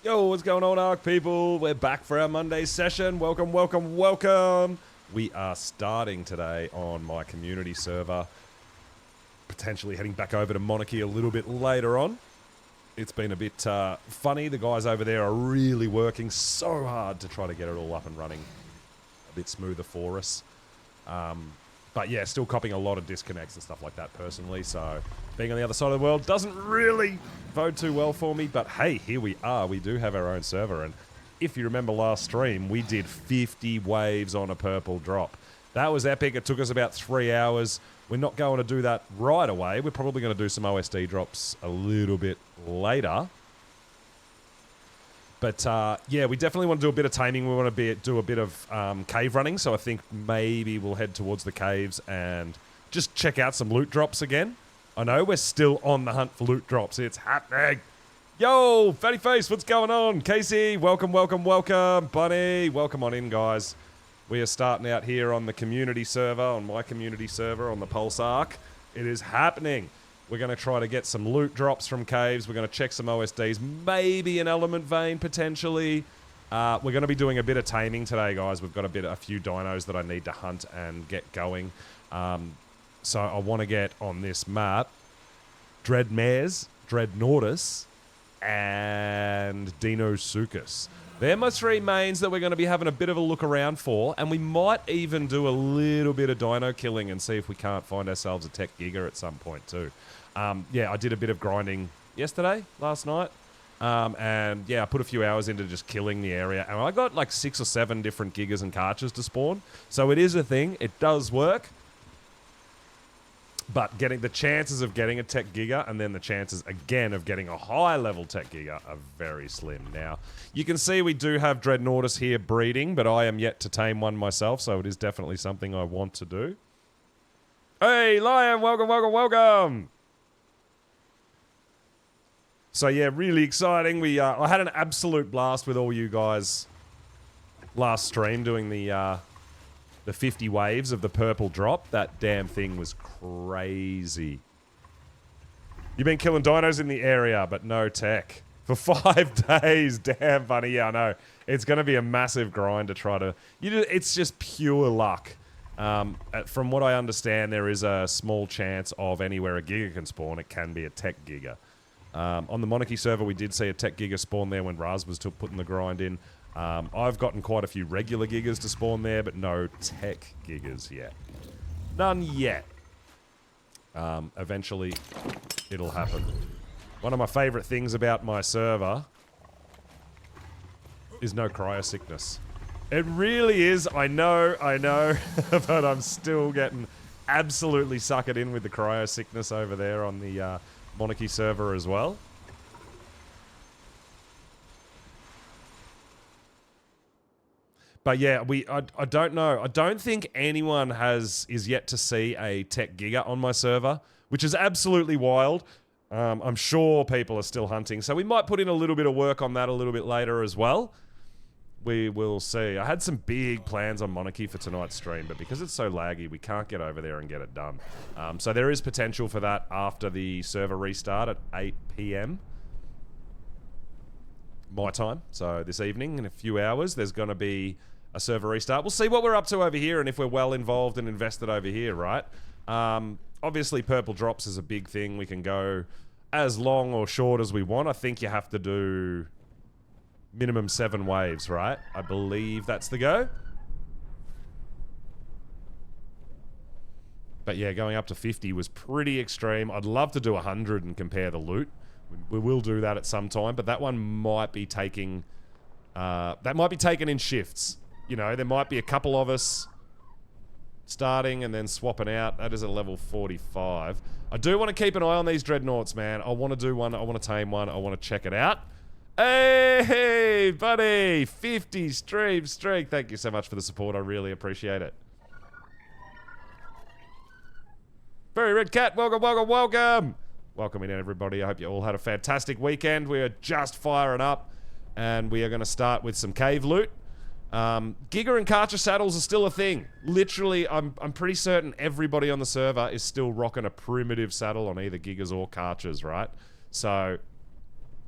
Yo, what's going on, Ark people? We're back for our Monday session. Welcome, welcome, welcome. We are starting today on my community server. Potentially heading back over to Monarky a little bit later on. It's been a bit funny. The guys over there are really working so hard to try to get it all up and running a bit smoother for us. But yeah, still copping a lot of disconnects and stuff like that personally, so being on the other side of the world doesn't really bode too well for me, but hey, here we are. We do have our own server, and if you remember last stream, we did 50 waves on a purple drop. That was epic. It took us about 3 hours. We're not going to do that right away. We're probably going to do some OSD drops a little bit later. But yeah, we definitely want to do a bit of taming. We want to do a bit of cave running. So I think maybe we'll head towards the caves and just check out some loot drops again. I know we're still on the hunt for loot drops. It's happening. Yo, Fatty Face, what's going on? Casey, welcome, welcome, welcome. Bunny, welcome on in, guys. We are starting out here on the community server, on my community server, on the Pulse Arc. It is happening. We're going to try to get some loot drops from caves. We're going to check some OSDs, maybe an element vein potentially. We're going to be doing a bit of taming today, guys. We've got a few dinos that I need to hunt and get going. So I want to get on this map Dreadmares, Dreadnoughtus, and Deinosuchus. They're my three mains that we're going to be having a bit of a look around for, and we might even do a little bit of dino killing and see if we can't find ourselves a tech giga at some point too. Yeah, I did a bit of grinding last night, and yeah, I put a few hours into just killing the area, and I got like 6 or 7 different gigas and carches to spawn, so it is a thing. It does work. But getting the chances of getting a tech giga and then the chances again of getting a high level tech giga are very slim. Now, you can see we do have Dreadnoughtus here breeding, but I am yet to tame one myself, so it is definitely something I want to do. Hey, Lion, welcome, welcome, welcome! So yeah, really exciting. I had an absolute blast with all you guys last stream doing the 50 waves of the purple drop. That damn thing was crazy. You've been killing dinos in the area, but no tech. For 5 days. Damn, Bunny. Yeah, I know. It's going to be a massive grind to try to... it's just pure luck. From what I understand, there is a small chance of anywhere a giga can spawn, it can be a tech giga. On the Monarchy server, we did see a tech giga spawn there when Raz was putting the grind in. I've gotten quite a few regular gigas to spawn there, but no tech gigas yet. None yet. Eventually, it'll happen. One of my favorite things about my server is no cryo sickness. It really is. I know, but I'm still getting absolutely suckered in with the cryo sickness over there on the Monarchy server as well. But yeah, I don't know. I don't think anyone is yet to see a tech giga on my server, which is absolutely wild. I'm sure people are still hunting, so we might put in a little bit of work on that a little bit later as well. We will see. I had some big plans on Monarchy for tonight's stream, but because it's so laggy, we can't get over there and get it done. So there is potential for that after the server restart at 8 PM. My time. So this evening, in a few hours, there's going to be a server restart. We'll see what we're up to over here and if we're well involved and invested over here, right? Obviously, purple drops is a big thing. We can go as long or short as we want. I think you have to do minimum 7 waves, right? I believe that's the go. But yeah, going up to 50 was pretty extreme. I'd love to do 100 and compare the loot. We will do that at some time, but that one might be taking... that might be taken in shifts. You know, there might be a couple of us starting and then swapping out. That is a level 45. I do want to keep an eye on these dreadnoughts, man. I want to do one. I want to tame one. I want to check it out. Hey, buddy! 50 stream streak. Thank you so much for the support. I really appreciate it. Very Red Cat, welcome, welcome, welcome! Welcome in, everybody. I hope you all had a fantastic weekend. We are just firing up, and we are going to start with some cave loot. Giga and Karcher saddles are still a thing. Literally, I'm pretty certain everybody on the server is still rocking a primitive saddle on either Gigas or Karchers, right? So,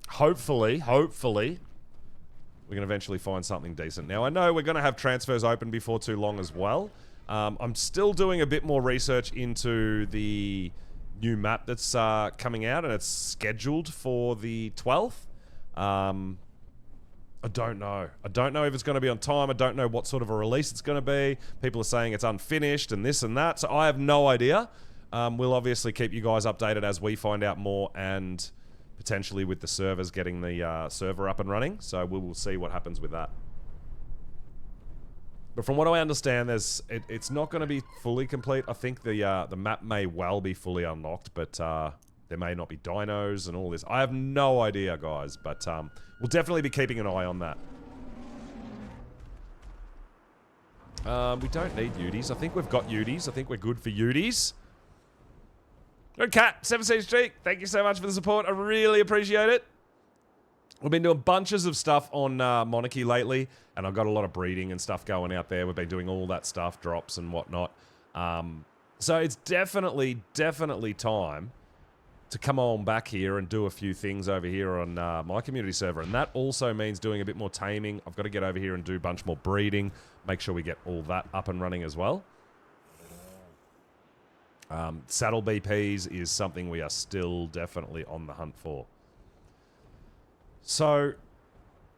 hopefully, we can eventually find something decent. Now, I know we're going to have transfers open before too long as well. I'm still doing a bit more research into the new map that's coming out, and it's scheduled for the 12th. I don't know. I don't know if it's going to be on time. I don't know what sort of a release it's going to be. People are saying it's unfinished and this and that, so I have no idea. We'll obviously keep you guys updated as we find out more, and potentially with the servers getting the server up and running, so we will see what happens with that. But from what I understand, it's not going to be fully complete. I think the map may well be fully unlocked, but there may not be dinos and all this. I have no idea, guys, but we'll definitely be keeping an eye on that. We don't need Uties. I think we've got Uties. I think we're good for Uties. Good cat, 7 Seas Streak. Thank you so much for the support. I really appreciate it. We've been doing bunches of stuff on Monarky lately, and I've got a lot of breeding and stuff going out there. We've been doing all that stuff, drops and whatnot. So it's definitely time to come on back here and do a few things over here on my community server. And that also means doing a bit more taming. I've got to get over here and do a bunch more breeding, make sure we get all that up and running as well. Saddle BPs is something we are still definitely on the hunt for. So,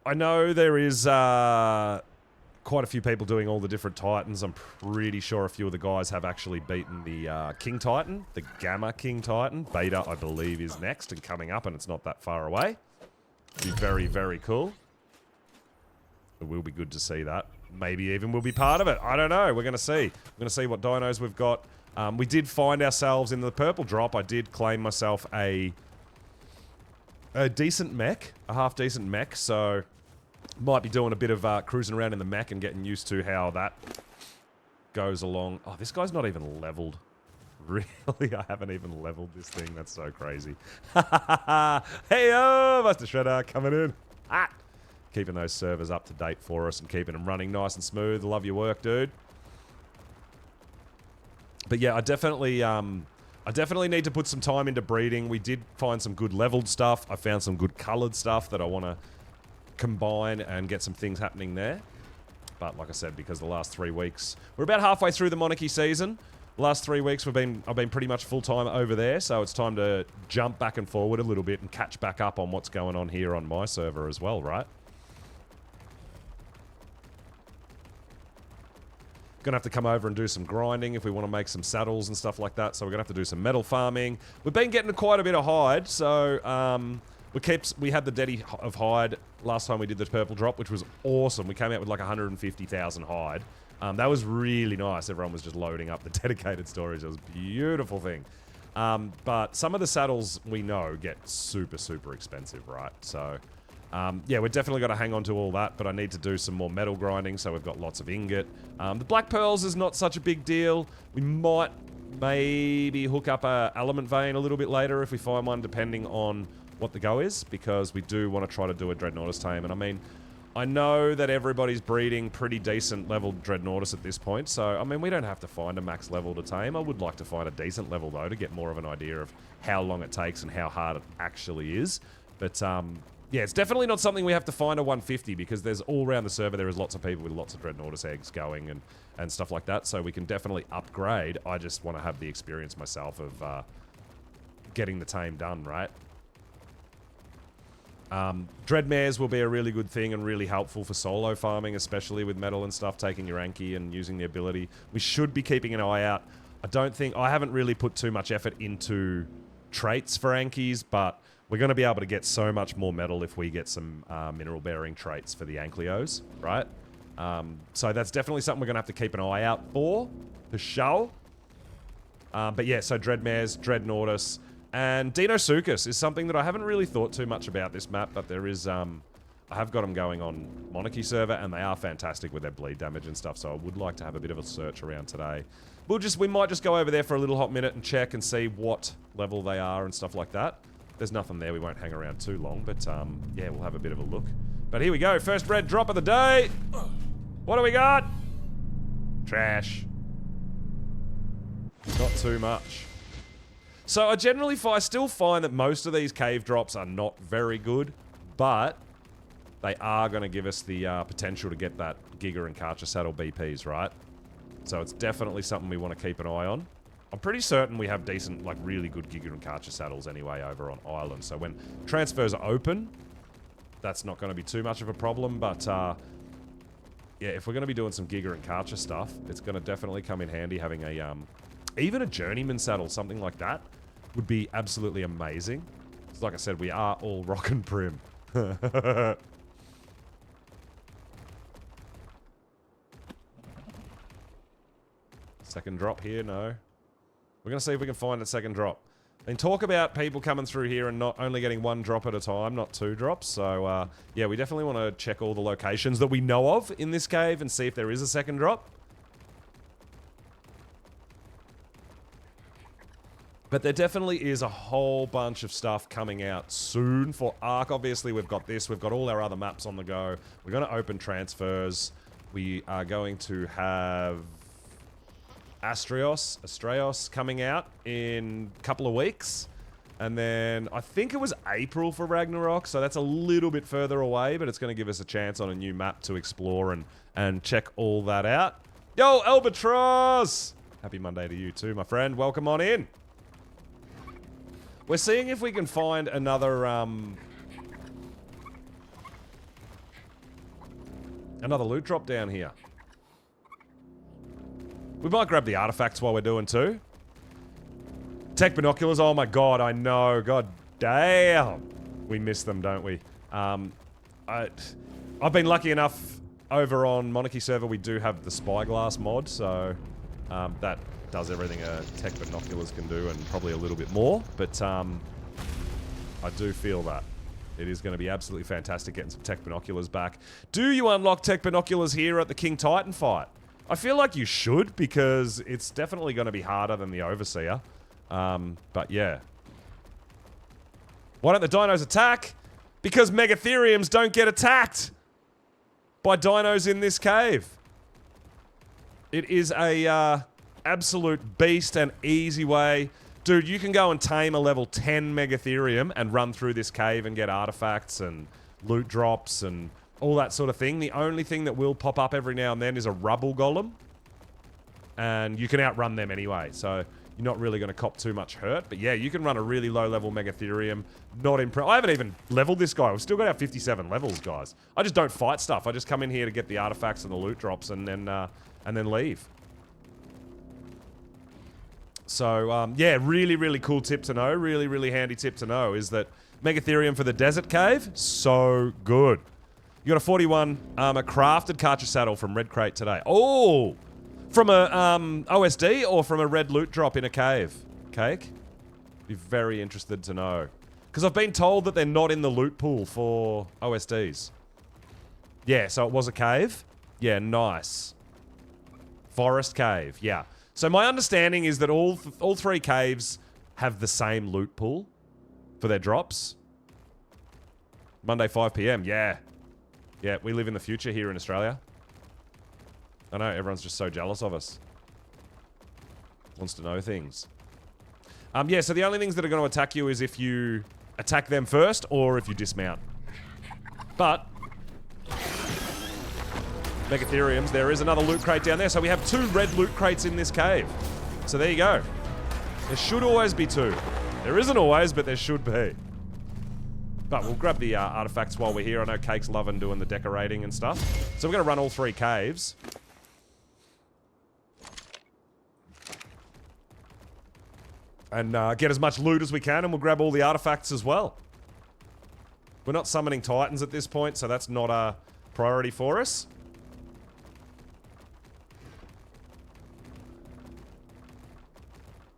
I know there is quite a few people doing all the different Titans. I'm pretty sure a few of the guys have actually beaten the King Titan, the Gamma King Titan. Beta, I believe, is next and coming up, and it's not that far away. It'll be very, very cool. It will be good to see that. Maybe even we'll be part of it. I don't know. We're going to see. We're going to see what dinos we've got. We did find ourselves in the purple drop. I did claim myself a decent mech, a half-decent mech, so might be doing a bit of cruising around in the mech and getting used to how that goes along. Oh, this guy's not even leveled. Really? I haven't even leveled this thing. That's so crazy. Hey-oh, Master Shredder coming in. Ah! Keeping those servers up to date for us and keeping them running nice and smooth. Love your work, dude. But yeah, I definitely need to put some time into breeding. We did find some good leveled stuff. I found some good coloured stuff that I want to combine and get some things happening there. But like I said, because the last 3 weeks, we're about halfway through the Monarchy season. The last 3 weeks I've been pretty much full time over there, so it's time to jump back and forward a little bit and catch back up on what's going on here on my server as well, right? Gonna have to come over and do some grinding if we want to make some saddles and stuff like that, so we're gonna have to do some metal farming. We've been getting quite a bit of hide, so we had the Deddy of hide last time we did the purple drop, which was awesome. We came out with like 150,000 hide. That was really nice. Everyone was just loading up the dedicated storage. It was a beautiful thing. But some of the saddles we know get super, super expensive, right? So yeah, we're definitely got to hang on to all that, but I need to do some more metal grinding, so we've got lots of ingot. The black pearls is not such a big deal. We might maybe hook up a element vein a little bit later if we find one, depending on what the go is, because we do want to try to do a Dreadnoughtus tame. And I mean, I know that everybody's breeding pretty decent leveled Dreadnoughtus at this point, so I mean, we don't have to find a max level to tame. I would like to find a decent level though, to get more of an idea of how long it takes and how hard it actually is. But yeah, it's definitely not something we have to find a 150, because there's all around the server, there is lots of people with lots of Dreadnoughtus eggs going and stuff like that, so we can definitely upgrade. I just want to have the experience myself of getting the tame done, right? Dreadmares will be a really good thing and really helpful for solo farming, especially with metal and stuff, taking your Anki and using the ability. We should be keeping an eye out. I haven't really put too much effort into traits for Ankis, but we're going to be able to get so much more metal if we get some mineral-bearing traits for the Anklios, right? So that's definitely something we're going to have to keep an eye out for sure. But yeah, so Dreadmares, Dreadnoughtus, and Deinosuchus is something that I haven't really thought too much about this map, but there is, I have got them going on Monarchy server, and they are fantastic with their bleed damage and stuff, so I would like to have a bit of a search around today. We might just go over there for a little hot minute and check and see what level they are and stuff like that. There's nothing there, we won't hang around too long, but yeah, we'll have a bit of a look. But here we go, first red drop of the day. What do we got? Trash. Not too much. So I still find that most of these cave drops are not very good, but they are going to give us the potential to get that Giga and Karcher Saddle BPs, right? So it's definitely something we want to keep an eye on. I'm pretty certain we have decent, like, really good Giga and Karcher saddles anyway over on Island. So when transfers are open, that's not going to be too much of a problem. But, yeah, if we're going to be doing some Giga and Karcher stuff, it's going to definitely come in handy having a, even a Journeyman saddle, something like that, would be absolutely amazing. So like I said, we are all rock and prim. Second drop here, no. We're going to see if we can find a second drop. And talk about people coming through here and not only getting one drop at a time, not two drops. So, yeah, we definitely want to check all the locations that we know of in this cave and see if there is a second drop. But there definitely is a whole bunch of stuff coming out soon for Ark. Obviously, we've got this. We've got all our other maps on the go. We're going to open transfers. We are going to have Astraeos coming out in a couple of weeks. And then I think it was April for Ragnarok, so that's a little bit further away, but it's going to give us a chance on a new map to explore and check all that out. Yo, Albatross! Happy Monday to you too, my friend. Welcome on in. We're seeing if we can find another, another loot drop down here. We might grab the artifacts while we're doing too. Tech binoculars, oh my god, I know. God damn. We miss them, don't we? I've been lucky enough over on Monarky server, we do have the spyglass mod, so that does everything a tech binoculars can do and probably a little bit more, but I do feel that it is going to be absolutely fantastic getting some tech binoculars back. Do you unlock tech binoculars here at the King Titan fight? I feel like you should, because it's definitely going to be harder than the Overseer. But yeah. Why don't the dinos attack? Because Megatheriums don't get attacked by dinos in this cave. It is a absolute beast and easy way. Dude, you can go and tame a level 10 Megatherium and run through this cave and get artifacts and loot drops and all that sort of thing. The only thing that will pop up every now and then is a rubble golem. And you can outrun them anyway, so you're not really going to cop too much hurt. But yeah, you can run a really low-level Megatherium. Not impressed. I haven't even leveled this guy. We've still got our 57 levels, guys. I just don't fight stuff. I just come in here to get the artifacts and the loot drops and then leave. So, yeah, really, really cool tip to know. Really, really handy tip to know is that Megatherium for the desert cave, so good. You got a 41 armor crafted Karcher saddle from Red Crate today. Oh! From a OSD or from a red loot drop in a cave? Cake? Be very interested to know. Because I've been told that they're not in the loot pool for OSDs. Yeah, so it was a cave? Yeah, nice. Forest cave, yeah. So my understanding is that all three caves have the same loot pool for their drops. Monday 5 PM, yeah. Yeah, we live in the future here in Australia. I know, everyone's just so jealous of us. Wants to know things. Yeah, so the only things that are going to attack you is if you attack them first or if you dismount. But Megatheriums, there is another loot crate down there. So we have 2 red loot crates in this cave. So there you go. There should always be 2. There isn't always, but there should be. But we'll grab the artifacts while we're here. I know Cake's loving doing the decorating and stuff. So we're going to run all 3 caves. And get as much loot as we can, and we'll grab all the artifacts as well. We're not summoning Titans at this point, so that's not a priority for us.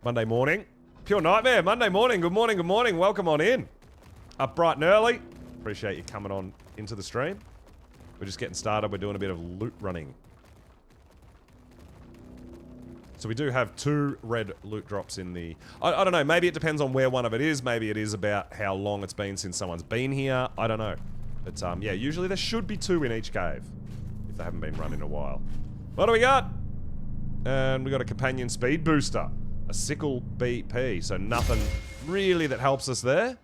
Monday morning. Pure Nightmare, Monday morning. Good morning, good morning. Welcome on in. Up bright and early. Appreciate you coming on into the stream. We're just getting started. We're doing a bit of loot running. So we do have 2 red loot drops in the... I don't know, maybe it depends on where one of it is. Maybe it is about how long it's been since someone's been here. I don't know. But yeah, usually there should be 2 in each cave. If they haven't been run in a while. What do we got? And we got a companion speed booster. A sickle BP. So nothing really that helps us there.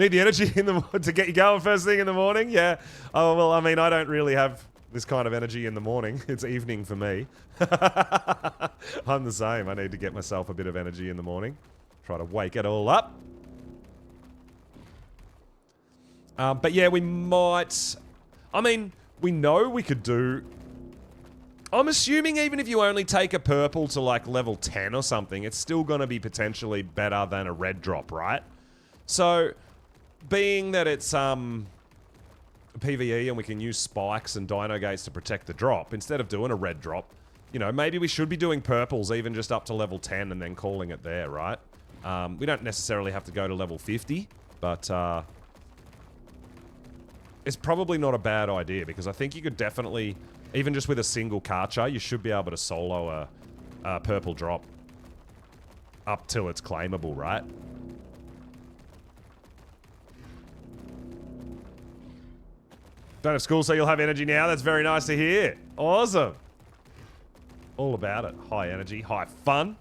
Need the energy to get you going first thing in the morning? Yeah. Oh, well, I mean, I don't really have this kind of energy in the morning. It's evening for me. I'm the same. I need to get myself a bit of energy in the morning. Try to wake it all up. But yeah, we might... I mean, we know we could do... I'm assuming even if you only take a purple to like level 10 or something, it's still going to be potentially better than a red drop, right? So, being that it's PvE and we can use spikes and dino gates to protect the drop, instead of doing a red drop, you know, maybe we should be doing purples even just up to level 10 and then calling it there, right? We don't necessarily have to go to level 50, but it's probably not a bad idea because I think you could definitely... Even just with a single Karcher, you should be able to solo a purple drop up till it's claimable, right? Don't have school, so you'll have energy now. That's very nice to hear. Awesome. All about it. High energy, high fun.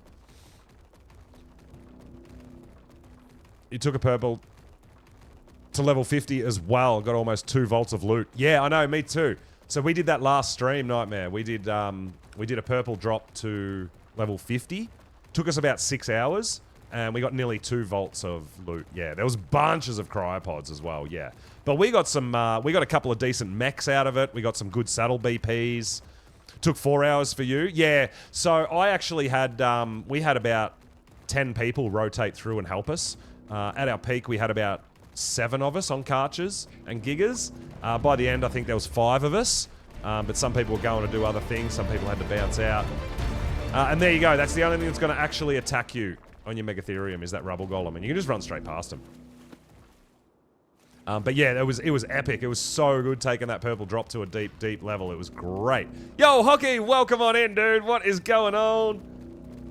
You took a purple to level 50 as well. Got almost 2 volts of loot. Yeah, I know, me too. So we did that last stream, Nightmare. We did a purple drop to level 50. Took us about 6 hours, and we got nearly 2 volts of loot. Yeah, there was bunches of cryopods as well, yeah. But we got some, we got a couple of decent mechs out of it. We got some good saddle BPs. Took 4 hours for you. Yeah, so I actually had, we had about 10 people rotate through and help us. At our peak, we had about 7 of us on Karchers and Gigas. By the end, I think there was 5 of us. But some people were going to do other things. Some people had to bounce out. And there you go. That's the only thing that's going to actually attack you on your Megatherium is that rubble golem. And you can just run straight past him. But yeah, it was epic. It was so good taking that purple drop to a deep, deep level. It was great. Yo, Hockey, welcome on in, dude. What is going on?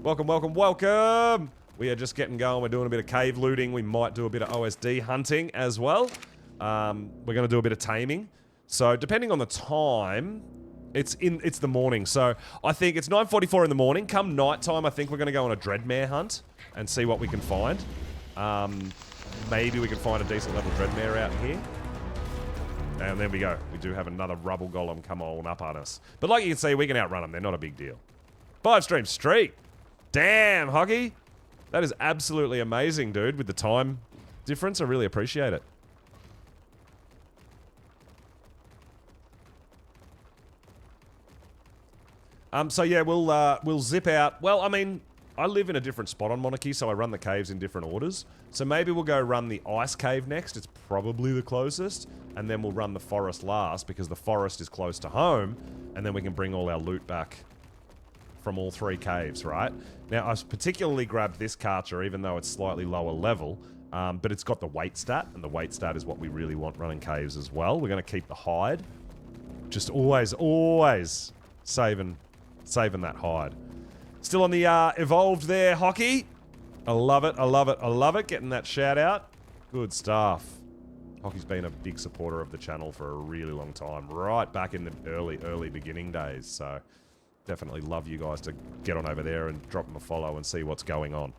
Welcome, welcome, welcome. We are just getting going. We're doing a bit of cave looting. We might do a bit of OSD hunting as well. We're going to do a bit of taming. So depending on the time, it's the morning. So I think it's 9:44 in the morning. Come nighttime, I think we're going to go on a dreadmare hunt and see what we can find. Maybe we can find a decent level dreadmare out here. And there we go. We do have another rubble golem come on up on us. But like you can see, we can outrun them. They're not a big deal. 5-stream streak. Damn, Hoggy. That is absolutely amazing, dude, with the time difference. I really appreciate it. So yeah, we'll zip out. Well, I mean, I live in a different spot on Monarchy, so I run the caves in different orders. So maybe we'll go run the ice cave next. It's probably the closest. And then we'll run the forest last because the forest is close to home. And then we can bring all our loot back from all 3 caves, right? Now, I've particularly grabbed this Karcher, even though it's slightly lower level. But it's got the weight stat, and the weight stat is what we really want running caves as well. We're going to keep the hide. Just always, always saving that hide. Still on the evolved there, Hockey. I love it, I love it, I love it. Getting that shout out. Good stuff. Hockey's been a big supporter of the channel for a really long time. Right back in the early beginning days. So definitely love you guys to get on over there and drop them a follow and see what's going on.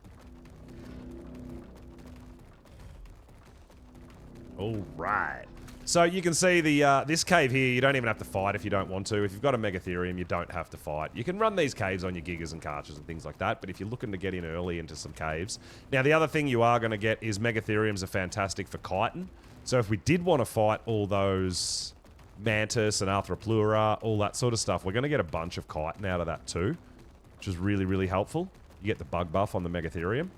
All right. So you can see the this cave here, you don't even have to fight if you don't want to. If you've got a Megatherium, you don't have to fight. You can run these caves on your Gigas and Karchers and things like that, but if you're looking to get in early into some caves... Now, the other thing you are going to get is Megatheriums are fantastic for chitin. So if we did want to fight all those Mantis and Arthropleura, all that sort of stuff, we're going to get a bunch of chitin out of that too, which is really, really helpful. You get the bug buff on the Megatherium.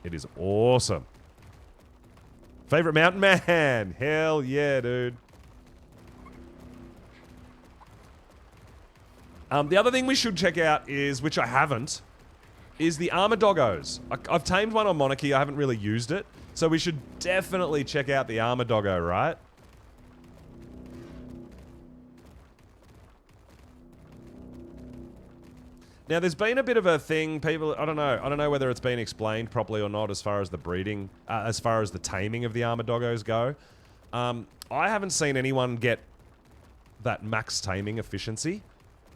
It is awesome. Favorite mountain man? Hell yeah, dude. The other thing we should check out is, which I haven't, is the armor doggos. I've tamed one on Monarchy. I haven't really used it. So we should definitely check out the armor doggo, right? Now, there's been a bit of a thing, people, I don't know whether it's been explained properly or not as far as the breeding, as far as the taming of the armor doggos go. I haven't seen anyone get that max taming efficiency.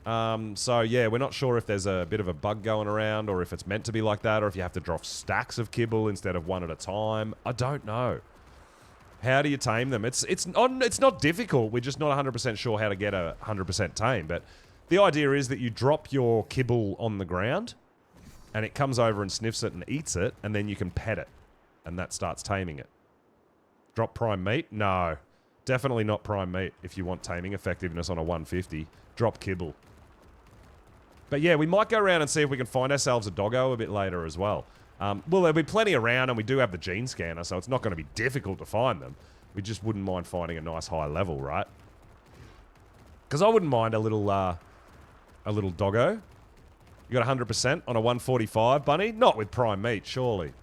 So yeah, we're not sure if there's a bit of a bug going around or if it's meant to be like that or if you have to drop stacks of kibble instead of one at a time. I don't know. How do you tame them? It's not difficult. We're just not 100% sure how to get a 100% tame. But the idea is that you drop your kibble on the ground, and it comes over and sniffs it and eats it, and then you can pet it, and that starts taming it. Drop prime meat? No. Definitely not prime meat if you want taming effectiveness on a 150. Drop kibble. But yeah, we might go around and see if we can find ourselves a doggo a bit later as well. Well, there'll be plenty around, and we do have the gene scanner, so it's not going to be difficult to find them. We just wouldn't mind finding a nice high level, right? Because I wouldn't mind a little doggo. You got 100% on a 145, Bunny? Not with prime meat, surely.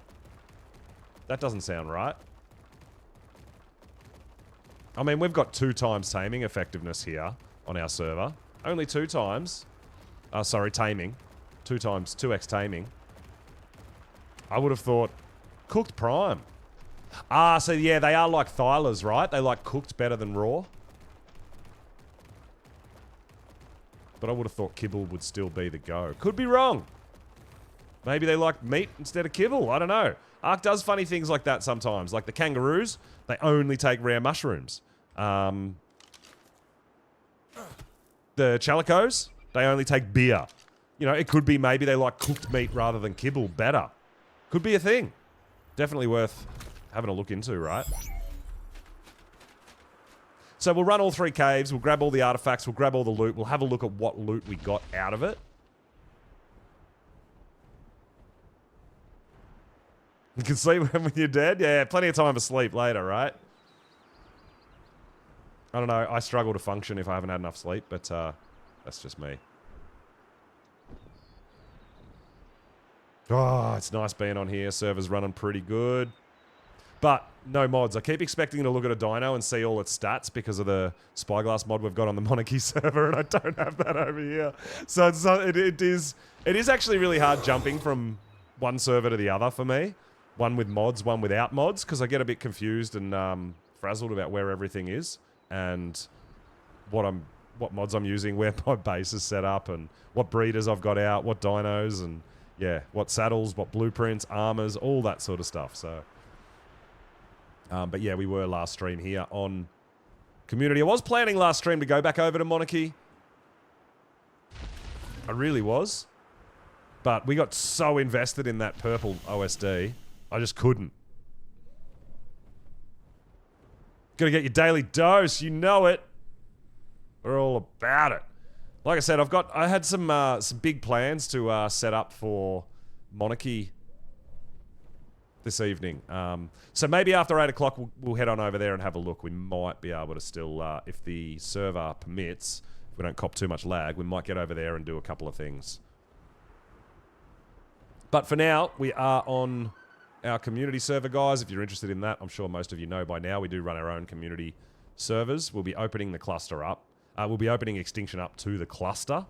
That doesn't sound right. I mean, we've got 2 times taming effectiveness here on our server. Only 2 times. Sorry, taming. 2 times, 2x taming. I would have thought cooked prime. So yeah, they are like thylers, right? They like cooked better than raw. But I would have thought kibble would still be the go. Could be wrong. Maybe they like meat instead of kibble. I don't know. Ark does funny things like that sometimes. Like the kangaroos, they only take rare mushrooms. The chalicos, they only take beer. You know, it could be maybe they like cooked meat rather than kibble better. Could be a thing. Definitely worth having a look into, right? So we'll run all 3 caves, we'll grab all the artifacts, we'll grab all the loot, we'll have a look at what loot we got out of it. You can sleep when you're dead? Yeah, plenty of time for sleep later, right? I don't know, I struggle to function if I haven't had enough sleep, but that's just me. Oh, it's nice being on here. Server's running pretty good. But no mods. I keep expecting to look at a dino and see all its stats because of the spyglass mod we've got on the Monarky server, and I don't have that over here. So it is actually really hard jumping from one server to the other for me. One with mods, one without mods, because I get a bit confused and frazzled about where everything is and what mods I'm using, where my base is set up, and what breeders I've got out, what dinos, and yeah, what saddles, what blueprints, armors, all that sort of stuff. So, but yeah, we were last stream here on Community. I was planning last stream to go back over to Monarchy. I really was. But we got so invested in that purple OSD, I just couldn't. Gotta get your daily dose, you know it. We're all about it. Like I said, I had some big plans to set up for Monarchy this evening. So maybe after 8 o'clock we'll head on over there and have a look. We might be able to still, if the server permits, if we don't cop too much lag, we might get over there and do a couple of things. But for now, we are on our community server, guys. If you're interested in that, I'm sure most of you know by now, we do run our own community servers. We'll be opening the cluster up. We'll be opening Extinction up to the cluster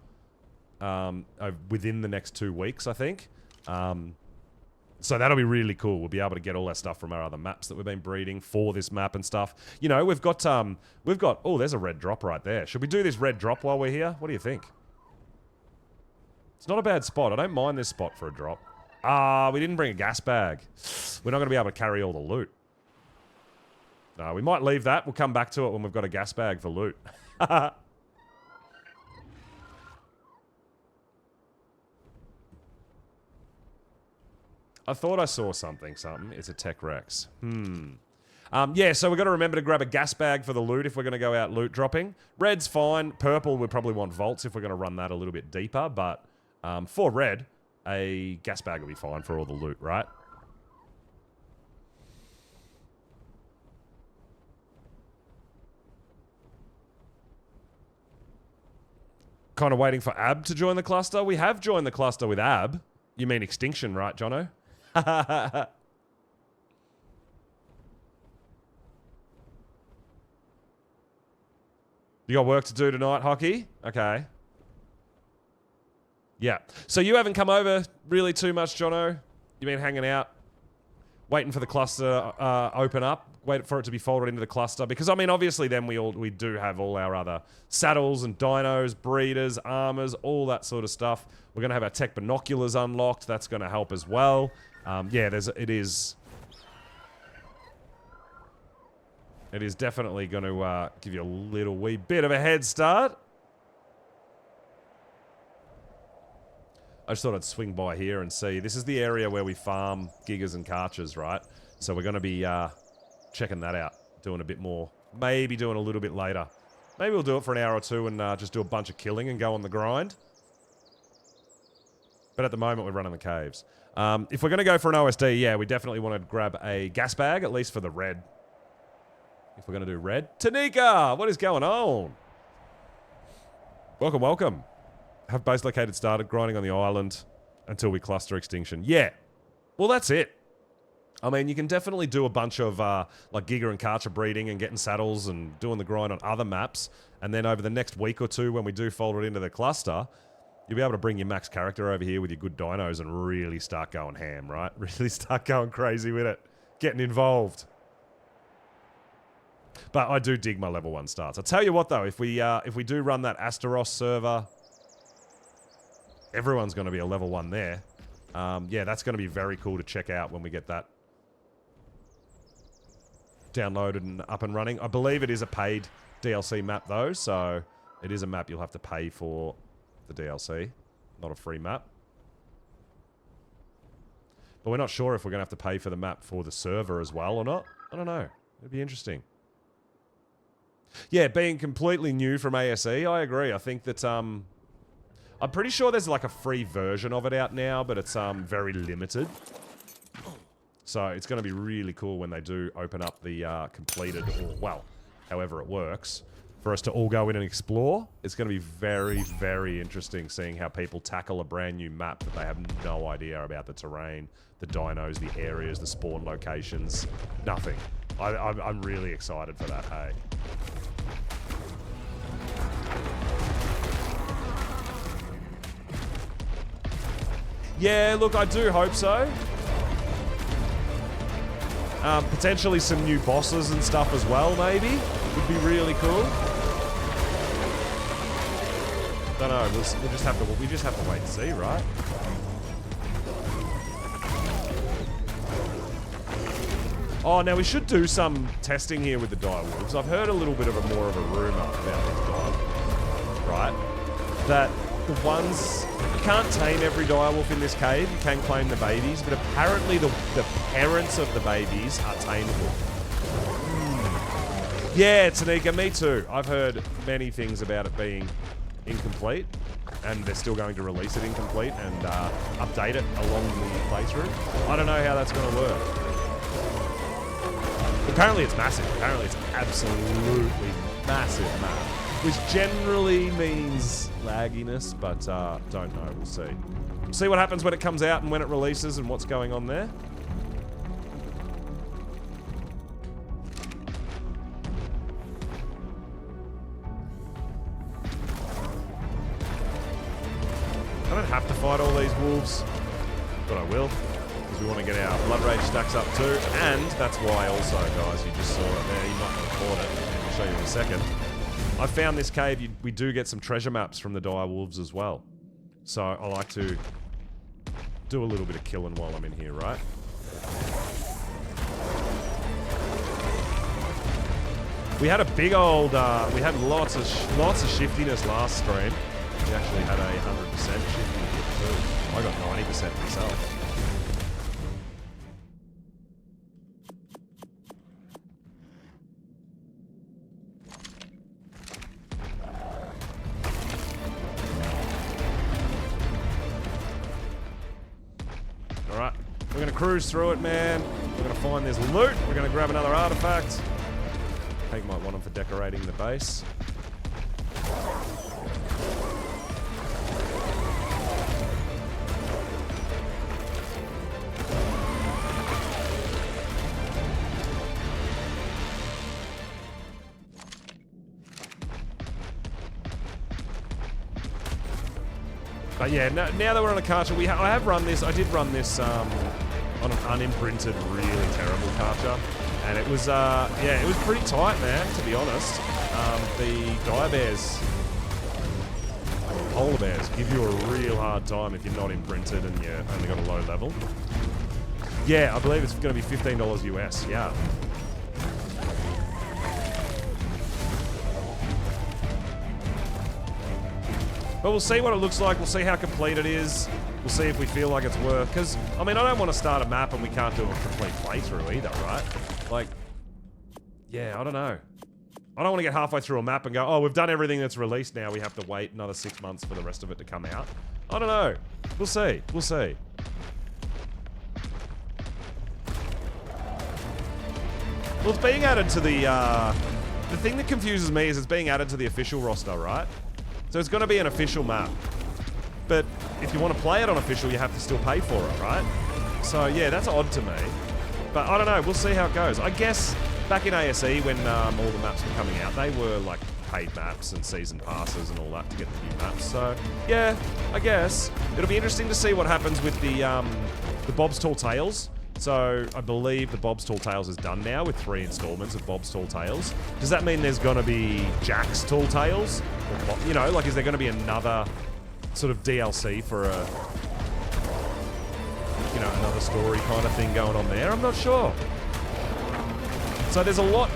within the next 2 weeks, I think. So that'll be really cool. We'll be able to get all that stuff from our other maps that we've been breeding for this map and stuff. You know, we've got, oh, there's a red drop right there. Should we do this red drop while we're here? What do you think? It's not a bad spot. I don't mind this spot for a drop. We didn't bring a gas bag. We're not going to be able to carry all the loot. No, we might leave that. We'll come back to it when we've got a gas bag for loot. I thought I saw something. It's a Tech Rex. Yeah, so we've got to remember to grab a gas bag for the loot if we're going to go out loot dropping. Red's fine. Purple, we probably want vaults if we're going to run that a little bit deeper. But for red, a gas bag will be fine for all the loot, right? Kind of waiting for Ab to join the cluster. We have joined the cluster with Ab. You mean Extinction, right, Jono? You got work to do tonight, Hockey? Okay. Yeah. So you haven't come over really too much, Jono. You've been hanging out, waiting for the cluster open up, wait for it to be folded into the cluster. Because, I mean, obviously then we do have all our other saddles and dinos, breeders, armors, all that sort of stuff. We're going to have our tech binoculars unlocked. That's going to help as well. Yeah, it is... It is definitely going to give you a little wee bit of a head start. I just thought I'd swing by here and see. This is the area where we farm gigas and karchers, right? So we're going to be checking that out, doing a bit more. Maybe doing a little bit later. Maybe we'll do it for an hour or two and just do a bunch of killing and go on the grind. But at the moment, we're running the caves. If we're going to go for an OSD, yeah, we definitely want to grab a gas bag, at least for the red. If we're going to do red. Tanika, what is going on? Welcome, welcome. Have base located started, grinding on the island until we cluster Extinction. Yeah. Well, that's it. I mean, you can definitely do a bunch of like Giga and Karcher breeding and getting saddles and doing the grind on other maps. And then over the next week or two, when we do fold it into the cluster, you'll be able to bring your max character over here with your good dinos and really start going ham, right? Really start going crazy with it. Getting involved. But I do dig my level 1 starts. I'll tell you what, though. If we do run that Asteros server, everyone's going to be a level 1 there. Yeah, that's going to be very cool to check out when we get that downloaded and up and running. I believe it is a paid DLC map, though, so it is a map you'll have to pay for the DLC, not a free map. But we're not sure if we're going to have to pay for the map for the server as well or not. I don't know. It'd be interesting. Yeah, being completely new from ASE, I agree. I think that, I'm pretty sure there's like a free version of it out now, but it's very limited. So it's going to be really cool when they do open up the completed, or well, however it works, for us to all go in and explore. It's going to be very, very interesting seeing how people tackle a brand new map that they have no idea about the terrain, the dinos, the areas, the spawn locations, nothing. I'm really excited for that, hey. Yeah, look, I do hope so. Potentially some new bosses and stuff as well, maybe. Would be really cool. Don't know, we just have to wait and see, right? Oh, now we should do some testing here with the direwolves. I've heard a little bit of a more of a rumor about these direwolves, right? That the ones... You can't tame every direwolf in this cave. You can claim the babies, but apparently the parents of the babies are tameable. Yeah, Tanika, me too. I've heard many things about it being incomplete, and they're still going to release it incomplete and update it along the playthrough. I don't know how that's going to work. Apparently it's massive. Apparently it's absolutely massive map, which generally means lagginess, but don't know. We'll see. We'll see what happens when it comes out and when it releases and what's going on there. I don't have to fight all these wolves, but I will, because we want to get our blood rage stacks up too, and that's why also, guys, you just saw it there, you might not have caught it, I'll show you in a second. I found this cave, we do get some treasure maps from the dire wolves as well. So I like to do a little bit of killing while I'm in here, right? We had a big old, we had lots of shiftiness last stream. We actually had a 100% shiftiness too. I got 90% myself. Alright, we're gonna cruise through it, man. We're gonna find this loot. We're gonna grab another artifact. Hank might want them for decorating the base. But yeah, now that we're on a Karcher, I have run this. I did run this on an unimprinted, really terrible Karcher, and it was yeah, it was pretty tight, man. To be honest, the dire bears, polar bears, give you a real hard time if you're not imprinted and you only got a low level. Yeah, I believe it's going to be $15 US. Yeah. But we'll see what it looks like. We'll see how complete it is. We'll see if we feel like it's worth. Because, I mean, I don't want to start a map and we can't do a complete playthrough either, right? Like, yeah, I don't know. I don't want to get halfway through a map and go, oh, we've done everything that's released now. We have to wait another 6 months for the rest of it to come out. I don't know. We'll see. We'll see. Well, it's being added to the thing that confuses me is it's being added to the official roster, right? So it's going to be an official map. But if you want to play it on official, you have to still pay for it, right? So yeah, that's odd to me. But I don't know, we'll see how it goes. I guess back in ASE when all the maps were coming out, they were like paid maps and season passes and all that to get the new maps. So yeah, I guess. It'll be interesting to see what happens with the Bob's Tall Tales. So I believe the Bob's Tall Tales is done now with 3 installments of Bob's Tall Tales. Does that mean there's going to be Jack's Tall Tales? Or, you know, like is there going to be another sort of DLC for a, you know, another story kind of thing going on there? I'm not sure. So there's a lot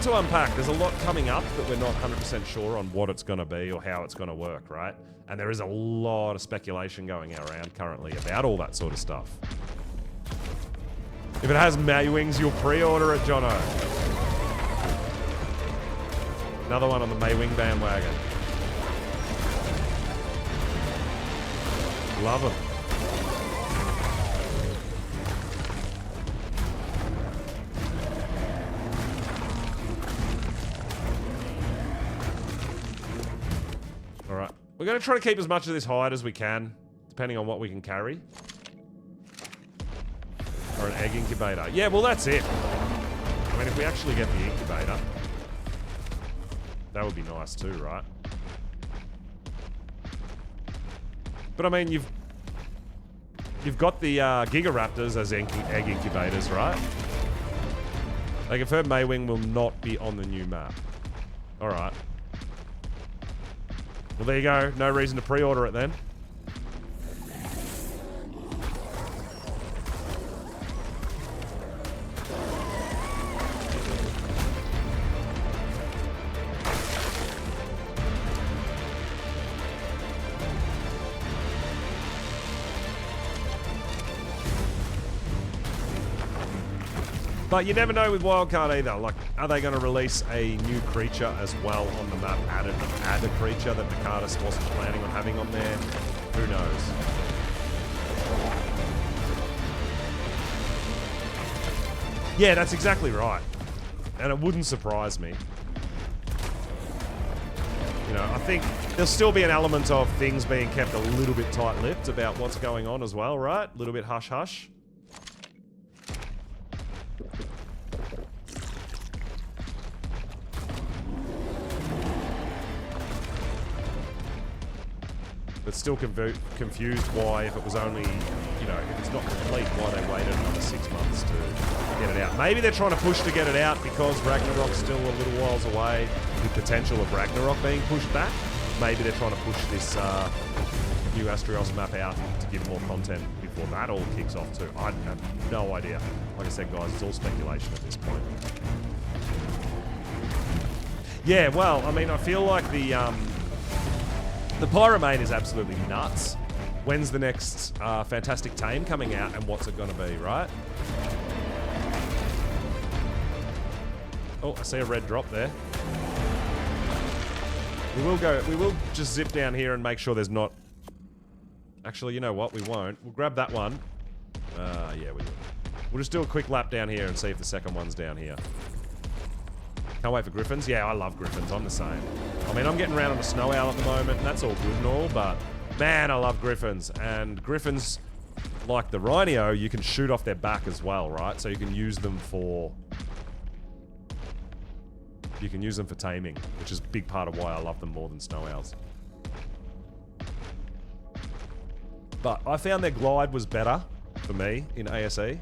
to unpack. There's a lot coming up that we're not 100% sure on what it's going to be or how it's going to work, right? And there is a lot of speculation going around currently about all that sort of stuff. If it has Maywings, you'll pre-order it, Jono. Another one on the Maywing bandwagon. Love them. Alright. We're going to try to keep as much of this hide as we can, depending on what we can carry. Or an egg incubator. Yeah, well, that's it. I mean, if we actually get the incubator, that would be nice too, right? But I mean, you've got the Gigaraptors as egg incubators, right? Like, I've heard Maywing will not be on the new map. Alright. Well, there you go. No reason to pre-order it then. But you never know with Wildcard either. Like, are they going to release a new creature as well on the map? Add a creature that Nakardis wasn't planning on having on there? Who knows? Yeah, that's exactly right. And it wouldn't surprise me. You know, I think there'll still be an element of things being kept a little bit tight-lipped about what's going on as well, right? A little bit hush-hush. But still confused why, if it was only, you know, if it's not complete, why they waited another 6 months to get it out. Maybe they're trying to push to get it out because Ragnarok's still a little whiles away, with potential of Ragnarok being pushed back. Maybe they're trying to push this new Astrios map out to give more content before that all kicks off too. I have no idea. Like I said, guys, it's all speculation at this point. Yeah, well, I mean, I feel like the Pyromane is absolutely nuts. When's the next Fantastic Tame coming out and what's it going to be, right? Oh, I see a red drop there. We will just zip down here and make sure there's not... Actually, you know what? We won't. We'll grab that one. Yeah, we will. We'll just do a quick lap down here and see if the second one's down here. Can't wait for Griffins. Yeah, I love Griffins. I'm the same. I mean, I'm getting around on a Snow Owl at the moment, and that's all good and all, but man, I love Griffins. And Griffins, like the Rhino, you can shoot off their back as well, right? So you can use them for... You can use them for taming, which is a big part of why I love them more than Snow Owls. But I found their glide was better for me in ASE.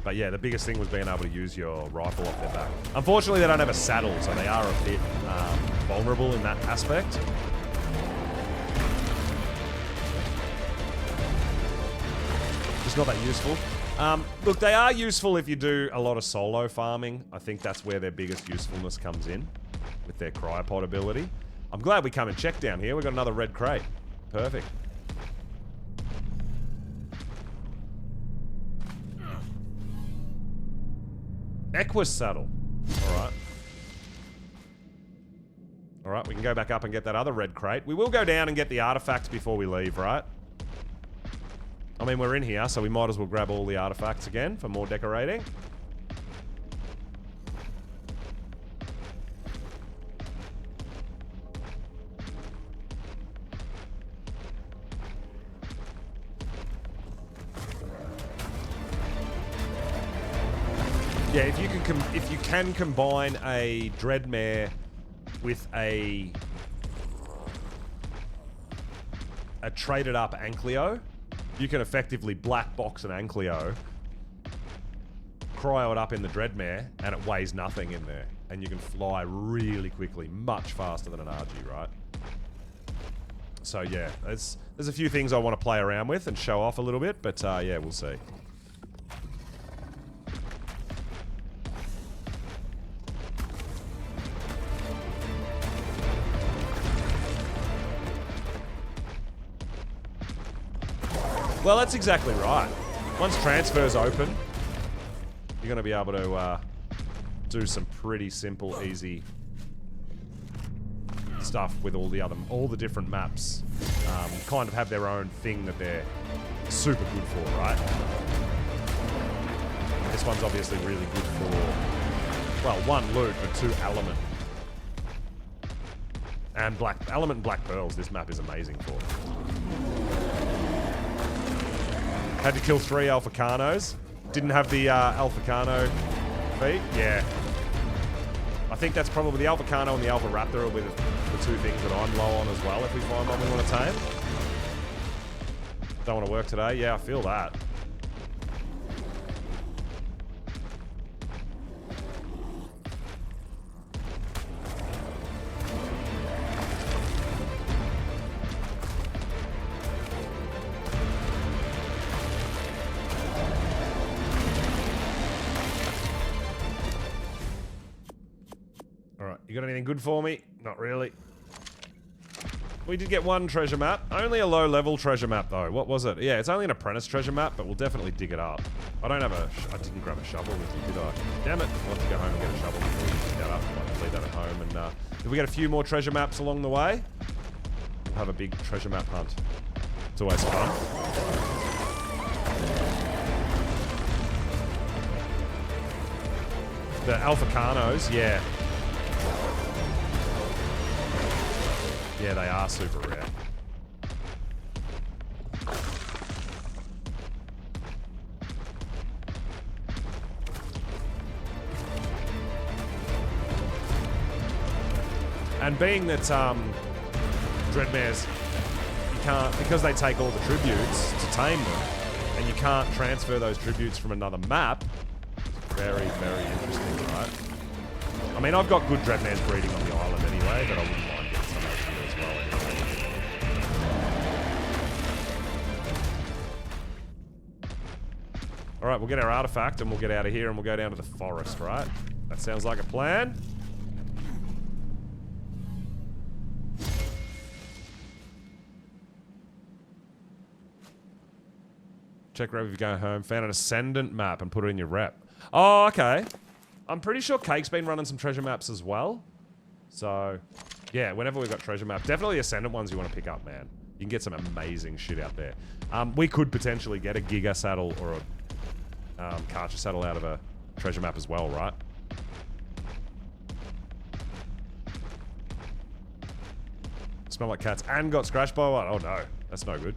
But yeah, the biggest thing was being able to use your rifle off their back. Unfortunately, they don't have a saddle, so they are a bit vulnerable in that aspect. Just not that useful. Look, they are useful if you do a lot of solo farming. I think that's where their biggest usefulness comes in, with their cryopod ability. I'm glad we come and check down here. We've got another red crate. Perfect. Equus saddle. Alright. Alright, we can go back up and get that other red crate. We will go down and get the artifacts before we leave, right? I mean, we're in here, so we might as well grab all the artifacts again for more decorating. Yeah, if you can combine a Dreadmare with a traded up Ankylo, you can effectively black box an Ankylo, cryo it up in the Dreadmare, and it weighs nothing in there. And you can fly really quickly, much faster than an RG, right? So yeah, there's a few things I want to play around with and show off a little bit, but yeah, we'll see. Well, that's exactly right. Once transfer's open, you're going to be able to do some pretty simple, easy stuff with all the different maps. Kind of have their own thing that they're super good for, right? This one's obviously really good for, well, 1, loot, but 2, element. And element and black pearls, this map is amazing for. Had to kill 3 Alpha Carnos. Didn't have the Alpha Carno feat. Yeah. I think that's probably the Alpha Carno and the Alpha Raptor will be the 2 things that I'm low on as well if we find one we want to tame. Don't want to work today. Yeah, I feel that. You got anything good for me? Not really. We did get 1 treasure map. Only a low-level treasure map, though. What was it? Yeah, it's only an apprentice treasure map, but we'll definitely dig it up. I don't have I didn't grab a shovel with me, did I? Damn it. I'll have to go home and get a shovel before we dig that up. I'll leave that at home. And if we get a few more treasure maps along the way, we'll have a big treasure map hunt. It's always fun. The Alpha Carnos, yeah. Yeah, they are super rare. And being that Dreadmares, you can't, because they take all the tributes to tame them, and you can't transfer those tributes from another map, it's very, very interesting, right? I mean, I've got good Dreadmares breeding on the island anyway, but I wouldn't mind getting some over here as well anyway. Alright, we'll get our artifact and we'll get out of here and we'll go down to the forest, right? That sounds like a plan. Check wherever you go home. Found an Ascendant map and put it in your rep. Oh, okay. I'm pretty sure Cake's been running some treasure maps as well. So, yeah, whenever we've got treasure map, definitely Ascendant ones you want to pick up, man. You can get some amazing shit out there. We could potentially get a Giga saddle or a Karcher saddle out of a treasure map as well, right? Smell like cats and got scratched by one. Oh no, that's no good.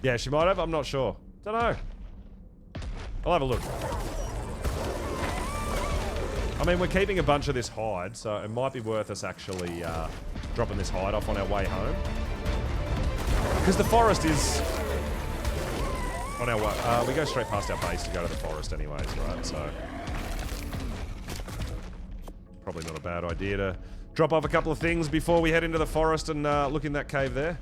Yeah, she might have. I'm not sure. Don't know. I'll have a look. I mean, we're keeping a bunch of this hide, so it might be worth us actually dropping this hide off on our way home. Because the forest is on our way. We go straight past our base to go to the forest anyways, right? So probably not a bad idea to drop off a couple of things before we head into the forest and look in that cave there.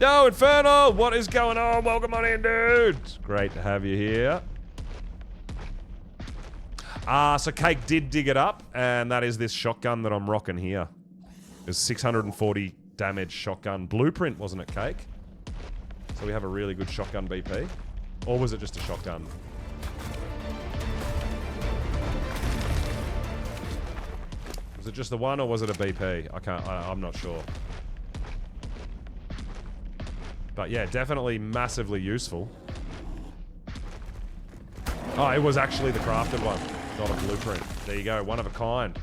No, Infernal! What is going on? Welcome on in, dude! Great to have you here. So Cake did dig it up, and that is this shotgun that I'm rocking here. It's 640 damage shotgun blueprint, wasn't it, Cake? So we have a really good shotgun BP. Or was it just a shotgun? Was it just the one, or was it a BP? I'm not sure. But yeah, definitely massively useful. Oh, it was actually the crafted one, not a blueprint. There you go, one of a kind.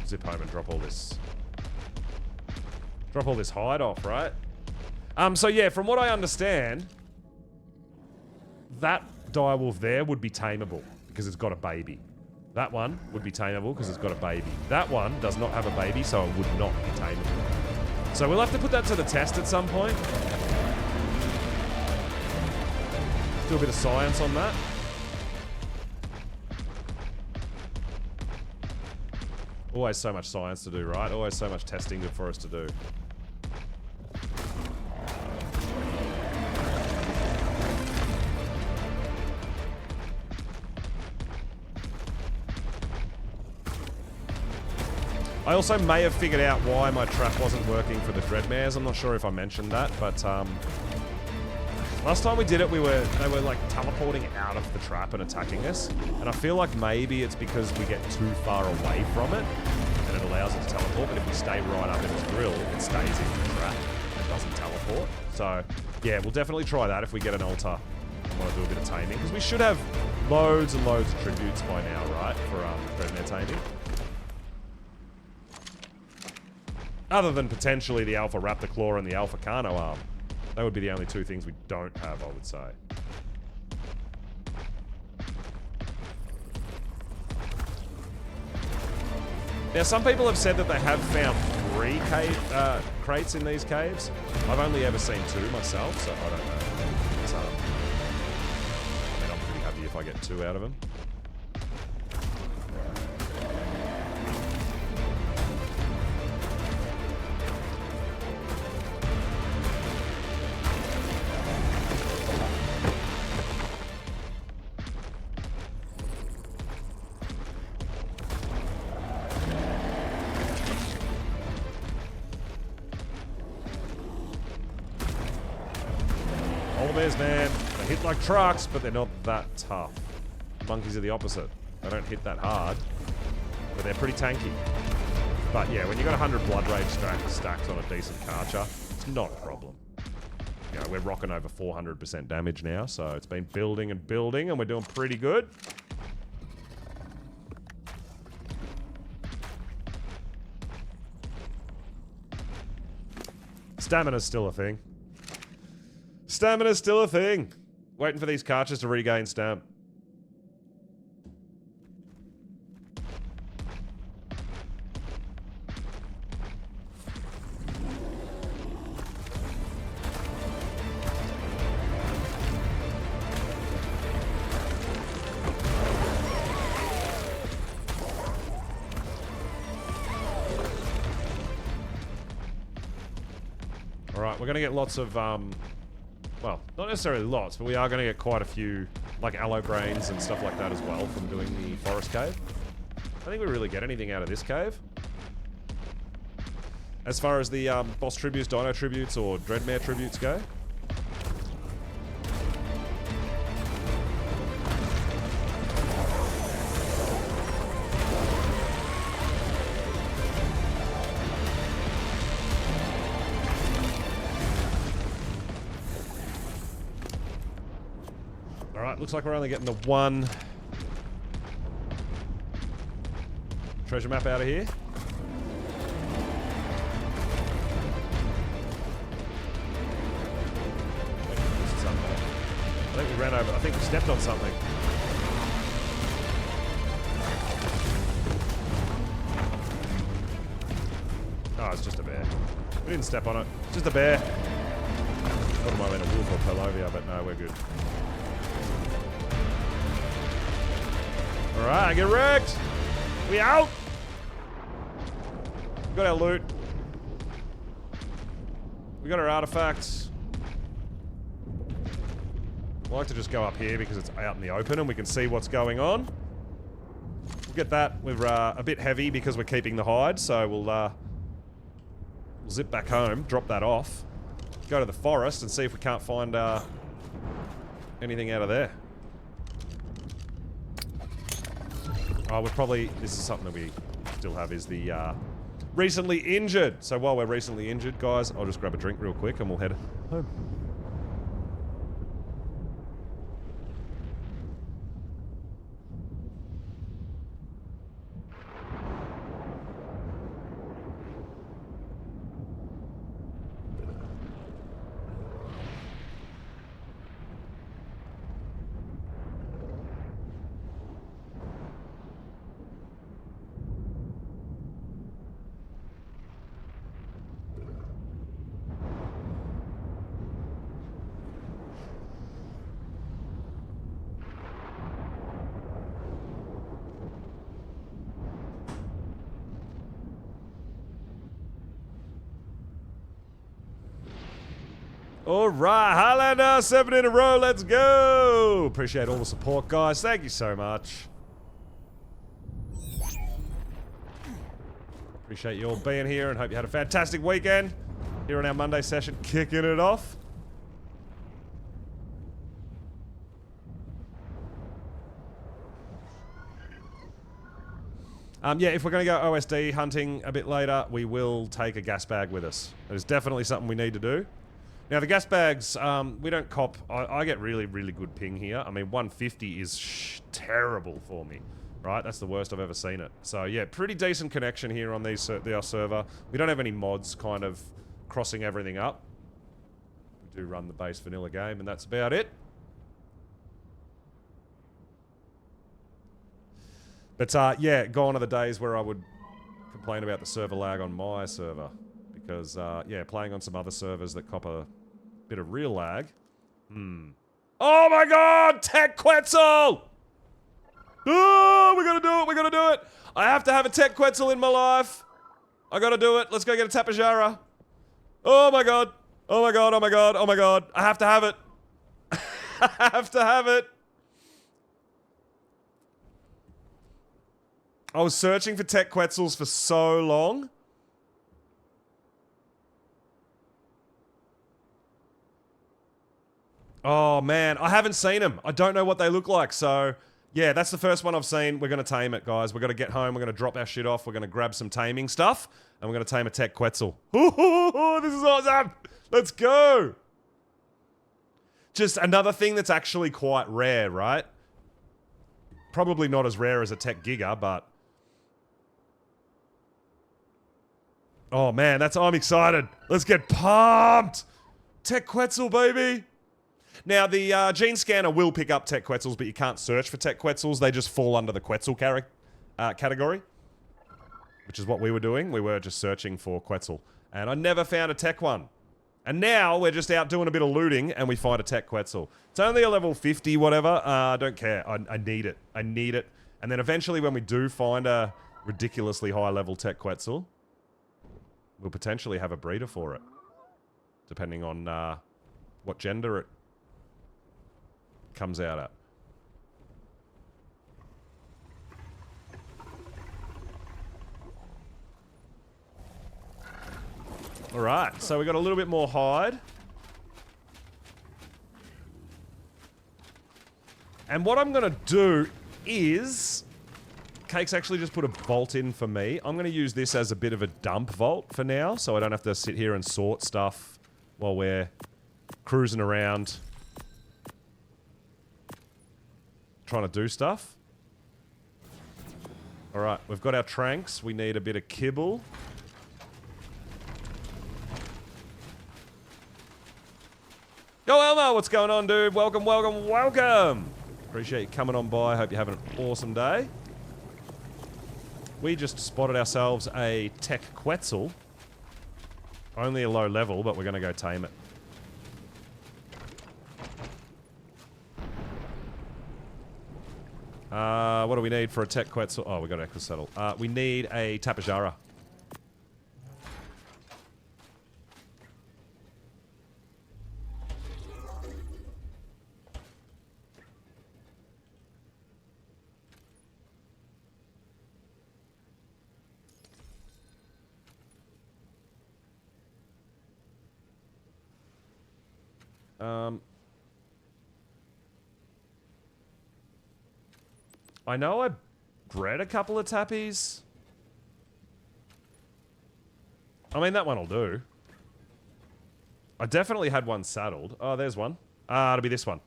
Zip home and drop all this. Drop all this hide off, right? So yeah, from what I understand, that direwolf there would be tameable because it's got a baby. That one would be tameable because it's got a baby. That one does not have a baby, so it would not be tameable. So we'll have to put that to the test at some point. Do a bit of science on that. Always so much science to do, right? Always so much testing for us to do. I also may have figured out why my trap wasn't working for the Dreadmares. I'm not sure if I mentioned that, but last time we did it, they were like teleporting out of the trap and attacking us. And I feel like maybe it's because we get too far away from it and it allows it to teleport. But if we stay right up in its grill, it stays in the trap and doesn't teleport. So yeah, we'll definitely try that if we get an altar and want to do a bit of taming, because we should have loads and loads of tributes by now, right, for Dreadmare taming. Other than potentially the Alpha Raptor Claw and the Alpha Carno Arm. That would be the only two things we don't have, I would say. Now, some people have said that they have found 3 crates in these caves. I've only ever seen 2 myself, so I don't know. I mean, I'm pretty happy if I get 2 out of them. Man, they hit like trucks, but they're not that tough. Monkeys are the opposite. They don't hit that hard, but they're pretty tanky. But yeah, when you got 100 Blood Rage stacked on a decent Karcher, it's not a problem. You know, we're rocking over 400% damage now, so it's been building and building, and we're doing pretty good. Stamina's still a thing. Stamina's still a thing. Waiting for these Karchers to regain stamp. Alright, we're gonna get lots of, well, not necessarily lots, but we are going to get quite a few, like, aloe brains and stuff like that as well from doing the forest cave. I think we really get anything out of this cave. As far as the boss tributes, dino tributes, or Dreadmare tributes go. Looks like we're only getting the 1 treasure map out of here. I think we ran over. I think we stepped on something. Oh, it's just a bear. We didn't step on it. It's just a bear. Thought it might have been a wolf or Pelovia, but no, we're good. Alright, get wrecked! We out! We got our loot. We got our artifacts. I like to just go up here because it's out in the open and we can see what's going on. We'll get that. We're a bit heavy because we're keeping the hide, so we'll zip back home, drop that off, go to the forest and see if we can't find anything out of there. Oh, we're probably... This is something that we still have, is the recently injured. So while we're recently injured, guys, I'll just grab a drink real quick and we'll head home. Alright, Highlander, 7 in a row, let's go! Appreciate all the support, guys. Thank you so much. Appreciate you all being here and hope you had a fantastic weekend. Here on our Monday session, kicking it off. Yeah, if we're going to go OSD hunting a bit later, we will take a gas bag with us. That is definitely something we need to do. Now, the gas bags, we don't cop... I get really, really good ping here. I mean, 150 is terrible for me, right? That's the worst I've ever seen it. So, yeah, pretty decent connection here on our server. We don't have any mods kind of crossing everything up. We do run the base vanilla game, and that's about it. But, yeah, gone are the days where I would complain about the server lag on my server. Because, yeah, playing on some other servers that cop a bit of real lag. Oh my god! Tech Quetzal! Oh, we gotta do it, we gotta do it! I have to have a Tech Quetzal in my life. I gotta do it. Let's go get a Tapajara. Oh my god. Oh my god, oh my god, oh my god. I have to have it. I have to have it. I was searching for Tech Quetzals for so long. Oh, man. I haven't seen them. I don't know what they look like. So, yeah, that's the first one I've seen. We're going to tame it, guys. We're going to get home. We're going to drop our shit off. We're going to grab some taming stuff. And we're going to tame a Tech Quetzal. Ooh, this is awesome. Let's go. Just another thing that's actually quite rare, right? Probably not as rare as a Tech Giga, but... Oh, man. I'm excited. Let's get pumped. Tech Quetzal, baby. Now, the gene scanner will pick up Tech Quetzals, but you can't search for Tech Quetzals. They just fall under the Quetzal category, which is what we were doing. We were just searching for Quetzal, and I never found a Tech one. And now we're just out doing a bit of looting, and we find a Tech Quetzal. It's only a level 50, whatever. I don't care. I need it. I need it. And then eventually, when we do find a ridiculously high-level Tech Quetzal, we'll potentially have a breeder for it, depending on what gender it comes out at. Alright, so we got a little bit more hide. And what I'm gonna do is... Cake's actually just put a vault in for me. I'm gonna use this as a bit of a dump vault for now, so I don't have to sit here and sort stuff while we're cruising around trying to do stuff. Alright, we've got our tranks. We need a bit of kibble. Yo, Elmo, what's going on, dude? Welcome, welcome, welcome! Appreciate you coming on by. Hope you're having an awesome day. We just spotted ourselves a Tech Quetzal. Only a low level, but we're going to go tame it. What do we need for a tech quetzal? Oh, we got an Equisettle. We need a Tapejara. I know I bred a couple of tappies. I mean, that one will do. I definitely had one saddled. Oh, there's one. It'll be this one.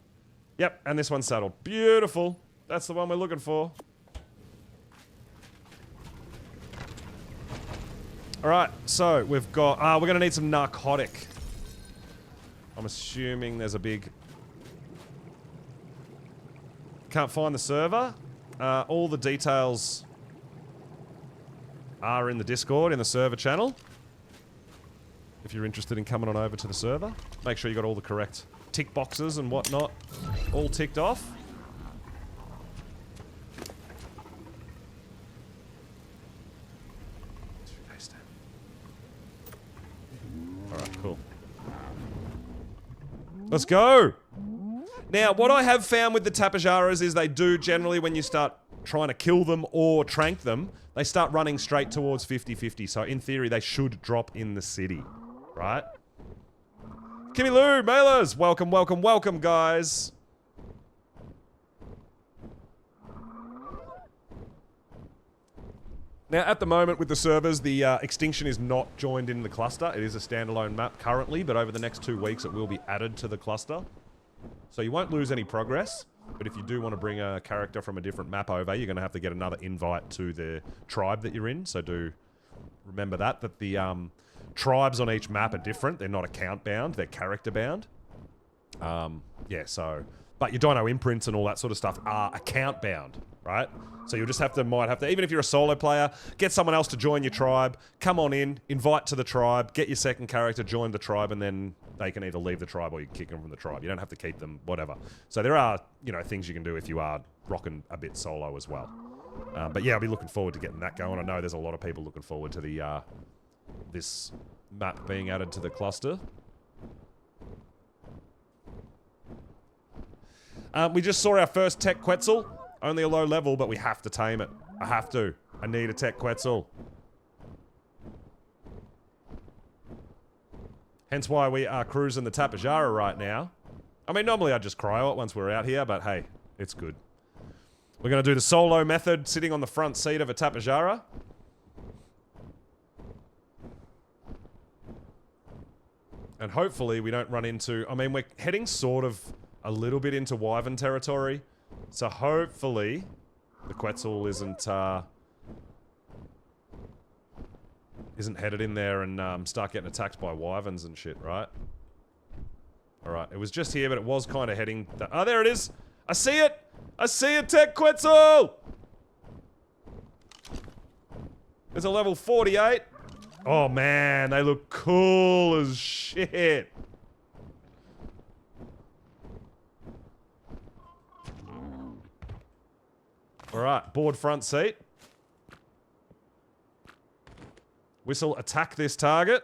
Yep, and this one's saddled. Beautiful. That's the one we're looking for. Alright, so we've got... we're going to need some narcotic. I'm assuming there's a big... Can't find the server. All the details are in the Discord, in the server channel. If you're interested in coming on over to the server, make sure you got all the correct tick boxes and whatnot all ticked off. Alright, cool. Let's go! Now, what I have found with the Tapejaras is they do generally, when you start trying to kill them or trank them, they start running straight towards 50-50. So in theory, they should drop in the city, right? Kimmy Lou, mailers! Welcome, welcome, welcome, guys! Now, at the moment with the servers, the Extinction is not joined in the cluster. It is a standalone map currently, but over the next 2 weeks, it will be added to the cluster. So you won't lose any progress, but if you do want to bring a character from a different map over, you're going to have to get another invite to the tribe that you're in. So do remember that the tribes on each map are different. They're not account bound, they're character bound. Yeah, so... But your dino imprints and all that sort of stuff are account bound, right? So you'll just have to, might have to, even if you're a solo player, get someone else to join your tribe, come on in, invite to the tribe, get your second character, join the tribe, and then they can either leave the tribe or you kick them from the tribe. You don't have to keep them, whatever. So there are, you know, things you can do if you are rocking a bit solo as well. But yeah, I'll be looking forward to getting that going. I know there's a lot of people looking forward to the, this map being added to the cluster. We just saw our first tech quetzal. Only a low level, but we have to tame it. I have to. I need a tech quetzal. Hence why we are cruising the Tapejara right now. I mean, normally I'd just cryo it once we're out here, but hey, it's good. We're going to do the solo method, sitting on the front seat of a Tapejara. And hopefully we don't run into... I mean, we're heading sort of... a little bit into Wyvern territory, so hopefully the Quetzal isn't headed in there and start getting attacked by Wyverns and shit, right? Alright, it was just here, but it was kind of heading... Oh, there it is! I see it! I see a tech Quetzal! There's a level 48. Oh man, they look cool as shit. Alright, board front seat. Whistle, attack this target.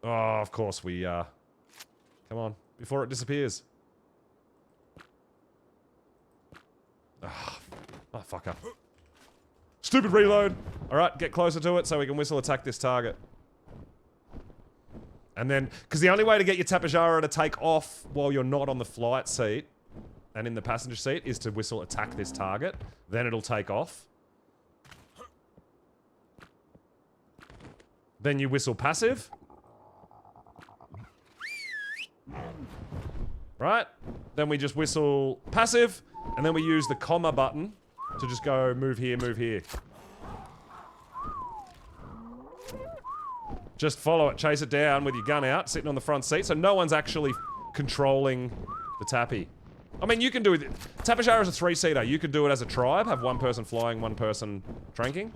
Oh, of course we, come on, before it disappears. Oh, motherfucker. Stupid reload! Alright, get closer to it so we can whistle attack this target. And then, because the only way to get your Tapejara to take off while you're not on the flight seat and in the passenger seat is to whistle attack this target. Then it'll take off. Then you whistle passive. Right? Then we just whistle passive. And then we use the comma button to just go move here, move here. Just follow it, chase it down with your gun out, sitting on the front seat, so no one's actually controlling the tappy. I mean, you can do it. Tapejara is a 3-seater. You could do it as a tribe, have one person flying, one person tranking.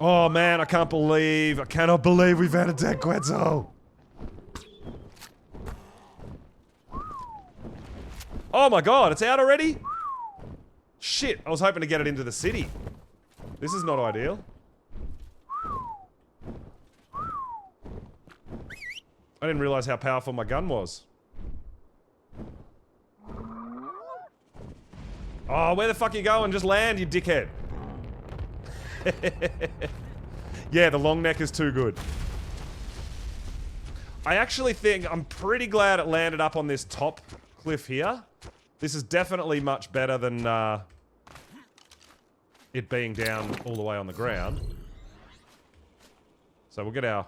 Oh man, I cannot believe we've had a dead Quetzal. Oh my god, it's out already? Shit, I was hoping to get it into the city. This is not ideal. I didn't realize how powerful my gun was. Oh, where the fuck are you going? Just land, you dickhead. Yeah, the long neck is too good. I actually think I'm pretty glad it landed up on this top cliff here. This is definitely much better than it being down all the way on the ground. So we'll get our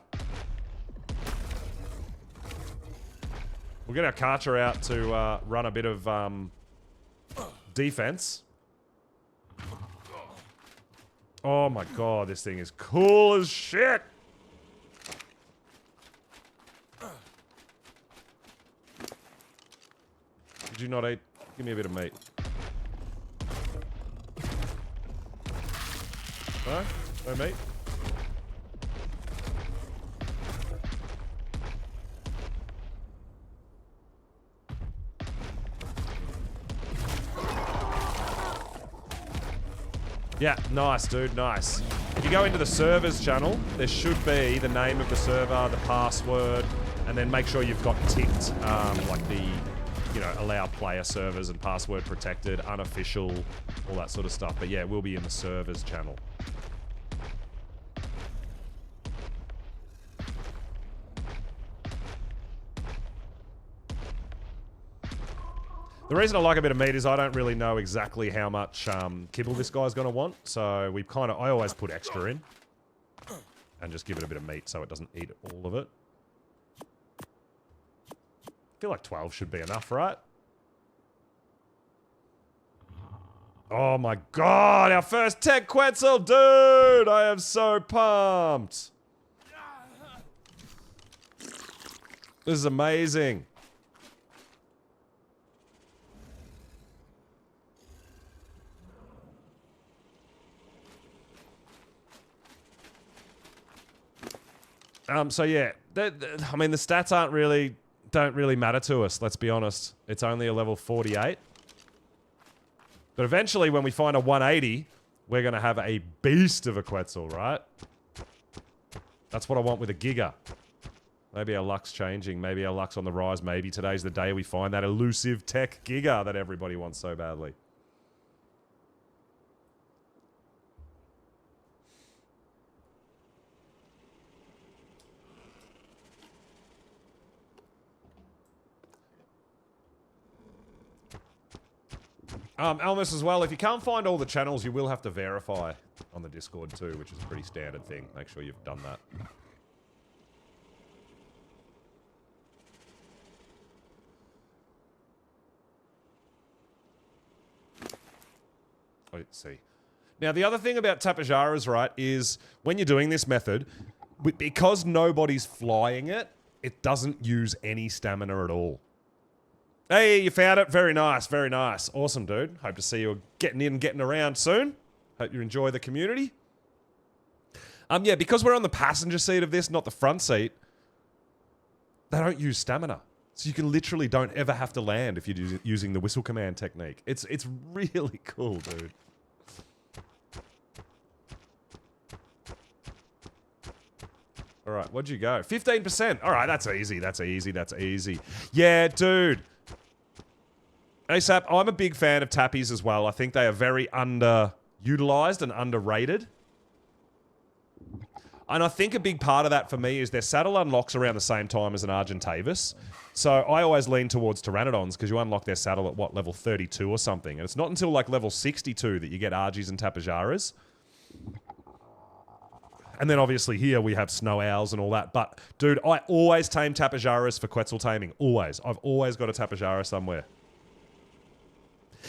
Karcher out to run a bit of defense. Oh my god, this thing is cool as shit! Did you not eat? Give me a bit of meat. No? No meat? Yeah, nice, dude, nice. If you go into the servers channel, there should be the name of the server, the password, and then make sure you've got ticked, like the, you know, allow player servers and password protected, unofficial, all that sort of stuff. But yeah, it will be in the servers channel. The reason I like a bit of meat is I don't really know exactly how much kibble this guy's going to want. So we I always put extra in. And just give it a bit of meat so it doesn't eat all of it. I feel like 12 should be enough, right? Oh my god, our first tech Quetzal, dude! I am so pumped. This is amazing. So yeah, I mean, the stats don't really matter to us, let's be honest. It's only a level 48. But eventually, when we find a 180, we're going to have a beast of a Quetzal, right? That's what I want with a Giga. Maybe our luck's changing. Maybe our luck's on the rise. Maybe today's the day we find that elusive tech Giga that everybody wants so badly. Elmas as well, if you can't find all the channels, you will have to verify on the Discord too, which is a pretty standard thing. Make sure you've done that. Let's see. Now, the other thing about Tapajaras, right, is when you're doing this method, because nobody's flying it, it doesn't use any stamina at all. Hey, you found it. Very nice, very nice. Awesome, dude. Hope to see you getting in, getting around soon. Hope you enjoy the community. Yeah, because we're on the passenger seat of this, not the front seat, they don't use stamina. So you can literally don't ever have to land if you're using the whistle command technique. It's really cool, dude. All right, what'd you go? 15%. All right, that's easy, that's easy, that's easy. Yeah, dude. ASAP, I'm a big fan of tappies as well. I think they are very underutilized and underrated. And I think a big part of that for me is their saddle unlocks around the same time as an Argentavis. So I always lean towards Pteranodons because you unlock their saddle at, what, level 32 or something. And it's not until like level 62 that you get Argies and Tapajaras. And then obviously here we have Snow Owls and all that. But, dude, I always tame Tapajaras for Quetzal taming. Always. I've always got a Tapajara somewhere.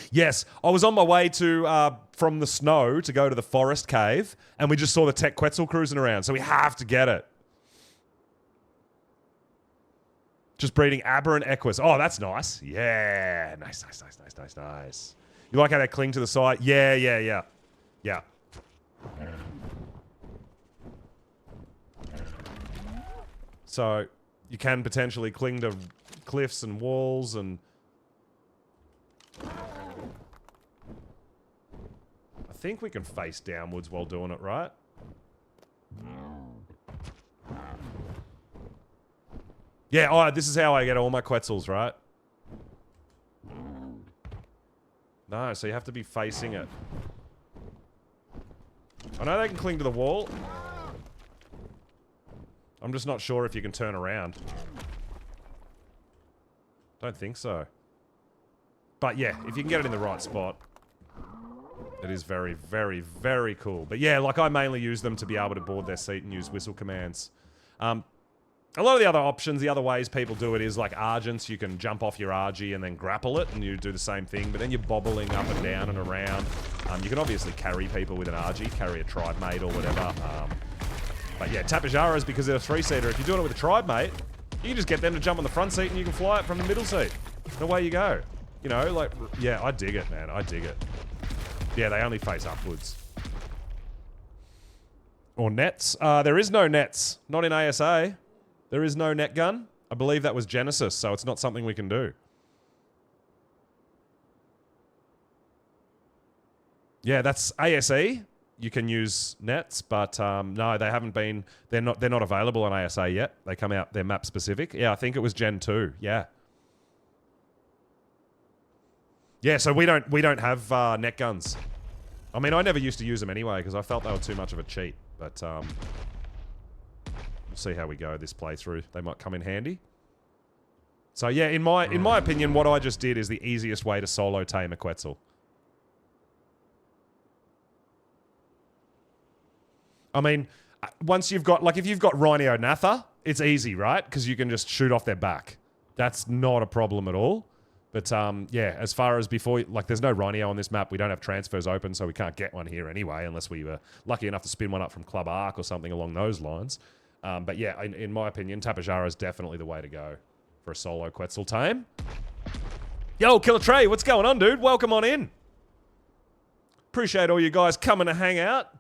Yes, I was on my way to from the snow to go to the forest cave, and we just saw the tech Quetzal cruising around, so we have to get it. Just breeding aberrant Equus. Oh, that's nice. Yeah, nice, nice, nice, nice, nice, nice. You like how they cling to the side? Yeah, yeah, yeah. Yeah. So you can potentially cling to cliffs and walls and... I think we can face downwards while doing it, right? Yeah, oh, this is how I get all my Quetzals, right? No, so you have to be facing it. I know they can cling to the wall. I'm just not sure if you can turn around. Don't think so. But yeah, if you can get it in the right spot, it is very, very, very cool. But yeah, like I mainly use them to be able to board their seat and use whistle commands. A lot of the other options, the other ways people do it is like Argents. You can jump off your RG and then grapple it, and you do the same thing, but then you're bobbling up and down and around. You can obviously carry people with an RG, carry a tribe mate or whatever. But yeah, Tapajaras, because they're a three-seater, if you're doing it with a tribe mate, you can just get them to jump on the front seat and you can fly it from the middle seat. And away you go. You know, like, yeah, I dig it, man. I dig it. Yeah, they only face upwards. Or nets. There is no nets. Not in ASA. There is no net gun. I believe that was Genesis, so it's not something we can do. Yeah, that's ASE. You can use nets, but no, they haven't been. They're not available on ASA yet. They come out. They're map specific. Yeah, I think it was Gen 2. Yeah. Yeah, so we don't have net guns. I mean, I never used to use them anyway because I felt they were too much of a cheat. But we'll see how we go this playthrough. They might come in handy. So yeah, in my opinion, what I just did is the easiest way to solo tame a Quetzal. I mean, once you've got, like, if you've got Rhino Natha, it's easy, right? Because you can just shoot off their back. That's not a problem at all. But, yeah, as far as before, like, there's no Rhino on this map. We don't have transfers open, so we can't get one here anyway, unless we were lucky enough to spin one up from Club Arc or something along those lines. But, yeah, in my opinion, Tapajara is definitely the way to go for a solo Quetzal tame. Yo, Killer Trey, what's going on, dude? Welcome on in. Appreciate all you guys coming to hang out.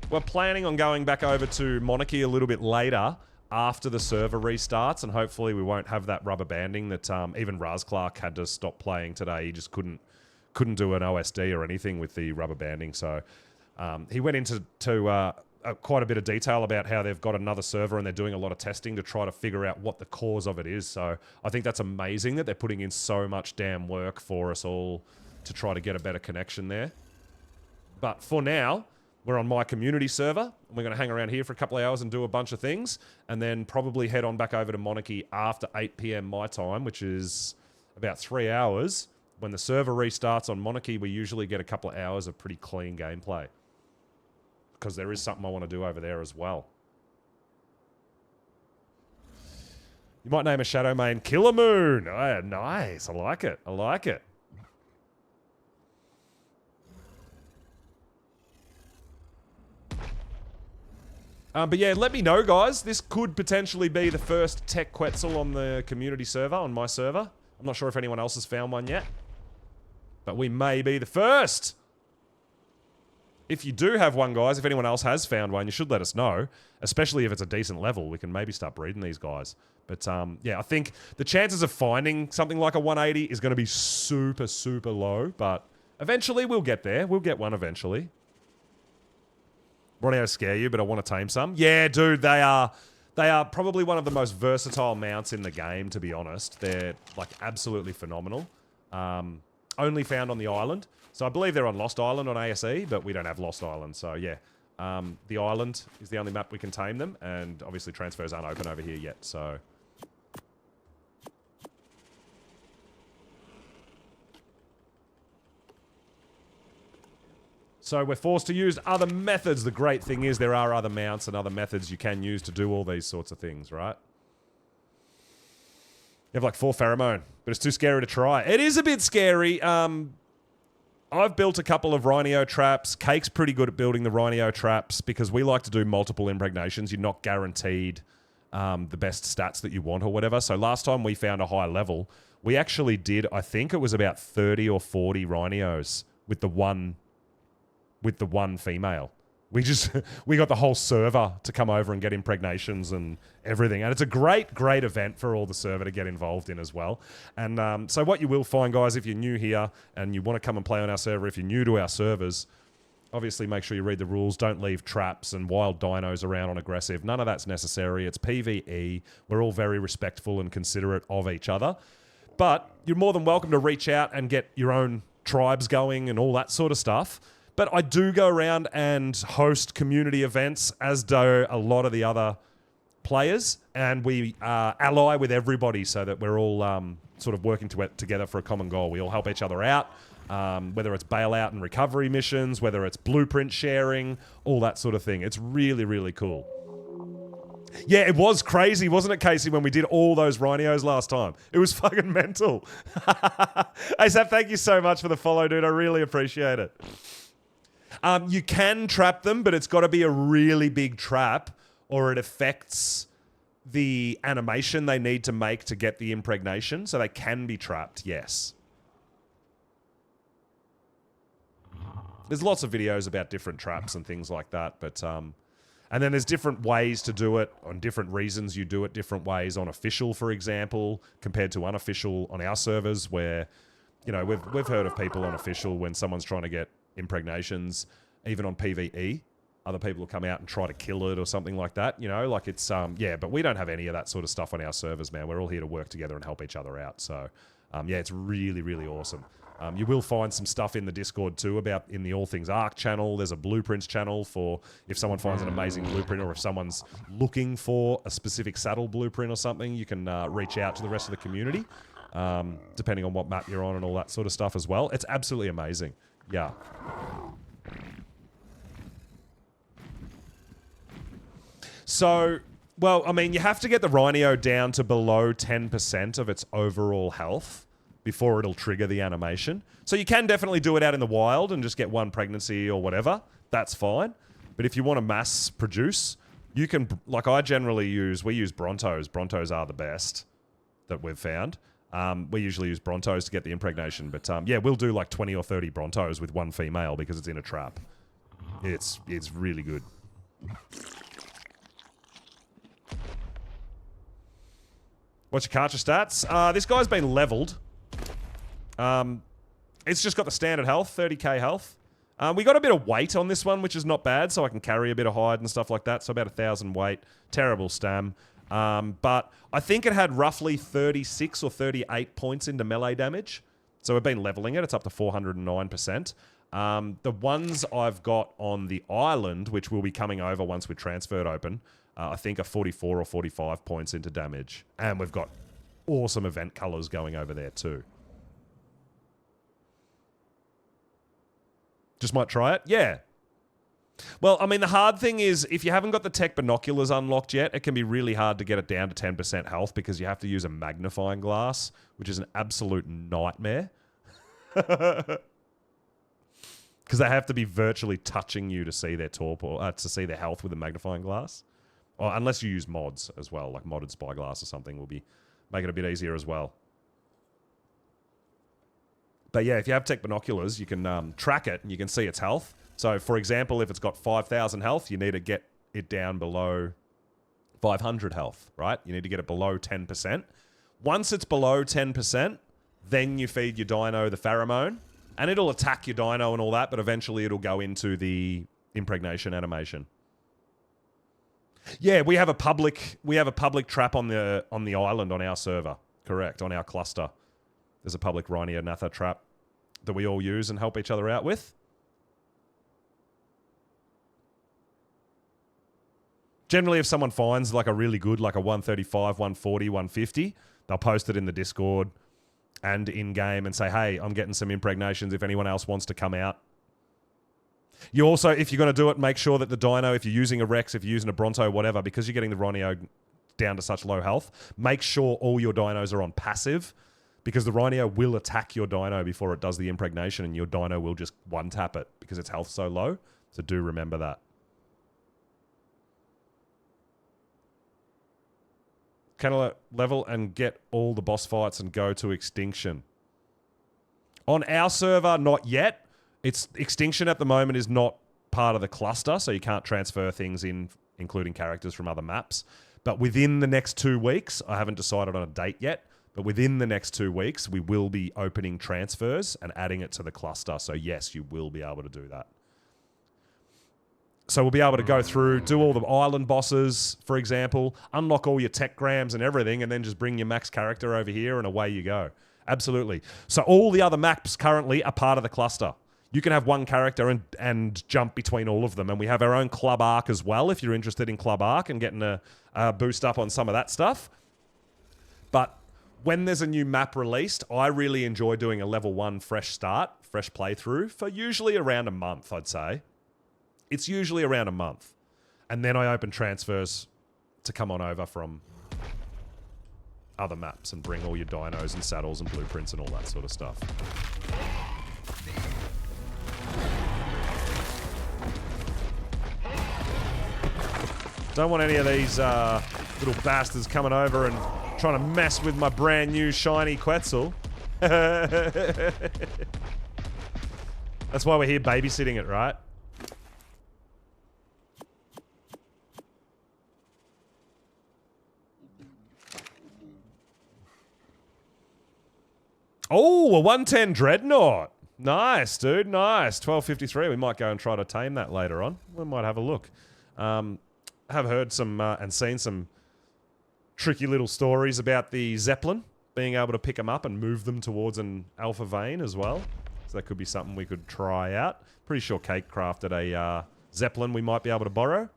We're planning on going back over to Monarchy a little bit later after the server restarts, and hopefully we won't have that rubber banding that even Raz Clark had to stop playing today. He just couldn't do an OSD or anything with the rubber banding. So he went into quite a bit of detail about how they've got another server and they're doing a lot of testing to try to figure out what the cause of it is. So I think that's amazing that they're putting in so much damn work for us all to try to get a better connection there. But for now, we're on my community server, and we're going to hang around here for a couple of hours and do a bunch of things, and then probably head on back over to Monarchy after 8 PM my time, which is about 3 hours. When the server restarts on Monarchy, we usually get a couple of hours of pretty clean gameplay, because there is something I want to do over there as well. You might name a Shadow Main Killer Moon. Oh, nice. I like it. I like it. But yeah, let me know, guys. This could potentially be the first tech Quetzal on the community server, on my server. I'm not sure if anyone else has found one yet. But we may be the first. If you do have one, guys, if anyone else has found one, you should let us know. Especially if it's a decent level. We can maybe start breeding these guys. But yeah, I think the chances of finding something like a 180 is going to be super, super low. But eventually we'll get there. We'll get one eventually. Ronnie, scare you, but I want to tame some. Yeah, dude, they are probably one of the most versatile mounts in the game, to be honest. They're, like, absolutely phenomenal. Only found on the island. So I believe they're on Lost Island on ASE, but we don't have Lost Island. So, yeah. The island is the only map we can tame them, and obviously transfers aren't open over here yet, so... So we're forced to use other methods. The great thing is there are other mounts and other methods you can use to do all these sorts of things, right? You have like 4 pheromone, but it's too scary to try. It is a bit scary. I've built a couple of rhino traps. Cake's pretty good at building the rhino traps because we like to do multiple impregnations. You're not guaranteed the best stats that you want or whatever. So last time we found a high level, we actually did, I think it was about 30 or 40 rhinos with the one female. We got the whole server to come over and get impregnations and everything. And it's a great, great event for all the server to get involved in as well. And so what you will find, guys, if you're new here and you want to come and play on our server, if you're new to our servers, obviously make sure you read the rules. Don't leave traps and wild dinos around on aggressive. None of that's necessary. It's PvE. We're all very respectful and considerate of each other. But you're more than welcome to reach out and get your own tribes going and all that sort of stuff. But I do go around and host community events, as do a lot of the other players, and we ally with everybody so that we're all sort of working together for a common goal. We all help each other out, whether it's bailout and recovery missions, whether it's blueprint sharing, all that sort of thing. It's really, really cool. Yeah, it was crazy, wasn't it, Casey, when we did all those rhinos last time? It was fucking mental. Hey, Zap, thank you so much for the follow, dude. I really appreciate it. You can trap them, but it's got to be a really big trap or it affects the animation they need to make to get the impregnation. So they can be trapped, yes. There's lots of videos about different traps and things like that, but and then there's different ways to do it, on different reasons you do it different ways on official, for example, compared to unofficial on our servers where, you know, we've heard of people on official when someone's trying to get impregnations, even on PvE, other people will come out and try to kill it or something like that, you know, like it's, yeah, but we don't have any of that sort of stuff on our servers, man. We're all here to work together and help each other out. So, yeah, it's really, really awesome. You will find some stuff in the Discord too about in the All Things Arc channel. There's a blueprints channel for if someone finds an amazing blueprint or if someone's looking for a specific saddle blueprint or something, you can reach out to the rest of the community, depending on what map you're on and all that sort of stuff as well. It's absolutely amazing. Yeah. So, well, I mean, you have to get the Rhino down to below 10% of its overall health before it'll trigger the animation. So you can definitely do it out in the wild and just get one pregnancy or whatever. That's fine. But if you want to mass produce, you can, like I generally use, we use Brontos. Brontos are the best that we've found. We usually use Brontos to get the impregnation. But yeah, we'll do like 20 or 30 Brontos with one female because it's in a trap. It's really good. What's your Karcher stats? This guy's been leveled. It's just got the standard health, 30k health. We got a bit of weight on this one, which is not bad, so I can carry a bit of hide and stuff like that. So about 1,000 weight. Terrible stam. But I think it had roughly 36 or 38 points into melee damage. So we've been leveling it. It's up to 409%. The ones I've got on the island, which will be coming over once we're transferred open, I think are 44 or 45 points into damage. And we've got awesome event colors going over there too. Just might try it? Yeah. Well, I mean, the hard thing is if you haven't got the tech binoculars unlocked yet, it can be really hard to get it down to 10% health because you have to use a magnifying glass, which is an absolute nightmare. Because they have to be virtually touching you to see their torpor, to see their health with a magnifying glass. Or unless you use mods as well, like modded spyglass or something will be make it a bit easier as well. But yeah, if you have tech binoculars, you can track it and you can see its health. So, for example, if it's got 5,000 health, you need to get it down below 500 health, right? You need to get it below 10%. Once it's below 10%, then you feed your dino the pheromone, and it'll attack your dino and all that, but eventually it'll go into the impregnation animation. Yeah, we have a public trap on the island on our server. Correct, on our cluster. There's a public Rhynionatha trap that we all use and help each other out with. Generally, if someone finds like a really good, like a 135, 140, 150, they'll post it in the Discord and in-game and say, hey, I'm getting some impregnations if anyone else wants to come out. You also, if you're going to do it, make sure that the dino, if you're using a Rex, if you're using a Bronto, whatever, because you're getting the Rhino down to such low health, make sure all your dinos are on passive because the Rhino will attack your dino before it does the impregnation and your dino will just one-tap it because its health's so low. So do remember that. Can I level and get all the boss fights and go to Extinction? On our server, not yet. It's Extinction at the moment is not part of the cluster, so you can't transfer things in, including characters from other maps. But within the next 2 weeks, I haven't decided on a date yet, but within the next 2 weeks, we will be opening transfers and adding it to the cluster. So yes, you will be able to do that. So we'll be able to go through, do all the island bosses, for example, unlock all your tech grams and everything, and then just bring your max character over here and away you go. Absolutely. So all the other maps currently are part of the cluster. You can have one character and jump between all of them. And we have our own Club Arc as well, if you're interested in Club Arc and getting a boost up on some of that stuff. But when there's a new map released, I really enjoy doing a level 1 fresh start, fresh playthrough for usually around a month, I'd say. It's usually around a month. And then I open transfers to come on over from other maps and bring all your dinos and saddles and blueprints and all that sort of stuff. Don't want any of these little bastards coming over and trying to mess with my brand new shiny Quetzal. That's why we're here babysitting it, right? Oh, a 110 Dreadnought. Nice, dude. Nice. 1253. We might go and try to tame that later on. We might have a look. Have heard some and seen some tricky little stories about the Zeppelin, being able to pick them up and move them towards an alpha vein as well. So that could be something we could try out. Pretty sure Kate crafted a Zeppelin we might be able to borrow.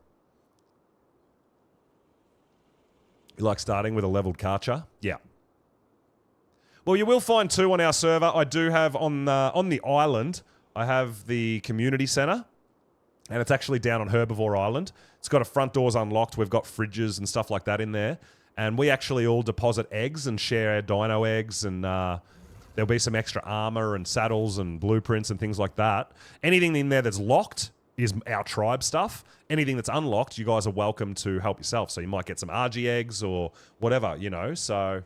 You like starting with a leveled Karcher? Yeah. Well, you will find 2 on our server. I do have on the island, I have the community center, and it's actually down on Herbivore Island. It's got a front doors unlocked. We've got fridges and stuff like that in there, and we actually all deposit eggs and share our dino eggs, and there'll be some extra armor and saddles and blueprints and things like that. Anything in there that's locked is our tribe stuff. Anything that's unlocked, you guys are welcome to help yourself. So you might get some RG eggs or whatever, you know, so...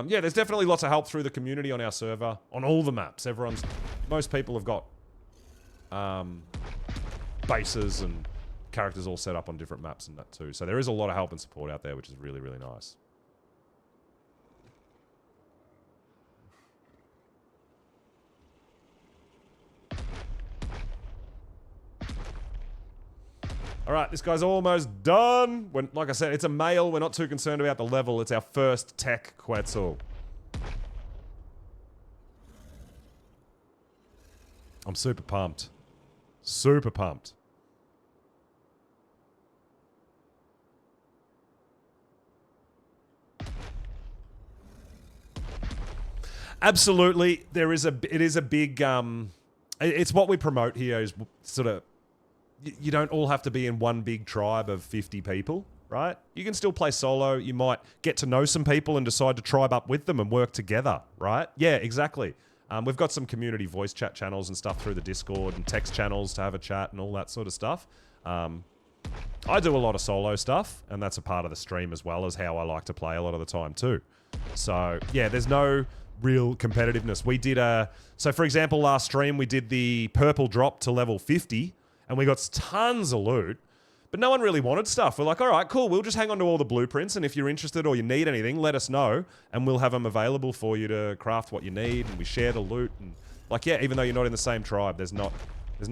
yeah, there's definitely lots of help through the community on our server, on all the maps. Most people have got bases and characters all set up on different maps and that too. So there is a lot of help and support out there, which is really, really nice. All right, this guy's almost done. Like I said, it's a male. We're not too concerned about the level. It's our first tech Quetzal. I'm super pumped. Super pumped. Absolutely. It is a big, it's what we promote here is sort of, you don't all have to be in one big tribe of 50 people, right? You can still play solo. You might get to know some people and decide to tribe up with them and work together, right? Yeah, exactly. We've got some community voice chat channels and stuff through the Discord and text channels to have a chat and all that sort of stuff. I do a lot of solo stuff, and that's a part of the stream as well as how I like to play a lot of the time too. So, yeah, there's no real competitiveness. We did so for example, last stream we did the purple drop to level 50, and we got tons of loot, but no one really wanted stuff. We're like, all right, cool, we'll just hang on to all the blueprints, and if you're interested or you need anything, let us know, and we'll have them available for you to craft what you need, and we share the loot, and like, yeah, even though you're not in the same tribe, there's no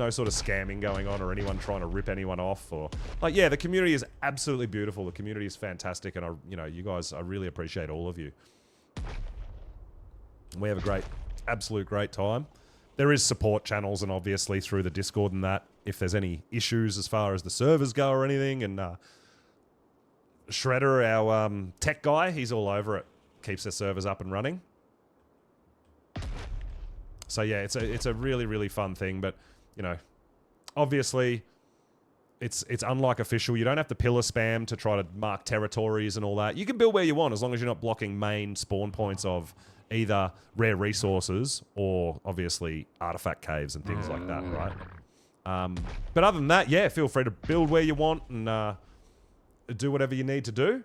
sort of scamming going on or anyone trying to rip anyone off, or like, yeah, the community is absolutely beautiful. The community is fantastic, and you guys, I really appreciate all of you. We have a absolute great time. There is support channels, and obviously through the Discord and that, if there's any issues as far as the servers go or anything, and Shredder, our tech guy, he's all over it. Keeps their servers up and running. So yeah, it's a really, really fun thing, but you know, obviously it's unlike official. You don't have to pillar spam to try to mark territories and all that. You can build where you want as long as you're not blocking main spawn points of either rare resources or obviously artifact caves and things like that, right? But other than that, yeah, feel free to build where you want and do whatever you need to do.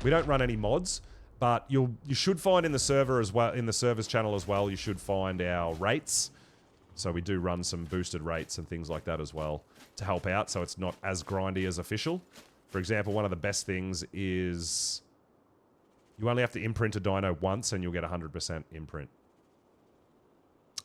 We don't run any mods, But you should find in the server as well, in the servers channel as well, you should find our rates. So we do run some boosted rates and things like that as well to help out, so it's not as grindy as official. For example, one of the best things is you only have to imprint a dino once and you'll get 100% imprint.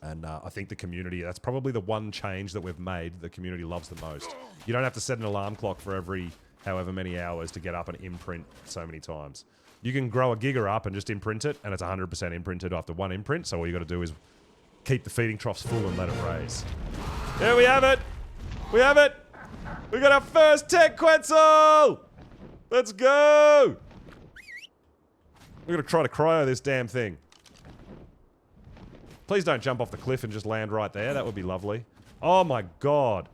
And I think the community, that's probably the one change that we've made the community loves the most. You don't have to set an alarm clock for every however many hours to get up and imprint so many times. You can grow a Giga up and just imprint it, and it's 100% imprinted after one imprint, so all you got to do is keep the feeding troughs full and let it raise. There we have it! We have it! We got our first tech Quetzal! Let's go! We're gonna try to cryo this damn thing. Please don't jump off the cliff and just land right there. That would be lovely. Oh my god.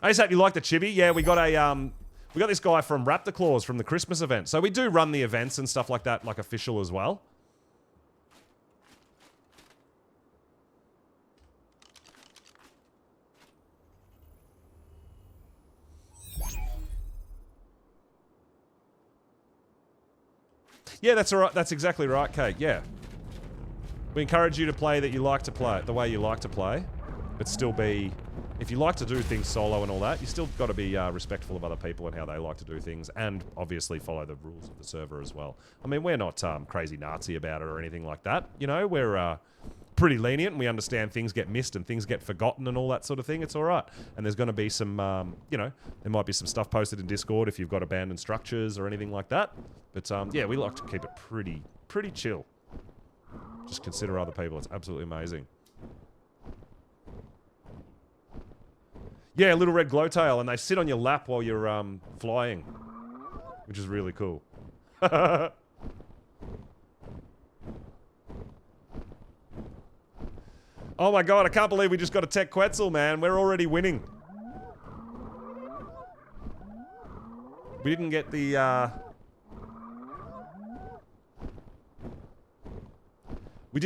I just hope you like the chibi. Yeah, we got a we got this guy from Raptor Claws from the Christmas event. So we do run the events and stuff like that, like official as well. Yeah, that's all right. That's exactly right, Kate. Yeah. We encourage you to play that you like to play, the way you like to play, but still be... If you like to do things solo and all that, you still got to be respectful of other people and how they like to do things, and obviously follow the rules of the server as well. I mean, we're not crazy Nazi about it or anything like that. You know, we're pretty lenient, and we understand things get missed and things get forgotten and all that sort of thing. It's all right. And there's going to be some, you know, there might be some stuff posted in Discord if you've got abandoned structures or anything like that. But yeah, we like to keep it pretty chill. Just consider other people. It's absolutely amazing. Yeah, little red glowtail, and they sit on your lap while you're flying, which is really cool. Oh my god, I can't believe we just got a tech Quetzal, man. We're already winning. We didn't get the We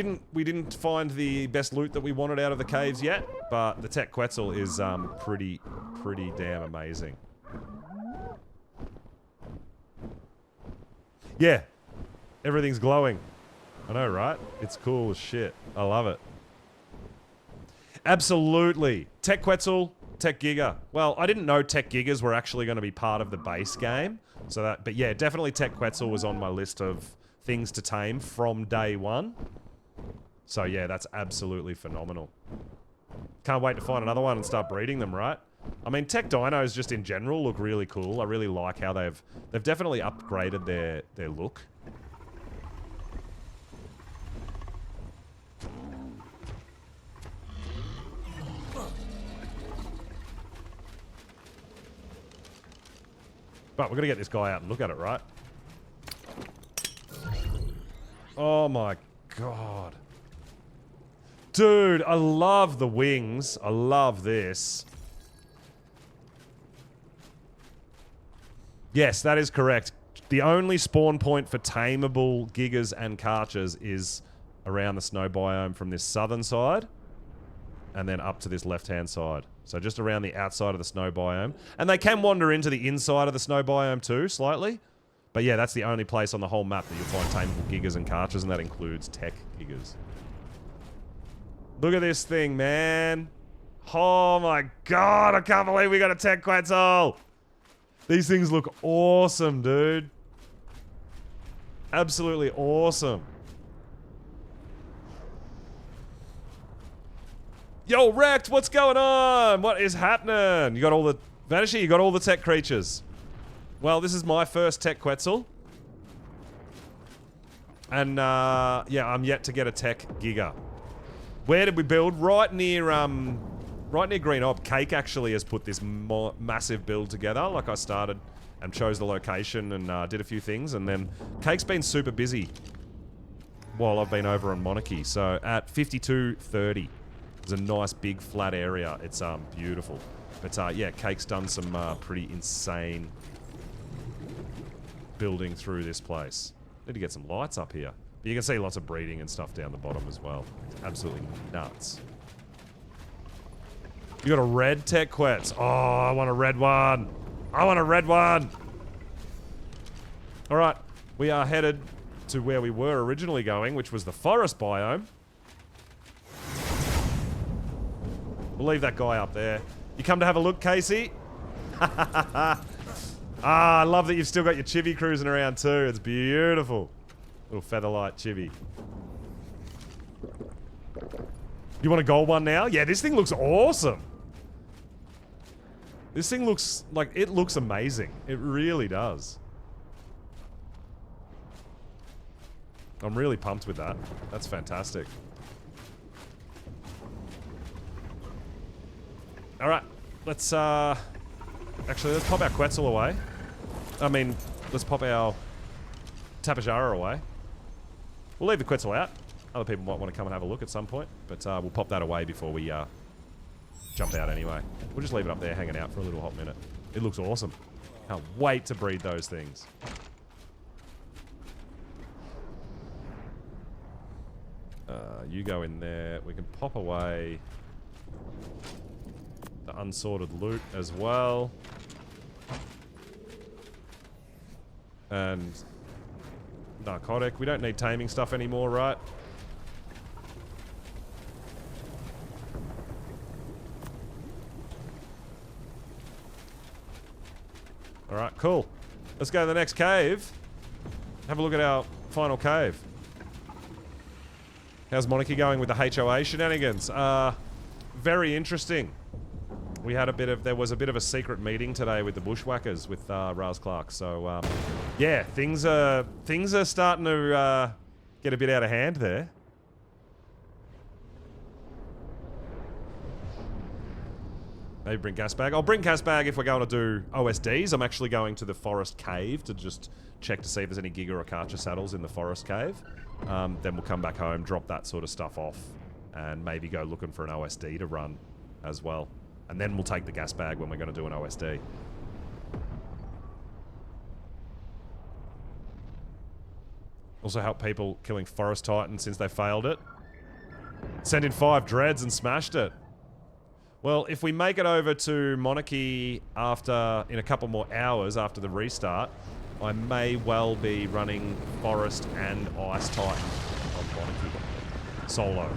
didn't find the best loot that we wanted out of the caves yet, but the tech Quetzal is pretty damn amazing. Yeah, everything's glowing. I know, right? It's cool as shit. I love it. Absolutely. Tech Quetzal, Tech Giga. Well, I didn't know Tech Gigas were actually going to be part of the base game, so that. But yeah, definitely Tech Quetzal was on my list of things to tame from day one. So yeah, that's absolutely phenomenal. Can't wait to find another one and start breeding them, right? I mean, tech dinos just in general look really cool. I really like how they've definitely upgraded their look. But we're gonna get this guy out and look at it, right? Oh my god. Dude, I love the wings. I love this. Yes, that is correct. The only spawn point for tameable Gigas and Karchas is around the snow biome from this southern side and then up to this left-hand side. So just around the outside of the snow biome. And they can wander into the inside of the snow biome too, slightly. But yeah, that's the only place on the whole map that you'll find tameable Gigas and Karchas, and that includes tech Gigas. Look at this thing, man. Oh my god, I can't believe we got a tech Quetzal. These things look awesome, dude. Absolutely awesome. Yo, Wrecked, what's going on? What is happening? You got all the... Vanishy, you got all the tech creatures. Well, this is my first tech Quetzal. And, yeah, I'm yet to get a tech Giga. Where did we build? Right near Green Ob. Cake actually has put this massive build together. Like, I started and chose the location and did a few things. And then Cake's been super busy while I've been over on Monarchy. So, at 5230, there's a nice big flat area. It's beautiful. But, yeah, Cake's done some pretty insane building through this place. Need to get some lights up here. But you can see lots of breeding and stuff down the bottom as well. It's absolutely nuts. You got a red tech quetz. Oh, I want a red one. I want a red one. All right, we are headed to where we were originally going, which was the forest biome. We'll leave that guy up there. You come to have a look, Casey? I love that you've still got your chibi cruising around too. It's beautiful. Little featherlight chibi. You want a gold one now? Yeah, this thing looks awesome. This thing looks like, it looks amazing. It really does. I'm really pumped with that. That's fantastic. Alright, let's actually, let's pop our Quetzal away. I mean, let's pop our Tapajara away. We'll leave the Quetzal out. Other people might want to come and have a look at some point, but we'll pop that away before we jump out anyway. We'll just leave it up there hanging out for a little hot minute. It looks awesome. Can't wait to breed those things. You go in there. We can pop away the unsorted loot as well. And narcotic. We don't need taming stuff anymore, right? Alright, cool. Let's go to the next cave. Have a look at our final cave. How's Monarky going with the HOA shenanigans? Very interesting. We had there was a bit of a secret meeting today with the bushwhackers with Raz Clark. So yeah, things are starting to get a bit out of hand there. Maybe bring gas bag. I'll bring gas bag if we're going to do OSDs. I'm actually going to the forest cave to just check to see if there's any Giga or Karcher saddles in the forest cave. Then we'll come back home, drop that sort of stuff off, and maybe go looking for an OSD to run as well. And then we'll take the gas bag when we're going to do an OSD. Also help people killing Forest Titan since they failed it. Send in 5 dreads and smashed it. Well, if we make it over to Monarchy in a couple more hours after the restart, I may well be running Forest and Ice Titan on Monarchy. Solo.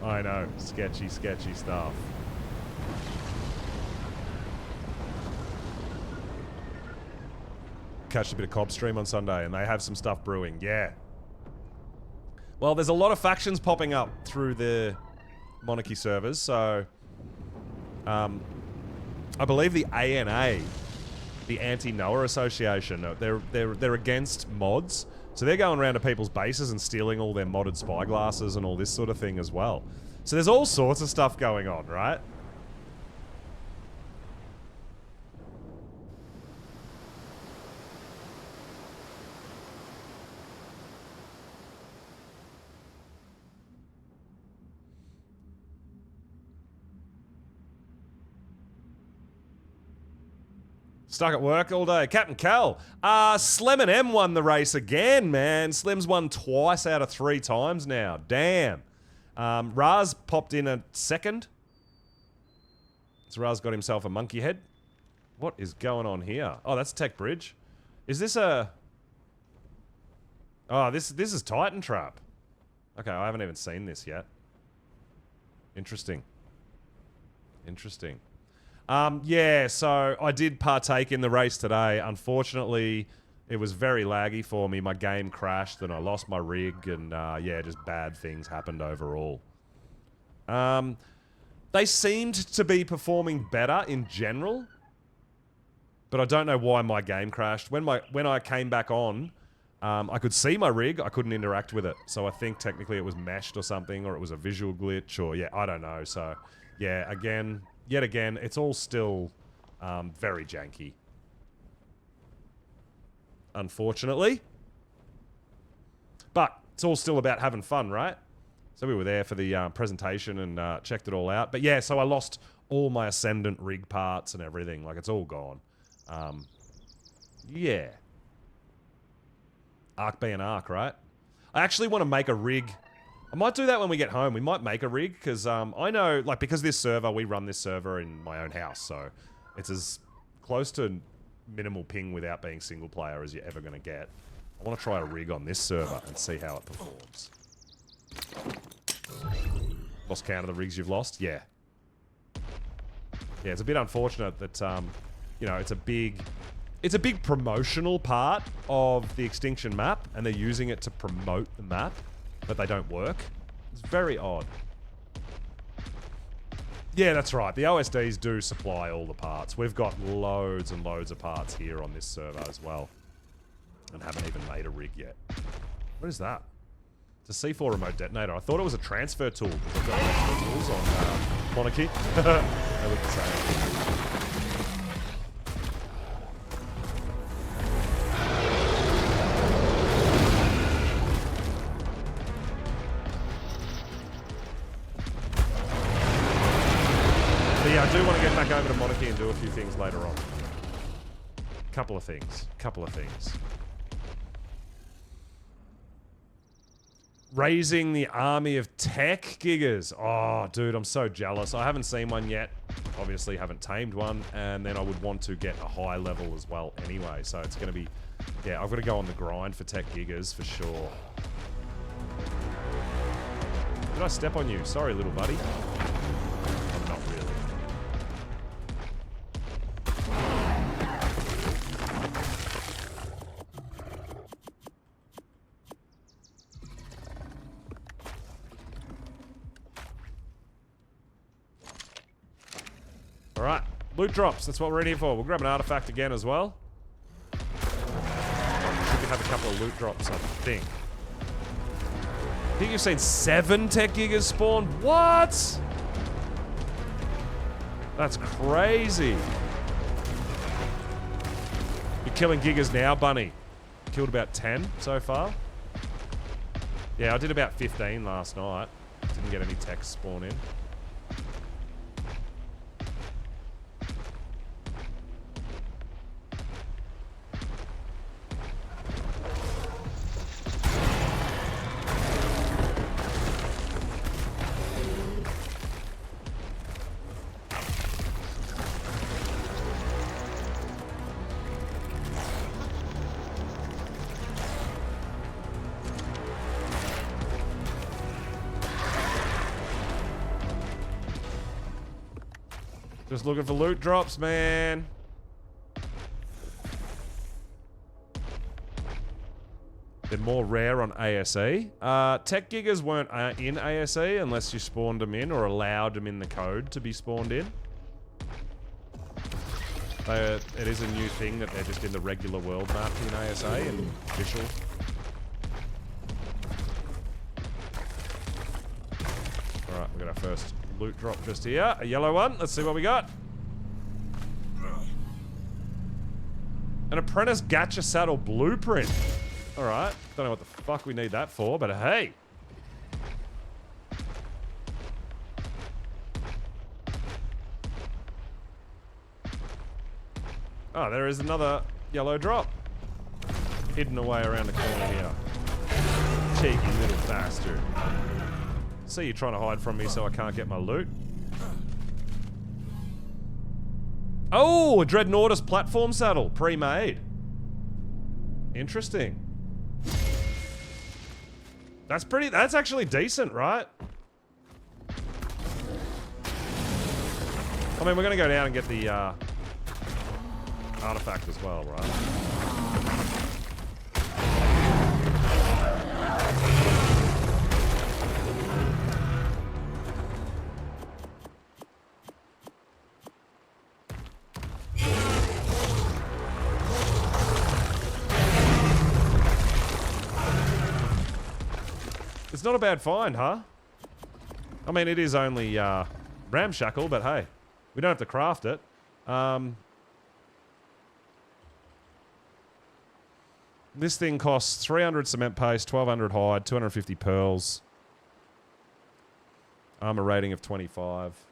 I know. Sketchy, sketchy stuff. Catch a bit of Cobb stream on Sunday, and they have some stuff brewing. Yeah. Well, there's a lot of factions popping up through the Monarchy servers, so I believe the ANA, the Anti-Noah Association, they're against mods, so they're going around to people's bases and stealing all their modded spyglasses and all this sort of thing as well. So there's all sorts of stuff going on, right? Stuck at work all day. Captain Cal. Slim and M won the race again, man. Slim's won twice out of 3 times now. Damn. Raz popped in a second. So Raz got himself a monkey head. What is going on here? Oh, that's Tech Bridge. Is this a... Oh, this is Titan Trap. Okay, I haven't even seen this yet. Interesting. Interesting. Yeah, so I did partake in the race today. Unfortunately, it was very laggy for me. My game crashed and I lost my rig and, yeah, just bad things happened overall. They seemed to be performing better in general, but I don't know why my game crashed. When I came back on, I could see my rig. I couldn't interact with it. So I think technically it was meshed or something, or it was a visual glitch, or, yeah, I don't know. So, yeah, yet again, it's all still very janky. Unfortunately. But it's all still about having fun, right? So we were there for the presentation and checked it all out. But yeah, so I lost all my Ascendant rig parts and everything. Like, it's all gone. Yeah. Arc being Arc, right? I actually want to make a rig I might do that when we get home. We might make a rig, because I know, like, because this server, we run this server in my own house, so it's as close to minimal ping without being single player as you're ever going to get. I want to try a rig on this server and see how it performs. Lost count of the rigs you've lost? Yeah. Yeah, it's a bit unfortunate that, you know, it's a big promotional part of the Extinction map, and they're using it to promote the map, but they don't work. It's very odd. Yeah, that's right. The OSDs do supply all the parts. We've got loads and loads of parts here on this server as well, and haven't even made a rig yet. What is that? It's a C4 remote detonator. I thought it was a transfer tool, because I've got transfer tools on Monarchy. They look the same. But yeah, I do want to get back over to Monarchy and do a few things later on. Couple of things. Raising the army of tech giggers. Oh, dude, I'm so jealous. I haven't seen one yet. Obviously, haven't tamed one. And then I would want to get a high level as well anyway. So it's going to be... Yeah, I've got to go on the grind for tech giggers for sure. Did I step on you? Sorry, little buddy. I'm not really. Alright, loot drops, that's what we're in here for. We'll grab an artifact again as well. We should have a couple of loot drops, I think. I think you've seen 7 tech gigas spawn. What? That's crazy. You're killing gigas now, Bunny. Killed about 10 so far. Yeah, I did about 15 last night. Didn't get any tech spawn in. Just looking for loot drops, man. They're more rare on ASE. Tech giggers weren't in ASE unless you spawned them in or allowed them in the code to be spawned in. It is a new thing that they're just in the regular world map in ASA and official. Alright, we got our first loot drop just here. A yellow one. Let's see what we got. An apprentice gacha saddle blueprint. Alright. Don't know what the fuck we need that for, but hey. Oh, there is another yellow drop. Hidden away around the corner here. Cheeky little bastard. See you trying to hide from me so I can't get my loot. Oh, a Dreadnoughtus platform saddle. Pre-made. Interesting. That's actually decent, right? I mean, we're going to go down and get the artifact as well, right? It's not a bad find, huh? I mean, it is only ramshackle, but hey, we don't have to craft it. This thing costs 300 cement paste, 1200 hide, 250 pearls. Armor rating of 25.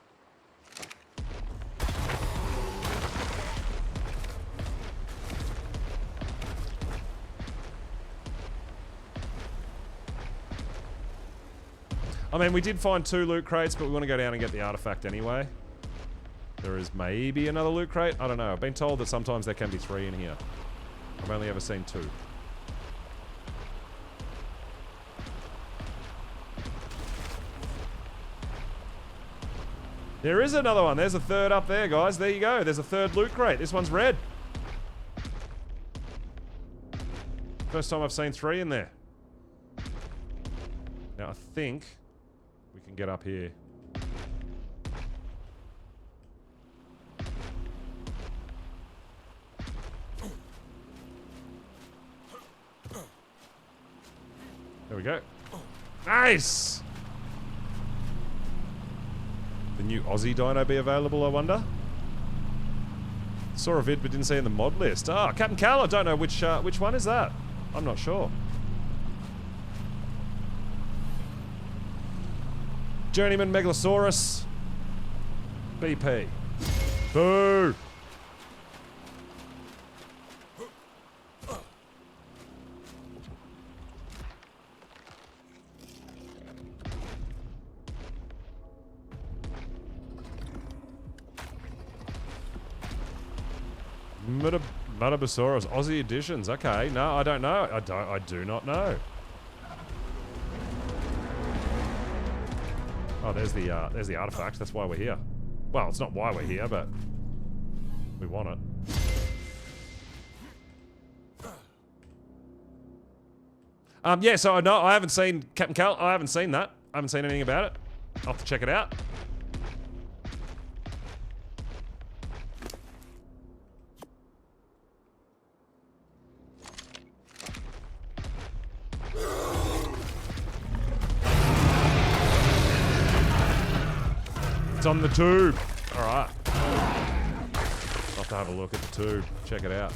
I mean, we did find 2 loot crates, but we want to go down and get the artifact anyway. There is maybe another loot crate. I don't know. I've been told that sometimes there can be 3 in here. I've only ever seen 2. There is another one. There's a 3rd up there, guys. There you go. There's a 3rd loot crate. This one's red. First time I've seen 3 in there. Now, I think we can get up here. There we go. Nice! The new Aussie dino be available, I wonder? Saw a vid but didn't see it in the mod list. Ah, Captain Cal, I don't know which one is that. I'm not sure. Journeyman Megalosaurus. BP. Boo! Metabosaurus, Aussie editions. Okay, no, I don't know. I do not know. Oh, there's the artifact. That's why we're here. Well, it's not why we're here, but we want it. Yeah, so no, I haven't seen Captain Cal. I haven't seen that. I haven't seen anything about it. I'll have to check it out. It's on the tube. Alright. I'll have to have a look at the tube. Check it out.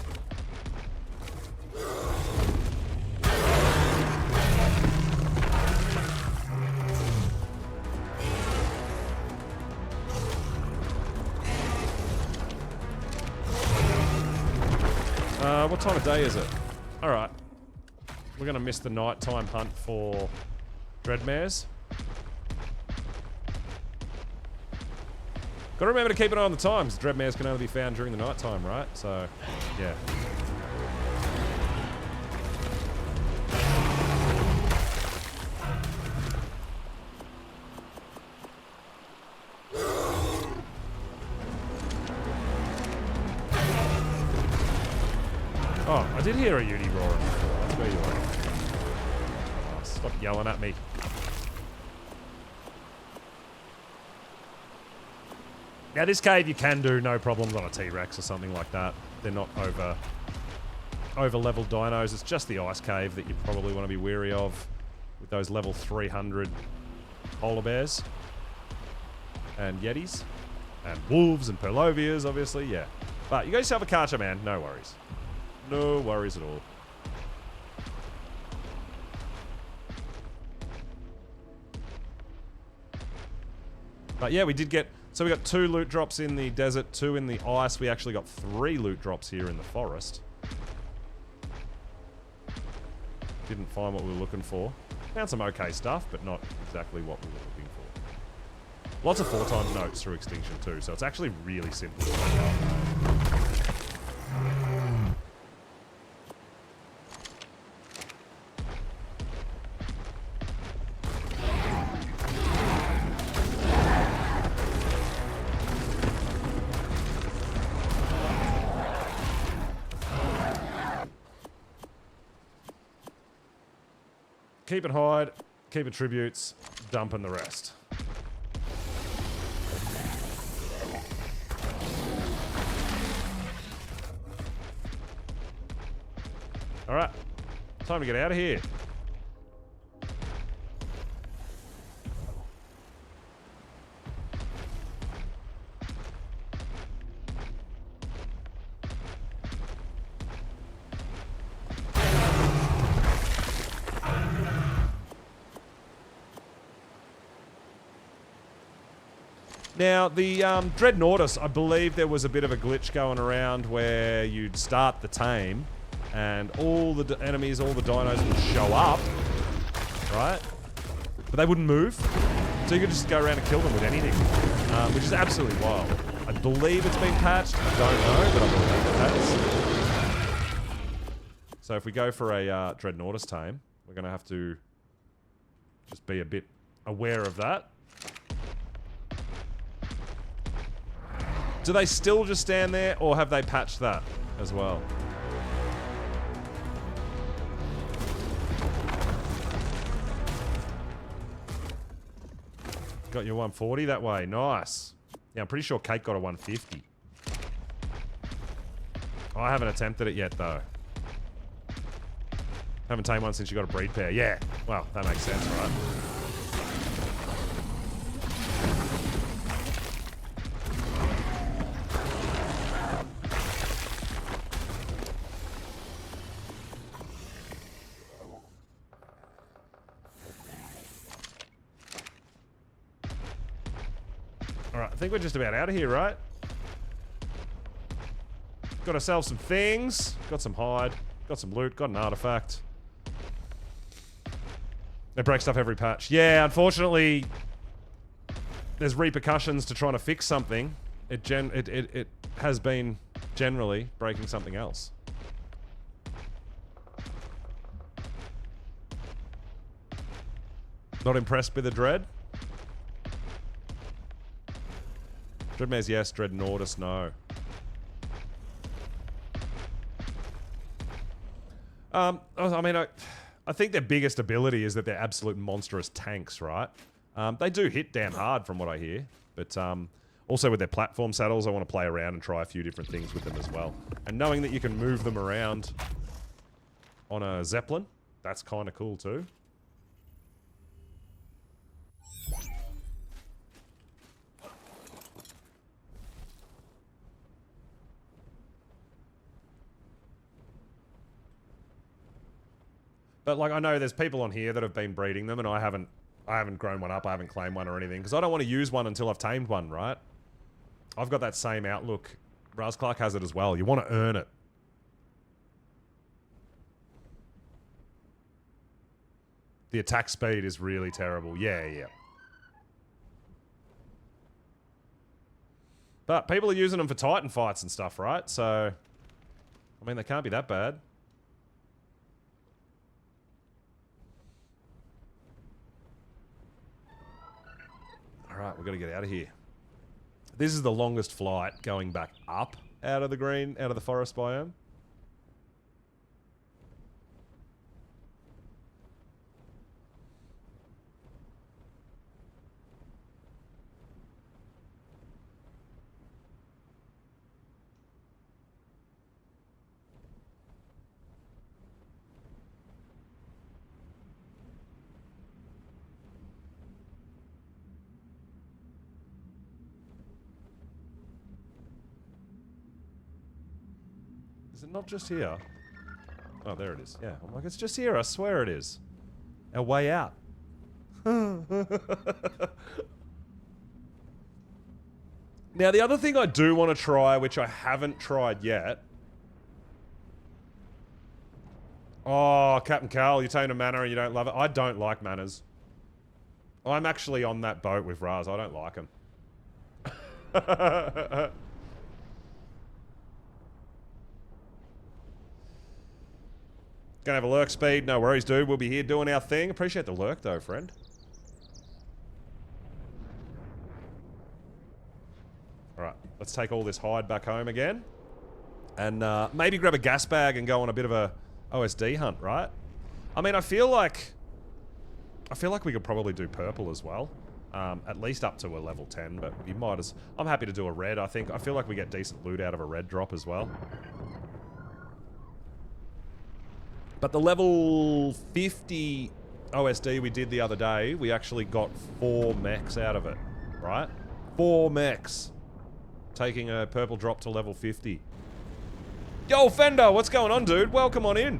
What time of day is it? Alright. We're gonna miss the nighttime hunt for dreadmares. Gotta remember to keep an eye on the times. Dreadmares can only be found during the night time, right? So, yeah. Oh, I did hear a uni roaring. That's where you are. Oh, stop yelling at me. Now this cave you can do no problems on a T-Rex or something like that. They're not over level dinos. It's just the ice cave that you probably want to be wary of with those level 300 polar bears and yetis and wolves and perlovias, obviously, yeah. But you got yourself a Karcher, man. No worries. No worries at all. But yeah, we did get... So we got 2 loot drops in the desert, 2 in the ice. We actually got 3 loot drops here in the forest. Didn't find what we were looking for. Found some okay stuff, but not exactly what we were looking for. Lots of 4x notes through Extinction too, so it's actually really simple. Keep it hide, keep it tributes, dumping the rest. Alright, time to get out of here. Now, the Dreadnoughtus, I believe there was a bit of a glitch going around where you'd start the tame and all the enemies, all the dinos would show up, right? But they wouldn't move. So you could just go around and kill them with anything, which is absolutely wild. I believe it's been patched. I don't know, but I believe it has. So if we go for a Dreadnoughtus tame, we're going to have to just be a bit aware of that. Do they still just stand there, or have they patched that as well? Got your 140 that way. Nice. Yeah, I'm pretty sure Kate got a 150. Oh, I haven't attempted it yet, though. Haven't tamed one since you got a breed pair. Yeah. Well, that makes sense, right? Alright, I think we're just about out of here, right? Got ourselves some things. Got some hide. Got some loot. Got an artifact. They break stuff every patch. Yeah, unfortunately, there's repercussions to trying to fix something. It has been generally breaking something else. Not impressed with the Dread? Dreadmares, yes. Dreadnoughtus, no. I mean, I think their biggest ability is that they're absolute monstrous tanks, right? They do hit damn hard from what I hear. But also with their platform saddles, I want to play around and try a few different things with them as well. And knowing that you can move them around on a Zeppelin, that's kind of cool too. But like, I know there's people on here that have been breeding them, and I haven't grown one up, I haven't claimed one or anything, because I don't want to use one until I've tamed one, right? I've got that same outlook. Raz Clark has it as well. You want to earn it. The attack speed is really terrible. Yeah, yeah. But people are using them for Titan fights and stuff, right? So, I mean, they can't be that bad. Alright, we've got to get out of here. This is the longest flight going back up out of the green, out of the forest biome. Is it not just here? Oh, there it is. Yeah, I'm like, it's just here. I swear it is. Our way out. Now, the other thing I do want to try, which I haven't tried yet. Oh, Captain Carl, you tamed a manor and you don't love it. I don't like manors. I'm actually on that boat with Raz. I don't like them. Gonna have a lurk speed. No worries, dude. We'll be here doing our thing. Appreciate the lurk, though, friend. Alright, let's take all this hide back home again. And maybe grab a gas bag and go on a bit of a OSD hunt, right? I mean, I feel like we could probably do purple as well. At least up to a level 10, but you might as... I'm happy to do a red, I think. I feel like we get decent loot out of a red drop as well. But the level 50 OSD we did the other day, we actually got 4 mechs out of it, right? 4 mechs. Taking a purple drop to level 50. Yo, Fender, what's going on, dude? Welcome on in.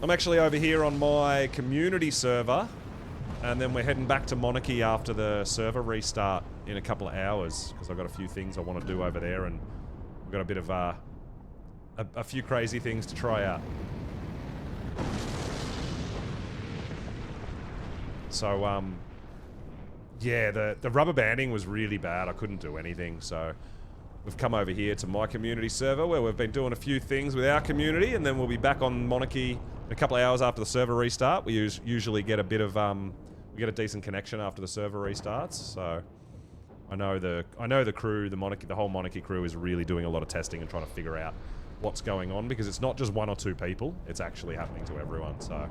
I'm actually over here on my community server, and then we're heading back to Monarchy after the server restart in a couple of hours, because I've got a few things I want to do over there, and we've got a bit of a few crazy things to try out. So, yeah, the rubber banding was really bad. I couldn't do anything, so we've come over here to my community server where we've been doing a few things with our community, and then we'll be back on Monarky in a couple of hours after the server restart. We usually get a bit of, we get a decent connection after the server restarts, so I know the crew, the whole Monarchy crew is really doing a lot of testing and trying to figure out what's going on, because it's not just one or two people, it's actually happening to everyone. So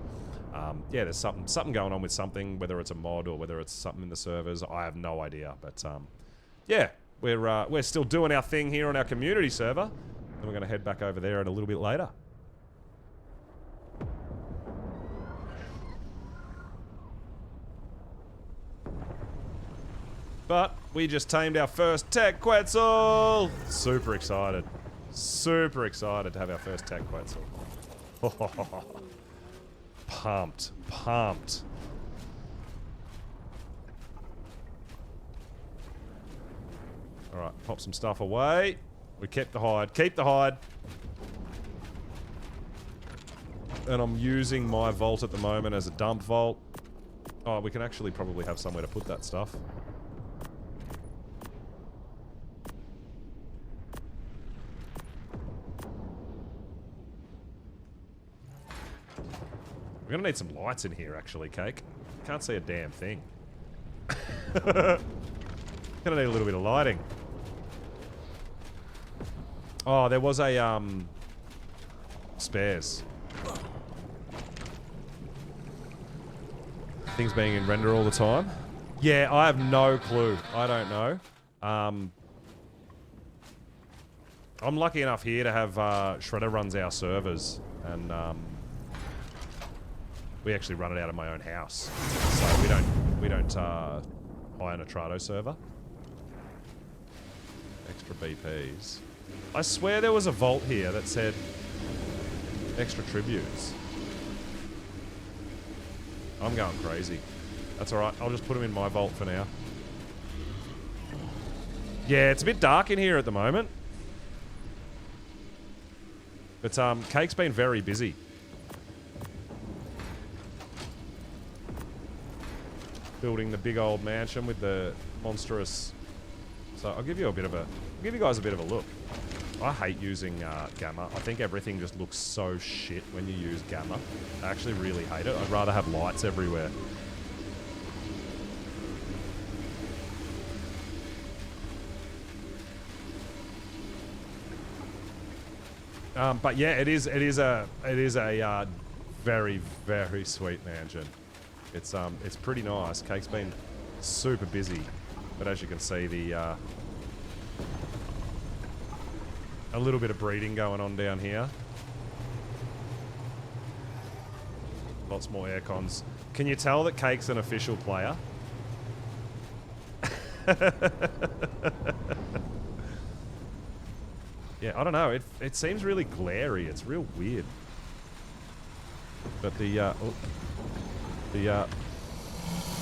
yeah, there's something going on with something, whether it's a mod or whether it's something in the servers, I have no idea. But yeah, we're still doing our thing here on our community server, and we're going to head back over there in a little bit later. But we just tamed our first tech Quetzal! Super excited. Super excited to have our first tech Quetzal. Pumped. Pumped. Alright, pop some stuff away. We kept the hide. Keep the hide. And I'm using my vault at the moment as a dump vault. Oh, we can actually probably have somewhere to put that stuff. We're gonna need some lights in here, actually, Cake. Can't see a damn thing. Gonna need a little bit of lighting. Oh, there was a, spares. Things being in render all the time. Yeah, I have no clue. I don't know. I'm lucky enough here to have, Shredder runs our servers, and, we actually run it out of my own house, so we don't hire an Atrato server. Extra BPs. I swear there was a vault here that said extra tributes. I'm going crazy. That's alright, I'll just put them in my vault for now. Yeah, it's a bit dark in here at the moment. But Cake's been very busy. Building the big old mansion with the monstrous. So I'll give you guys a bit of a look. I hate using gamma. I think everything just looks so shit when you use gamma. I actually really hate it. I'd rather have lights everywhere. But yeah, it is a very, very sweet mansion. It's pretty nice. Cake's been super busy, but as you can see, the a little bit of breeding going on down here. Lots more aircons. Can you tell that Cake's an official player? Yeah, I don't know. It seems really glary. It's real weird. But the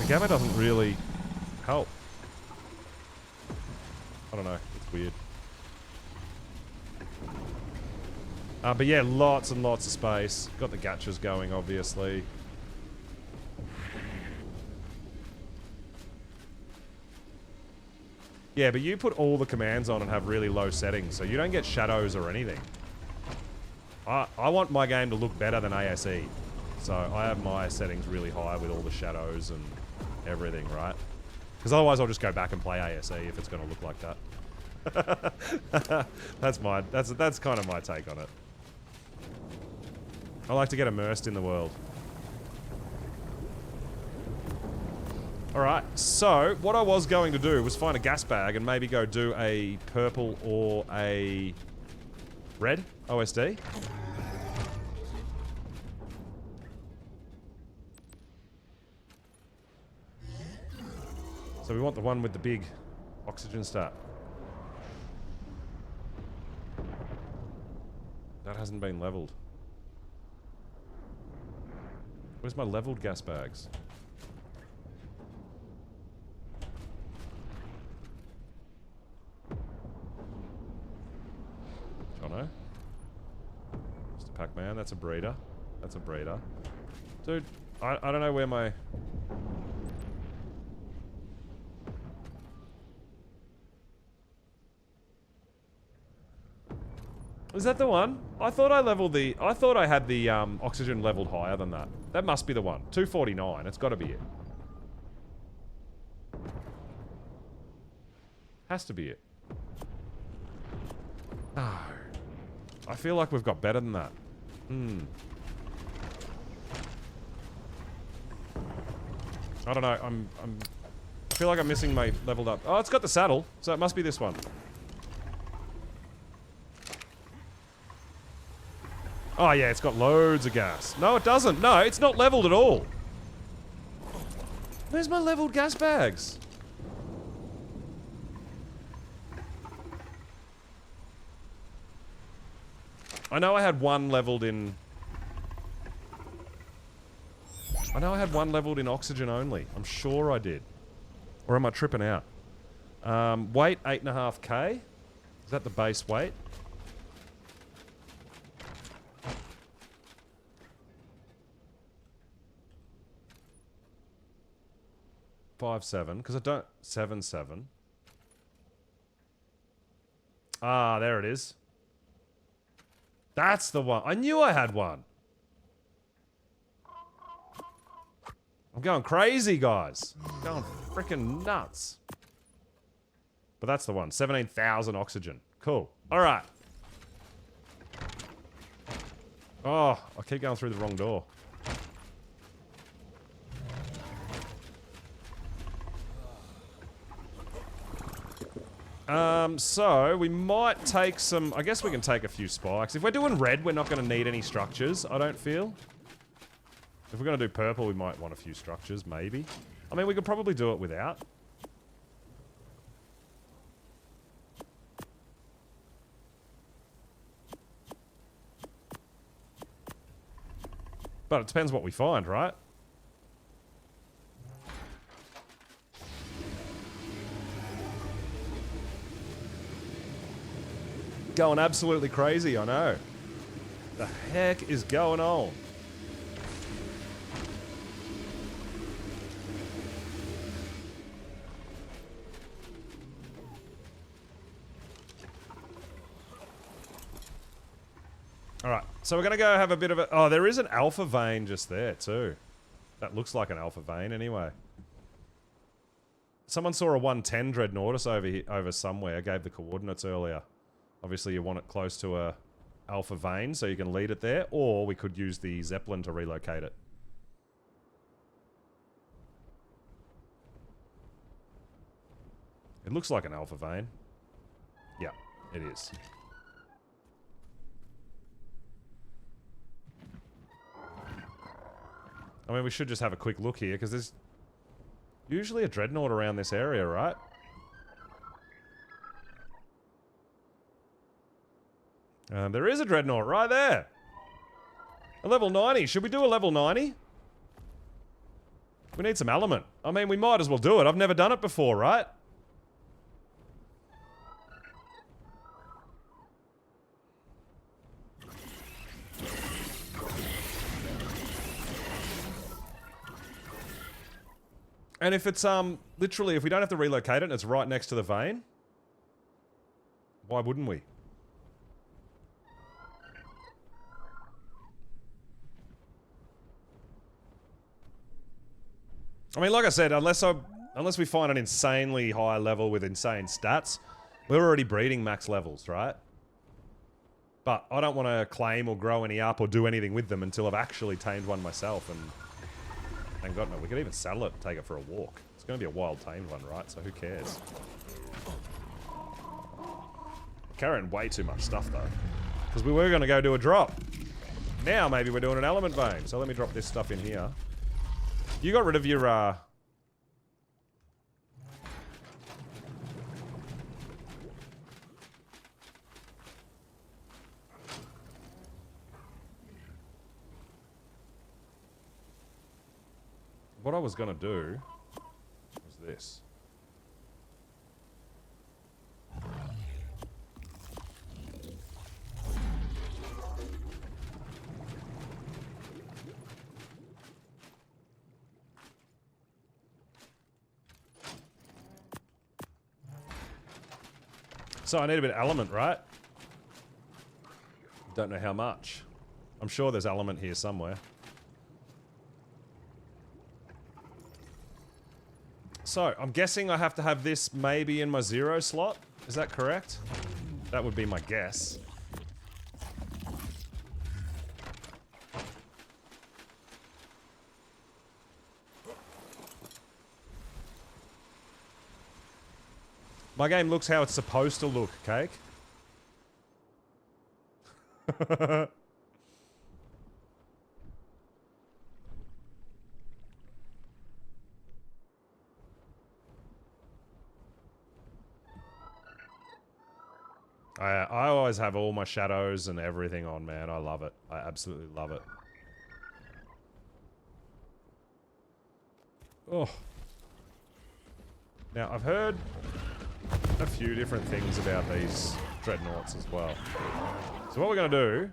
gamma doesn't really help. I don't know. It's weird. But yeah, lots and lots of space. Got the gachas going, obviously. Yeah, but you put all the commands on and have really low settings, so you don't get shadows or anything. I want my game to look better than ASE. So I have my settings really high with all the shadows and everything, right? Because otherwise I'll just go back and play ASE if it's going to look like that. That's kind of my take on it. I like to get immersed in the world. Alright, so what I was going to do was find a gas bag and maybe go do a purple or a red OSD. So we want the one with the big oxygen stat. That hasn't been leveled. Where's my leveled gas bags? Jono? Mr. Pac-Man, that's a breeder. That's a breeder. Dude, I don't know where my... Was that the one? I thought I leveled the... I thought I had the oxygen leveled higher than that. That must be the one. 249. It's got to be it. Has to be it. No. I feel like we've got better than that. I don't know. I feel like I'm missing my leveled up. Oh, it's got the saddle, so it must be this one. Oh yeah, it's got loads of gas. No, it doesn't. No, it's not leveled at all. Where's my leveled gas bags? I know I had one leveled in... I know I had one leveled in oxygen only. I'm sure I did. Or am I tripping out? Weight, 8.5k. Is that the base weight? Five seven, because I don't... 7.7. Ah, there it is. That's the one. I knew I had one. I'm going crazy, guys. I'm going freaking nuts. But that's the one. 17,000 oxygen. Cool. All right. Oh, I keep going through the wrong door. So we might take some... I guess we can take a few spikes. If we're doing red, we're not going to need any structures, I don't feel. If we're going to do purple, we might want a few structures, maybe. I mean, we could probably do it without. But it depends what we find, right? Going absolutely crazy, I know. The heck is going on? Alright, so we're going to go have a bit of a... Oh, there is an alpha vein just there, too. That looks like an alpha vein, anyway. Someone saw a 110 Dreadnoughtus over somewhere. I gave the coordinates earlier. Obviously, you want it close to a alpha vein, so you can lead it there. Or we could use the Zeppelin to relocate it. It looks like an alpha vein. Yeah, it is. I mean, we should just have a quick look here, because there's usually a Dreadnought around this area, right? There is a Dreadnought right there. A level 90. Should we do a level 90? We need some element. I mean, we might as well do it. I've never done it before, right? And if it's, literally, if we don't have to relocate it and it's right next to the vein, why wouldn't we? I mean, like I said, unless we find an insanely high level with insane stats, we're already breeding max levels, right? But I don't want to claim or grow any up or do anything with them until I've actually tamed one myself and... Thank God, no, we could even saddle it and take it for a walk. It's going to be a wild tamed one, right? So who cares? Carrying way too much stuff, though. Because we were going to go do a drop. Now maybe we're doing an element vein. So let me drop this stuff in here. You got rid of your, What I was going to do was this. So I need a bit of element, right? Don't know how much. I'm sure there's element here somewhere. So, I'm guessing I have to have this maybe in my 0 slot. Is that correct? That would be my guess. My game looks how it's supposed to look, Cake. I always have all my shadows and everything on, man. I love it. I absolutely love it. Oh. Now, I've heard a few different things about these dreadnoughts as well. So what we're going to do...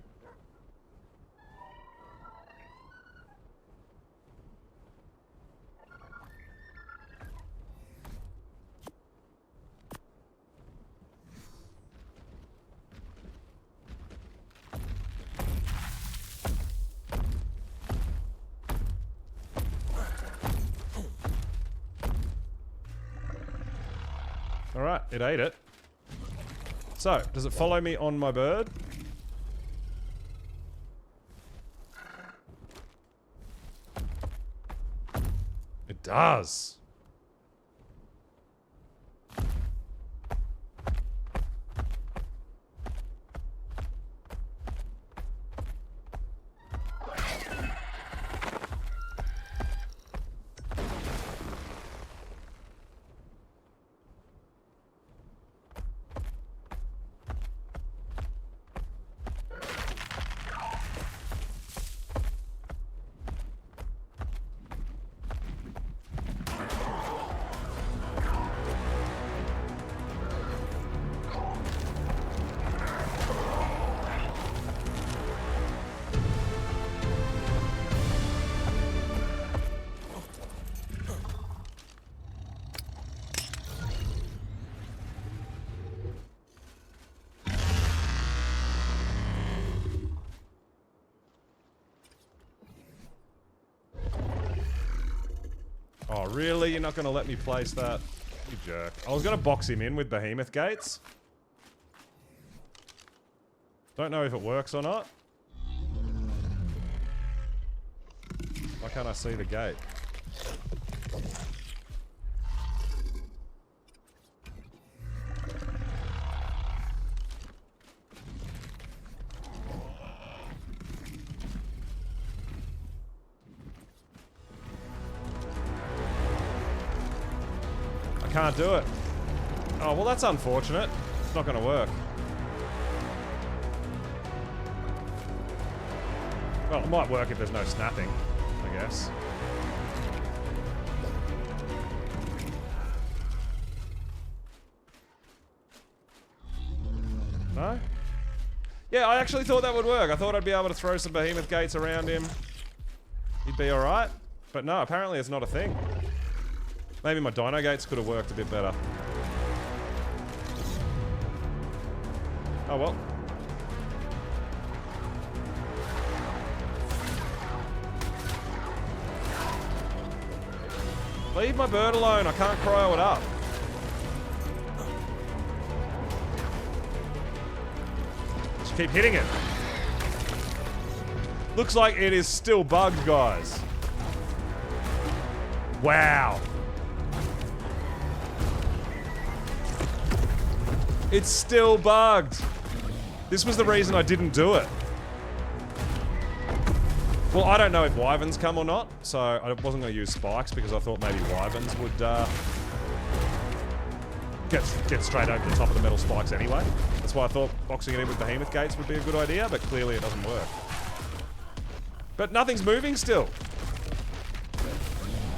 Alright, it ate it. So, does it follow me on my bird? It does. Oh, really? You're not going to let me place that? You jerk. I was going to box him in with behemoth gates. Don't know if it works or not. Why can't I see the gate? Can't do it. Oh, well, that's unfortunate. It's not going to work. Well, it might work if there's no snapping, I guess. No? Yeah, I actually thought that would work. I thought I'd be able to throw some behemoth gates around him. He'd be alright. But no, apparently it's not a thing. Maybe my dino gates could have worked a bit better. Oh well. Leave my bird alone, I can't cryo it up. Just keep hitting it. Looks like it is still bugged, guys. Wow. It's still bugged. This was the reason I didn't do it. Well, I don't know if wyverns come or not, so I wasn't going to use spikes because I thought maybe wyverns would get straight over the top of the metal spikes anyway. That's why I thought boxing it in with behemoth gates would be a good idea, but clearly it doesn't work. But nothing's moving still.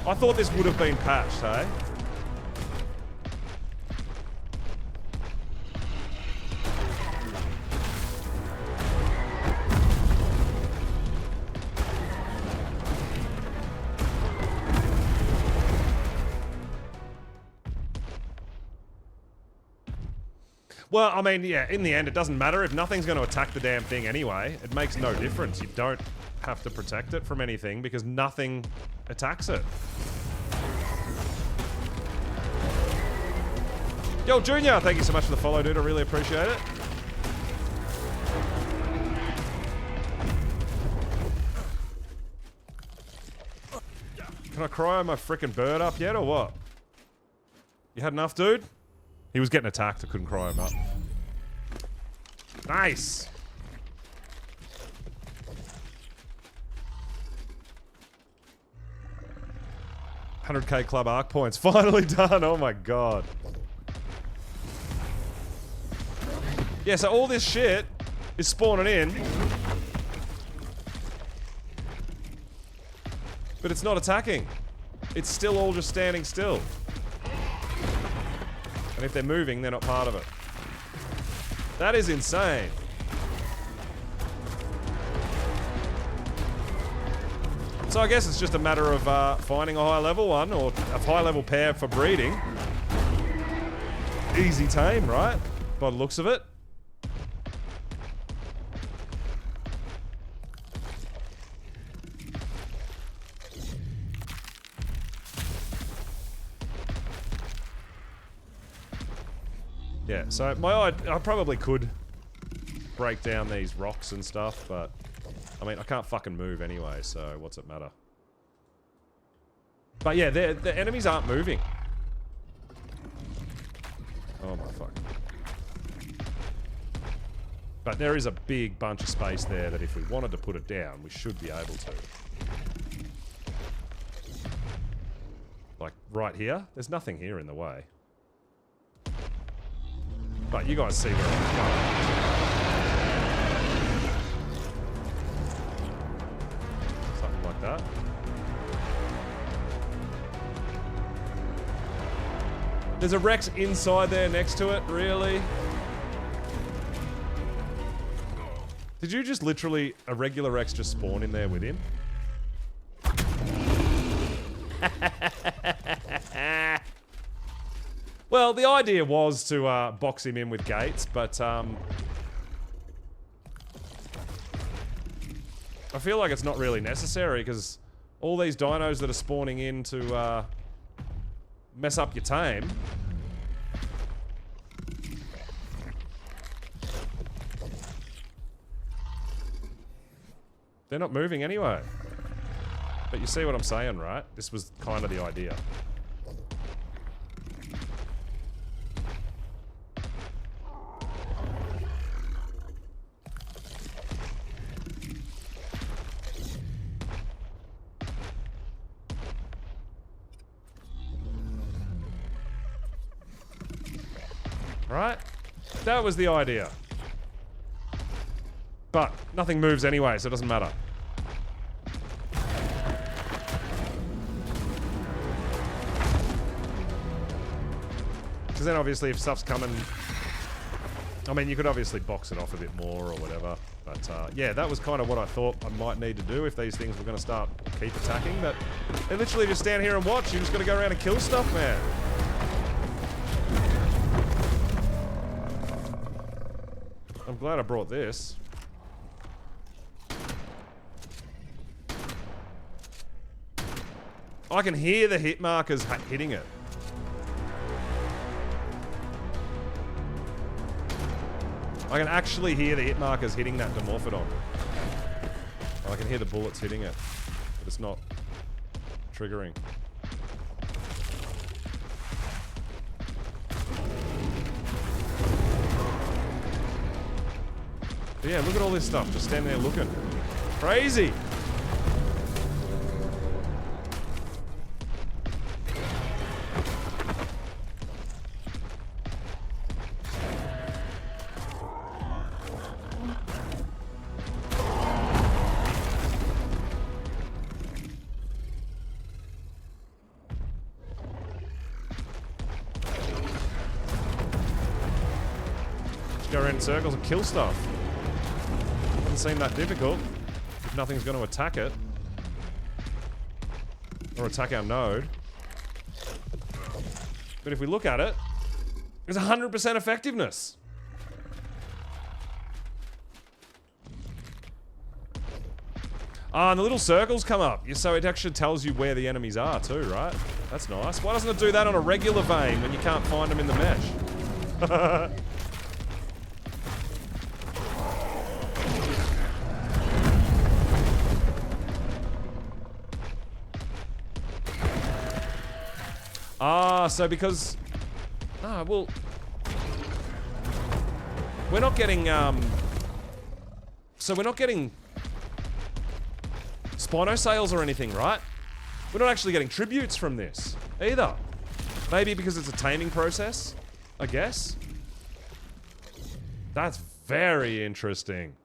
I thought this would have been patched, hey? Well, I mean, yeah, in the end, it doesn't matter. If nothing's going to attack the damn thing anyway, it makes no difference. You don't have to protect it from anything because nothing attacks it. Yo, Junior, thank you so much for the follow, dude. I really appreciate it. Can I cryo my frickin' bird up yet, or what? You had enough, dude? He was getting attacked. I couldn't cryo him up. Nice! $100k club arc points. Finally done! Oh my god. Yeah, so all this shit is spawning in. But it's not attacking. It's still all just standing still. And if they're moving, they're not part of it. That is insane. So I guess it's just a matter of finding a high level one or a high level pair for breeding. Easy tame, right? By the looks of it. Yeah, so I probably could break down these rocks and stuff, but I mean, I can't fucking move anyway, so what's it matter? But yeah, the enemies aren't moving. Oh my fuck. But there is a big bunch of space there that if we wanted to put it down, we should be able to. Like, right here? There's nothing here in the way. But you guys see where I'm going. Something like that. There's a Rex inside there next to it, really? Did you just literally, a regular Rex just spawn in there with him? Well, the idea was to box him in with gates, but I feel like it's not really necessary because all these dinos that are spawning in to mess up your tame. They're not moving anyway. But you see what I'm saying, right? This was kind of the idea. Right? That was the idea. But nothing moves anyway, so it doesn't matter. Because then obviously if stuff's coming... I mean, you could obviously box it off a bit more or whatever. But yeah, that was kind of what I thought I might need to do if these things were going to start keep attacking. But they literally just stand here and watch. You just got to go around and kill stuff, man. I'm glad I brought this. I can hear the hit markers hitting it. I can actually hear the hit markers hitting that Dimorphodon. I can hear the bullets hitting it, but it's not triggering. But yeah, look at all this stuff. Just standing there looking. Crazy! Just go around in circles and kill stuff. Doesn't seem that difficult if nothing's going to attack it or attack our node. But if we look at it, there's 100% effectiveness. Ah, and the little circles come up. So it actually tells you where the enemies are too, right? That's nice. Why doesn't it do that on a regular vein when you can't find them in the mesh? Ah, so because... Ah, well... We're not getting, So we're not getting... Spino sales or anything, right? We're not actually getting tributes from this, either. Maybe because it's a taming process, I guess. That's very interesting.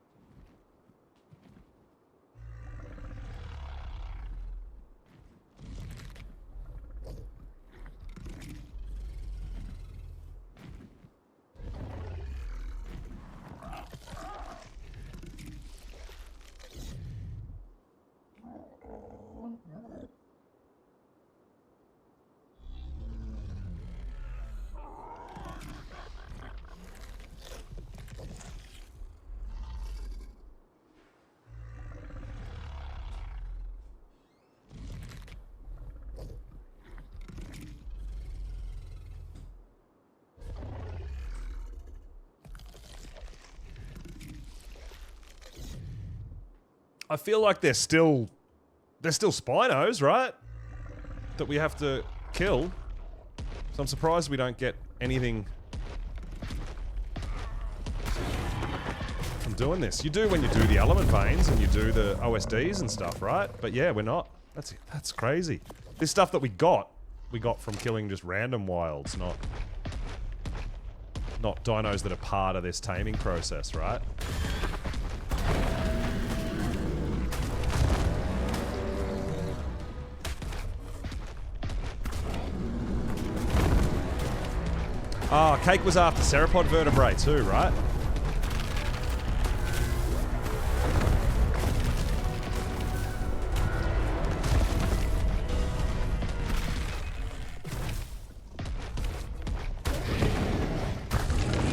I feel like they're still Spinos, right? That we have to kill. So I'm surprised we don't get anything from doing this. You do when you do the element veins and you do the OSDs and stuff, right? But yeah, we're not. That's crazy. This stuff that we got from killing just random wilds, not dinos that are part of this taming process, right? Oh, Cake was after Ceropod vertebrae too, right?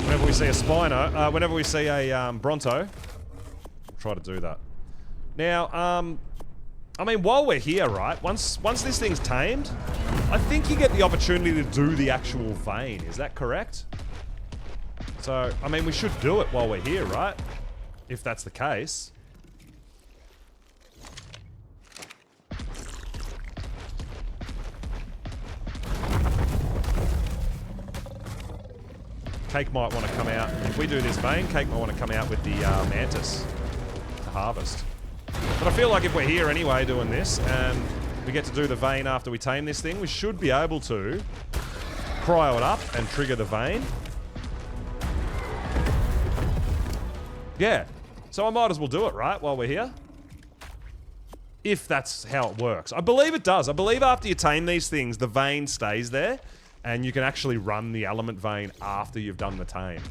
Whenever we see a Spino, whenever we see a Bronto, try to do that. Now, I mean, while we're here, right? Once this thing's tamed, I think you get the opportunity to do the actual vein. Is that correct? So, I mean, we should do it while we're here, right? If that's the case. Cake might want to come out. If we do this vein, Cake might want to come out with the Mantis to harvest. But I feel like if we're here anyway doing this, and we get to do the vein after we tame this thing, we should be able to cryo it up and trigger the vein. Yeah. So I might as well do it, right, while we're here? If that's how it works. I believe it does. I believe after you tame these things, the vein stays there, and you can actually run the element vein after you've done the tame.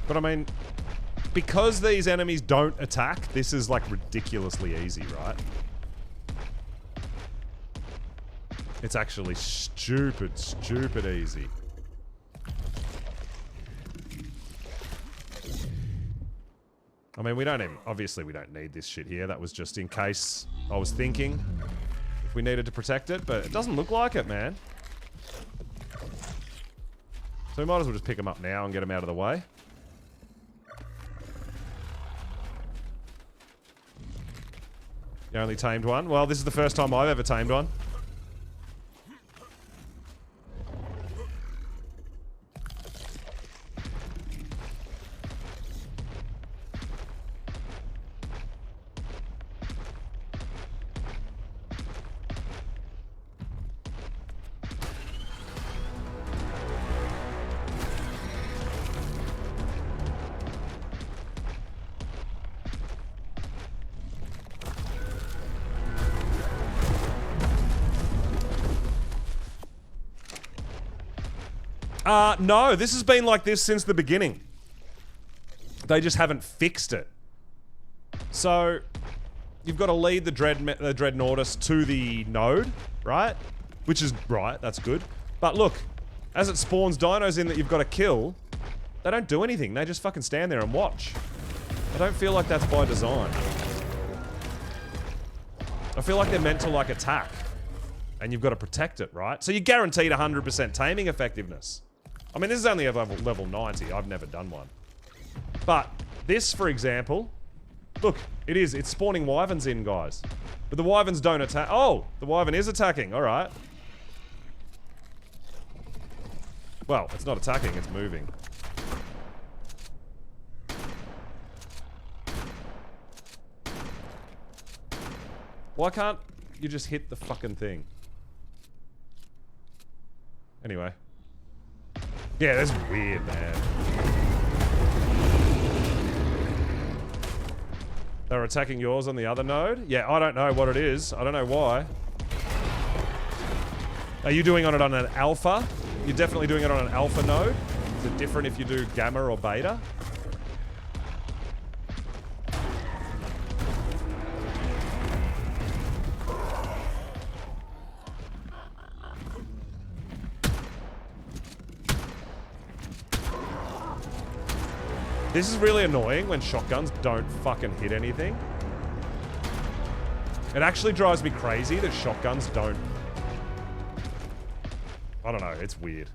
But I mean, because these enemies don't attack, this is like ridiculously easy, right? It's actually stupid easy. I mean, we don't even, obviously we don't need this shit here. That was just in case I was thinking if we needed to protect it, but it doesn't look like it, man. So we might as well just pick them up now and get them out of the way. You only tamed one? Well, this is the first time I've ever tamed one. No, this has been like this since the beginning. They just haven't fixed it. So, you've got to lead the Dreadnoughtus to the node, right? Which is right, that's good. But look, as it spawns dinos in that you've got to kill, they don't do anything. They just fucking stand there and watch. I don't feel like that's by design. I feel like they're meant to, like, attack. And you've got to protect it, right? So you're guaranteed 100% taming effectiveness. I mean, this is only a level 90. I've never done one. But this, for example... Look, it's spawning wyverns in, guys. But the wyverns don't attack. Oh, the wyvern is attacking. All right. Well, it's not attacking, it's moving. Why can't you just hit the fucking thing? Anyway. Yeah, that's weird, man. They're attacking yours on the other node? Yeah, I don't know what it is. I don't know why. Are you doing it on an alpha? You're definitely doing it on an alpha node? Is it different if you do gamma or beta? This is really annoying when shotguns don't fucking hit anything. It actually drives me crazy that shotguns don't... I don't know, it's weird.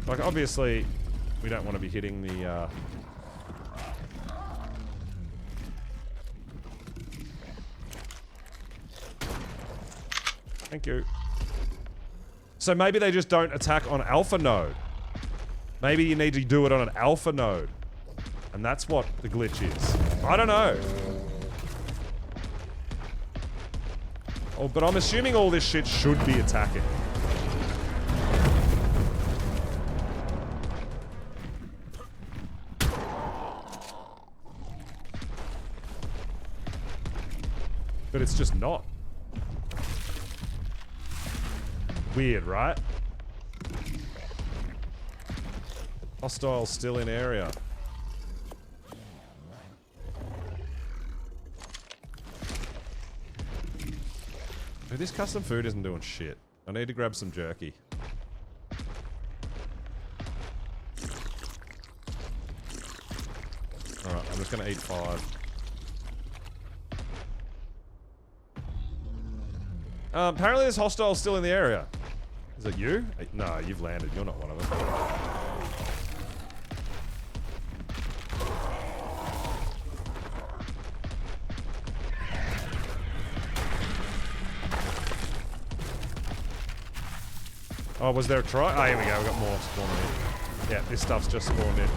Like, obviously, we don't want to be hitting the, Thank you. So maybe they just don't attack on alpha node. Maybe you need to do it on an alpha node. And that's what the glitch is. I don't know. Oh, but I'm assuming all this shit should be attacking. But it's just not. Weird, right? Hostile still in area. Dude, this custom food isn't doing shit. I need to grab some jerky. Alright, I'm just gonna eat 5. Apparently there's hostiles still in the area. Is it you? No, you've landed. You're not one of them. Oh, was there a try? Oh, here we go. We got more spawning in. Yeah, this stuff's just spawned in.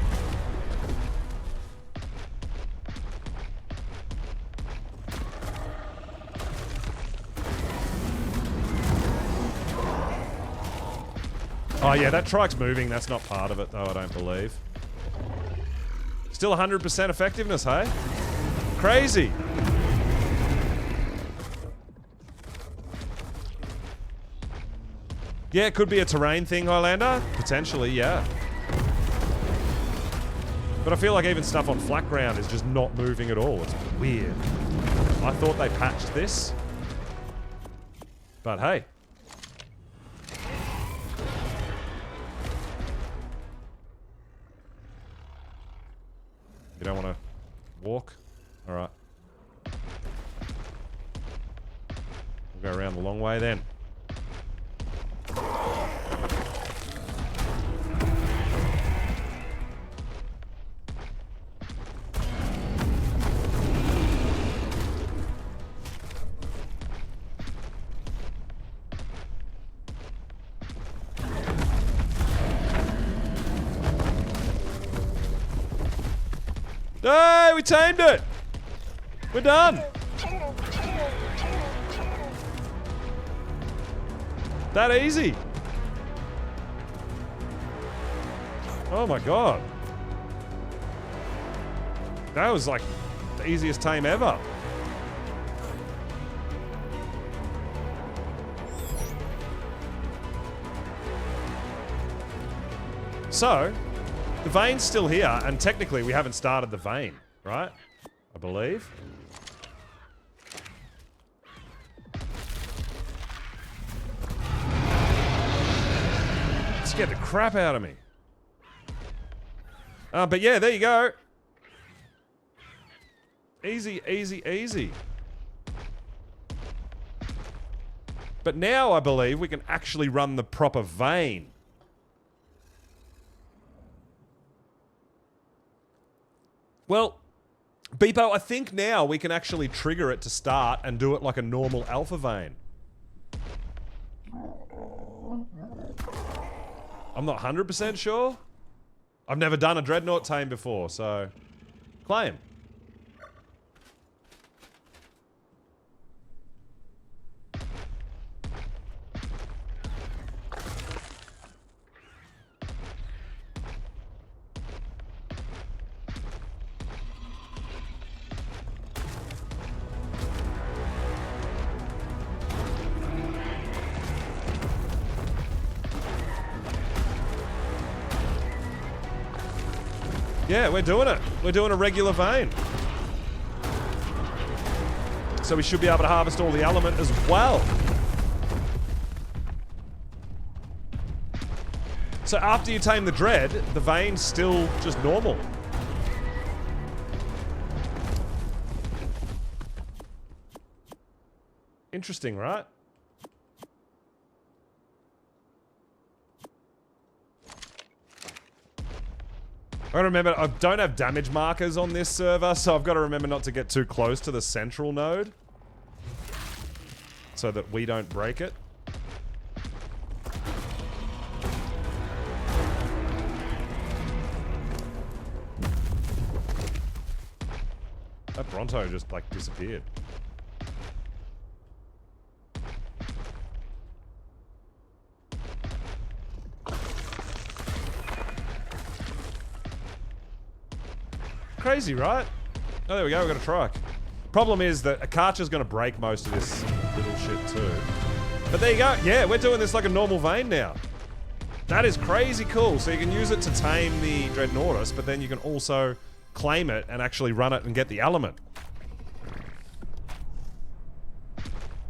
Oh yeah, that trike's moving. That's not part of it, though, I don't believe. Still 100% effectiveness, hey? Crazy! Yeah, it could be a terrain thing, Highlander. Potentially, yeah. But I feel like even stuff on flat ground is just not moving at all. It's weird. I thought they patched this. But hey. You don't want to walk? Alright. We'll go around the long way then. Hey, we tamed it! We're done! That easy! Oh my god. That was like easiest tame ever. So, the vein's still here, and technically we haven't started the vein, right? I believe. Scared the crap out of me. But yeah, there you go. Easy, easy, easy. But now I believe we can actually run the proper vein. Well, Beepo, I think now we can actually trigger it to start and do it like a normal alpha vein. I'm not 100% sure. I've never done a Dreadnought tame before, so... Claim. Yeah, we're doing it. We're doing a regular vein. So we should be able to harvest all the element as well. So after you tame the Dread, the vein's still just normal. Interesting, right? I gotta remember, I don't have damage markers on this server, so I've got to remember not to get too close to the central node. So that we don't break it. That Bronto just, like, disappeared. Crazy, right? Oh, there we go, we've got a truck. Problem is that a Karcher's gonna break most of this little shit too. But there you go. Yeah, we're doing this like a normal vein now. That is crazy cool. So you can use it to tame the Dreadnoughtus, but then you can also claim it and actually run it and get the element.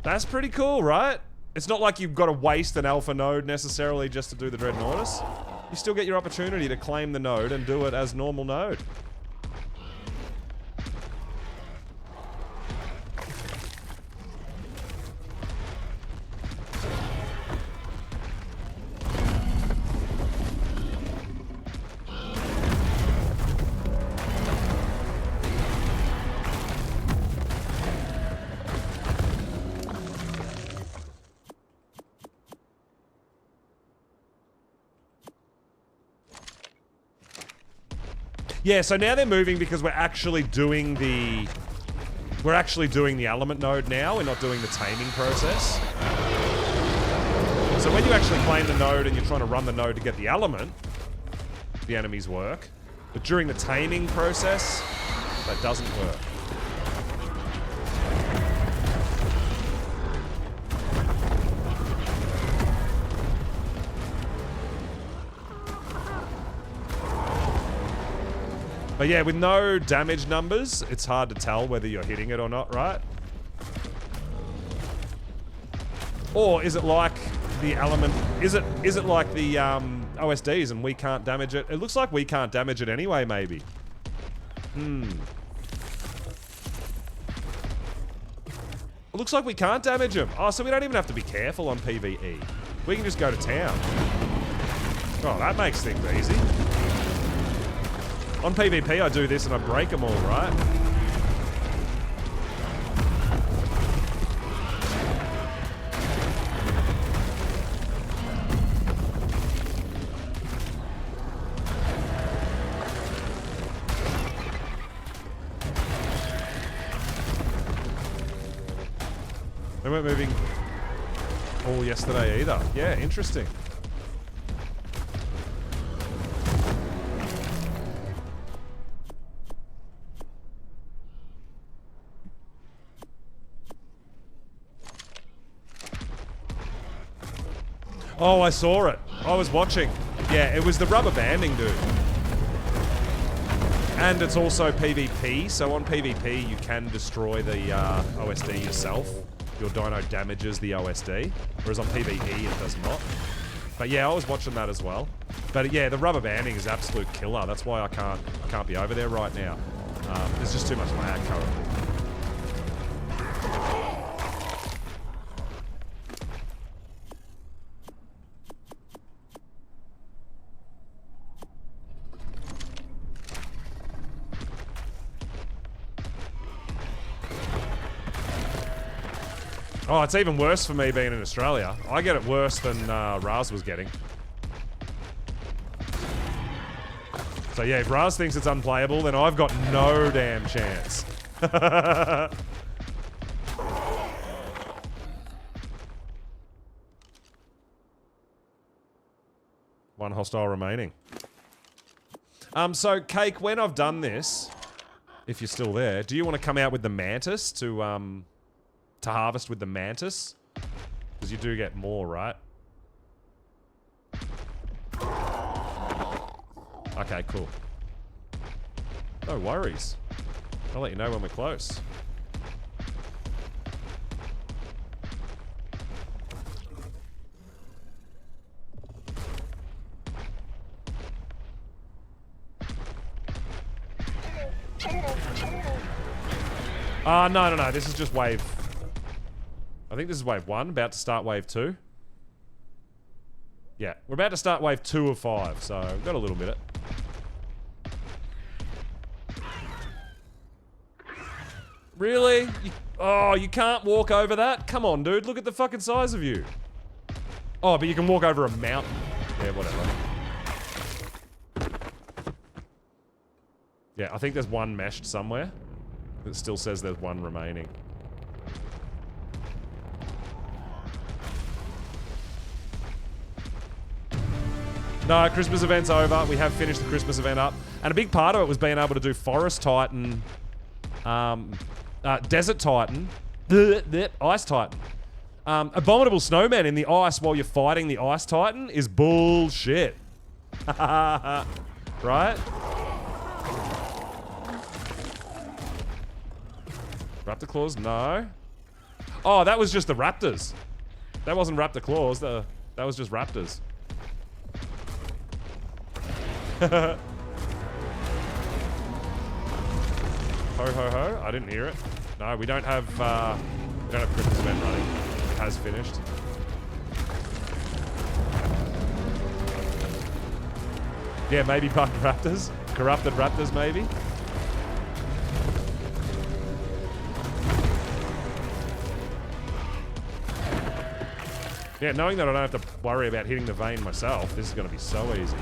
That's pretty cool, right? It's not like you've got to waste an alpha node necessarily just to do the Dreadnoughtus. You still get your opportunity to claim the node and do it as normal node. Yeah, so now they're moving because we're actually doing the... We're actually doing the element node now. We're not doing the taming process. So when you actually claim the node and you're trying to run the node to get the element, the enemies work. But during the taming process, that doesn't work. But yeah, with no damage numbers, it's hard to tell whether you're hitting it or not, right? Or is it like the element... Is it like the OSDs and we can't damage it? It looks like we can't damage it anyway, maybe. It looks like we can't damage them. Oh, so we don't even have to be careful on PvE. We can just go to town. Oh, that makes things easy. On PvP, I do this and I break them all, right? They weren't moving all yesterday either. Yeah, interesting. Oh, I saw it. I was watching. Yeah, it was the rubber banding, dude. And it's also PvP, so on PvP you can destroy the OSD yourself. Your dino damages the OSD, whereas on PvE it does not. But yeah, I was watching that as well. But yeah, the rubber banding is absolute killer. That's why I can't be over there right now. There's just too much lag currently. Oh, it's even worse for me being in Australia. I get it worse than Raz was getting. So yeah, if Raz thinks it's unplayable, then I've got no damn chance. One hostile remaining. So Cake, when I've done this, if you're still there, do you want to come out with the mantis to harvest with the mantis? Because you do get more, right? Okay, cool. No worries. I'll let you know when we're close. No. This is just wave... I think this is wave 1, about to start wave 2. Yeah, we're about to start wave 2 of 5, so we've got a little bit. Really? You can't walk over that? Come on, dude, look at the fucking size of you. Oh, but you can walk over a mountain. Yeah, whatever. Yeah, I think there's one meshed somewhere. It still says there's one remaining. No, Christmas event's over. We have finished the Christmas event up. And a big part of it was being able to do Forest Titan, Desert Titan, Ice Titan. Abominable snowmen in the ice while you're fighting the Ice Titan is bullshit. Right? Raptor claws? No. Oh, that was just the raptors. That wasn't raptor claws. That was just raptors. Ho ho ho! I didn't hear it. No, we don't have Christmas event running. It has finished. Yeah, maybe bugged raptors, corrupted raptors, maybe. Yeah, knowing that I don't have to worry about hitting the vein myself, this is going to be so easy.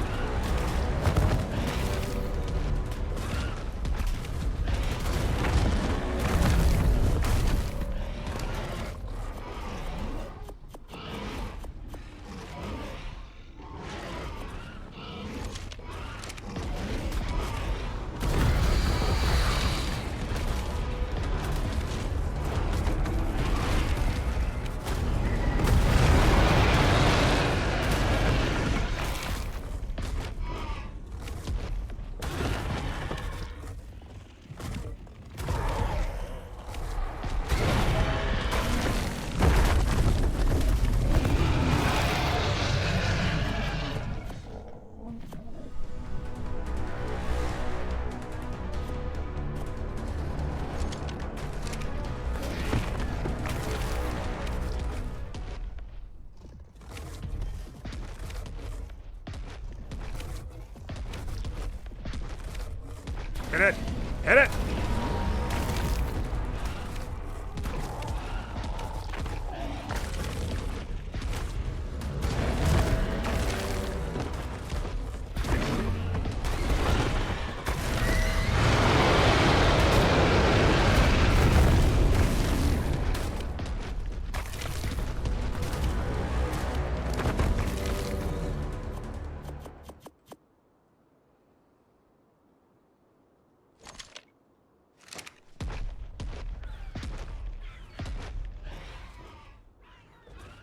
Hit it! Hit it!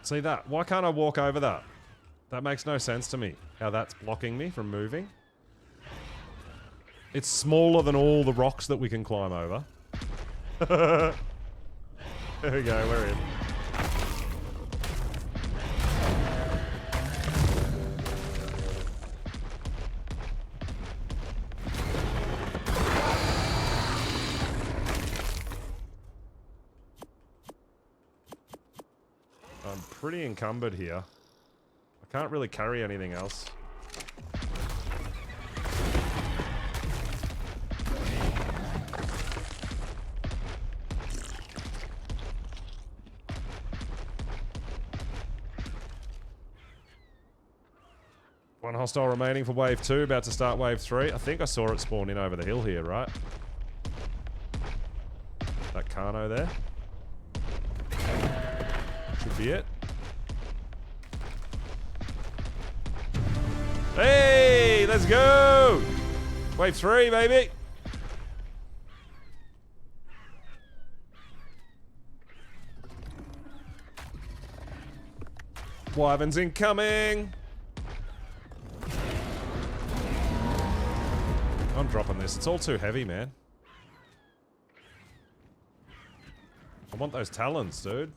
See that? Why can't I walk over that? That makes no sense to me, how that's blocking me from moving. It's smaller than all the rocks that we can climb over. There we go, we're in. I'm pretty encumbered here. I can't really carry anything else. One hostile remaining for wave 2, about to start wave 3. I think I saw it spawn in over the hill here, right? That Carno there. Should be it. Hey, let's go! Wave 3, baby! Wyverns incoming! I'm dropping this. It's all too heavy, man. I want those talons, dude.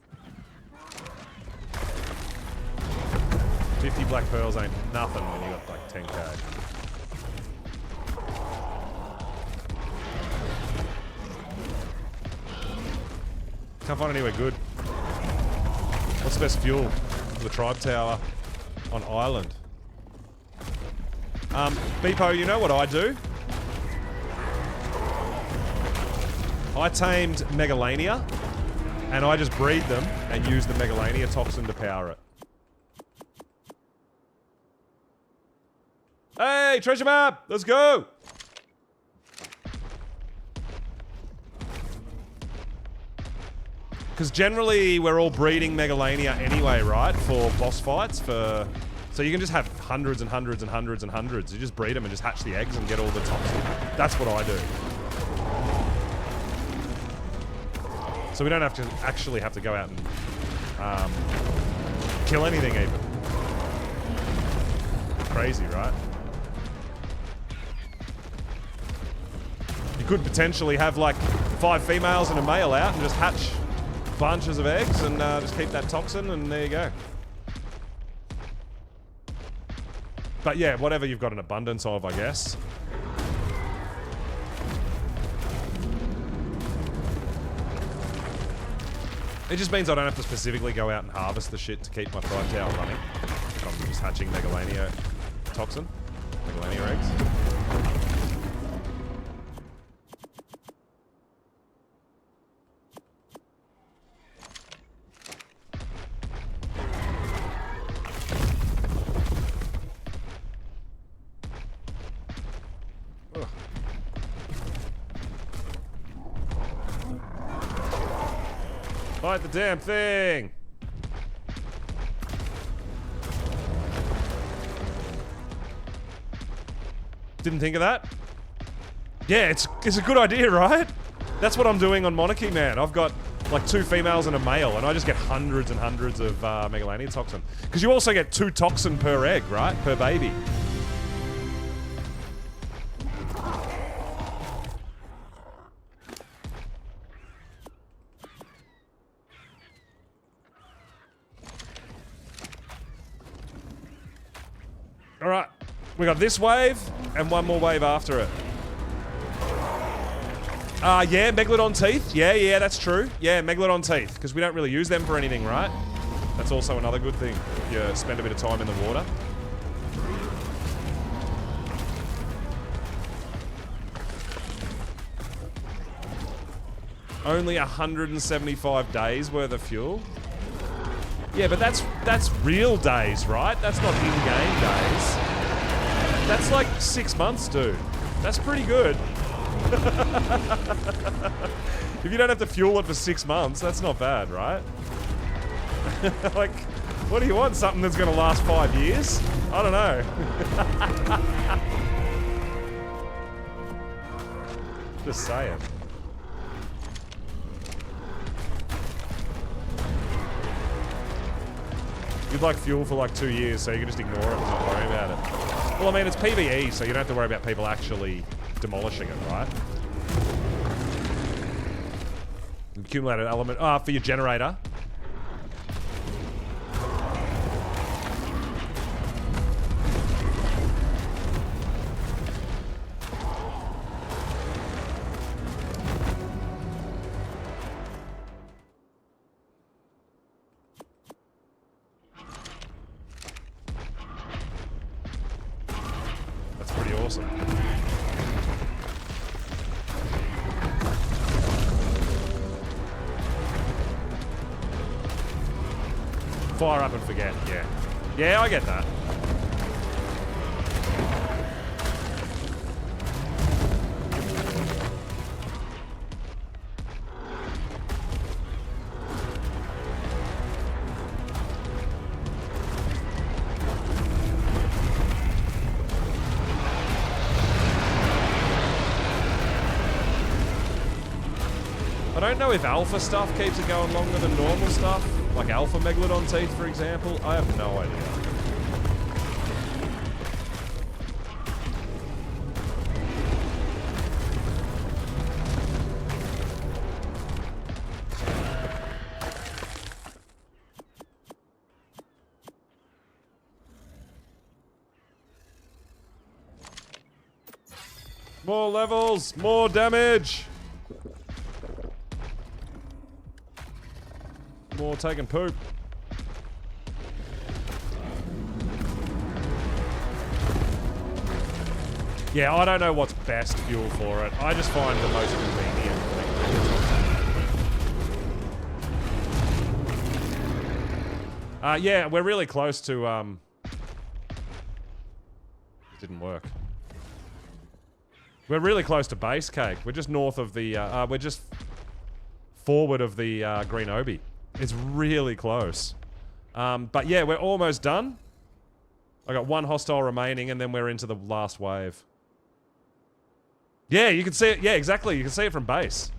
50 black pearls ain't nothing when you got like 10k. Can't find anywhere good. What's the best fuel for the tribe tower on island? Beepo, you know what I do? I tamed Megalania, and I just breed them and use the Megalania toxin to power it. Hey, treasure map! Let's go! Because generally, we're all breeding Megalania anyway, right? For boss fights, so you can just have hundreds and hundreds and hundreds and hundreds. You just breed them and just hatch the eggs and get all the toxin. That's what I do. So we don't have to actually have to go out and kill anything even. Crazy, right? You could potentially have like 5 females and a male out and just hatch bunches of eggs and just keep that toxin, and there you go. But yeah, whatever you've got an abundance of, I guess. It just means I don't have to specifically go out and harvest the shit to keep my tribe tower running. I'm just hatching Megalania toxin. Megalania eggs. Fight the damn thing! Didn't think of that? Yeah, it's a good idea, right? That's what I'm doing on Monarky, man. I've got like 2 females and a male, and I just get hundreds and hundreds of Megalania toxin. Because you also get 2 toxin per egg, right? Per baby. Alright, we got this wave, and one more wave after it. Yeah, Megalodon teeth. Yeah, that's true. Yeah, Megalodon teeth, because we don't really use them for anything, right? That's also another good thing. You spend a bit of time in the water. Only 175 days worth of fuel. Yeah, but that's real days, right? That's not in-game days. That's like 6 months, dude. That's pretty good. If you don't have to fuel it for 6 months, that's not bad, right? Like, what do you want? Something that's going to last 5 years? I don't know. Just saying. You'd like fuel for like 2 years, so you can just ignore it and not worry about it. Well, I mean, it's PvE, so you don't have to worry about people actually demolishing it, right? Accumulated element. For your generator. That's pretty awesome. Fire up and forget, yeah. Yeah, I get that. I don't know if alpha stuff keeps it going longer than normal stuff. Like alpha megalodon teeth, for example. I have no idea. More levels, more damage. More taking poop. Yeah, I don't know what's best fuel for it. I just find the most convenient. Yeah, we're really close to, It didn't work. We're really close to base cake. We're just north of the, we're just forward of the, Green Obi. It's really close. But yeah, we're almost done. I got one hostile remaining, and then we're into the last wave. Yeah, you can see it. Yeah, exactly. You can see it from base.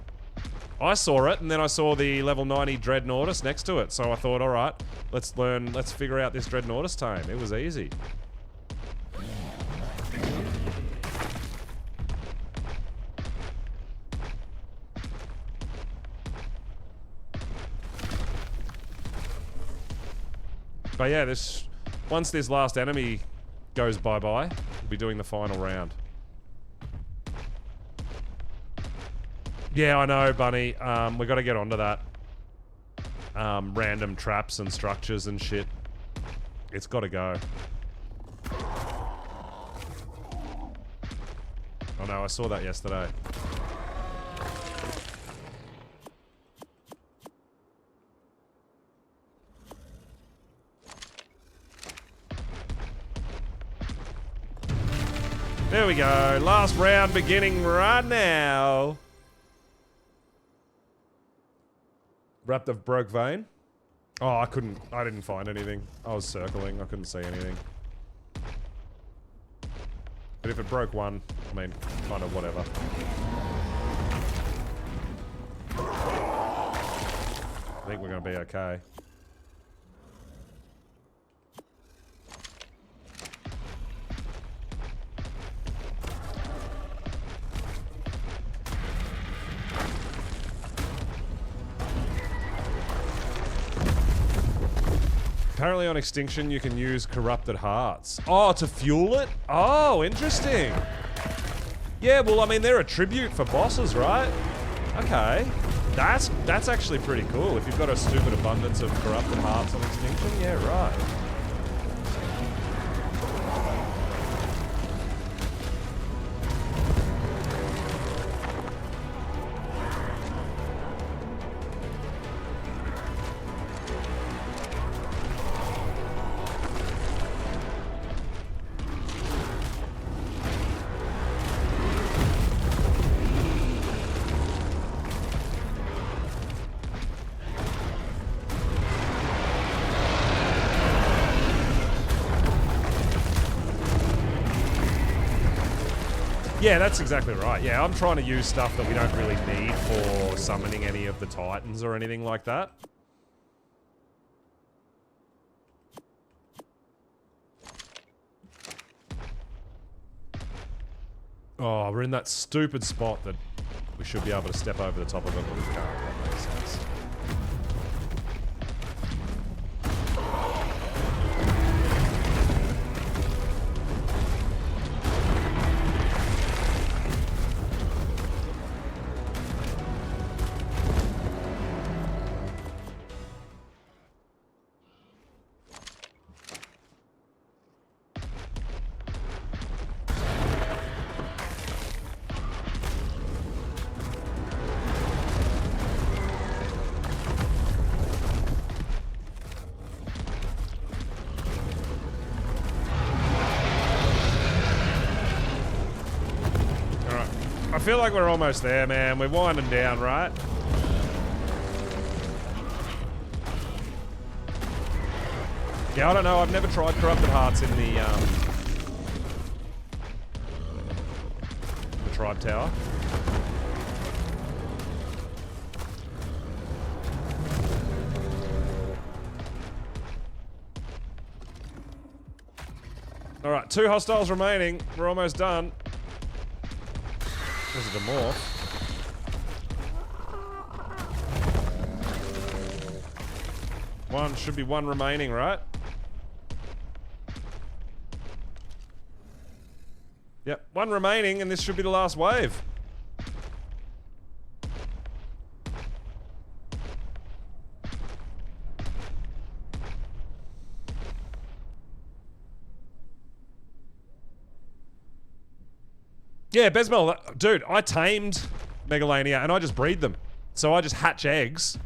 I saw it, and then I saw the level 90 Dreadnoughtus next to it. So I thought, all right, let's figure out this Dreadnoughtus tame. It was easy. But yeah, once this last enemy goes bye-bye, we'll be doing the final round. Yeah, I know, Bunny. We gotta get onto that. Random traps and structures and shit. It's gotta go. Oh no, I saw that yesterday. There we go. Last round beginning right now. Raptor broke vein. Oh, I didn't find anything. I was circling. I couldn't see anything. But if it broke one, I mean, kind of whatever. I think we're going to be okay. Apparently on Extinction you can use corrupted hearts. Oh, to fuel it? Oh, interesting. Yeah, well, I mean, they're a tribute for bosses, right? Okay. That's actually pretty cool. If you've got a stupid abundance of corrupted hearts on Extinction, yeah, right. Yeah, that's exactly right. Yeah, I'm trying to use stuff that we don't really need for summoning any of the titans or anything like that. Oh, we're in that stupid spot that we should be able to step over the top of it, but we can't. That makes sense. I feel like we're almost there, man. We're winding down, right? Yeah, I don't know. I've never tried Corrupted Hearts in the Tribe Tower. Alright, 2 hostiles remaining. We're almost done. This is a morph. Should be one remaining, right? Yep, 1 remaining, and this should be the last wave. Yeah, Besmel, dude, I tamed Megalania and I just breed them. So I just hatch eggs.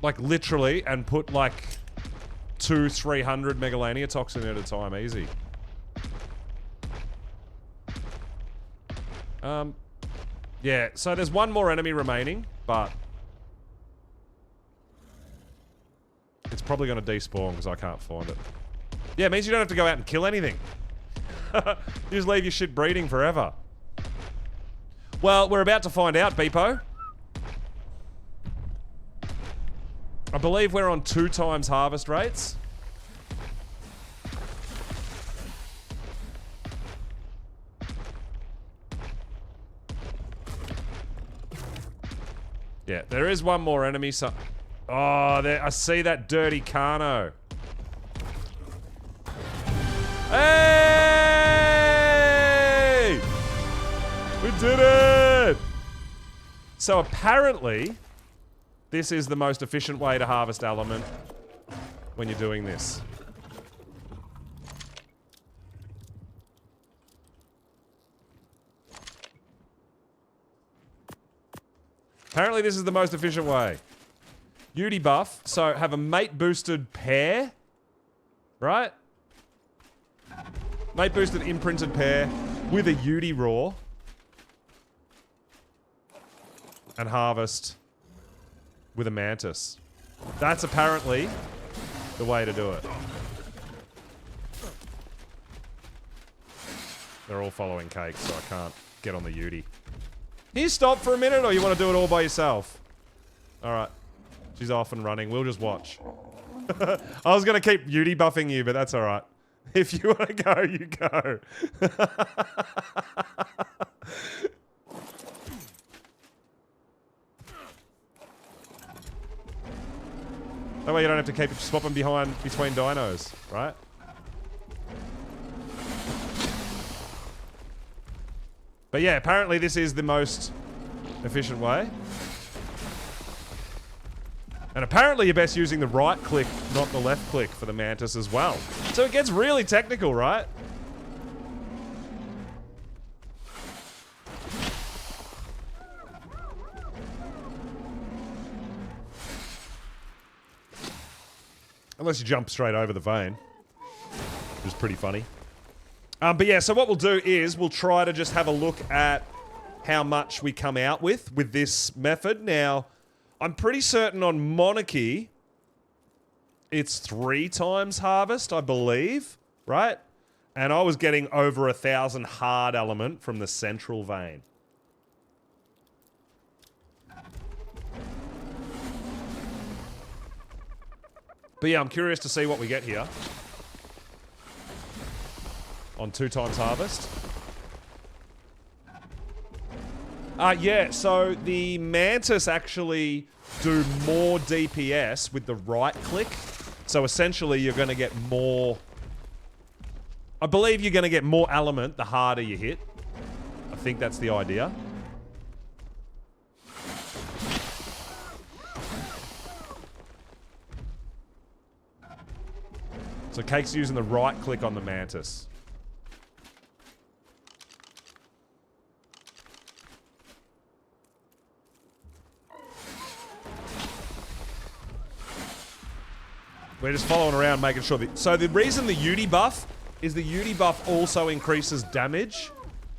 Like literally, and put like 200-300 Megalania toxin at a time, easy. Yeah, so there's 1 more enemy remaining, but it's probably gonna despawn because I can't find it. Yeah, it means you don't have to go out and kill anything. You just leave your shit breeding forever. Well, we're about to find out, Beepo. I believe we're on 2 times harvest rates. Yeah, there is 1 more enemy, so... Oh, there, I see that dirty Carno. Hey! We did it! So apparently, this is the most efficient way to harvest element when you're doing this. Apparently this is the most efficient way. Beauty buff, so have a mate boosted pair, right? Mate boosted imprinted pair with a Yudi raw. And harvest with a mantis. That's apparently the way to do it. They're all following Cake, so I can't get on the Yudi. Can you stop for a minute, or you want to do it all by yourself? Alright. She's off and running. We'll just watch. I was going to keep Yudi buffing you, but that's alright. If you want to go, you go. That way you don't have to keep swapping between dinos, right? But yeah, apparently this is the most efficient way. And apparently you're best using the right click, not the left click for the mantis as well. So it gets really technical, right? Unless you jump straight over the vein, which is pretty funny. But yeah, so what we'll do is we'll try to just have a look at how much we come out with this method. Now, I'm pretty certain on Monarchy, it's 3 times harvest, I believe, right? And I was getting over 1,000 hard element from the central vein. But yeah, I'm curious to see what we get here. on 2 times harvest. Yeah, so the Mantis actually do more DPS with the right click. So essentially you're going to get more... I believe you're going to get more element the harder you hit. I think that's the idea. So Cake's using the right click on the Mantis. We're just following around making sure that... So the reason the Yudi buff is the Yudi buff also increases damage,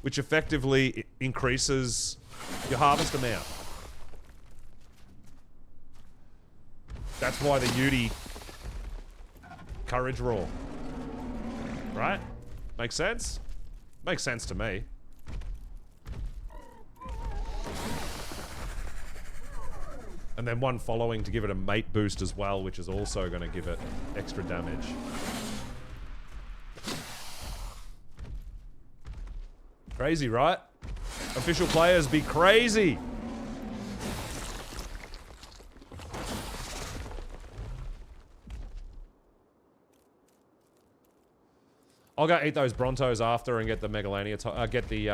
which effectively increases your harvest amount. That's why the Yudi courage roar. Right? Makes sense? Makes sense to me. And then one following to give it a mate boost as well, which is also going to give it extra damage. Crazy, right? Official players be crazy! I'll go eat those Brontos after and get the Megalania, get the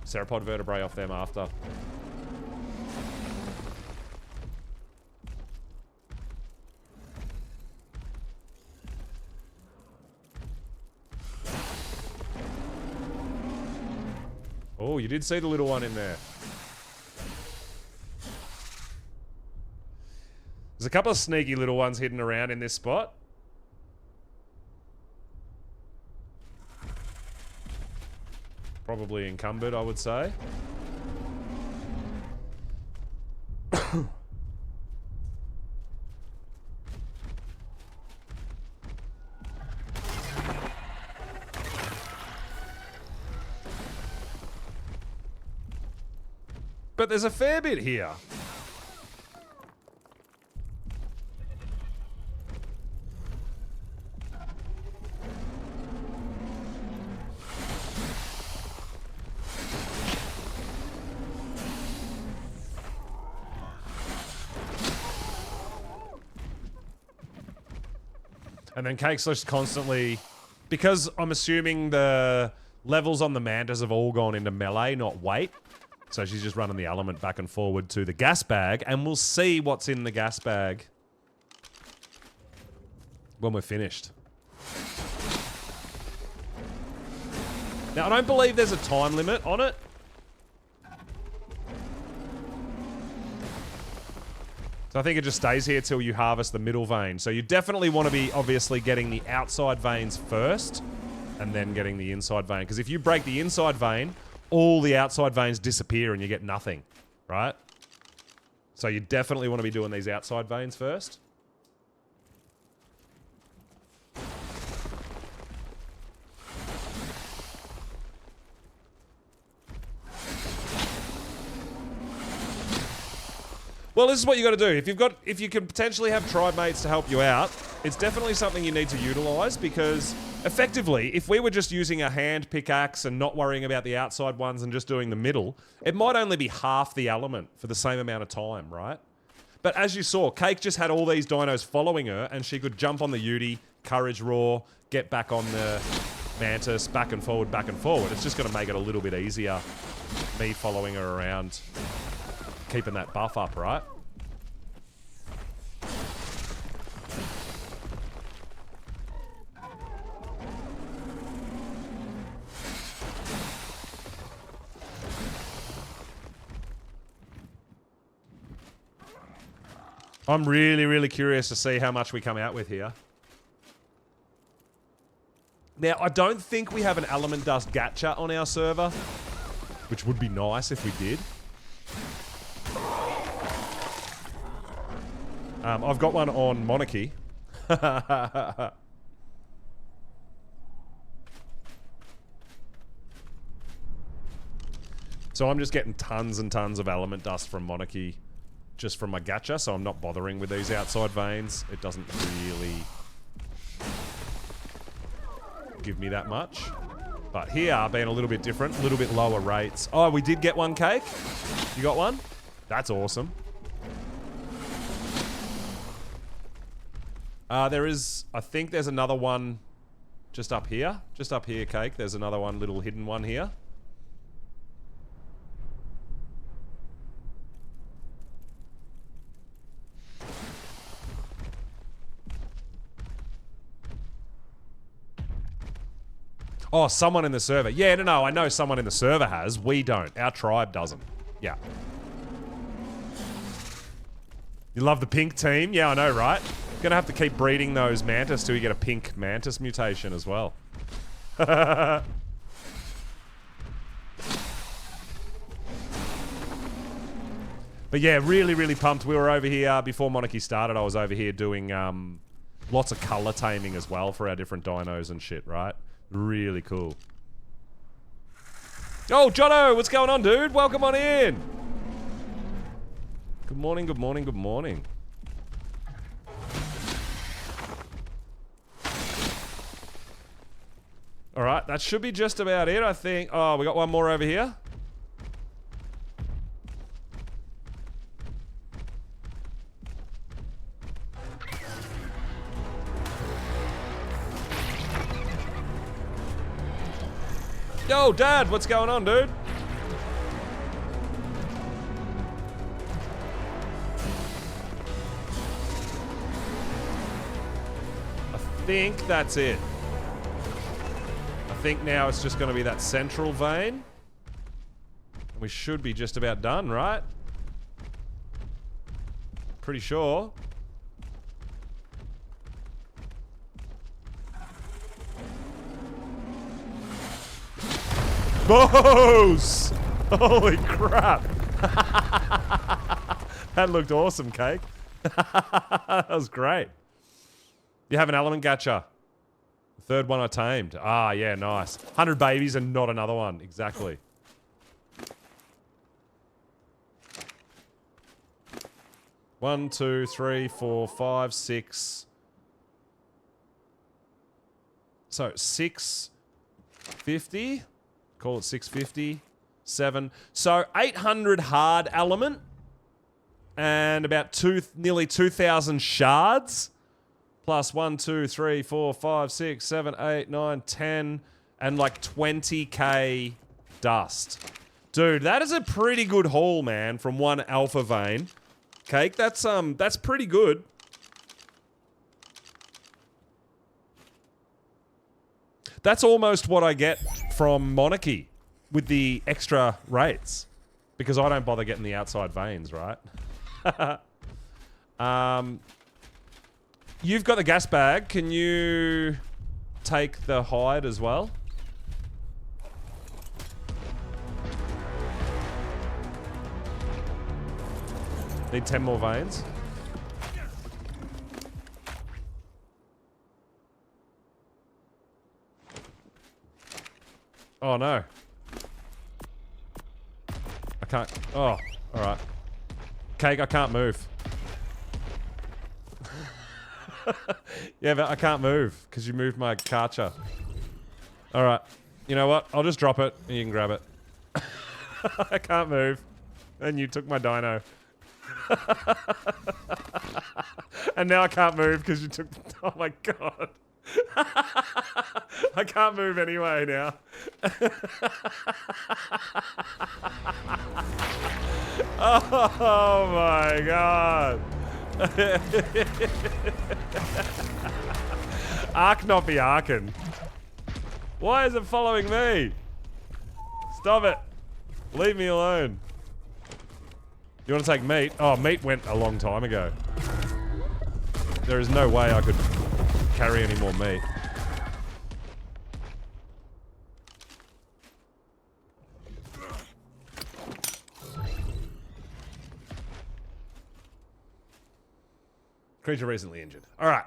Ceropod vertebrae off them after. Oh, you did see the little one in there. There's a couple of sneaky little ones hidden around in this spot. Probably encumbered, I would say. But there's a fair bit here. And then Cake's just constantly... Because I'm assuming the levels on the Mantis have all gone into melee, not weight. So she's just running the element back and forward to the gas bag, and we'll see what's in the gas bag when we're finished. Now, I don't believe there's a time limit on it. So I think it just stays here till you harvest the middle vein. So you definitely want to be, obviously, getting the outside veins first, and then getting the inside vein. Because if you break the inside vein... all the outside veins disappear and you get nothing, right? So you definitely want to be doing these outside veins first. Well, this is what you got to do. If you can potentially have tribe mates to help you out, it's definitely something you need to utilize, because effectively, if we were just using a hand pickaxe and not worrying about the outside ones and just doing the middle, it might only be half the element for the same amount of time, right? But as you saw, Cake just had all these dinos following her, and she could jump on the Yudi, courage roar, get back on the Mantis, back and forward, back and forward. It's just going to make it a little bit easier, me following her around, keeping that buff up, right? I'm really, really curious to see how much we come out with here. Now, I don't think we have an element dust gacha on our server, which would be nice if we did. I've got one on Monarky. So I'm just getting tons and tons of element dust from Monarky just from my gacha, so I'm not bothering with these outside veins. It doesn't really give me that much. But here, being a little bit different, a little bit lower rates. Oh, we did get one cake. You got one? That's awesome. There is, I think there's another one just up here. Just up here, cake. There's another one, little hidden one here. Oh, someone in the server. Yeah, no, I know someone in the server has. We don't. Our tribe doesn't. Yeah. You love the pink team? Yeah, I know, right? Gonna have to keep breeding those mantis till you get a pink mantis mutation as well. But yeah, really, really pumped. We were over here, before Monarchy started, I was over here doing lots of color taming as well for our different dinos and shit, right? Really cool. Oh, Jono, what's going on, dude? Welcome on in. Good morning, good morning, good morning. All right, that should be just about it, I think. Oh, we got one more over here. Yo, Dad, what's going on, dude? I think that's it. I think now it's just going to be that central vein. We should be just about done, right? Pretty sure. Boos! Holy crap! That looked awesome, Cake. That was great. You have an element gacha. The third one I tamed. Ah, yeah, nice. 100 babies and not another one. Exactly. One, two, three, four, five, six. So 650. Call it 650. 7. So 800 hard element. And about nearly 2,000 shards. Plus 1, 2, 3, 4, 5, 6, 7, 8, 9, 10. And like 20k dust. Dude, that is a pretty good haul, man, from one alpha vein. Cake, that's pretty good. That's almost what I get from Monarchy with the extra rates. Because I don't bother getting the outside veins, right? You've got the gas bag. Can you take the hide as well? Need 10 more veins. Oh no. I can't. Oh, alright. Cake, I can't move. Yeah, but I can't move because you moved my karcher. Alright. You know what? I'll just drop it and you can grab it. I can't move. And you took my dino. And now I can't move because you took... Oh my god. I can't move anyway now. Oh my god. Ark not be arkin'. Why is it following me? Stop it. Leave me alone. You want to take meat? Oh, meat went a long time ago. There is no way I could carry any more meat. Creature recently injured. Alright.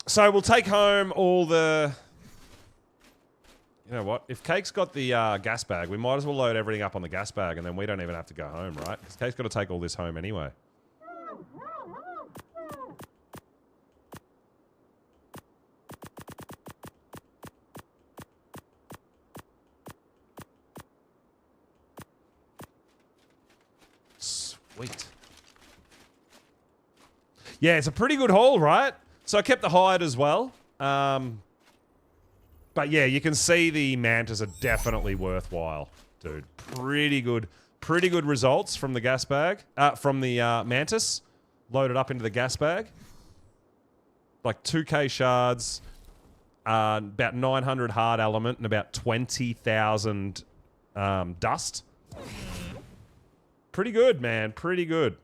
So we'll take home all the... You know what? If Cake's got the gas bag, we might as well load everything up on the gas bag and then we don't even have to go home, right? Because Cake's got to take all this home anyway. Sweet. Yeah, it's a pretty good haul, right? So I kept the hide as well. But yeah, you can see the mantas are definitely worthwhile, dude. Pretty good results from the gas bag. From the mantis. Loaded up into the gas bag. Like 2k shards, about 900 hard element, and about 20,000 dust. Pretty good, man. Pretty good.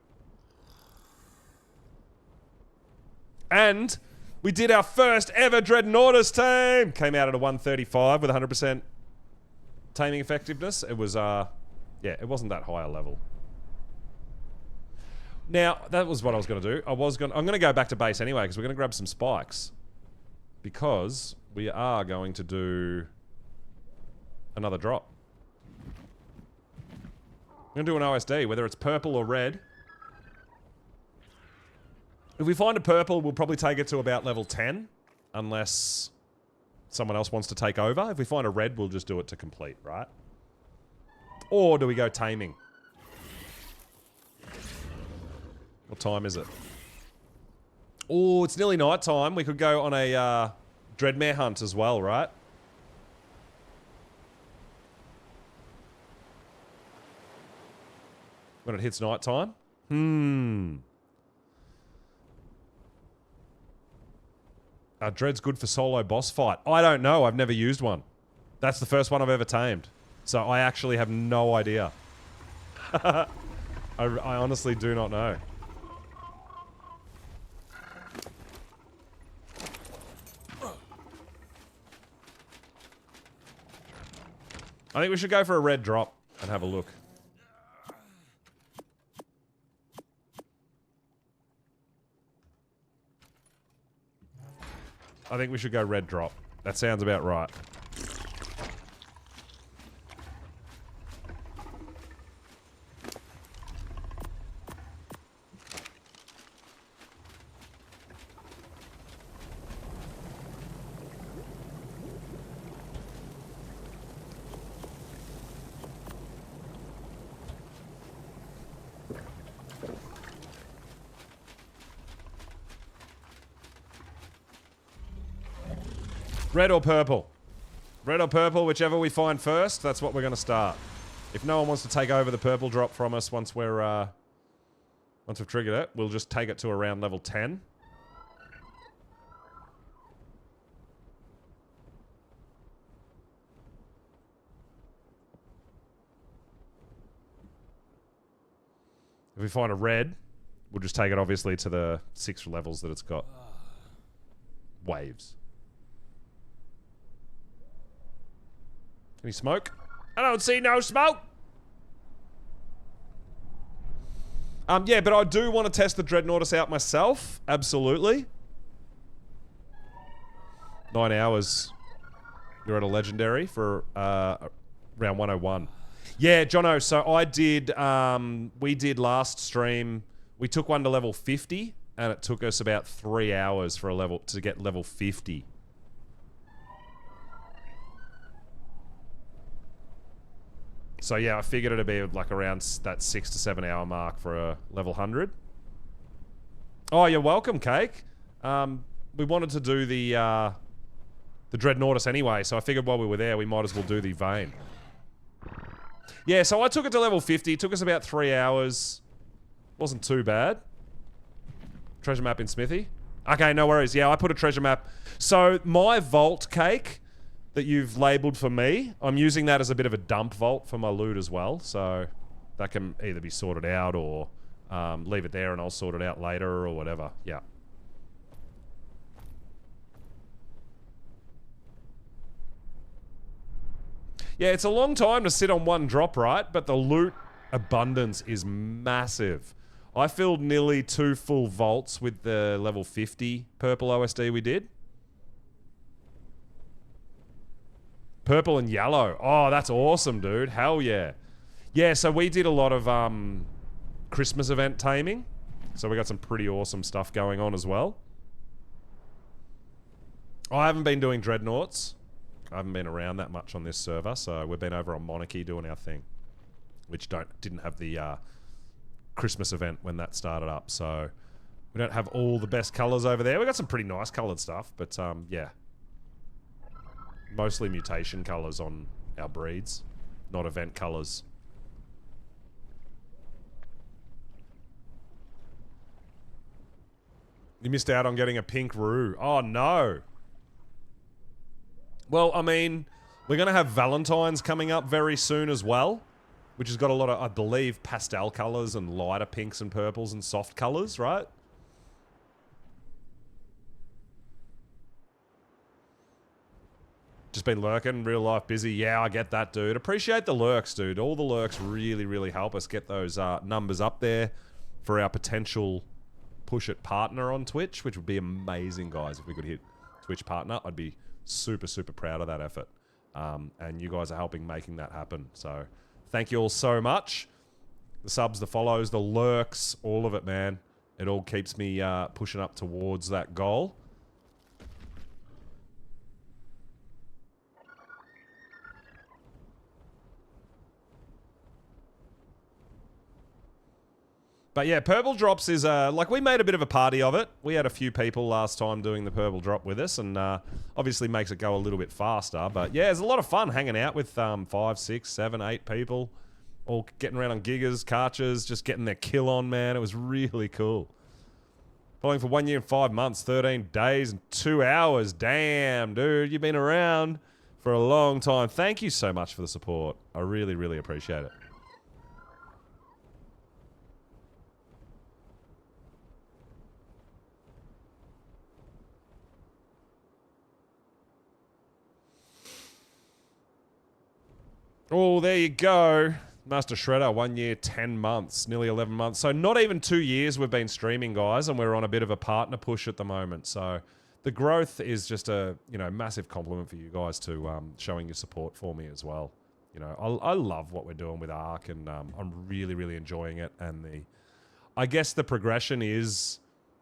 And we did our first ever Dreadnoughtus tame. Came out at a 135 with 100% taming effectiveness. It was, yeah, it wasn't that high a level. Now, that was what I was going to do. I'm going to go back to base anyway, because we're going to grab some spikes. Because we are going to do another drop. I'm going to do an OSD, whether it's purple or red. If we find a purple, we'll probably take it to about level 10. Unless someone else wants to take over. If we find a red, we'll just do it to complete, right? Or do we go taming? What time is it? Oh, it's nearly night time. We could go on a Dreadmare hunt as well, right? When it hits night time? Dread's good for solo boss fight. I don't know. I've never used one. That's the first one I've ever tamed. So I actually have no idea. I honestly do not know. I think we should go for a red drop and have a look. I think we should go red drop. That sounds about right. Red or purple? Red or purple, whichever we find first, that's what we're going to start. If no one wants to take over the purple drop from us once we're, once we've triggered it, we'll just take it to around level 10. If we find a red, we'll just take it obviously to the 6 levels that it's got. Waves. Any smoke? I don't see no smoke! Yeah, but I do want to test the Dreadnoughtus out myself. Absolutely. 9 hours. You're at a legendary for round 101. Yeah, Jono, so I did, we did last stream, we took one to level 50, and it took us about 3 hours for a level, to get level 50. So yeah, I figured it'd be like around that 6 to 7 hour mark for a level 100. Oh, you're welcome, Cake. We wanted to do the Dreadnoughtus anyway, so I figured while we were there, we might as well do the Vein. Yeah, so I took it to level 50. It took us about 3 hours. Wasn't too bad. Treasure map in Smithy. Okay, no worries. Yeah, I put a treasure map. So my vault, Cake, that you've labelled for me, I'm using that as a bit of a dump vault for my loot as well. So that can either be sorted out or leave it there and I'll sort it out later or whatever. Yeah. Yeah, it's a long time to sit on one drop, right? But the loot abundance is massive. I filled nearly 2 full vaults with the level 50 purple OSD we did. Purple and yellow. Oh, that's awesome, dude. Hell yeah. Yeah, so we did a lot of Christmas event taming. So we got some pretty awesome stuff going on as well. I haven't been doing Dreadnoughts. I haven't been around that much on this server, so we've been over on Monarky doing our thing. Which didn't have the Christmas event when that started up. So we don't have all the best colors over there. We got some pretty nice colored stuff, but yeah, mostly mutation colors on our breeds, not event colors. You missed out on getting a pink Roo. Oh no. Well, I mean, we're going to have Valentine's coming up very soon as well, which has got a lot of, I believe, pastel colors and lighter pinks and purples and soft colors, right? Just been lurking, real life busy. Yeah, I get that, dude. Appreciate the lurks, dude. All the lurks really, really help us get those numbers up there for our potential push it partner on Twitch, which would be amazing, guys. If we could hit Twitch partner, I'd be super, super proud of that effort. And you guys are helping making that happen. So thank you all so much. The subs, the follows, the lurks, all of it, man. It all keeps me pushing up towards that goal. But yeah, purple drops is, like, we made a bit of a party of it. We had a few people last time doing the purple drop with us, and obviously makes it go a little bit faster. But yeah, it's a lot of fun hanging out with 5, 6, 7, 8 people, all getting around on gigas, karchas, just getting their kill on, man. It was really cool. Following for 1 year and 5 months, 13 days and 2 hours. Damn, dude, you've been around for a long time. Thank you so much for the support. I really, really appreciate it. Oh, there you go. Master Shredder, 1 year, 10 months, nearly 11 months. So not even 2 years we've been streaming, guys, and we're on a bit of a partner push at the moment. So the growth is just a, you know, massive compliment for you guys to showing your support for me as well. You know, I love what we're doing with Ark, and I'm really, really enjoying it. And I guess the progression is,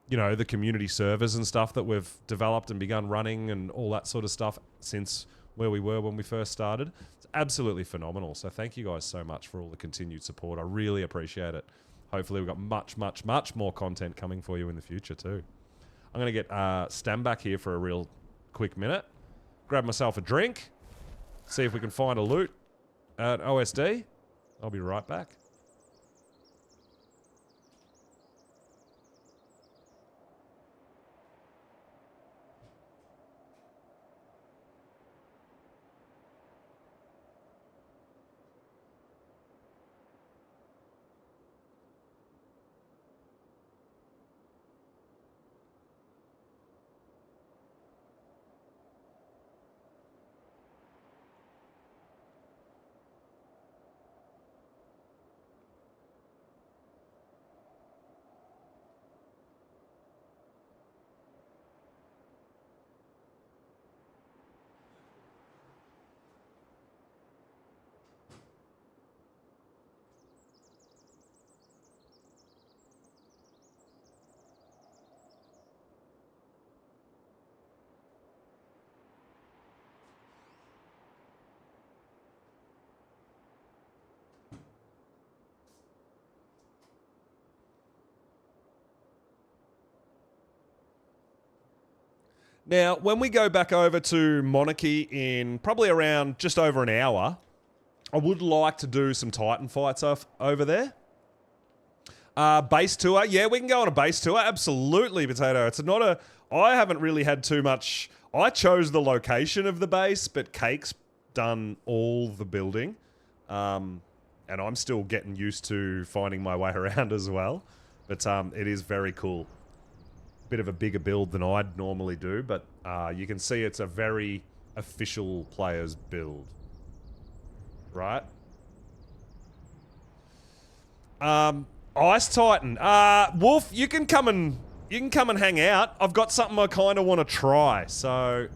you know, the community servers and stuff that we've developed and begun running and all that sort of stuff since where we were when we first started. It's absolutely phenomenal. So thank you guys so much for all the continued support. I really appreciate it. Hopefully we've got much, much, much more content coming for you in the future too. I'm going to get Stam back here for a real quick minute. Grab myself a drink. See if we can find a loot at OSD. I'll be right back. Now, when we go back over to Monarchy in probably around just over an hour, I would like to do some Titan fights over there. Base tour. Yeah, we can go on a base tour. Absolutely, Potato. It's not a... I haven't really had too much... I chose the location of the base, but Cake's done all the building. And I'm still getting used to finding my way around as well. But it is very cool. Bit of a bigger build than I'd normally do, but you can see it's a very official player's build. Right? Ice Titan. Wolf, you can come and hang out. I've got something I kind of want to try, so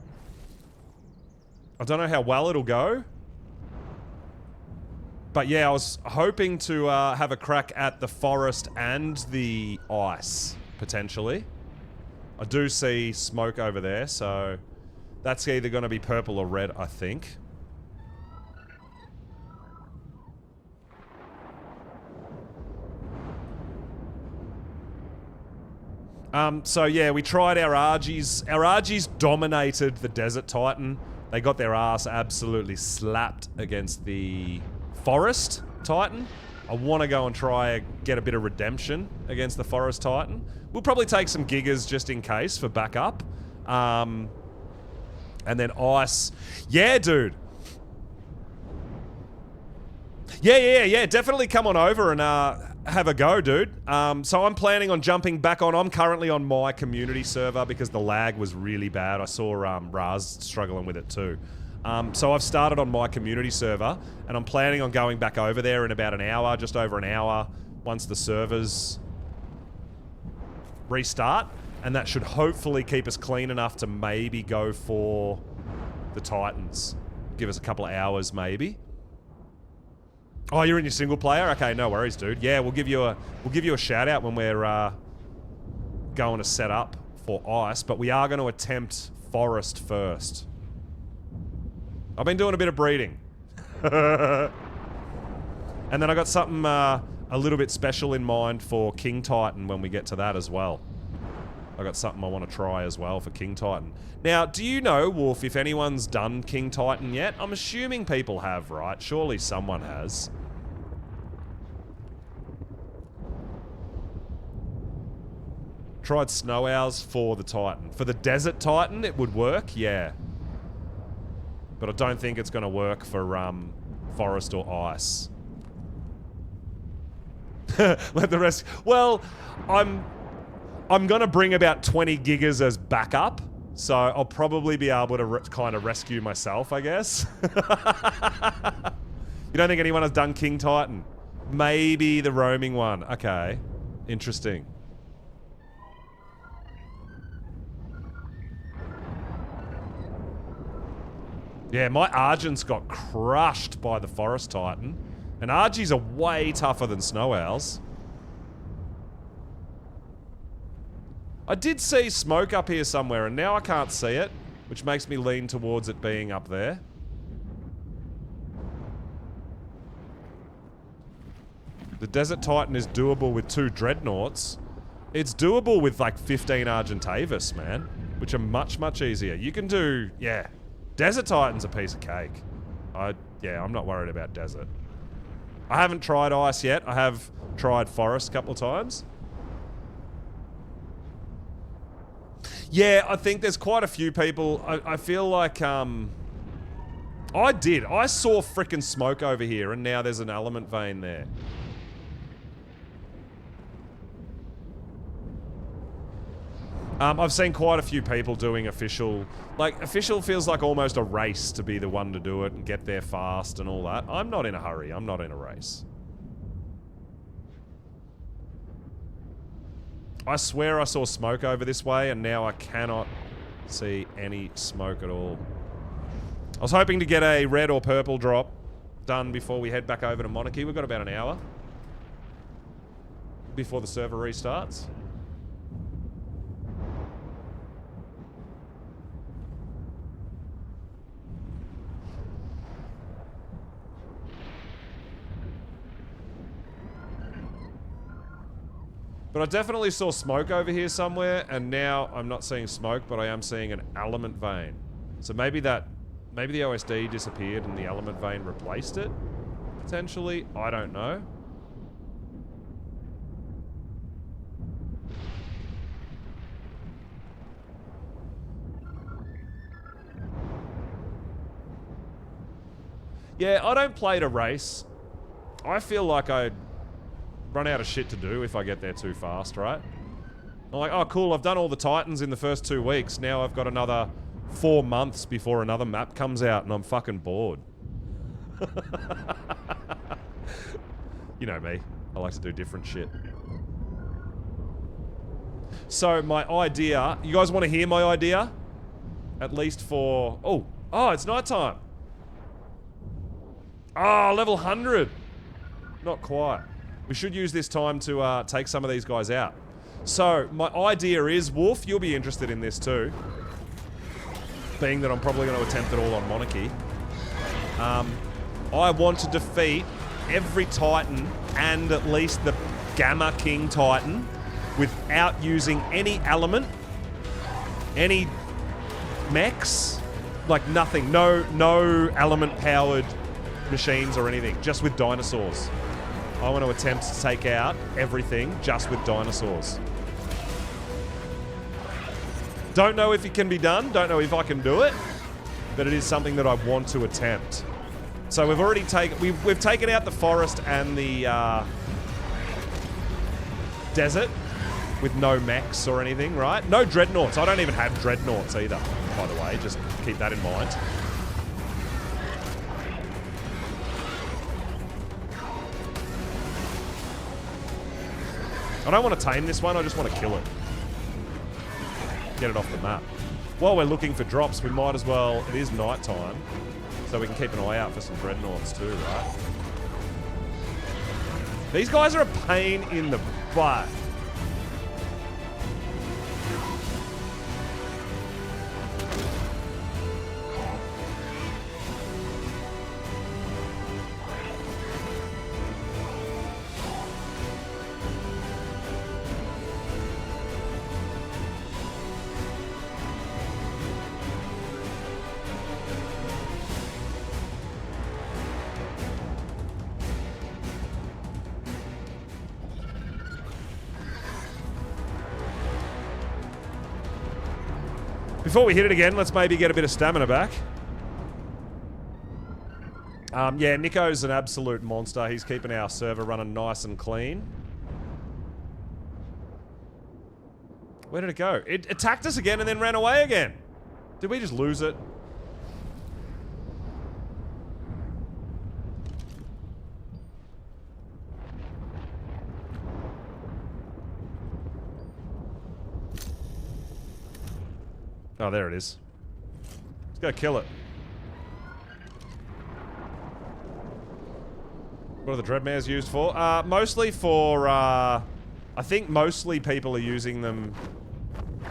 I don't know how well it'll go. But yeah, I was hoping to have a crack at the forest and the ice, potentially. I do see smoke over there, so that's either going to be purple or red, I think. So yeah, we tried our Argies. Our Argies dominated the Desert Titan. They got their ass absolutely slapped against the Forest Titan. I want to go and try get a bit of redemption against the Forest Titan. We'll probably take some Gigas just in case for backup. And then Ice. Yeah, dude. Yeah. Definitely come on over and have a go, dude. So I'm planning on jumping back on. I'm currently on my community server because the lag was really bad. I saw Raz struggling with it too. So I've started on my community server, and I'm planning on going back over there in about an hour, just over an hour, once the servers restart. And that should hopefully keep us clean enough to maybe go for the Titans. Give us a couple of hours, maybe. Oh, you're in your single player? Okay, no worries, dude. Yeah, we'll give you a shout out when we're going to set up for Ice, but we are going to attempt Forest first. I've been doing a bit of breeding. And then I got something a little bit special in mind for King Titan when we get to that as well. I got something I want to try as well for King Titan. Now, do you know, Wolf, if anyone's done King Titan yet? I'm assuming people have, right? Surely someone has. Tried Snow Owls for the Titan. For the Desert Titan, it would work, yeah. But I don't think it's going to work for Forest or Ice. Let the rest... Well, I'm going to bring about 20 gigas as backup, so I'll probably be able to kind of rescue myself, I guess. You don't think anyone has done King Titan? Maybe the roaming one. Okay. Interesting. Yeah, my Argents got crushed by the Forest Titan. And Argies are way tougher than Snow Owls. I did see smoke up here somewhere, and now I can't see it, which makes me lean towards it being up there. The Desert Titan is doable with 2 Dreadnoughts. It's doable with like 15 Argentavis, man, which are much, much easier. You can do, yeah. Desert Titan's a piece of cake. Yeah, I'm not worried about Desert. I haven't tried Ice yet. I have tried Forest a couple of times. Yeah, I think there's quite a few people. I feel like, I saw frickin' smoke over here, and now there's an element vein there. I've seen quite a few people doing official. Like, official feels like almost a race to be the one to do it and get there fast and all that. I'm not in a hurry. I'm not in a race. I swear I saw smoke over this way, and now I cannot see any smoke at all. I was hoping to get a red or purple drop done before we head back over to Monarchy. We've got about an hour before the server restarts. But I definitely saw smoke over here somewhere, and now I'm not seeing smoke, but I am seeing an element vein. So maybe the OSD disappeared and the element vein replaced it, potentially. I don't know. Yeah, I don't play to race. I feel like I'd run out of shit to do if I get there too fast, right? I'm like, oh cool, I've done all the Titans in the first 2 weeks. Now I've got another 4 months before another map comes out and I'm fucking bored. You know me. I like to do different shit. So my idea... You guys want to hear my idea? At least for... Oh, it's nighttime. Oh, level 100. Not quite. We should use this time to take some of these guys out. So, my idea is, Wolf, you'll be interested in this too. Being that I'm probably going to attempt it all on Monarchy. I want to defeat every Titan and at least the Gamma King Titan without using any element, any mechs, like nothing. No element-powered machines or anything, just with dinosaurs. I want to attempt to take out everything just with dinosaurs. Don't know if it can be done. Don't know if I can do it. But it is something that I want to attempt. So we've already taken... We've taken out the forest and the desert with no mechs or anything, right? No dreadnoughts. I don't even have dreadnoughts either, by the way. Just keep that in mind. I don't want to tame this one. I just want to kill it. Get it off the map. While we're looking for drops, we might as well... It is night time, so we can keep an eye out for some dreadnoughts too, right? These guys are a pain in the butt. Before we hit it again, let's maybe get a bit of stamina back. Yeah, Nico's an absolute monster. He's keeping our server running nice and clean. Where did it go? It attacked us again and then ran away again. Did we just lose it? Oh, there it is. Let's go kill it. What are the dreadmares used for? Mostly for, I think mostly people are using them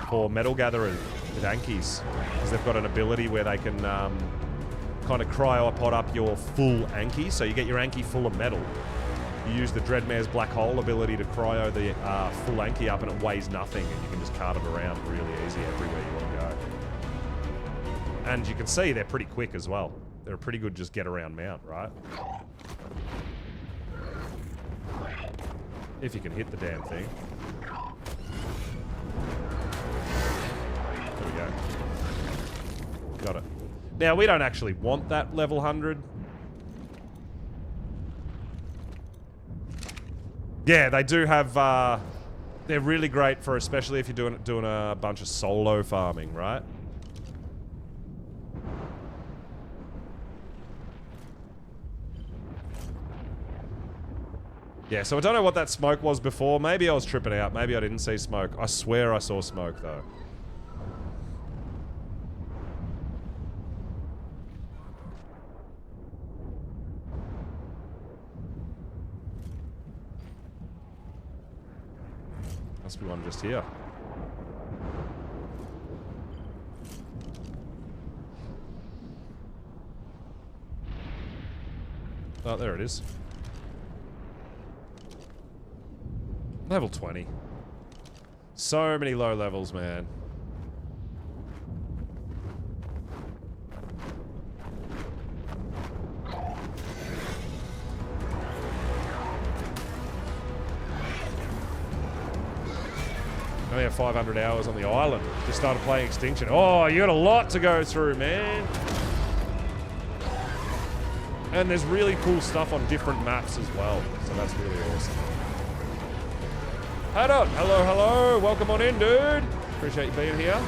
for metal gathering with Ankies. Because they've got an ability where they can kind of cryopod up your full Anki. So you get your Anki full of metal. You use the Dreadmare's black hole ability to cryo the full Anki up and it weighs nothing and you can just cart it around really easy everywhere you want to go. And you can see they're pretty quick as well. They're a pretty good just get around mount, right? If you can hit the damn thing. There we go. Got it. Now, we don't actually want that level 100. Yeah, they do have, they're really great for, especially if you're doing a bunch of solo farming, right? Yeah, so I don't know what that smoke was before. Maybe I was tripping out. Maybe I didn't see smoke. I swear I saw smoke, though. Must be one just here. Oh, there it is. Level 20. So many low levels, man. I only have 500 hours on the island. Just started playing Extinction. Oh, you got a lot to go through, man. And there's really cool stuff on different maps as well. So that's really awesome. Hold on. Hello, hello. Welcome on in, dude. Appreciate you being here.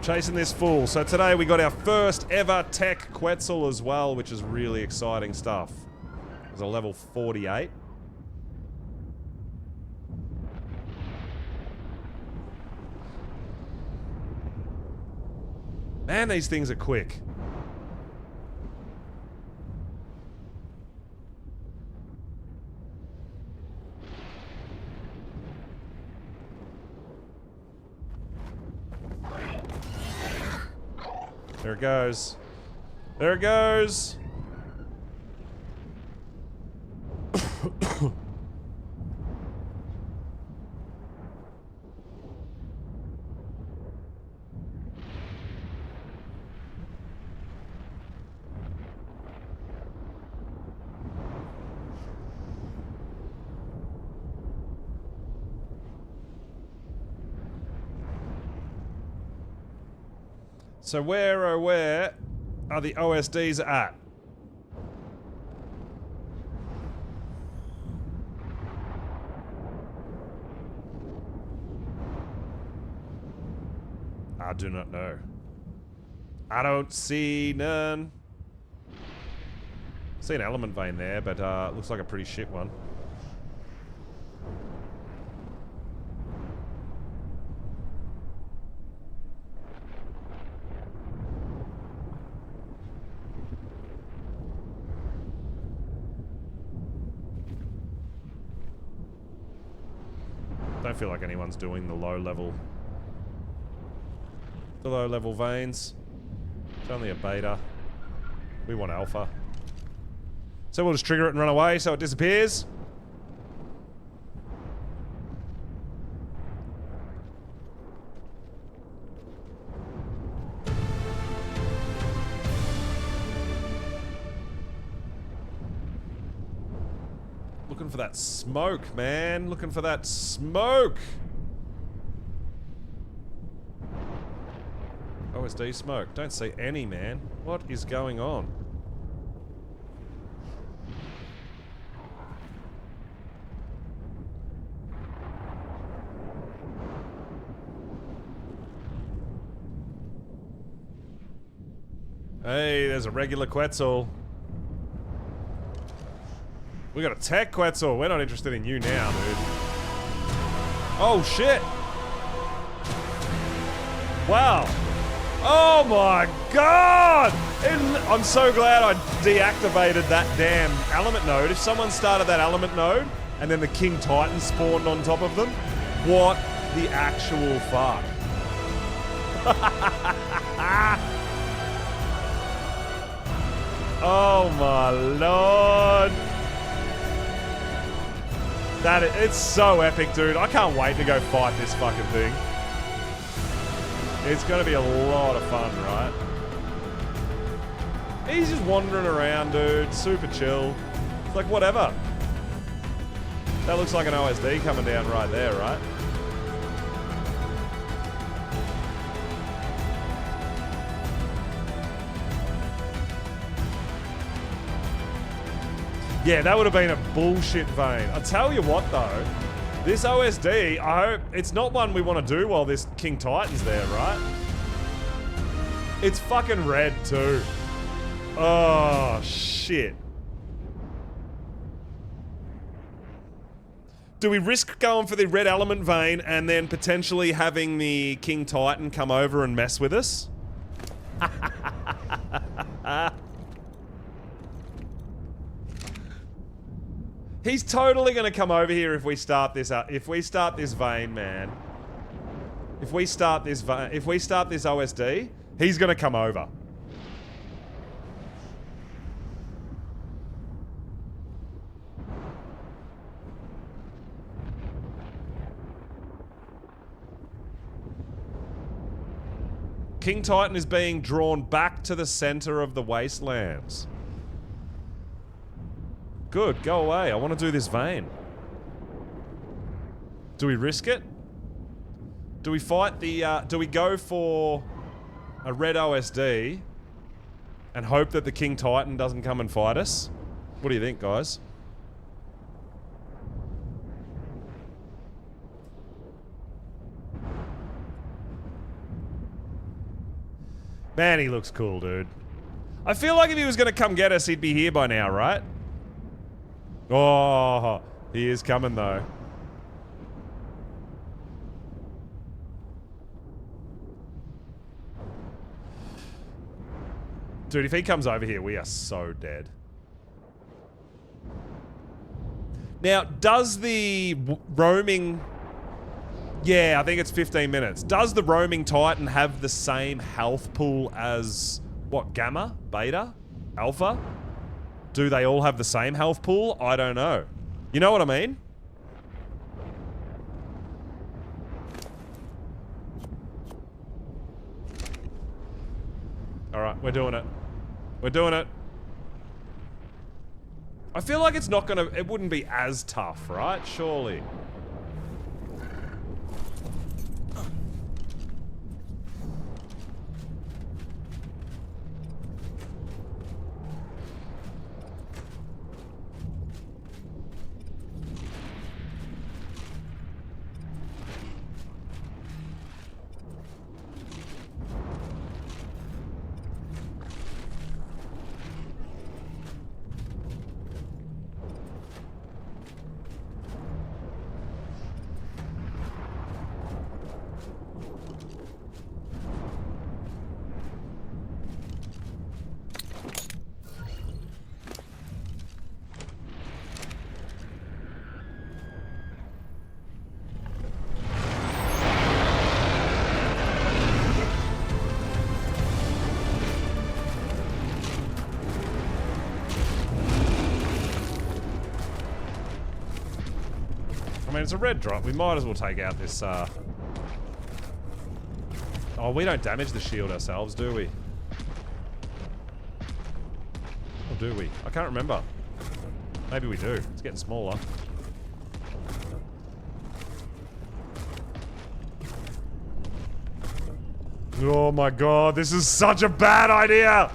Chasing this fool. So today we got our first ever tech Quetzal as well, which is really exciting stuff. It's a level 48. Man, these things are quick. There it goes. There it goes. So where are the OSDs at? I do not know. I don't see none. See an element vein there, but looks like a pretty shit one. Don't feel like anyone's doing the low level veins. It's only a beta. We want alpha. So we'll just trigger it and run away so it disappears. Looking for that smoke, man. Looking for that smoke. OSD smoke. Don't see any, man. What is going on? Hey, there's a regular Quetzal. We got a tech Quetzal. We're not interested in you now, dude. Oh, shit. Wow. Oh my god! I'm so glad I deactivated that damn element node. If someone started that element node and then the King Titan spawned on top of them, what the actual fuck? Oh my lord. It's so epic, dude. I can't wait to go fight this fucking thing. It's gonna be a lot of fun, right? He's just wandering around, dude. Super chill. It's like, whatever. That looks like an OSD coming down right there, right? Yeah, that would have been a bullshit vein. I'll tell you what, though. This OSD, I hope it's not one we want to do while this King Titan's there, right? It's fucking red too. Oh, shit. Do we risk going for the red element vein and then potentially having the King Titan come over and mess with us? He's totally gonna come over here if we start this up. If we start this vein, man. If we start this OSD, he's gonna come over. King Titan is being drawn back to the center of the wastelands. Good, go away. I want to do this vein. Do we risk it? Do we fight the, do we go for a red OSD and hope that the King Titan doesn't come and fight us? What do you think, guys? Man, he looks cool, dude. I feel like if he was going to come get us, he'd be here by now, right? Oh, he is coming though. Dude, if he comes over here, we are so dead. Now, does the roaming Yeah, I think it's 15 minutes. Does the roaming Titan have the same health pool as, what, Gamma? Beta? Alpha? Do they all have the same health pool? I don't know. You know what I mean? Alright, we're doing it. We're doing it. I feel like it's not gonna... It wouldn't be as tough, right? Surely. I mean, it's a red drop. We might as well take out this, Oh, we don't damage the shield ourselves, do we? Or do we? I can't remember. Maybe we do. It's getting smaller. Oh my god, this is such a bad idea!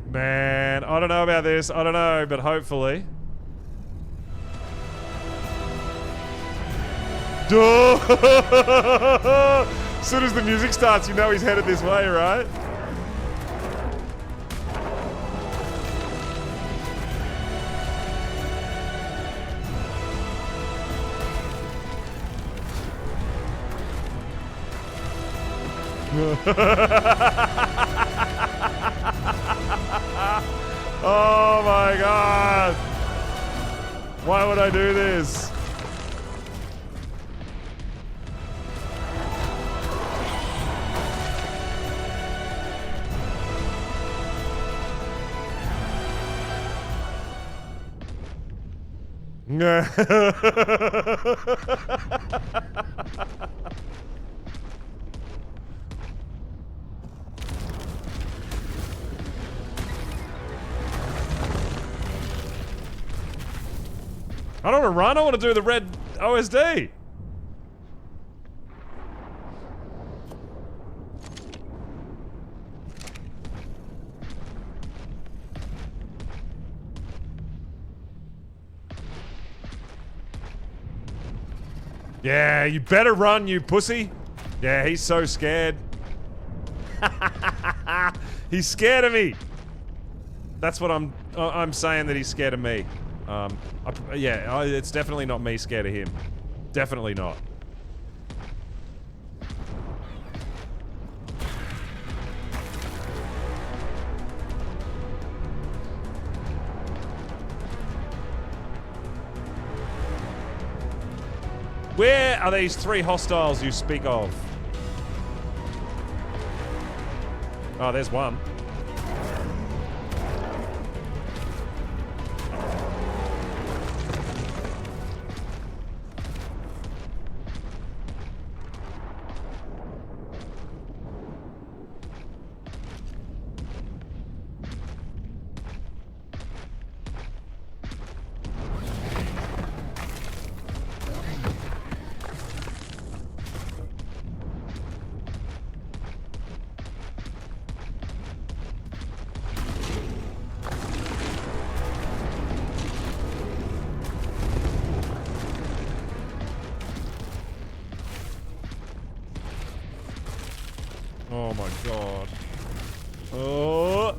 Man, I don't know about this. I don't know, but hopefully. As soon as the music starts, you know he's headed this way, right? Oh my god! Why would I do this? I don't want to run, I want to do the red OSD. Yeah, you better run, you pussy. Yeah, he's so scared. He's scared of me. That's what I'm saying, that he's scared of me. Yeah, it's definitely not me scared of him. Definitely not. Where are these 3 hostiles you speak of? Oh, there's one. my god. Oh.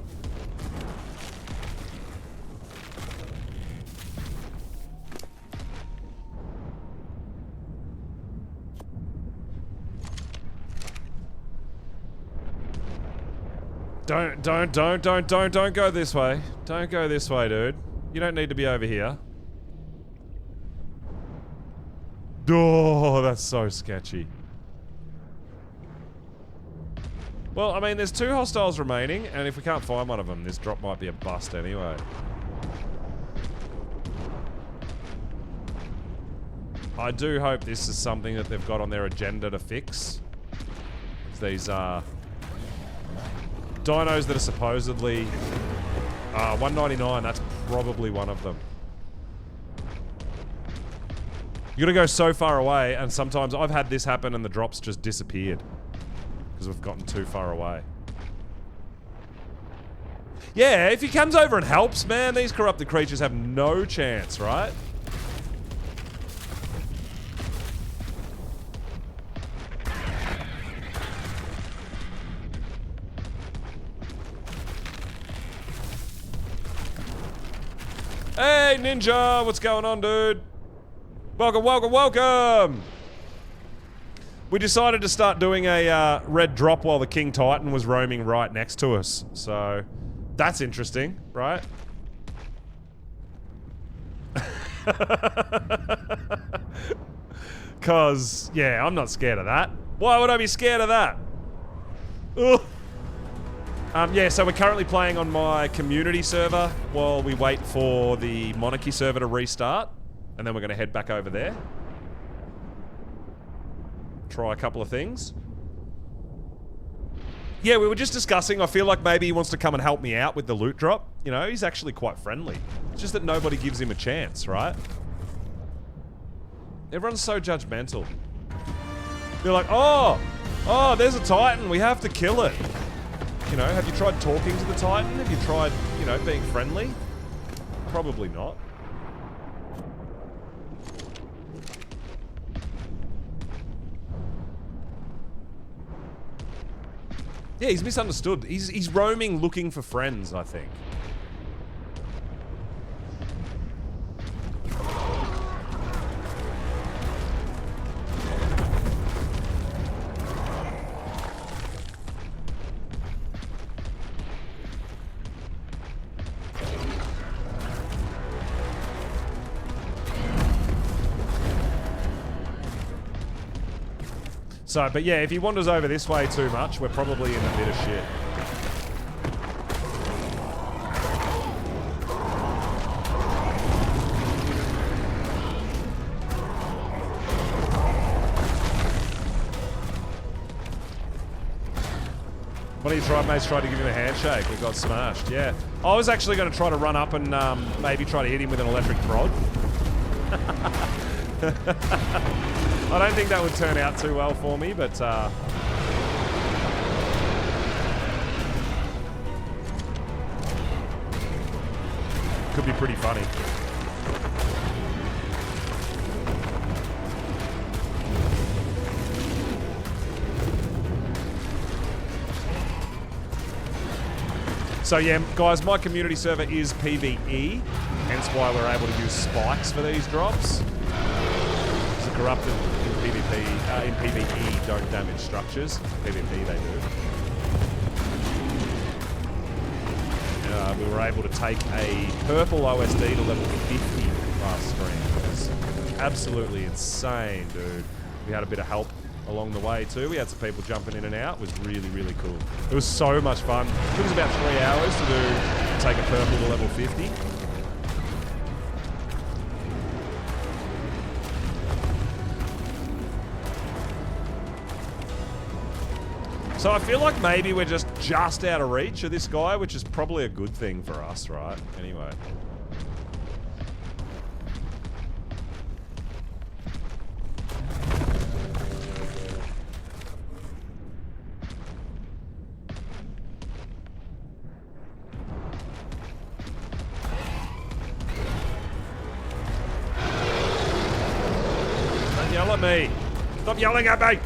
Don't go this way. Don't go this way, dude. You don't need to be over here. Oh, that's so sketchy. Well, I mean, there's 2 hostiles remaining, and if we can't find one of them, this drop might be a bust anyway. I do hope this is something that they've got on their agenda to fix. These dinos that are supposedly 199, that's probably one of them. You gotta go so far away, and sometimes I've had this happen and the drops just disappeared because we've gotten too far away. Yeah, if he comes over and helps, man, these corrupted creatures have no chance, right? Hey, Ninja! What's going on, dude? Welcome, welcome, welcome! We decided to start doing a red drop while the King Titan was roaming right next to us. So, that's interesting, right? Cause, yeah, I'm not scared of that. Why would I be scared of that? Ugh. Yeah, so we're currently playing on my community server while we wait for the Monarchy server to restart. And then we're going to head back over there. Try a couple of things. Yeah, we were just discussing, I feel like maybe he wants to come and help me out with the loot drop. You know, he's actually quite friendly. It's just that nobody gives him a chance, right? Everyone's so judgmental. They're like, oh, there's a Titan, we have to kill it. You know, have you tried talking to the Titan? Have you tried, you know, being friendly? Probably not. Yeah, he's misunderstood. He's roaming looking for friends, I think. So, but yeah, if he wanders over this way too much, we're probably in a bit of shit. One of your tribe mates tried to give him a handshake. We got smashed, yeah. I was actually going to try to run up and maybe try to hit him with an electric prod. I don't think that would turn out too well for me, but could be pretty funny. So yeah, guys, my community server is PvE, hence why we're able to use spikes for these drops. The corrupted in PvP, in PvE don't damage structures. PvP they do. We were able to take a purple OSD to level 50 last stream. It was absolutely insane, dude. We had a bit of help along the way too. We had some people jumping in and out. It was really, really cool. It was so much fun. It took us about 3 hours to take a purple to level 50. So I feel like maybe we're just out of reach of this guy, which is probably a good thing for us, right? Anyway. Don't yell at me. Stop yelling at me.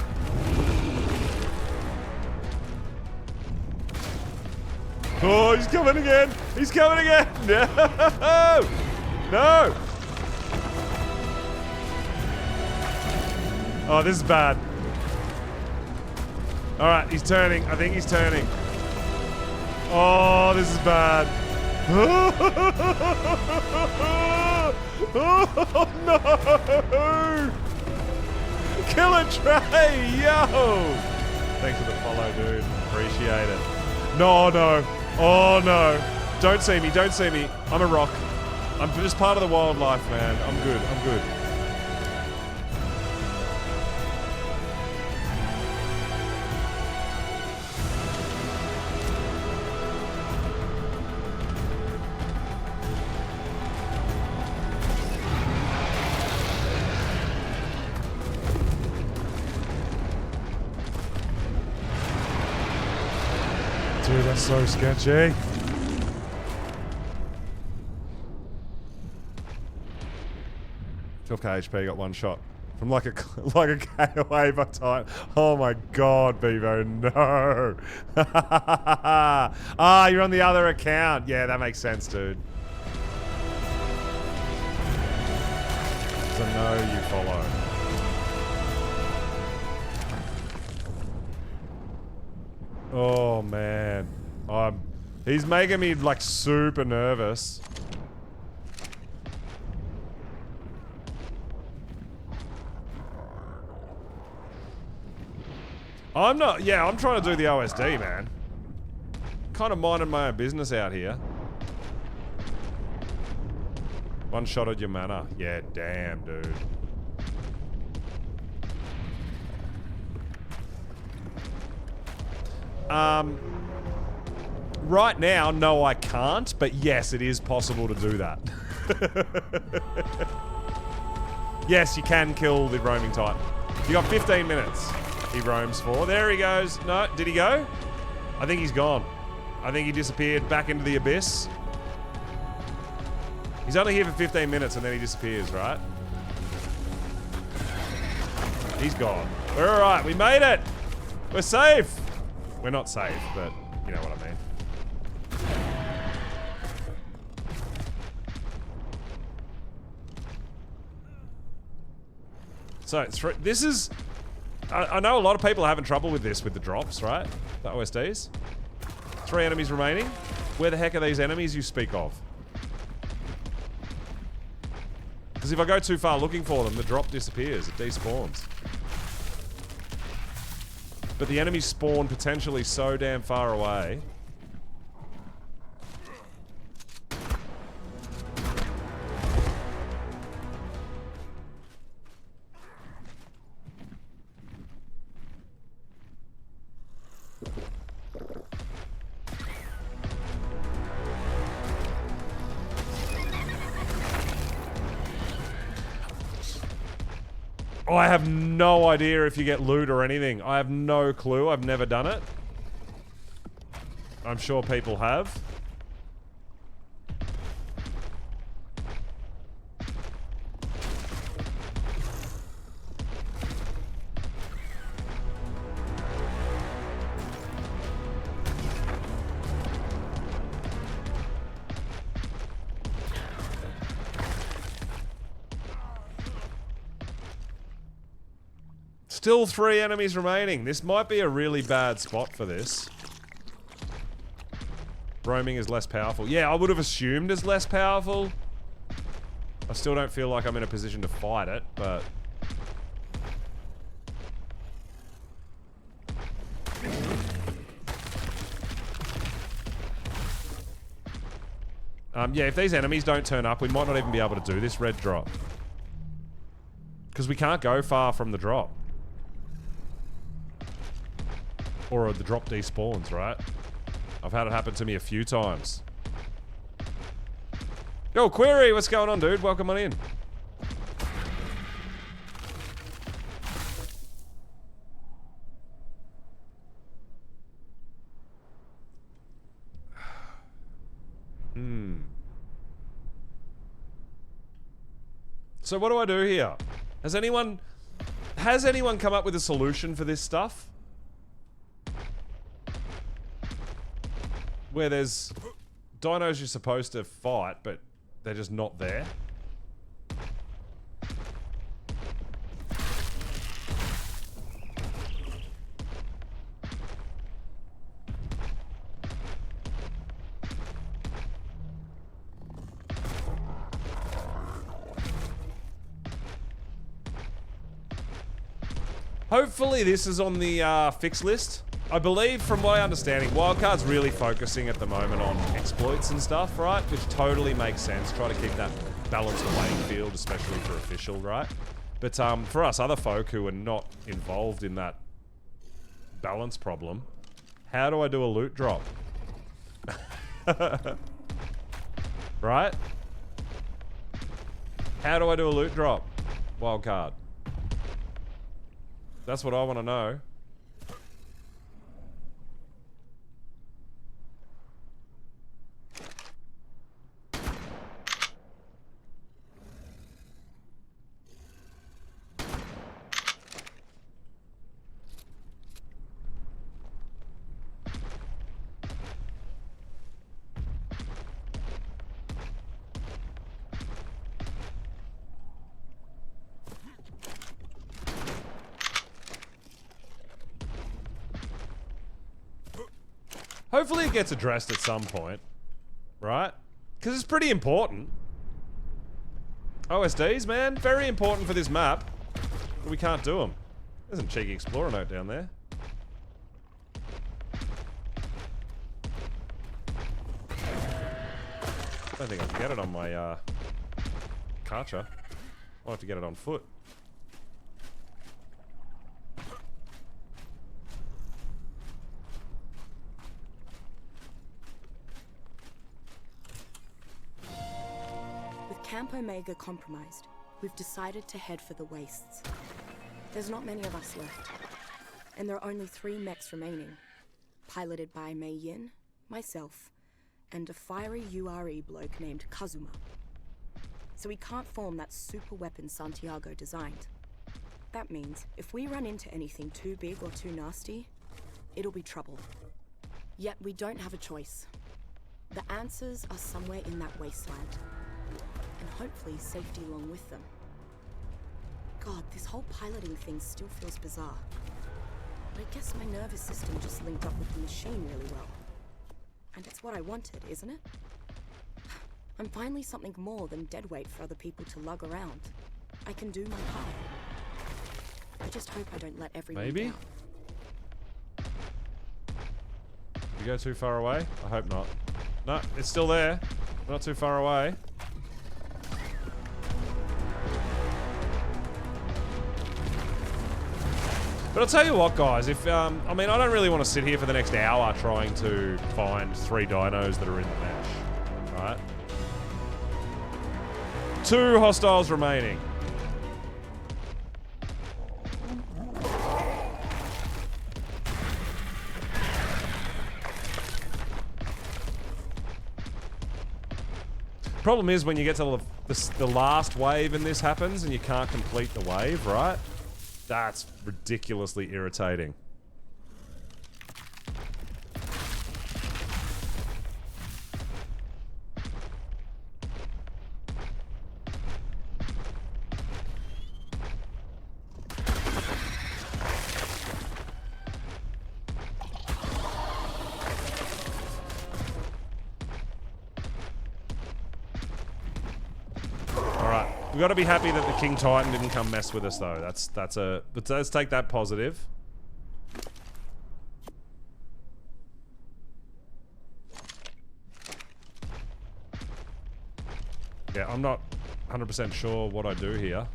Oh, he's coming again. He's coming again. No. No. Oh, this is bad. All right, he's turning. I think he's turning. Oh, this is bad. Oh, no. Killer Trey, yo. Thanks for the follow, dude. Appreciate it. No, no. Oh, no. Don't see me. Don't see me. I'm a rock. I'm just part of the wildlife, man. I'm good. I'm good. Dude, that's so sketchy. HP got one shot from like a K away by time. Oh my god, Bevo, no. Ah, you're on the other account. Yeah, that makes sense, dude. So no, you follow. Oh man, he's making me like super nervous. I'm not, yeah, I'm trying to do the OSD, man. Kind of minding my own business out here. One shot at your mana. Yeah, damn, dude. Right now, no, I can't, but yes, it is possible to do that. Yes, you can kill the roaming titan. You got 15 minutes. He roams for. There he goes. No, did he go? I think he's gone. I think he disappeared back into the abyss. He's only here for 15 minutes and then he disappears, right? He's gone. We're alright, we made it! We're safe! We're not safe, but you know what I mean. So, this is... I know a lot of people are having trouble with this, with the drops, right? The OSDs. 3 enemies remaining. Where the heck are these enemies you speak of? Because if I go too far looking for them, the drop disappears. It despawns. But the enemies spawn potentially so damn far away. I have no idea if you get loot or anything. I have no clue. I've never done it. I'm sure people have. Still 3 enemies remaining. This might be a really bad spot for this. Roaming is less powerful. Yeah, I would have assumed it's less powerful. I still don't feel like I'm in a position to fight it, but... yeah, if these enemies don't turn up, we might not even be able to do this red drop. Because we can't go far from the drop. Or the drop despawns, right? I've had it happen to me a few times. Yo, Query, what's going on, dude? Welcome on in. So what do I do here? Has anyone come up with a solution for this stuff? where there's dinos you're supposed to fight, but they're just not there. Hopefully this is on the fix list. I believe, from my understanding, Wildcard's really focusing at the moment on exploits and stuff, right? Which totally makes sense. Try to keep that balanced playing field, especially for official, right? But for us other folk who are not involved in that balance problem, how do I do a loot drop? Right? How do I do a loot drop? Wildcard. That's what I want to know. Hopefully it gets addressed at some point, right? Because it's pretty important. OSDs, man, very important for this map. But we can't do them. There's a cheeky explorer note down there. I don't think I can get it on my Karcher. I'll have to get it on foot. Camp Omega compromised, we've decided to head for the wastes. There's not many of us left, and there are only 3 mechs remaining, piloted by Mei Yin, myself, and a fiery URE bloke named Kazuma. So we can't form that super weapon Santiago designed. That means if we run into anything too big or too nasty, it'll be trouble. Yet we don't have a choice. The answers are somewhere in that wasteland. And hopefully safety along with them. God, this whole piloting thing still feels bizarre. But I guess my nervous system just linked up with the machine really well. And it's what I wanted, isn't it? I'm finally something more than deadweight for other people to lug around. I can do my part. I just hope I don't let everyone down. You go too far away? I hope not. No, it's still there. We're not too far away. But I'll tell you what, guys, if, I mean, I don't really want to sit here for the next hour trying to find 3 dinos that are in the mesh, right? 2 hostiles remaining. Problem is when you get to the last wave and this happens and you can't complete the wave, right? That's ridiculously irritating. We've got to be happy that the King Titan didn't come mess with us, though. But let's take that positive. Yeah, I'm not 100% sure what I do here.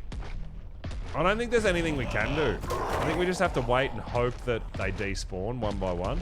I don't think there's anything we can do. I think we just have to wait and hope that they despawn one by one.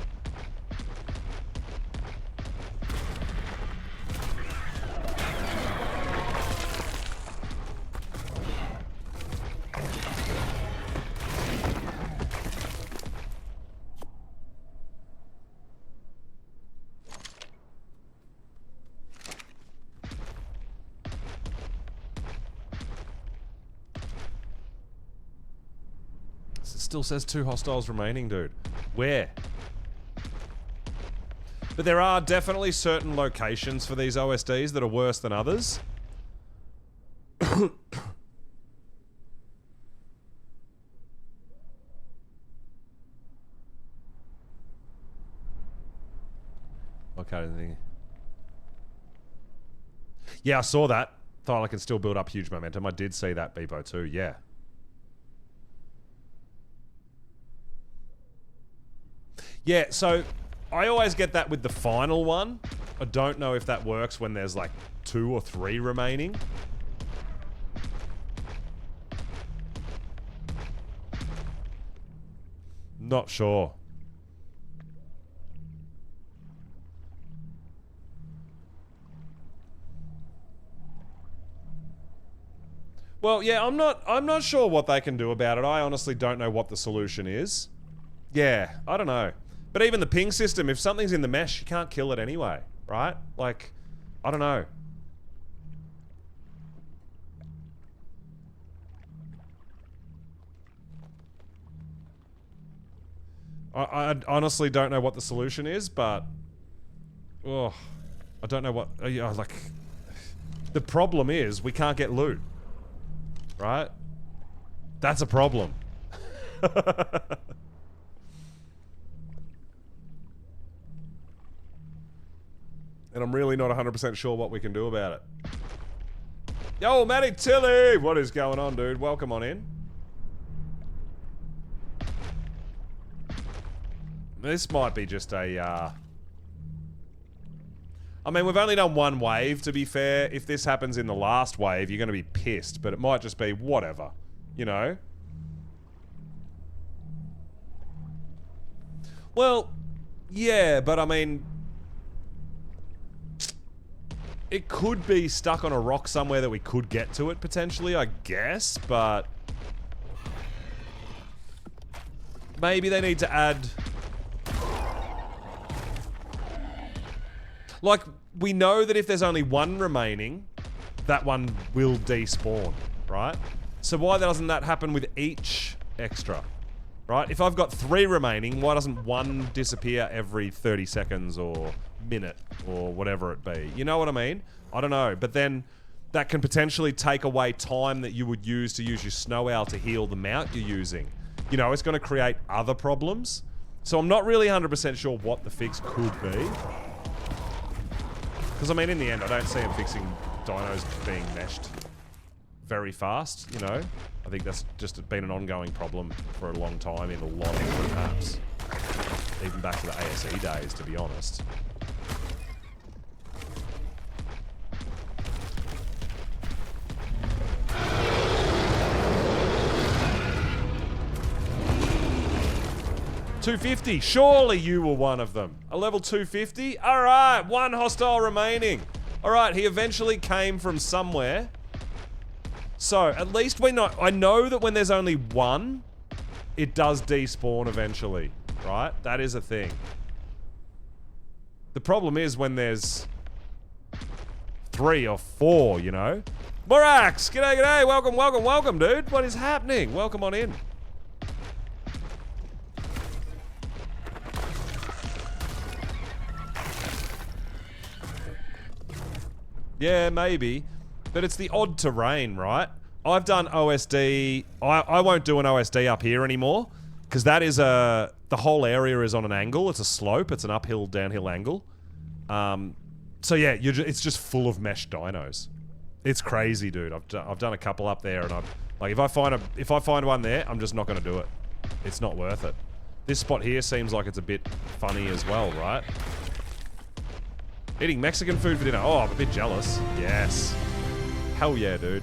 Still says 2 hostiles remaining, dude. Where? But there are definitely certain locations for these OSDs that are worse than others. Okay. Yeah, I saw that. Thought I can still build up huge momentum. I did see that, Beepo, too. Yeah. Yeah, so I always get that with the final one. I don't know if that works when there's like 2 or 3 remaining. Not sure. Well, yeah, I'm not sure what they can do about it. I honestly don't know what the solution is. Yeah, I don't know. But even the ping system, if something's in the mesh, you can't kill it anyway, right? Like, I don't know. I honestly don't know what the solution is, but... Oh, I don't know what... like... The problem is, we can't get loot. Right? That's a problem. And I'm really not 100% sure what we can do about it. Yo, Matty Tilly! What is going on, dude? Welcome on in. This might be just a, I mean, we've only done one wave, to be fair. If this happens in the last wave, you're going to be pissed. But it might just be whatever, you know? Well, yeah, but I mean... It could be stuck on a rock somewhere that we could get to it, potentially, I guess, but... Maybe they need to add... Like, we know that if there's only one remaining, that one will despawn, right? So why doesn't that happen with each extra, right? If I've got 3 remaining, why doesn't one disappear every 30 seconds or minute or whatever it be? You know what I mean? I don't know, but then that can potentially take away time that you would use to use your snow owl to heal the mount you're using. You know, it's going to create other problems. So I'm not really 100% sure what the fix could be. Because, I mean, in the end, I don't see him fixing dinos being meshed very fast, you know? I think that's just been an ongoing problem for a long time in a lot of different maps. Even back to the ASE days, to be honest. $250. Surely you were one of them. A level 250? Alright, 1 hostile remaining. Alright, he eventually came from somewhere. So, at least we know... I know that when there's only 1, it does despawn eventually. Right? That is a thing. The problem is when there's 3 or 4, you know? Morax! G'day, g'day! Welcome, welcome, welcome, dude! What is happening? Welcome on in. Yeah, maybe. But it's the odd terrain, right? I've done OSD... I won't do an OSD up here anymore. Because that is a... The whole area is on an angle. It's a slope. It's an uphill, downhill angle. So yeah, it's just full of meshed dinos. It's crazy, dude. I've done a couple up there, and like if I find one there, I'm just not going to do it. It's not worth it. This spot here seems like it's a bit funny as well, right? Eating Mexican food for dinner. Oh, I'm a bit jealous. Yes. Hell yeah, dude.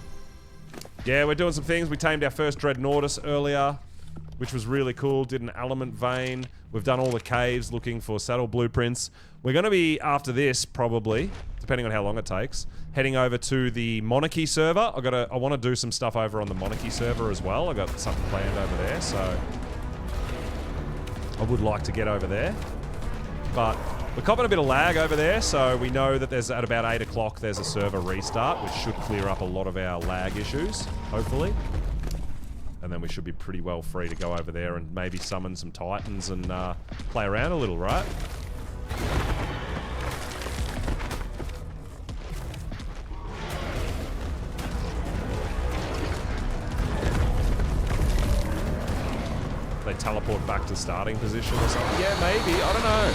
Yeah, we're doing some things. We tamed our first Dreadnoughtus earlier, which was really cool. Did an element vein. We've done all the caves looking for saddle blueprints. We're going to be, after this, probably, depending on how long it takes, heading over to the Monarky server. I want to do some stuff over on the Monarky server as well. I got something planned over there, so I would like to get over there. But we're copping a bit of lag over there, so we know that there's at about 8 o'clock there's a server restart, which should clear up a lot of our lag issues, hopefully. And then we should be pretty well free to go over there and maybe summon some titans and play around a little, right? they teleport back to starting position or something. Yeah, maybe. I don't know.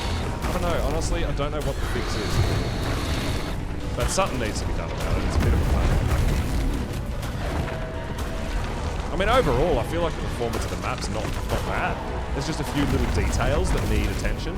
I don't know. Honestly, I don't know what the fix is. But something needs to be done about it. It's a bit of a pain. I mean, overall, I feel like the performance of the map's not bad. There's just a few little details that need attention.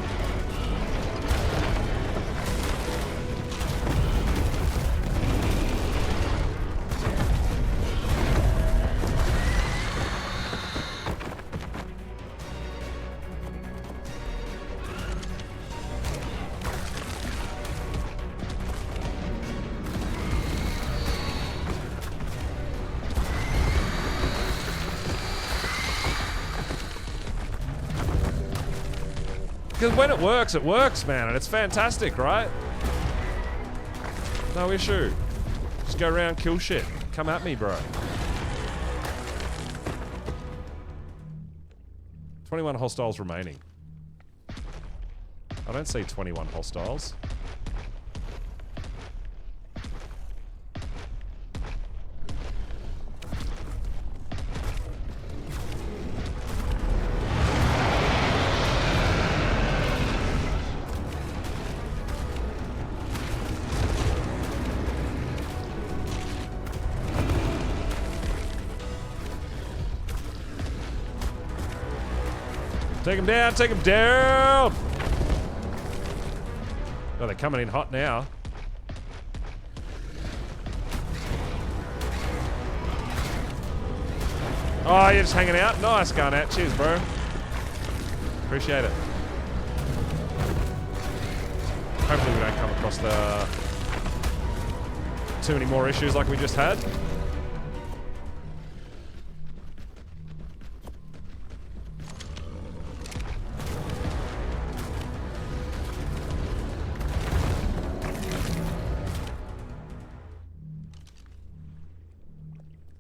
Because when it works, man, and it's fantastic, right? No issue. Just go around, kill shit. Come at me, bro. 21 hostiles remaining. I don't see 21 hostiles. Take him down, take him down! Oh, they're coming in hot now. Oh, you're just hanging out? Nice, Garnet. Cheers, bro. Appreciate it. Hopefully we don't come across too many more issues like we just had.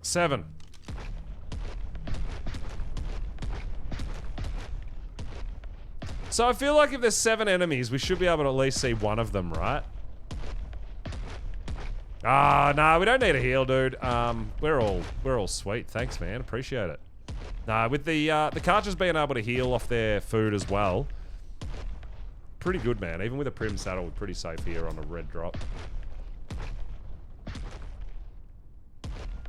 Seven. So I feel like if there's 7 enemies, we should be able to at least see one of them, right? Ah, nah, we don't need a heal, dude. We're all sweet. Thanks, man. Appreciate it. Nah, with the Karchers being able to heal off their food as well, pretty good, man. Even with a Prim saddle, we're pretty safe here on a red drop.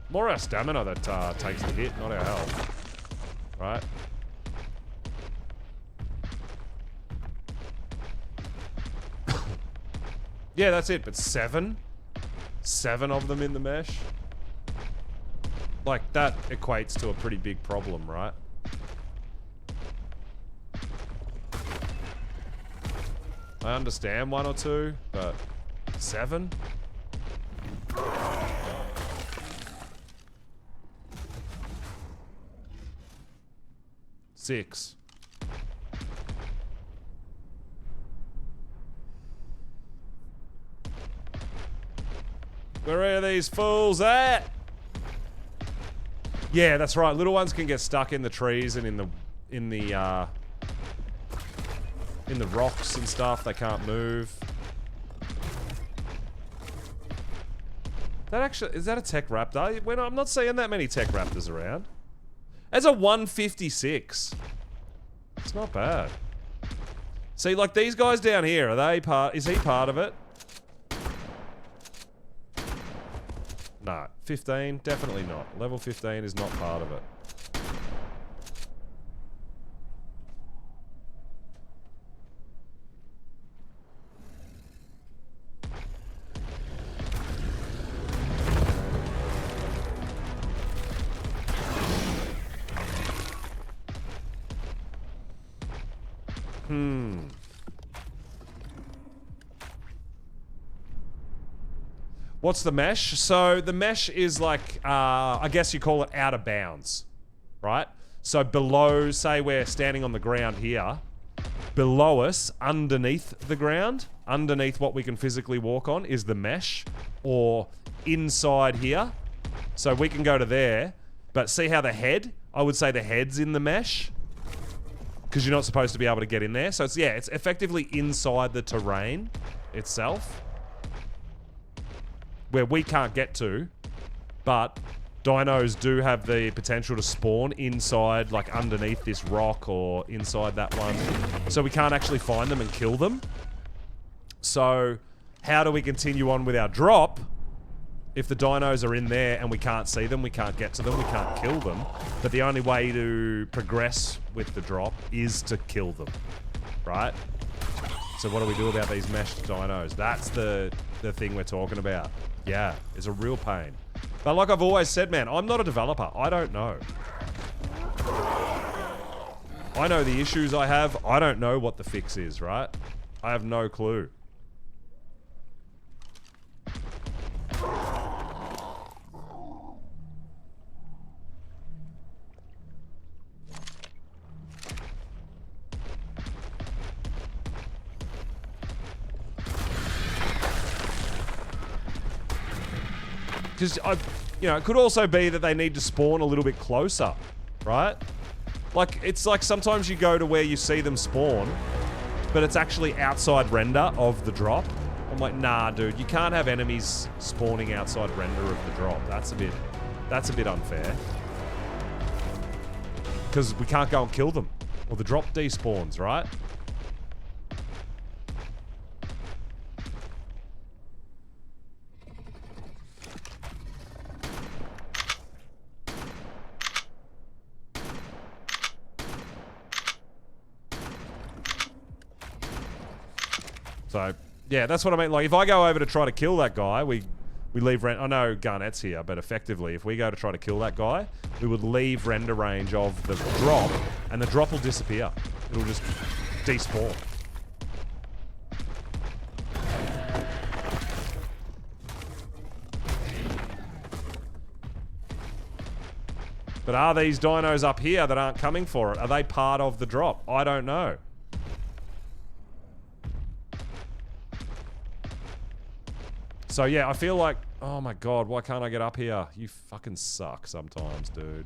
More our stamina that takes the hit, not our health. Right? Yeah, that's it, but 7? 7 of them in the mesh? Like, that equates to a pretty big problem, right? I understand 1 or 2, but 7? 6. Where are these fools at? Yeah, that's right. Little ones can get stuck in the trees and in the rocks and stuff. They can't move. That actually, is that a tech raptor? I'm not seeing that many tech raptors around. As a 156. It's not bad. See, like these guys down here, are they part, is he part of it? Nah, 15, definitely not. Level 15 is not part of it. What's the mesh? So the mesh is like, I guess you call it out of bounds, right? So below, say we're standing on the ground here, below us, underneath the ground, underneath what we can physically walk on is the mesh, or inside here. So we can go to there, but see how the head, I would say the head's in the mesh, because you're not supposed to be able to get in there. So it's, yeah, it's effectively inside the terrain itself, where we can't get to, but dinos do have the potential to spawn inside, like underneath this rock or inside that one. So we can't actually find them and kill them. So how do we continue on with our drop if the dinos are in there and we can't see them, we can't get to them, we can't kill them? But the only way to progress with the drop is to kill them, right? So what do we do about these meshed dinos? That's the thing we're talking about. Yeah, it's a real pain. But like I've always said, man, I'm not a developer. I don't know. I know the issues I have. I don't know what the fix is, right? I have no clue. Because, you know, it could also be that they need to spawn a little bit closer, right? Like, it's like sometimes you go to where you see them spawn, but it's actually outside render of the drop. I'm like, nah, dude, you can't have enemies spawning outside render of the drop. That's a bit unfair. Because we can't go and kill them. Or the drop despawns, right? So, yeah, that's what I mean. Like, if I go over to try to kill that guy, we leave render... I know Garnett's here, but effectively, if we go to try to kill that guy, we would leave render range of the drop, and the drop will disappear. It'll just despawn. But are these dinos up here that aren't coming for it? Are they part of the drop? I don't know. So yeah, I feel like, oh my god, why can't I get up here? You fucking suck sometimes, dude.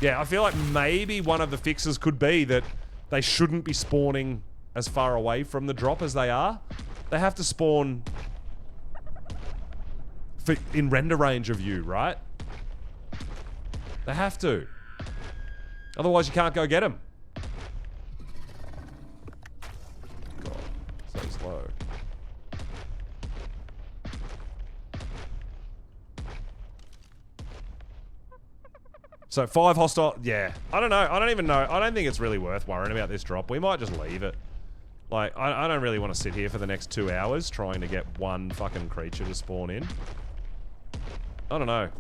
Yeah, I feel like maybe one of the fixes could be that they shouldn't be spawning as far away from the drop as they are. They have to spawn in render range of you, right? They have to. Otherwise you can't go get them. God, so slow. So 5 hostile... Yeah. I don't know. I don't even know. I don't think it's really worth worrying about this drop. We might just leave it. Like, I don't really want to sit here for the next 2 hours trying to get one fucking creature to spawn in. I don't know.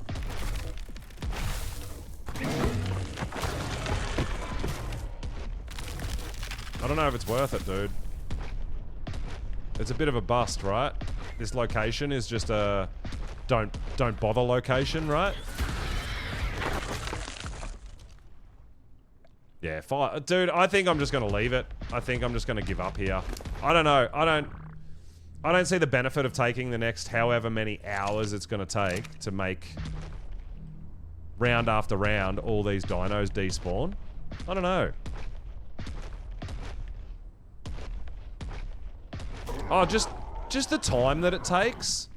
I don't know if it's worth it, dude. It's a bit of a bust, right? This location is just a... Don't bother location, right? Yeah, fine. Dude, I think I'm just going to leave it. I think I'm just going to give up here. I don't know. I don't see the benefit of taking the next however many hours it's going to take to make round after round all these dinos despawn. I don't know. Oh, just the time that it takes.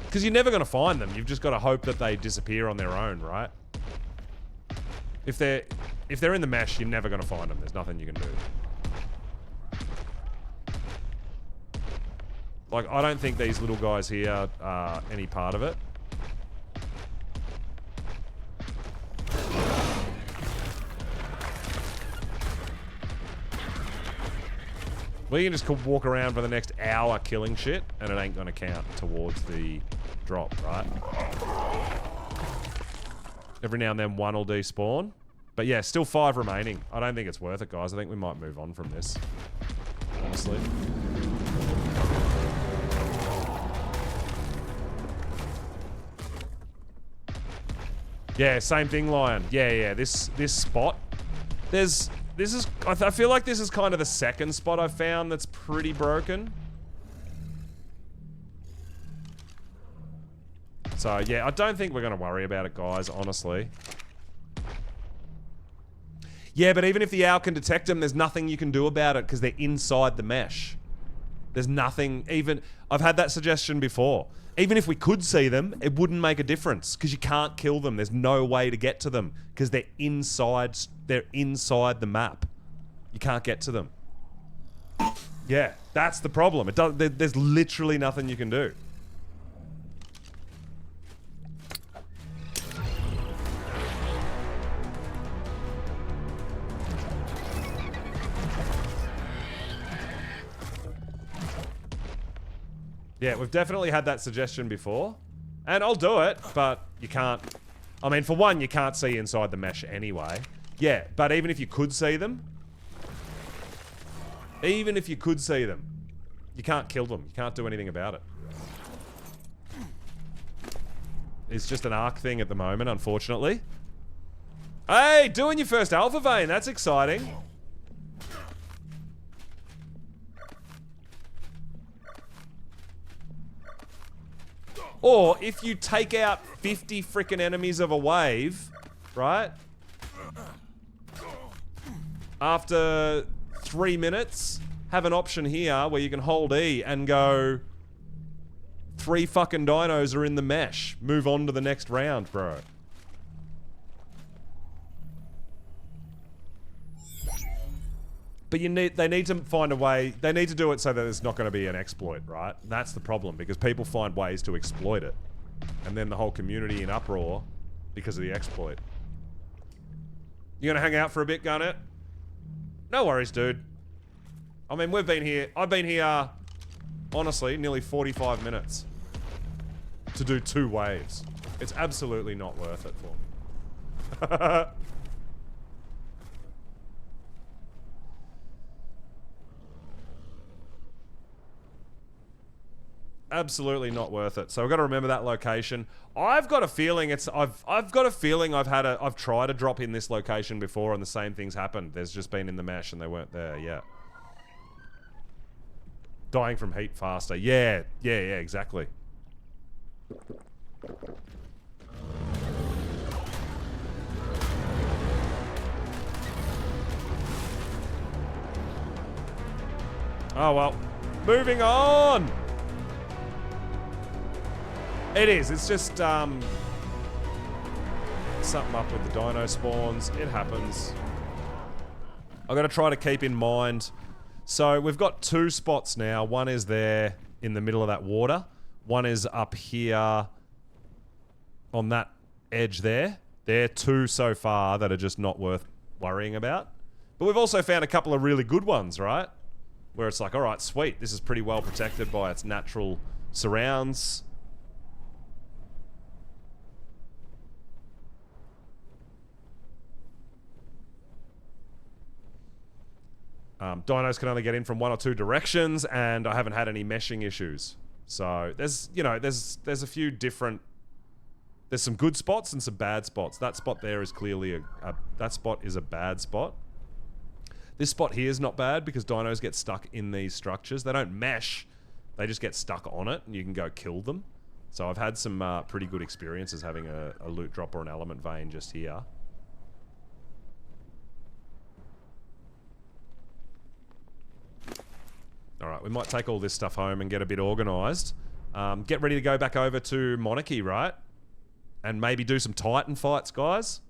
Because you're never going to find them. You've just got to hope that they disappear on their own, right? If they're in the mesh, you're never going to find them. There's nothing you can do. Like, I don't think these little guys here are any part of it. We can just walk around for the next hour killing shit, and it ain't going to count towards the drop, right? Every now and then one will despawn. But yeah, still 5 remaining. I don't think it's worth it, guys. I think we might move on from this. Honestly. Yeah, same thing, Lion. Yeah, this spot. I feel like this is kind of the second spot I've found that's pretty broken. So, yeah, I don't think we're going to worry about it, guys, honestly. Yeah, but even if the owl can detect them, there's nothing you can do about it because they're inside the mesh. There's nothing even... I've had that suggestion before. Even if we could see them, it wouldn't make a difference because you can't kill them. There's no way to get to them because they're inside the map. You can't get to them. Yeah, that's the problem. There's literally nothing you can do. Yeah, we've definitely had that suggestion before. And I'll do it, but you can't... I mean, for one, you can't see inside the mesh anyway. Yeah, but even if you could see them... Even if you could see them, you can't kill them. You can't do anything about it. It's just an arc thing at the moment, unfortunately. Hey, doing your first alpha vein. That's exciting. Or if you take out 50 frickin' enemies of a wave, right? After 3 minutes, have an option here where you can hold E and go 3 fucking dinos are in the mesh. Move on to the next round, bro. But they need to find a way. They need to do it so that it's not going to be an exploit, right? That's the problem because people find ways to exploit it. And then the whole community in uproar because of the exploit. You gonna hang out for a bit, Garnet? No worries, dude. I mean, we've been here. I've been here, honestly, nearly 45 minutes to do 2 waves. It's absolutely not worth it for me. Absolutely not worth it. So I've got to remember that location. I've got a feeling I've got a feeling I've tried to drop in this location before and the same things happened. There's just been in the mesh and they weren't there yet. Dying from heat faster. Yeah, exactly. Oh well. Moving on! It is. It's just, something up with the dino spawns. It happens. I've got to try to keep in mind. So, we've got 2 spots now. One is there in the middle of that water. One is up here on that edge there. They're 2 so far that are just not worth worrying about. But we've also found a couple of really good ones, right? Where it's like, alright, sweet. This is pretty well protected by its natural surrounds. Dinos can only get in from 1 or 2 directions, and I haven't had any meshing issues. So there's, you know, there's a few different. There's some good spots and some bad spots. That spot there is clearly that spot is a bad spot. This spot here is not bad because dinos get stuck in these structures. They don't mesh; they just get stuck on it, and you can go kill them. So I've had some pretty good experiences having a loot drop or an element vein just here. Alright, we might take all this stuff home and get a bit organised. Get ready to go back over to Monarky, right? And maybe do some Titan fights, guys.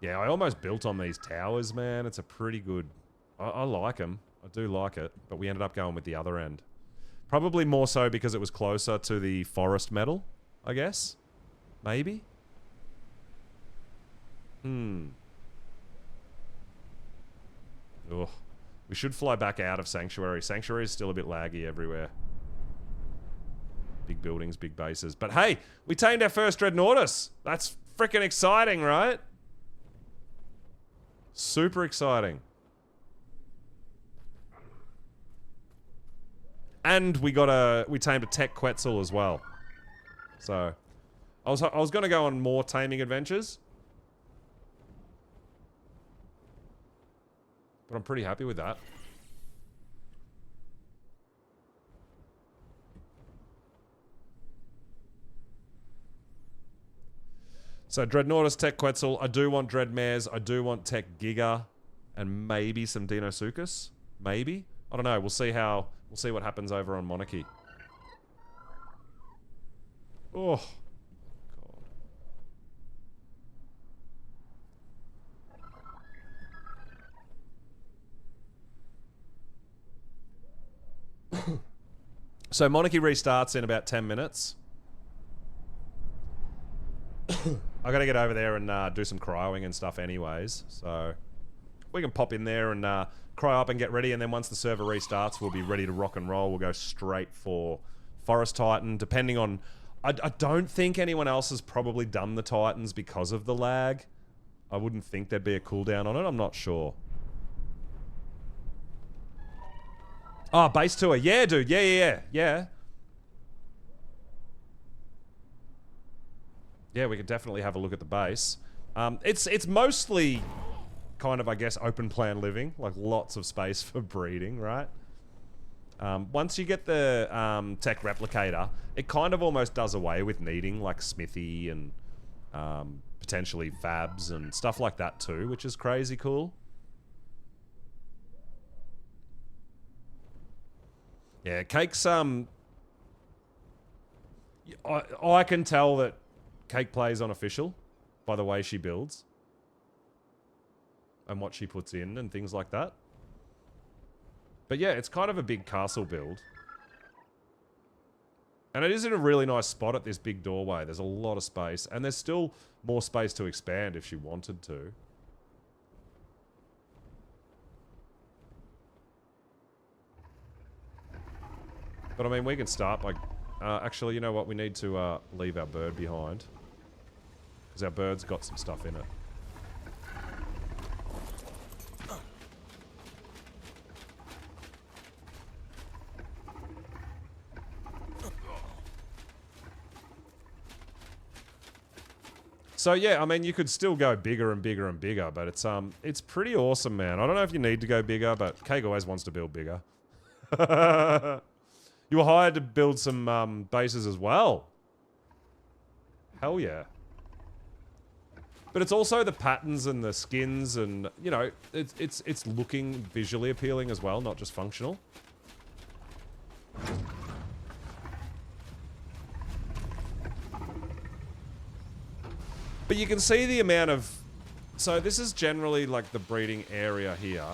Yeah, I almost built on these towers, man. It's a pretty good... I like them. I do like it. But we ended up going with the other end. Probably more so because it was closer to the forest metal, I guess. Maybe? Ugh. We should fly back out of Sanctuary. Sanctuary is still a bit laggy everywhere. Big buildings, big bases. But hey, we tamed our first Dreadnoughtus. That's freaking exciting, right? Super exciting. And we tamed a Tech Quetzal as well. So, I was going to go on more taming adventures. But I'm pretty happy with that. So Dreadnoughtus, Tech Quetzal. I do want Dreadmares. I do want Tech Giga. And maybe some Deinosuchus. Maybe. I don't know. We'll see what happens over on Monarchy. Oh. God. So Monarchy restarts in about 10 minutes. I gotta get over there and do some cryoing and stuff anyways. So we can pop in there and cryo up and get ready, and then once the server restarts, we'll be ready to rock and roll. We'll go straight for Forest Titan, depending on... I don't think anyone else has probably done the Titans because of the lag. I wouldn't think there'd be a cooldown on it. I'm not sure. Oh, base tour. Yeah, dude. Yeah. Yeah, we could definitely have a look at the base. It's mostly kind of, I guess, open plan living. Like, lots of space for breeding, right? Once you get the tech replicator, it kind of almost does away with needing, like, smithy and potentially fabs and stuff like that too, which is crazy cool. Yeah, Cake's, I can tell that Cake plays unofficial by the way she builds and what she puts in and things like that. But yeah, it's kind of a big castle build. And it is in a really nice spot at this big doorway. There's a lot of space, and there's still more space to expand if she wanted to. But I mean, we can start by... actually, you know what? We need to leave our bird behind. Because our bird's got some stuff in it. So yeah, I mean, you could still go bigger and bigger and bigger, but it's pretty awesome, man. I don't know if you need to go bigger, but Cake always wants to build bigger. You were hired to build some bases as well. Hell yeah. But it's also the patterns and the skins and, you know, it's looking visually appealing as well, not just functional. But you can see the amount of... So this is generally like the breeding area here.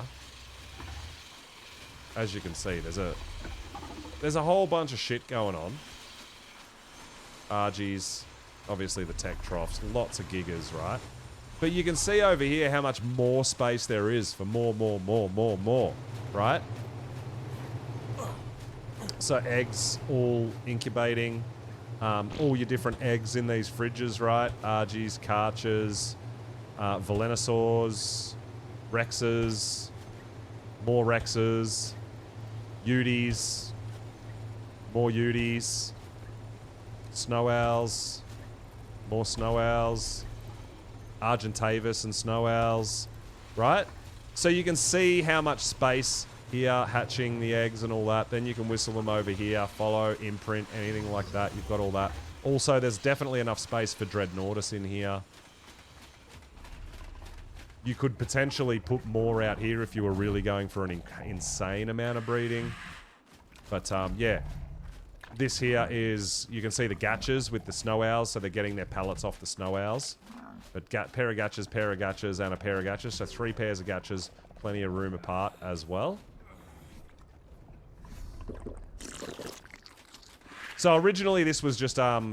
As you can see, there's a whole bunch of shit going on. RGs, obviously the tech troughs, lots of gigas, right? But you can see over here how much more space there is for more, right? So eggs all incubating. All your different eggs in these fridges, right? RGs, Karchers, Velenosaurs, Rexes, more Rexes, Uties, more Uties, Snow Owls, more Snow Owls, Argentavis and Snow Owls, right? So you can see how much space here, hatching the eggs and all that. Then you can whistle them over here, follow, imprint, anything like that. You've got all that. Also, there's definitely enough space for Dreadnoughtus in here. You could potentially put more out here if you were really going for an insane amount of breeding. But, yeah. This here is... You can see the Gatchers with the Snow Owls, so they're getting their pellets off the Snow Owls. But pair of Gatchers, and a pair of Gatchers. So 3 pairs of Gatchers. Plenty of room apart as well. So originally this was just, I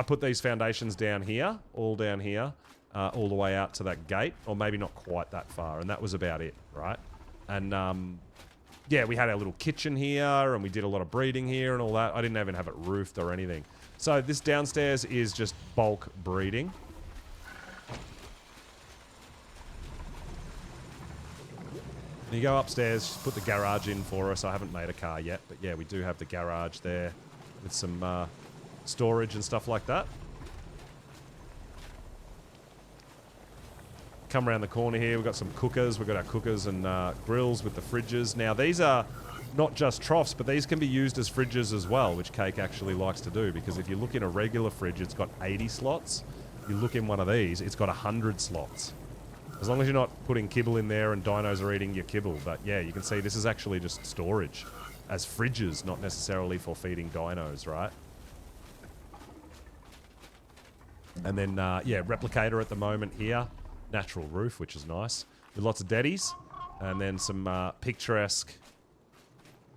put these foundations down here, all the way out to that gate, or maybe not quite that far, and that was about it, right? And, yeah, we had our little kitchen here, and we did a lot of breeding here and all that. I didn't even have it roofed or anything. So this downstairs is just bulk breeding. You go upstairs, put the garage in for us. I haven't made a car yet, but yeah, we do have the garage there with some storage and stuff like that. Come around the corner here, we've got some cookers. We've got our cookers and grills with the fridges. Now, these are not just troughs, but these can be used as fridges as well, which Cake actually likes to do, because if you look in a regular fridge, it's got 80 slots. you look in one of these, it's got 100 slots. As long as you're not putting kibble in there and dinos are eating your kibble. But yeah, you can see this is actually just storage as fridges, not necessarily for feeding dinos, right? And then, yeah, replicator at the moment here. Natural roof, which is nice. With lots of deadies. And then some picturesque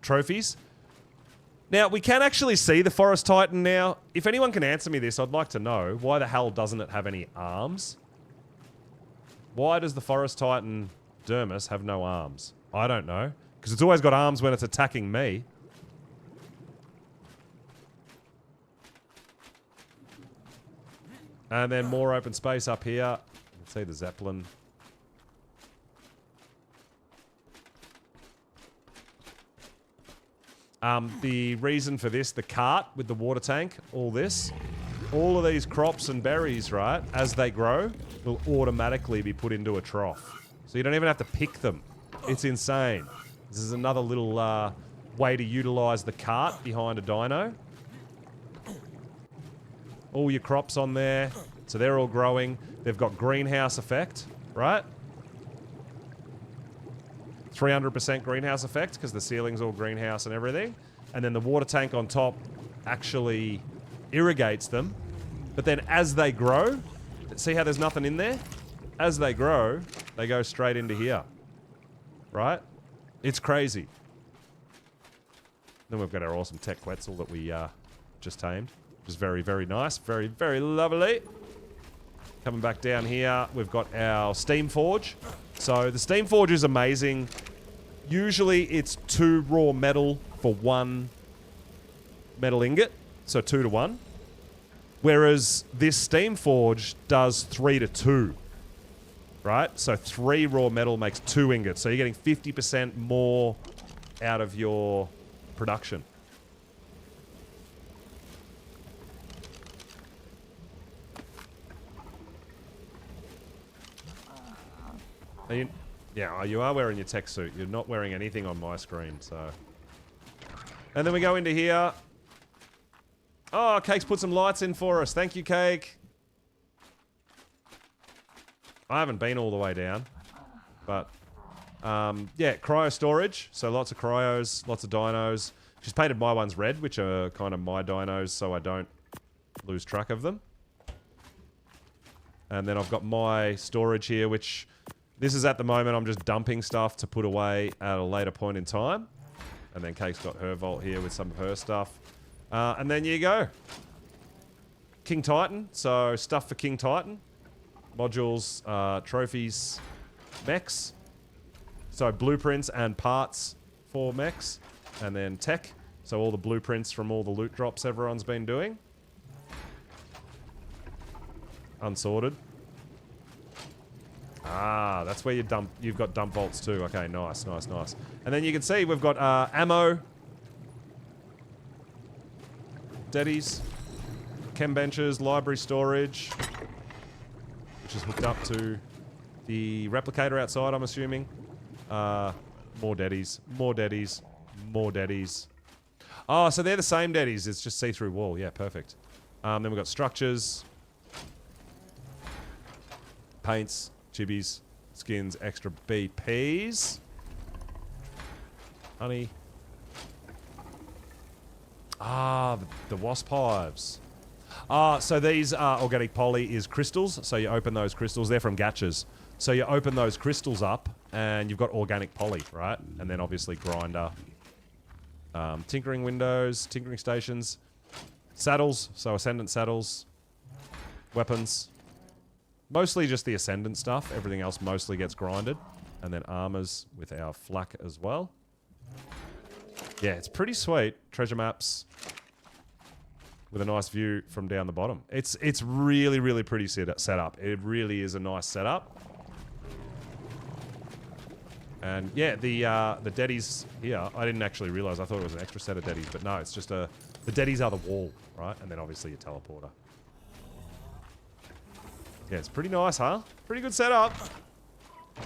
trophies. Now, we can actually see the Forest Titan now. If anyone can answer me this, I'd like to know, why the hell doesn't it have any arms? Why does the Forest Titan Dermis have no arms? I don't know. Because it's always got arms when it's attacking me. And then more open space up here. You can see the Zeppelin. The reason for this, the cart with the water tank, all this, all of these crops and berries, right, as they grow, will automatically be put into a trough. So you don't even have to pick them. It's insane. This is another little way to utilize the cart behind a dino. All your crops on there. So they're all growing. They've got greenhouse effect, right? 300% greenhouse effect because the ceiling's all greenhouse and everything. And then the water tank on top actually irrigates them. But then as they grow, see how there's nothing in there? As they grow, they go straight into here. Right? It's crazy. Then we've got our awesome tech Quetzal that we just tamed. Which is very, very nice. Very, very lovely. Coming back down here, we've got our Steam Forge. So the Steam Forge is amazing. Usually it's 2 raw metal for 1 metal ingot. So 2 to 1. Whereas this Steam Forge does 3 to 2. Right? So 3 raw metal makes 2 ingots. So you're getting 50% more out of your production. Yeah, you are wearing your tech suit. You're not wearing anything on my screen, so... And then we go into here. Oh, Cake's put some lights in for us. Thank you, Cake. I haven't been all the way down. But, yeah, cryo storage. So lots of cryos, lots of dinos. She's painted my ones red, which are kind of my dinos, so I don't lose track of them. And then I've got my storage here, which... This is at the moment, I'm just dumping stuff to put away at a later point in time. And then Cake's got her vault here with some of her stuff. And then you go. King Titan. So stuff for King Titan. Modules, trophies, mechs. So blueprints and parts for mechs. And then tech. So all the blueprints from all the loot drops everyone's been doing. Unsorted. Ah, that's where you dump. You've got dump vaults too. Okay, nice, nice, nice. And then you can see we've got ammo, deadies, chem benches, library storage, which is hooked up to the replicator outside, I'm assuming. More deadies, more deadies, more deadies. Oh, so they're the same deadies. It's just see-through wall. Yeah, perfect. Then we've got structures, paints, chibis, skins, extra BPs, honey. Ah, the wasp hives. Ah, so these organic poly is crystals. So you open those crystals. They're from gachas. So you open those crystals up, and you've got organic poly, right? And then obviously grinder, tinkering windows, tinkering stations, saddles. So ascendant saddles, weapons. Mostly just the Ascendant stuff. Everything else mostly gets grinded. And then armors with our flak as well. Yeah, it's pretty sweet. Treasure maps with a nice view from down the bottom. It's really, really pretty set up. It really is a nice setup. And yeah, the deadies here, I didn't actually realize. I thought it was an extra set of deadies, but no, it's just the deadies are the wall, right? And then obviously your teleporter. Yeah, it's pretty nice, huh? Pretty good setup.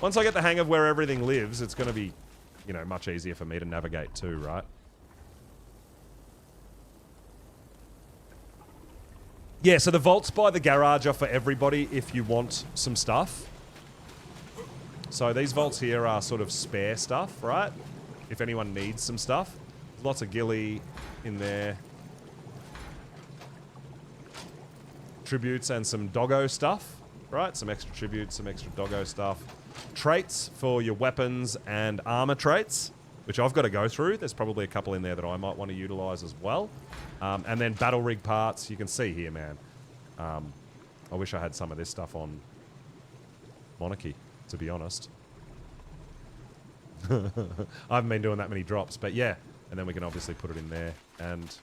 Once I get the hang of where everything lives, it's going to be, you know, much easier for me to navigate too, right? Yeah, so the vaults by the garage are for everybody if you want some stuff. So these vaults here are sort of spare stuff, right? If anyone needs some stuff. Lots of ghillie in there. Tributes and some doggo stuff, right? Some extra tributes, some extra doggo stuff. Traits for your weapons and armor traits, which I've got to go through. There's probably a couple in there that I might want to utilize as well. And then battle rig parts. You can see here, man. I wish I had some of this stuff on Monarchy, to be honest. I haven't been doing that many drops, but yeah. And then we can obviously put it in there and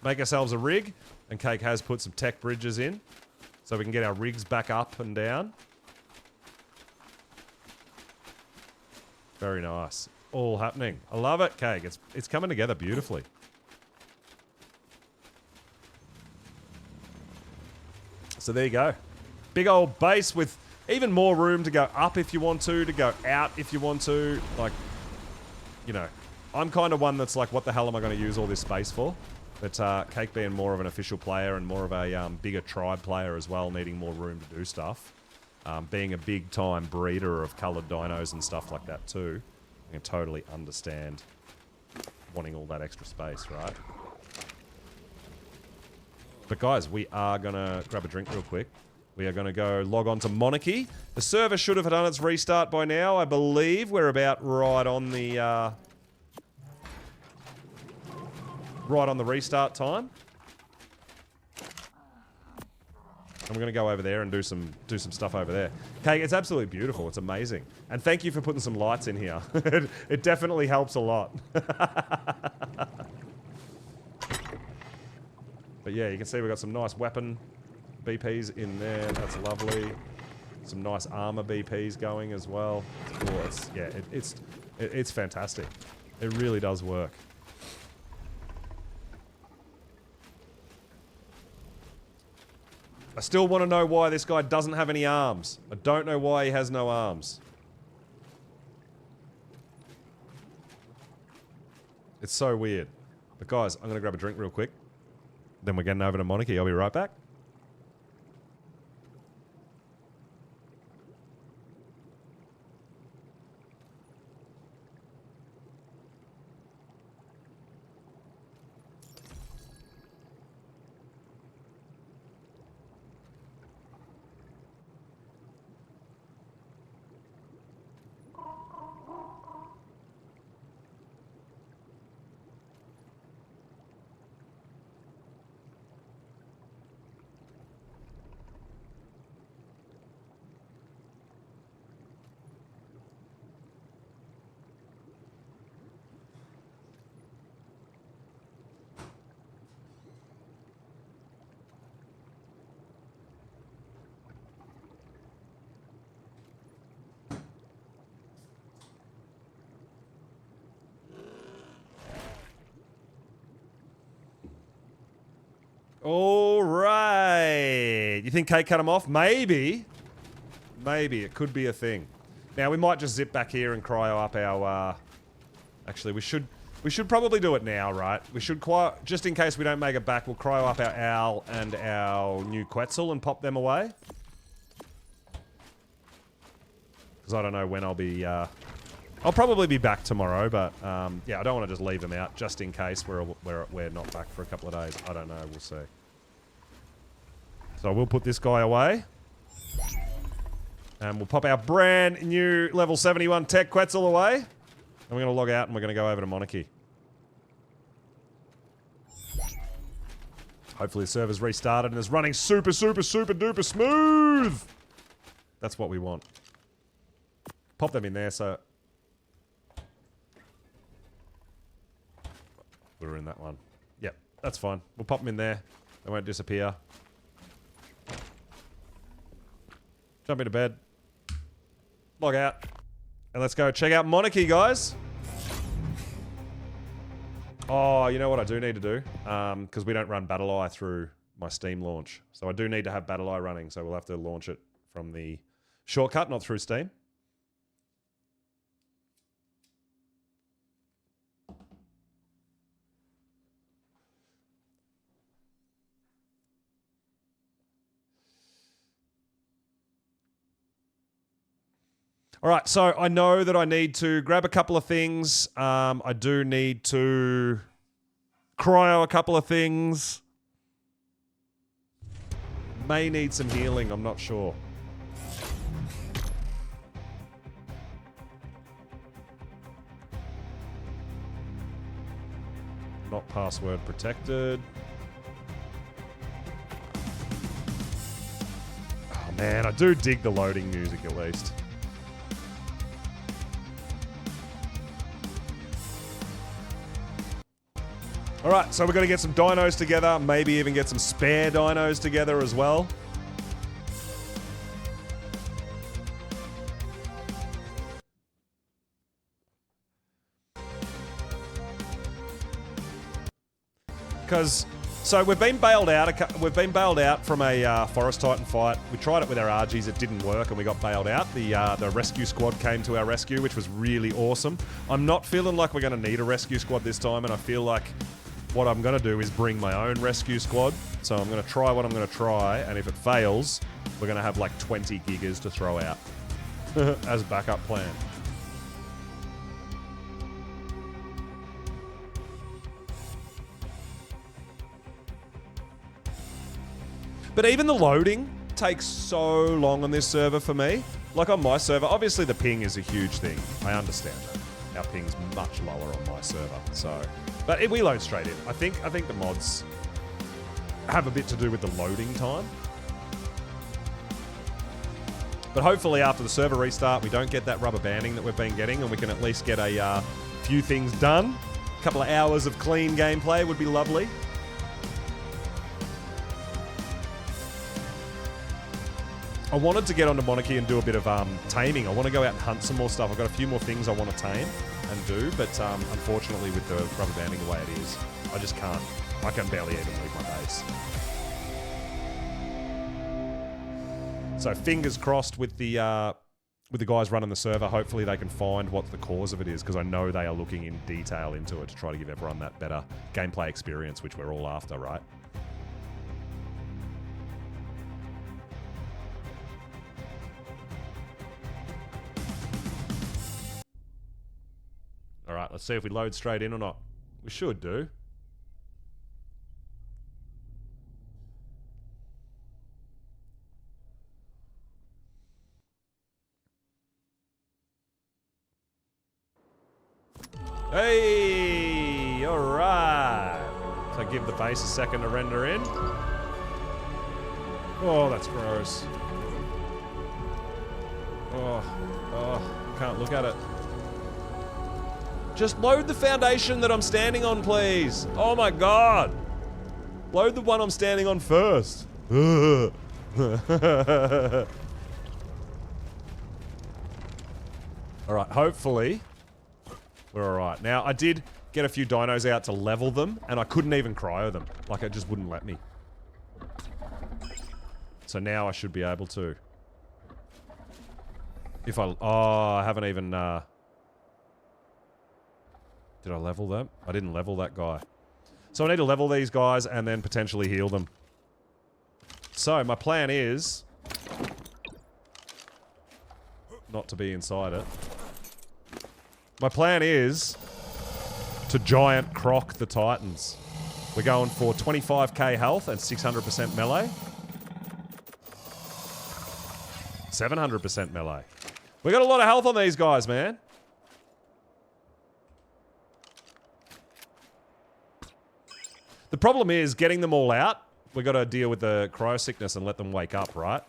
make ourselves a rig. And Cake has put some tech bridges in, so we can get our rigs back up and down. Very nice. All happening. I love it, Cake. It's coming together beautifully. So there you go. Big old base with even more room to go up if you want to go out if you want to. Like, you know, I'm kind of one that's like, what the hell am I going to use all this space for? But Cake being more of an official player and more of a bigger tribe player as well, needing more room to do stuff. Being a big-time breeder of coloured dinos and stuff like that too, I can totally understand wanting all that extra space, right? But guys, we are going to grab a drink real quick. We are going to go log on to Monarchy. The server should have done its restart by now. I believe we're about right on the restart time. And we're going to go over there and do some stuff over there. Okay, it's absolutely beautiful. It's amazing. And thank you for putting some lights in here. It definitely helps a lot. But yeah, you can see we've got some nice weapon BPs in there. That's lovely. Some nice armor BPs going as well. It's cool. It's fantastic. It really does work. I still want to know why this guy doesn't have any arms. I don't know why he has no arms. It's so weird. But guys, I'm going to grab a drink real quick. Then we're getting over to Monarchy. I'll be right back. All right. You think Kate cut him off? Maybe. Maybe. It could be a thing. Now, we might just zip back here and cryo up our... Actually, we should probably do it now, right? We should just in case we don't make it back, we'll cryo up our owl and our new Quetzal and pop them away. Because I don't know when I'll be... I'll probably be back tomorrow, but yeah, I don't want to just leave them out just in case we're not back for a couple of days. I don't know. We'll see. So we'll put this guy away. And we'll pop our brand new level 71 Tech Quetzal away. And we're going to log out and we're going to go over to Monarchy. Hopefully the server's restarted and is running super, super, super duper smooth. That's what we want. Pop them in there so... We were in that one. Yep, that's fine. We'll pop them in there. They won't disappear. Jump into bed. Log out. And let's go check out Monarchy, guys. Oh, you know what I do need to do? Because we don't run BattleEye through my Steam launch. So I do need to have BattleEye running. So we'll have to launch it from the shortcut, not through Steam. All right, so I know that I need to grab a couple of things. I do need to cryo a couple of things. May need some healing, I'm not sure. Not password protected. Oh man, I do dig the loading music at least. All right, so we're going to get some dinos together, maybe even get some spare dinos together as well. So we've been bailed out. We've been bailed out from a Forest Titan fight. We tried it with our RGs. It didn't work, and we got bailed out. The rescue squad came to our rescue, which was really awesome. I'm not feeling like we're going to need a rescue squad this time, and I feel like what I'm going to do is bring my own rescue squad. So I'm going to try what I'm going to try, and if it fails, we're going to have like 20 gigas to throw out as backup plan. But even the loading takes so long on this server for me. Like on my server, obviously the ping is a huge thing. I understand that. Our ping's much lower on my server, so... But we load straight in. I think the mods have a bit to do with the loading time. But hopefully after the server restart, we don't get that rubber banding that we've been getting, and we can at least get a few things done. A couple of hours of clean gameplay would be lovely. I wanted to get onto Monarky and do a bit of taming. I want to go out and hunt some more stuff. I've got a few more things I want to tame and do, but unfortunately with the rubber banding the way it is, I just can't. I can barely even leave my base. So fingers crossed with the guys running the server. Hopefully they can find what the cause of it is, because I know they are looking in detail into it to try to give everyone that better gameplay experience, which we're all after, right? All right, let's see if we load straight in or not. We should do. Hey, all right. So give the base a second to render in. Oh, that's gross. Oh, can't look at it. Just load the foundation that I'm standing on, please. Oh my god. Load the one I'm standing on first. Alright, hopefully we're alright. Now, I did get a few dinos out to level them, and I couldn't even cryo them. Like, it just wouldn't let me. So now I should be able to. If I... Oh, I haven't even... Did I level them? I didn't level that guy. So I need to level these guys and then potentially heal them. So my plan is... not to be inside it. My plan is to giant croc the Titans. We're going for 25k health and 600% melee. 700% melee. We got a lot of health on these guys, man. The problem is getting them all out. We got to deal with the cryo sickness and let them wake up, right?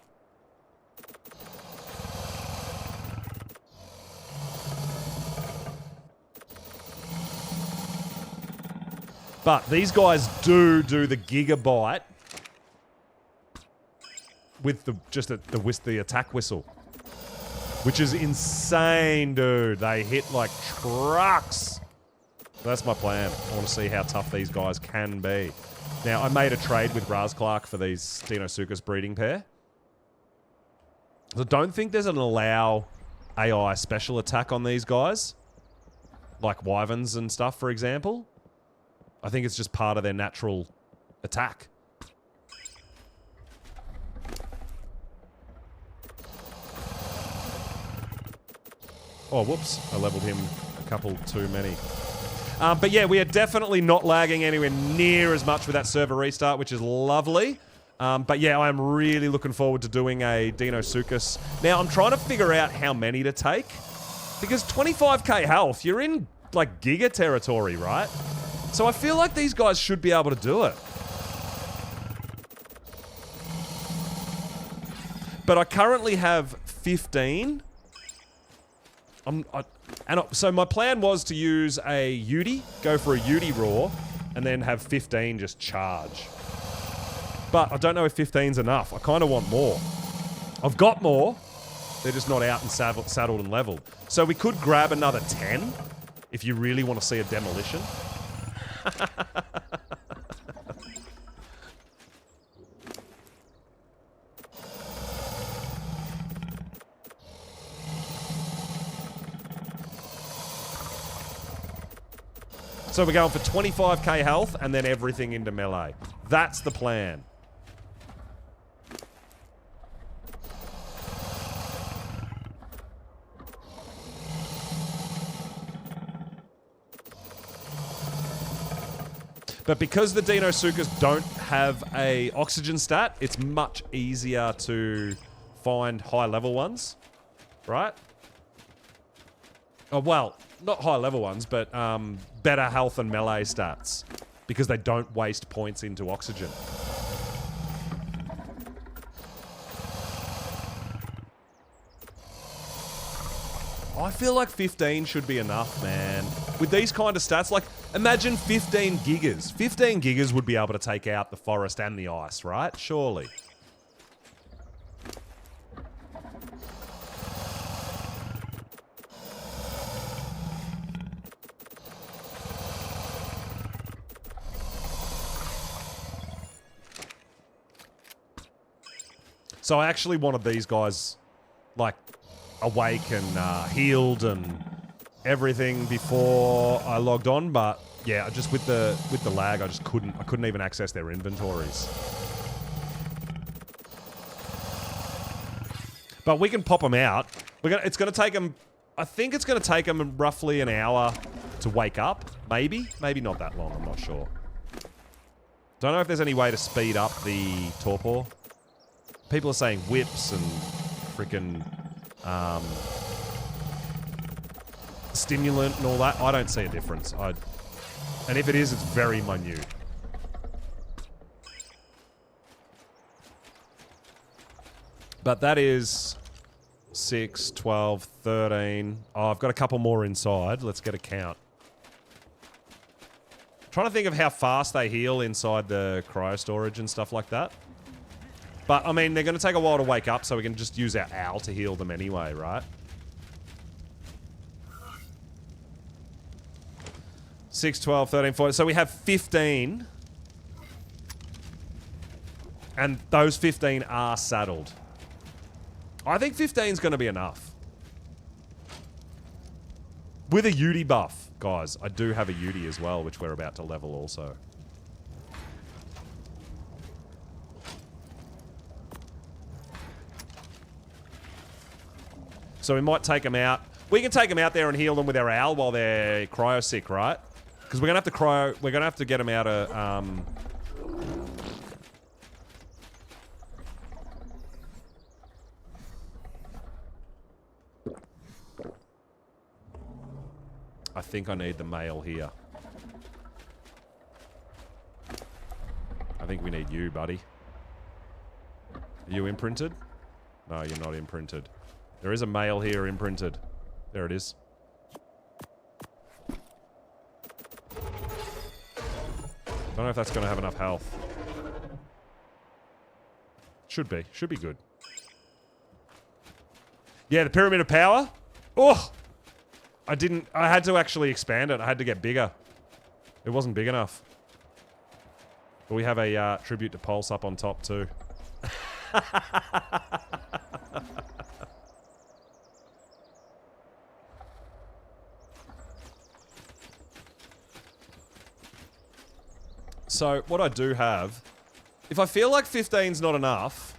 But these guys do the gigabyte with the attack whistle, which is insane, dude. They hit like trucks. That's my plan. I want to see how tough these guys can be. Now, I made a trade with Raz Clark for these Deinosuchus breeding pair. I don't think there's an allow AI special attack on these guys. Like wyverns and stuff, for example. I think it's just part of their natural attack. Oh, whoops. I leveled him a couple too many. But yeah, we are definitely not lagging anywhere near as much with that server restart, which is lovely. But yeah, I'm really looking forward to doing a Deinosuchus. Now, I'm trying to figure out how many to take. Because 25k health, you're in, like, Giga territory, right? So I feel like these guys should be able to do it. But I currently have 15. So my plan was to use a Yudi, go for a Yudi roar, and then have 15 just charge. But I don't know if 15's enough. I kind of want more. I've got more. They're just not out and saddled and leveled. So we could grab another 10 if you really want to see a demolition. So we're going for 25k health and then everything into melee. That's the plan. But because the Deinosuchus don't have a oxygen stat, it's much easier to find high level ones, right? Oh, well, not high level ones, but better health and melee stats because they don't waste points into oxygen. I feel like 15 should be enough, man. With these kind of stats, like, imagine 15 gigas. 15 gigas would be able to take out the forest and the ice, right? Surely. So I actually wanted these guys, like, awake and healed and everything before I logged on, but yeah, just with the lag, I couldn't even access their inventories. But we can pop them out. It's gonna take them. I think it's gonna take them roughly an hour to wake up. Maybe not that long. I'm not sure. Don't know if there's any way to speed up the torpor. People are saying whips and freaking stimulant and all that. I don't see a difference. And if it is, it's very minute. But that is 6, 12, 13. Oh, I've got a couple more inside. Let's get a count. Trying to think of how fast they heal inside the cryo storage and stuff like that. But, I mean, they're going to take a while to wake up, so we can just use our owl to heal them anyway, right? 6, 12, 13, 14. So we have 15. And those 15 are saddled. I think 15 is going to be enough. With a Yudi buff, guys. I do have a Yudi as well, which we're about to level also. So we might take them out. We can take them out there and heal them with our owl while they're cryo sick, right? Because we're gonna have to cryo. We're gonna have to get them out of. I think I need the male here. I think we need you, buddy. Are you imprinted? No, you're not imprinted. There is a male here imprinted. There it is. Don't know if that's going to have enough health. Should be. Should be good. Yeah, the Pyramid of Power. Oh! I had to actually expand it. I had to get bigger. It wasn't big enough. But we have a tribute to Pulse up on top too. So, what I do have... If I feel like 15's not enough...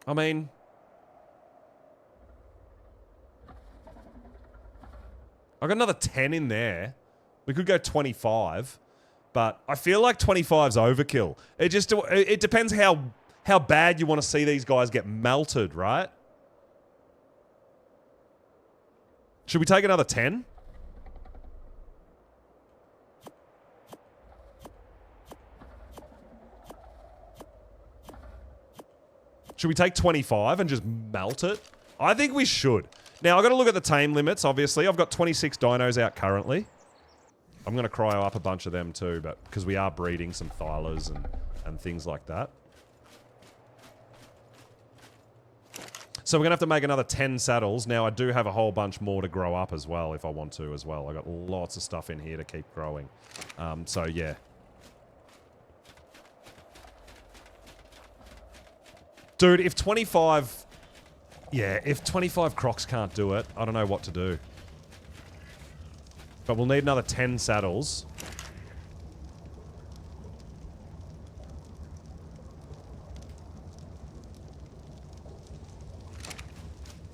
I mean... I got another 10 in there. We could go 25, but I feel like 25's overkill. It depends how bad you want to see these guys get melted, right? Should we take another 10? Should we take 25 and just melt it? I think we should. Now, I've got to look at the tame limits, obviously. I've got 26 dinos out currently. I'm going to cryo up a bunch of them too, but because we are breeding some Thylas and things like that. So we're going to have to make another 10 saddles. Now, I do have a whole bunch more to grow up as well, if I want to as well. I got lots of stuff in here to keep growing. So, yeah. Dude, if 25... Yeah, if 25 crocs can't do it, I don't know what to do. But we'll need another 10 saddles.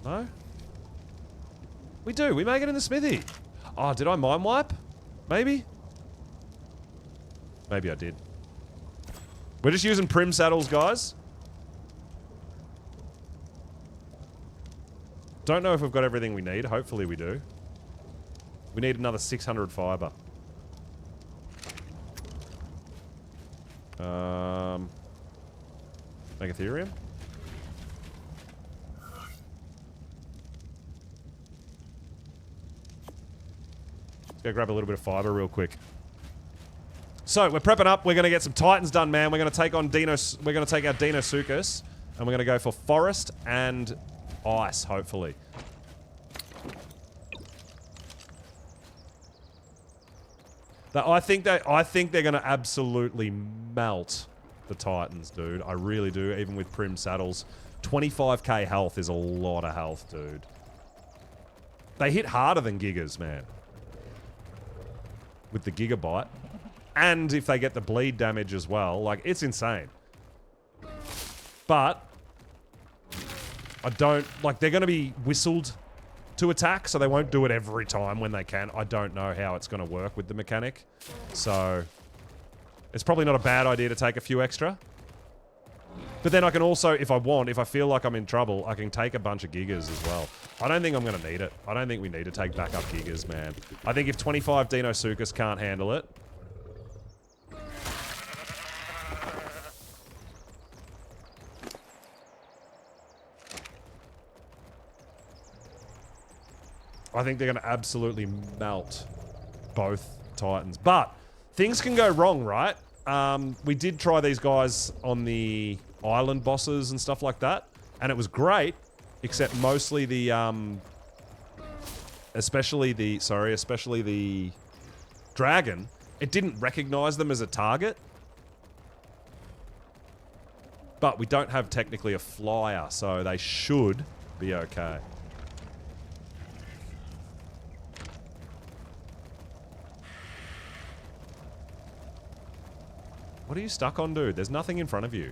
No? We do. We make it in the smithy. Oh, did I mind wipe? Maybe? Maybe I did. We're just using prim saddles, guys. Don't know if we've got everything we need. Hopefully we do. We need another 600 fiber. Megatherium? Let's go grab a little bit of fiber real quick. So, we're prepping up. We're going to get some Titans done, man. We're going to take on We're going to take out Deinosuchus. And we're going to go for forest and... ice, hopefully. I think they're going to absolutely melt the Titans, dude. I really do, even with prim saddles. 25k health is a lot of health, dude. They hit harder than Gigas, man. With the Gigabyte. And if they get the bleed damage as well, like, it's insane. But... I don't... Like, they're going to be whistled to attack, so they won't do it every time when they can. I don't know how it's going to work with the mechanic. So, it's probably not a bad idea to take a few extra. But then I can also, if I feel like I'm in trouble, I can take a bunch of Gigas as well. I don't think I'm going to need it. I don't think we need to take backup Gigas, man. I think if 25 Deinosuchus can't handle it... I think they're going to absolutely melt both Titans. But things can go wrong, right? We did try these guys on the island bosses and stuff like that. And it was great, except mostly the... especially the dragon. It didn't recognize them as a target. But we don't have technically a flyer, so they should be okay. What are you stuck on, dude? There's nothing in front of you.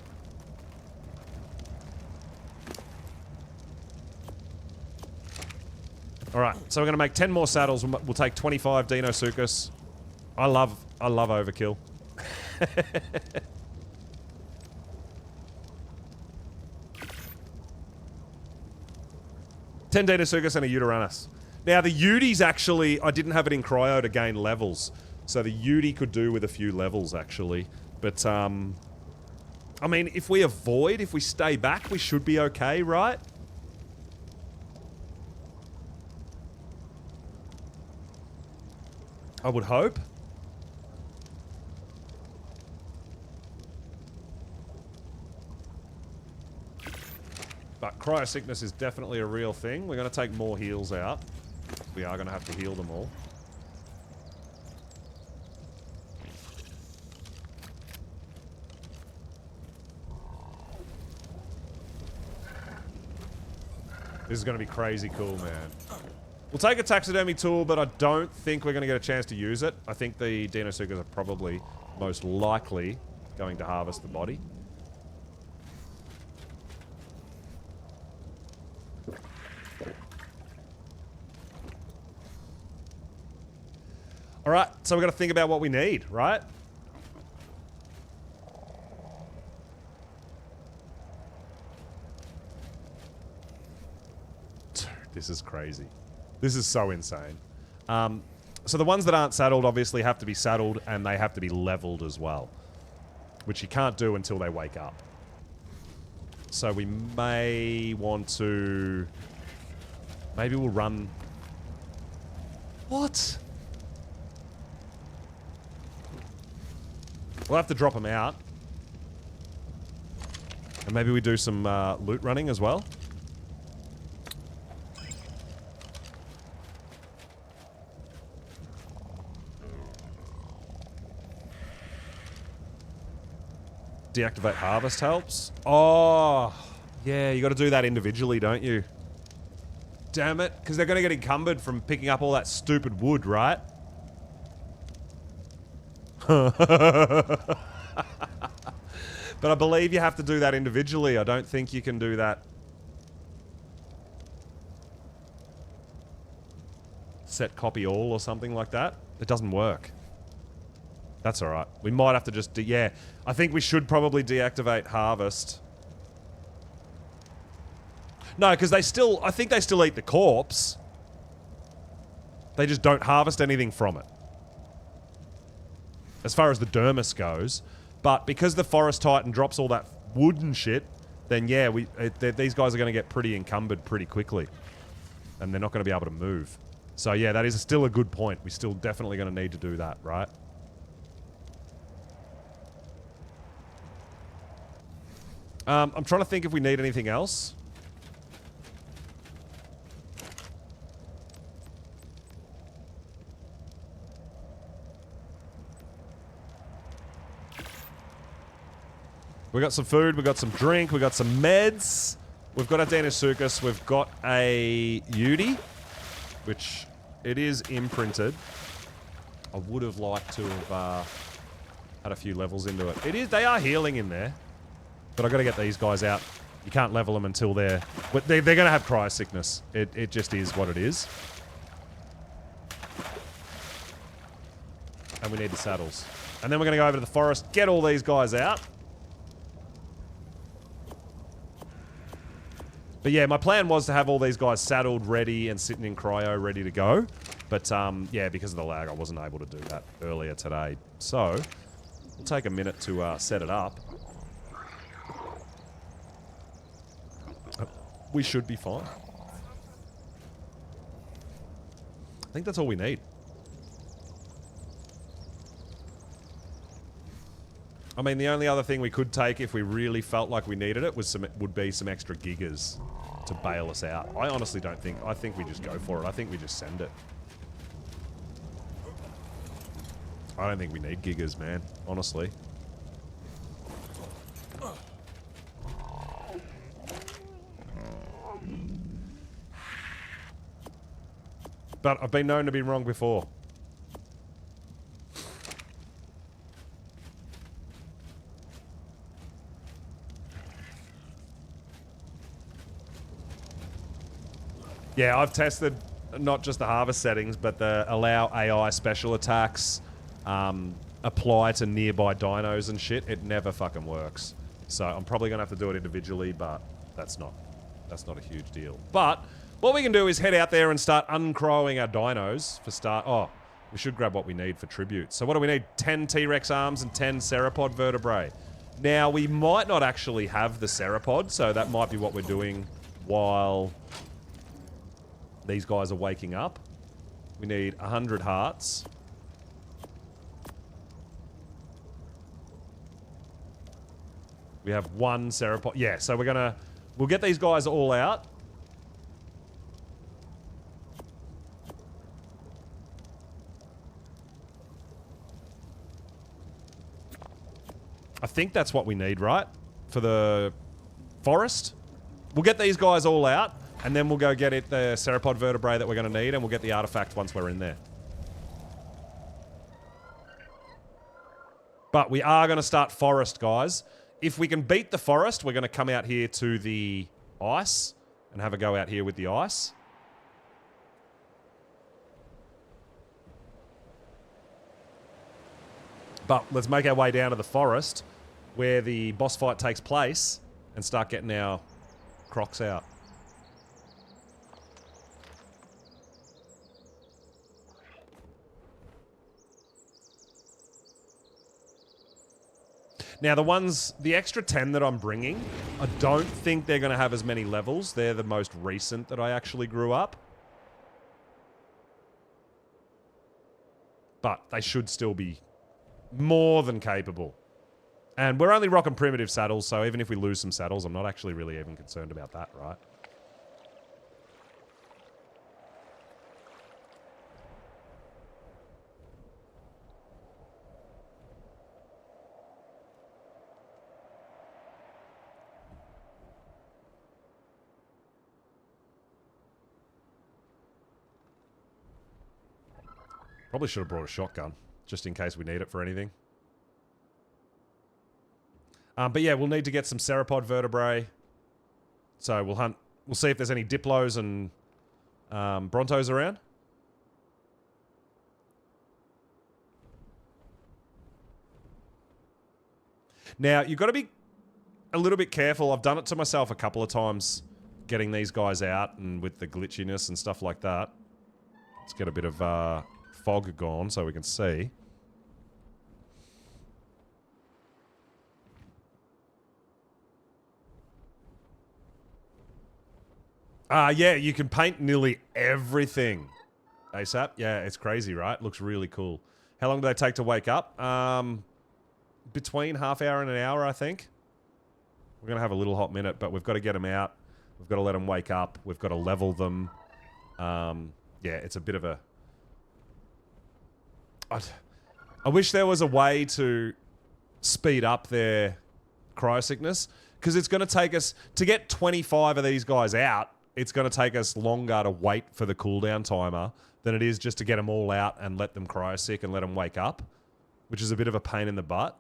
Alright, so we're going to make 10 more saddles. We'll take 25 Deinosuchus. I love overkill. 10 Deinosuchus and a Uteranus. Now, the Udi's actually... I didn't have it in cryo to gain levels. So the Udi could do with a few levels, actually. But, I mean, if we stay back, we should be okay, right? I would hope. But cryo sickness is definitely a real thing. We're going to take more heals out. We are going to have to heal them all. This is going to be crazy cool, man. We'll take a taxidermy tool, but I don't think we're going to get a chance to use it. I think the Deinosuchus are probably most likely going to harvest the body. All right, so we've got to think about what we need, right? Dude, this is crazy. This is so insane. So the ones that aren't saddled obviously have to be saddled, and they have to be leveled as well, which you can't do until they wake up. So we may want to... Maybe we'll run... What? We'll have to drop them out. And maybe we do some loot running as well. Deactivate harvest helps. Oh, yeah, you got to do that individually, don't you? Damn it, because they're going to get encumbered from picking up all that stupid wood, right? But I believe you have to do that individually. I don't think you can do that. Set copy all or something like that. It doesn't work. That's alright. We might have to just... yeah, I think we should probably deactivate harvest. No, because they still... I think they still eat the corpse. They just don't harvest anything from it. As far as the dermis goes. But because the Forest Titan drops all that wood and shit, then yeah, these guys are going to get pretty encumbered pretty quickly. And they're not going to be able to move. So yeah, that is still a good point. We're still definitely going to need to do that, right? I'm trying to think if we need anything else. We got some food, we got some drink, we got some meds. We've got a Deinosuchus, we've got a Yudi, which it is imprinted. I would have liked to have had a few levels into it. It is, they are healing in there. But I've got to get these guys out. You can't level them until they're... But they're going to have cryo sickness. It just is what it is. And we need the saddles. And then we're going to go over to the forest, get all these guys out. But yeah, my plan was to have all these guys saddled, ready, and sitting in cryo, ready to go. But yeah, because of the lag, I wasn't able to do that earlier today. So, we'll take a minute to set it up. We should be fine. I think that's all we need. I mean, the only other thing we could take if we really felt like we needed it would be some extra gigas to bail us out. I honestly don't think... I think we just go for it. I think we just send it. I don't think we need gigas, man. Honestly. But I've been known to be wrong before. Yeah, I've tested not just the harvest settings, but the allow AI special attacks, apply to nearby dinos and shit. It never fucking works. So I'm probably gonna have to do it individually, but that's not a huge deal. But what we can do is head out there and start uncrowing our dinos for start. Oh, we should grab what we need for tribute. So what do we need? 10 T-Rex arms and 10 Ceropod vertebrae. Now, we might not actually have the Ceropod, so that might be what we're doing while these guys are waking up. We need 100 hearts. We have one Ceropod. Yeah, so we'll get these guys all out. I think that's what we need, right? For the forest. We'll get these guys all out, and then we'll go get it, the Ceropod vertebrae that we're going to need, and we'll get the artifact once we're in there. But we are going to start forest, guys. If we can beat the forest, we're going to come out here to the ice and have a go out here with the ice. But let's make our way down to the forest where the boss fight takes place and start getting our crocs out. Now, the extra 10 that I'm bringing, I don't think they're going to have as many levels. They're the most recent that I actually grew up. But they should still be more than capable. And we're only rocking primitive saddles, so even if we lose some saddles, I'm not actually really even concerned about that, right? Probably should have brought a shotgun, just in case we need it for anything. But yeah, we'll need to get some ceropod vertebrae. So we'll see if there's any diplos and brontos around. Now, you've got to be a little bit careful. I've done it to myself a couple of times, getting these guys out and with the glitchiness and stuff like that. Let's get a bit of fog gone so we can see. Yeah, you can paint nearly everything ASAP. Yeah, it's crazy, right? Looks really cool. How long do they take to wake up? Between half hour and an hour, I think. We're going to have a little hot minute, but we've got to get them out. We've got to let them wake up. We've got to level them. Yeah, it's a bit of a... I wish there was a way to speed up their cryosickness, because it's going to take us... To get 25 of these guys out, it's going to take us longer to wait for the cooldown timer than it is just to get them all out and let them cryosick and let them wake up, which is a bit of a pain in the butt.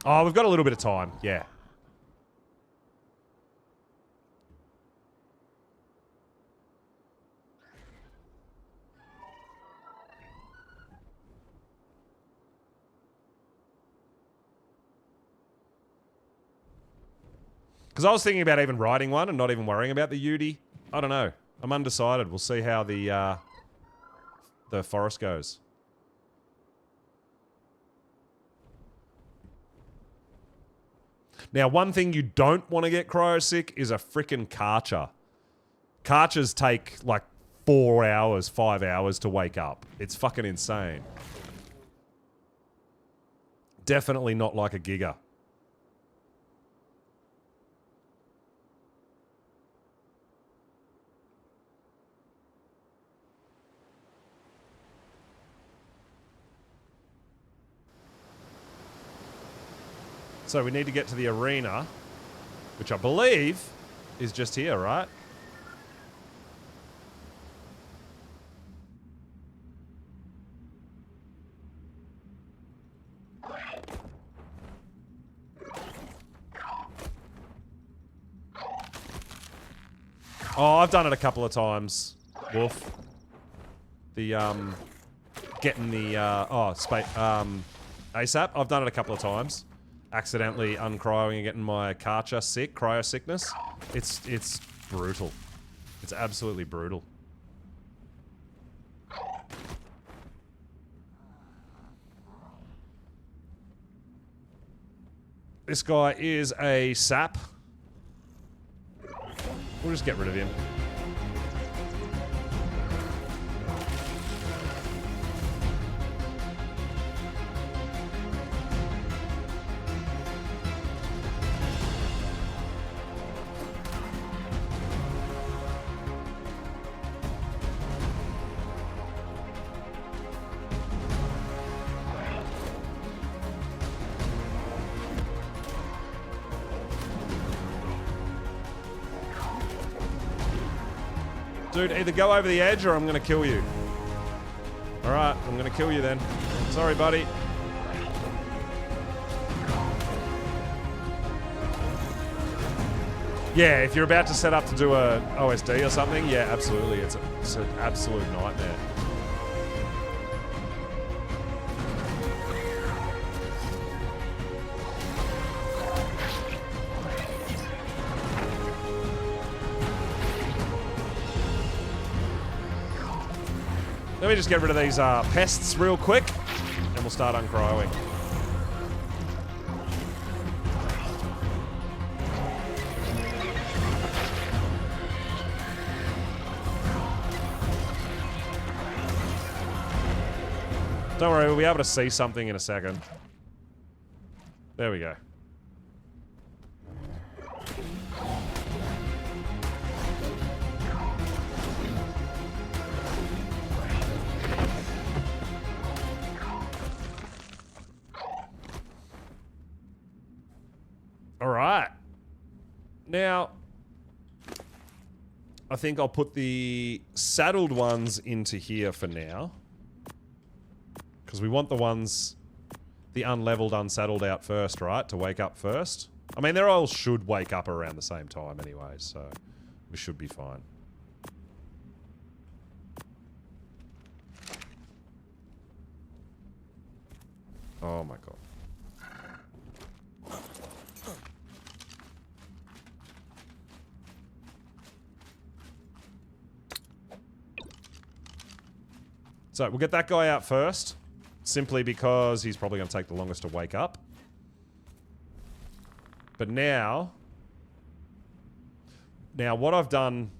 Oh, we've got a little bit of time. Yeah. Because I was thinking about even riding one and not even worrying about the Udi. I don't know. I'm undecided. We'll see how the forest goes. Now, one thing you don't want to get cryosick is a frickin' Karcher. Karchers take like 4 hours, 5 hours to wake up. It's fucking insane. Definitely not like a Giga. So we need to get to the arena, which I believe is just here, right? Oh, I've done it a couple of times, Wolf. The, getting the, ASAP. I've done it a couple of times. Accidentally uncryoing and getting my Karcher sick, cryo sickness. It's brutal. It's absolutely brutal. This guy is a sap. We'll just get rid of him. Dude, either go over the edge or I'm gonna kill you. Alright, I'm gonna kill you then. Sorry, buddy. Yeah, if you're about to set up to do a OSD or something, yeah, absolutely. It's an absolute nightmare. Let me just get rid of these pests real quick, and we'll start uncryoing. Don't worry, we'll be able to see something in a second. There we go. All right. Now, I think I'll put the saddled ones into here for now. Because we want the ones, the unleveled, unsaddled out first, right? To wake up first. I mean, they all should wake up around the same time anyway, so we should be fine. Oh my god. So we'll get that guy out first. Simply because he's probably going to take the longest to wake up. But now what I've done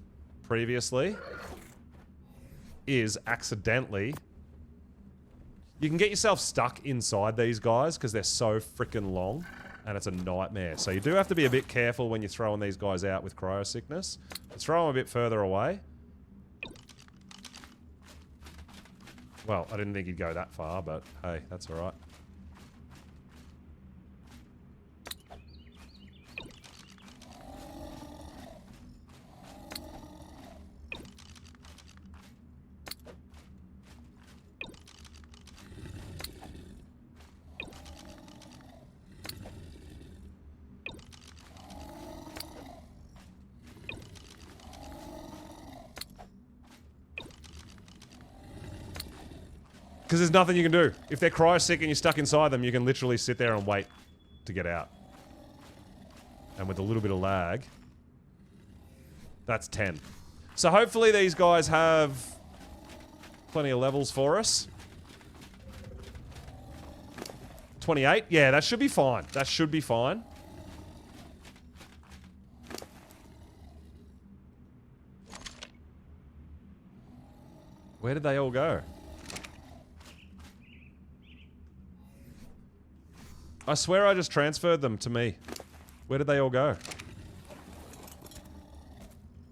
previously is accidentally... You can get yourself stuck inside these guys because they're so freaking long and it's a nightmare. So you do have to be a bit careful when you're throwing these guys out with cryo sickness. Let's throw them a bit further away. Well, I didn't think he'd go that far, but hey, that's alright. Because there's nothing you can do. If they're cryo-sick and you're stuck inside them, you can literally sit there and wait to get out. And with a little bit of lag, that's 10. So hopefully these guys have plenty of levels for us. 28? Yeah, that should be fine. That should be fine. Where did they all go? I swear I just transferred them to me. Where did they all go?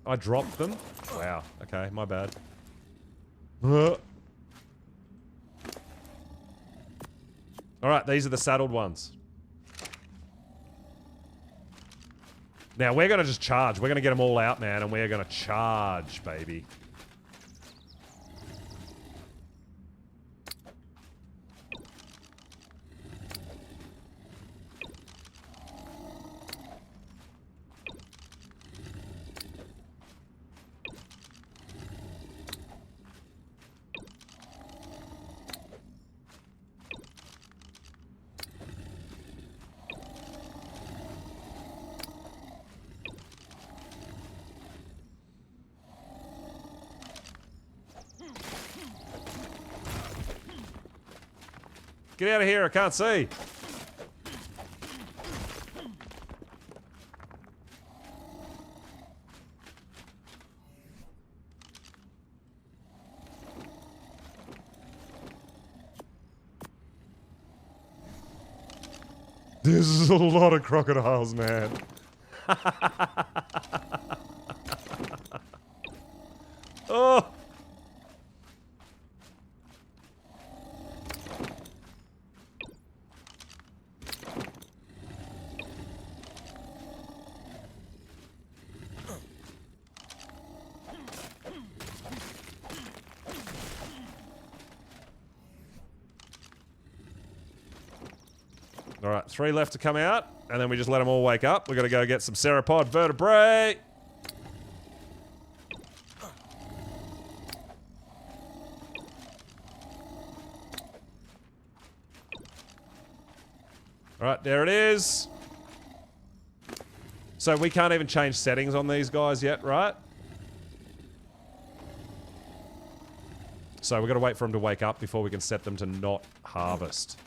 I dropped them? Wow. Okay, my bad. Alright, these are the saddled ones. Now, we're gonna just charge. We're gonna get them all out, man, and we're gonna charge, baby. Get out of here, I can't see. This is a lot of crocodiles, man. Oh! Alright, 3 left to come out, and then we just let them all wake up. We're gonna go get some sauropod vertebrae. Alright, there it is. So we can't even change settings on these guys yet, right? So we've got to wait for them to wake up before we can set them to not harvest.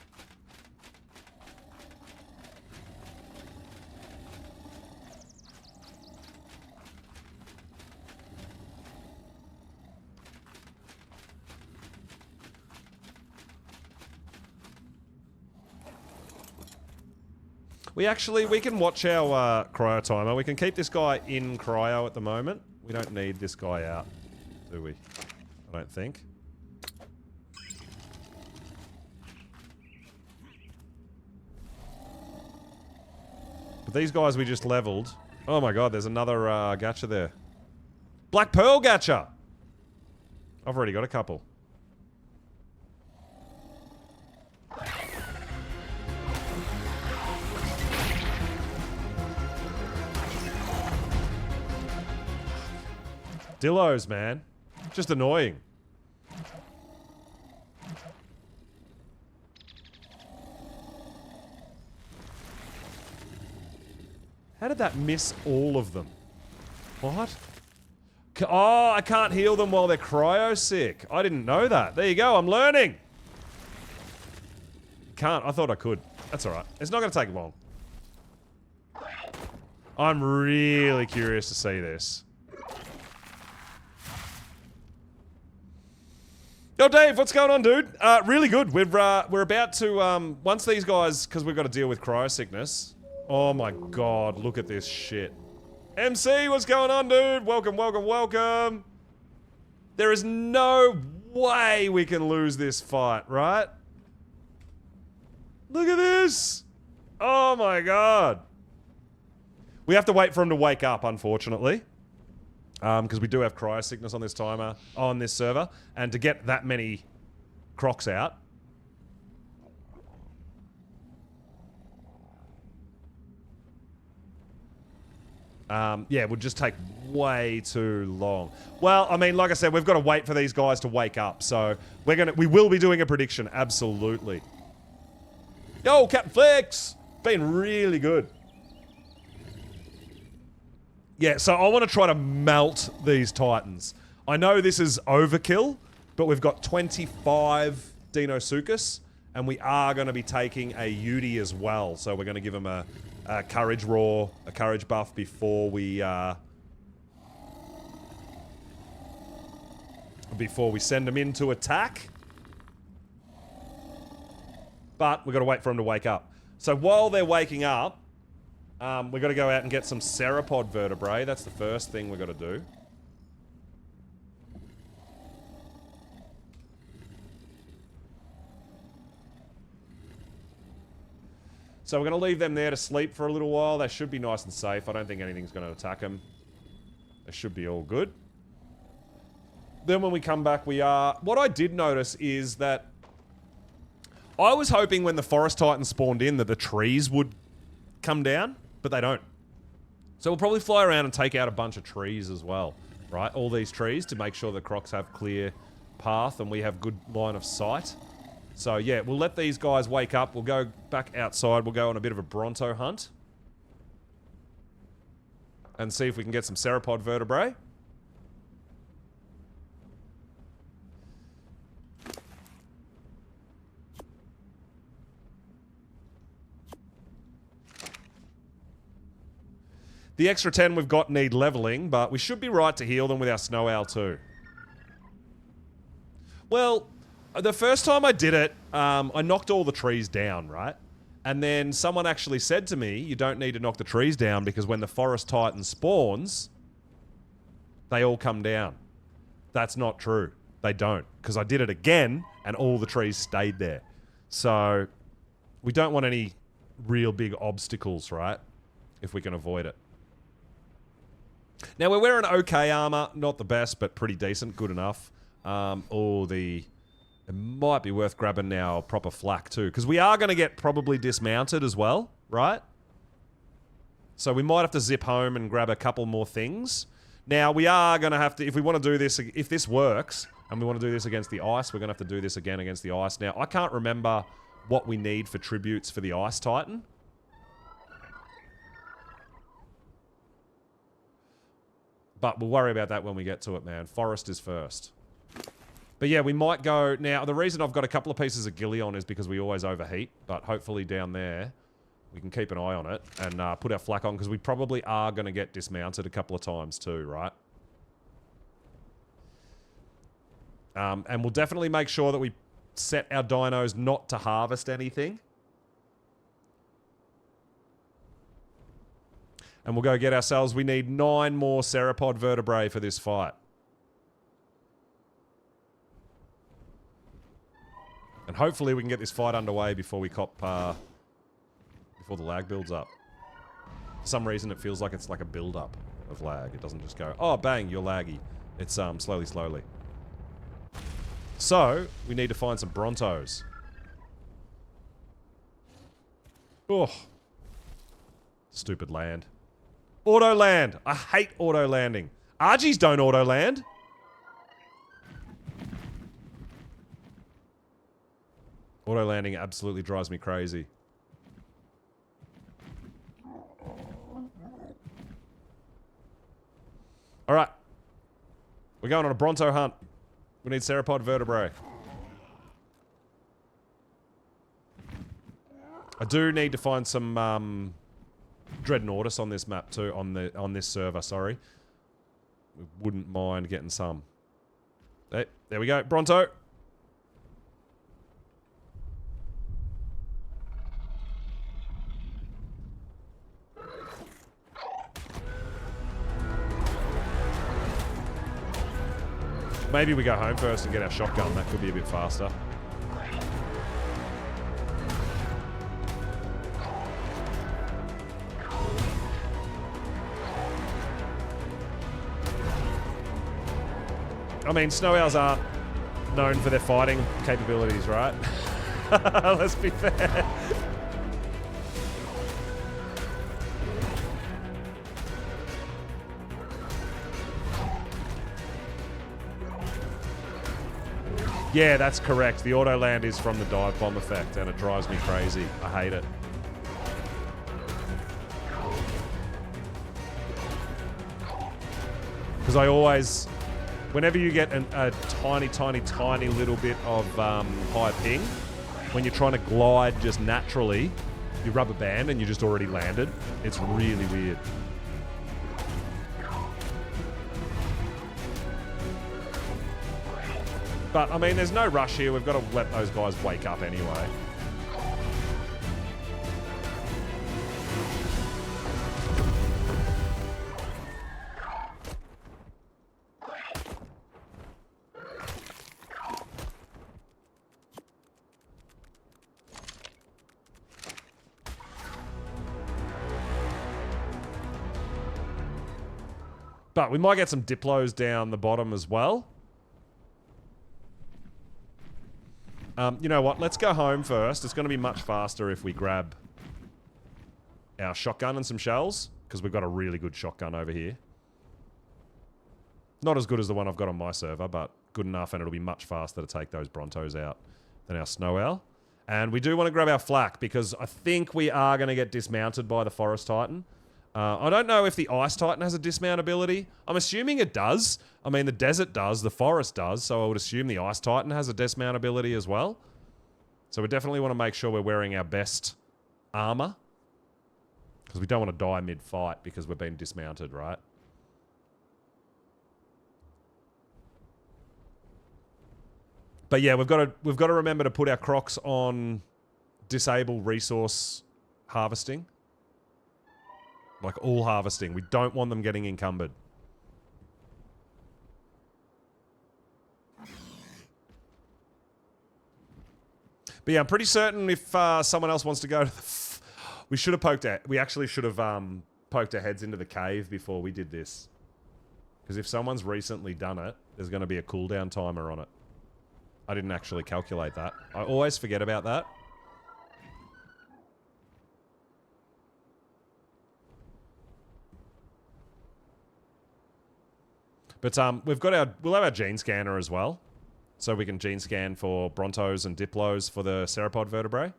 We can watch our cryo timer. We can keep this guy in cryo at the moment. We don't need this guy out, do we? I don't think. But these guys we just leveled. Oh my god, there's another gacha there. Black Pearl gacha! I've already got a couple. Dillos, man. Just annoying. How did that miss all of them? What? Oh, I can't heal them while they're cryo sick. I didn't know that. There you go, I'm learning. Can't. I thought I could. That's alright. It's not going to take long. I'm really curious to see this. Yo, Dave, what's going on, dude? Really good. We're about to, once these guys, because we've got to deal with cryo sickness. Oh my god, look at this shit. MC, what's going on, dude? Welcome, welcome, welcome. There is no way we can lose this fight, right? Look at this. Oh my god. We have to wait for him to wake up, unfortunately. Because we do have cryo sickness on this timer, on this server. And to get that many crocs out... yeah, it would just take way too long. Well, I mean, like I said, we've got to wait for these guys to wake up. So we will be doing a prediction, absolutely. Yo, Captain Flex! Been really good. Yeah, so I want to try to melt these titans. I know this is overkill, but we've got 25 Deinosuchus, and we are going to be taking a Yudi as well. So we're going to give him a courage roar, a courage buff before we send him in to attack. But we've got to wait for him to wake up. So while they're waking up, we've got to go out and get some ceropod vertebrae. That's the first thing we've got to do. So we're going to leave them there to sleep for a little while. They should be nice and safe. I don't think anything's going to attack them. They should be all good. Then when we come back, we are... What I did notice is that I was hoping when the forest titans spawned in that the trees would come down, but they don't. So we'll probably fly around and take out a bunch of trees as well, right? All these trees to make sure the crocs have clear path and we have good line of sight. So yeah, we'll let these guys wake up. We'll go back outside. We'll go on a bit of a Bronto hunt. And see if we can get some ceropod vertebrae. The extra 10 we've got need leveling, but we should be right to heal them with our Snow Owl too. Well, the first time I did it, I knocked all the trees down, right? And then someone actually said to me, you don't need to knock the trees down because when the forest titan spawns, they all come down. That's not true. They don't. Because I did it again and all the trees stayed there. So we don't want any real big obstacles, right? If we can avoid it. Now we're wearing okay armor. Not the best, but pretty decent. Good enough. It might be worth grabbing our proper flak too, because we are going to get probably dismounted as well, right? So we might have to zip home and grab a couple more things. Now we are going to have to, if we want to do this, if this works, and we want to do this against the ice, we're going to have to do this again against the ice. Now, I can't remember what we need for tributes for the Ice Titan. But we'll worry about that when we get to it, man. Forest is first. But yeah, we might go... Now, the reason I've got a couple of pieces of ghillie on is because we always overheat. But hopefully down there, we can keep an eye on it and put our flak on, because we probably are going to get dismounted a couple of times too, right? And we'll definitely make sure that we set our dinos not to harvest anything. And we'll go get ourselves... We need 9 more ceropod vertebrae for this fight. And hopefully we can get this fight underway before we cop... before the lag builds up. For some reason it feels like it's like a build-up of lag. It doesn't just go, oh, bang, you're laggy. It's slowly. So, we need to find some Brontos. Oh. Stupid land. Auto land. I hate auto landing. Argies don't auto land. Auto landing absolutely drives me crazy. Alright. We're going on a Bronto hunt. We need ceropod vertebrae. I do need to find some Dreadnoughtus on this map too, on this server, sorry. We wouldn't mind getting some. Hey, there we go, Bronto. Maybe we go home first and get our shotgun. That could be a bit faster. I mean, snow owls aren't known for their fighting capabilities, right? Let's be fair. Yeah, that's correct. The auto land is from the dive bomb effect, and it drives me crazy. I hate it. Because I always, whenever you get a tiny little bit of high ping, when you're trying to glide just naturally, you rubber band and you just already landed. It's really weird. But, I mean, there's no rush here. We've got to let those guys wake up anyway. But we might get some Diplos down the bottom as well. You know what? Let's go home first. It's going to be much faster if we grab our shotgun and some shells, because we've got a really good shotgun over here. Not as good as the one I've got on my server, but good enough, and it'll be much faster to take those Brontos out than our Snow Owl. And we do want to grab our flak, because I think we are going to get dismounted by the Forest Titan. I don't know if the Ice Titan has a dismount ability. I'm assuming it does. I mean, the Desert does, the Forest does, so I would assume the Ice Titan has a dismount ability as well. So we definitely want to make sure we're wearing our best armor, because we don't want to die mid-fight because we've been dismounted, right? But yeah, we've got to remember to put our Crocs on disable resource harvesting. Like all harvesting. We don't want them getting encumbered. But yeah, I'm pretty certain if someone else wants to go to the... we should have poked our... We actually should have poked our heads into the cave before we did this. Because if someone's recently done it, there's going to be a cooldown timer on it. I didn't actually calculate that. I always forget about that. But we'll have our gene scanner as well. So we can gene scan for Brontos and Diplos for the ceropod vertebrae.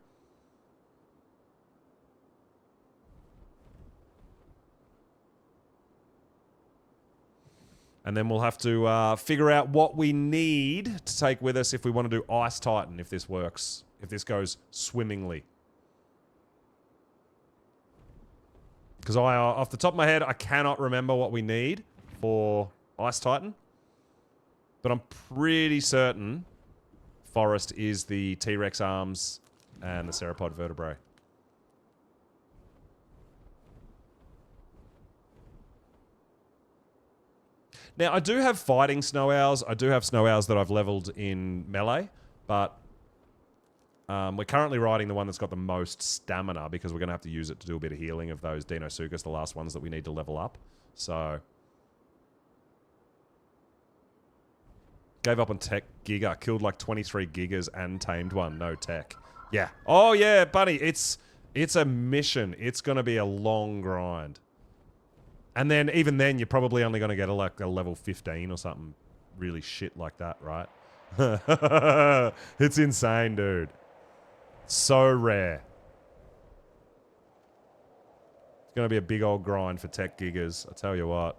And then we'll have to figure out what we need to take with us if we want to do Ice Titan, if this works. If this goes swimmingly. Because off the top of my head, I cannot remember what we need for Ice Titan. But I'm pretty certain Forest is the T-Rex arms and the Ceropod vertebrae. Now, I do have fighting snow owls. I do have snow owls that I've leveled in melee, but we're currently riding the one that's got the most stamina because we're going to have to use it to do a bit of healing of those Deinosuchus, the last ones that we need to level up. So, gave up on tech Giga. Killed like 23 Gigas and tamed one. No tech. Yeah. Oh, yeah, buddy. It's a mission. It's going to be a long grind. And then, even then, you're probably only going to get a level 15 or something really shit like that, right? It's insane, dude. So rare. It's going to be a big old grind for tech gigas, I tell you what.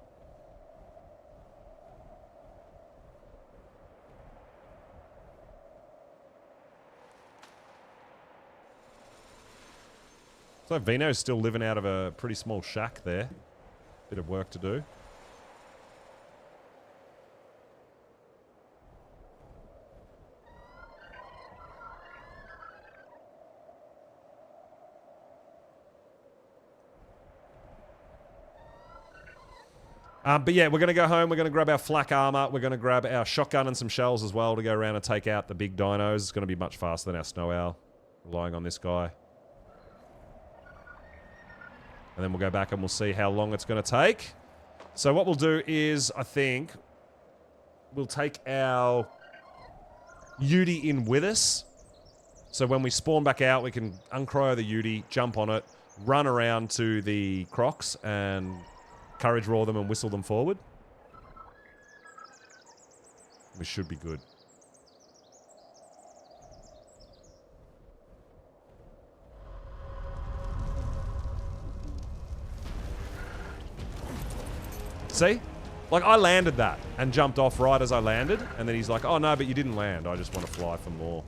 So Vino's still living out of a pretty small shack there. Bit of work to do. But yeah, we're going to go home. We're going to grab our flak armor. We're going to grab our shotgun and some shells as well to go around and take out the big dinos. It's going to be much faster than our snow owl, relying on this guy. And then we'll go back and we'll see how long it's going to take. So what we'll do is, I think, we'll take our Yudi in with us. So when we spawn back out, we can uncryo the Yudi, jump on it, run around to the crocs and courage roar them and whistle them forward. We should be good. See? Like, I landed that and jumped off right as I landed, and then he's like, oh no, but you didn't land. I just want to fly for more.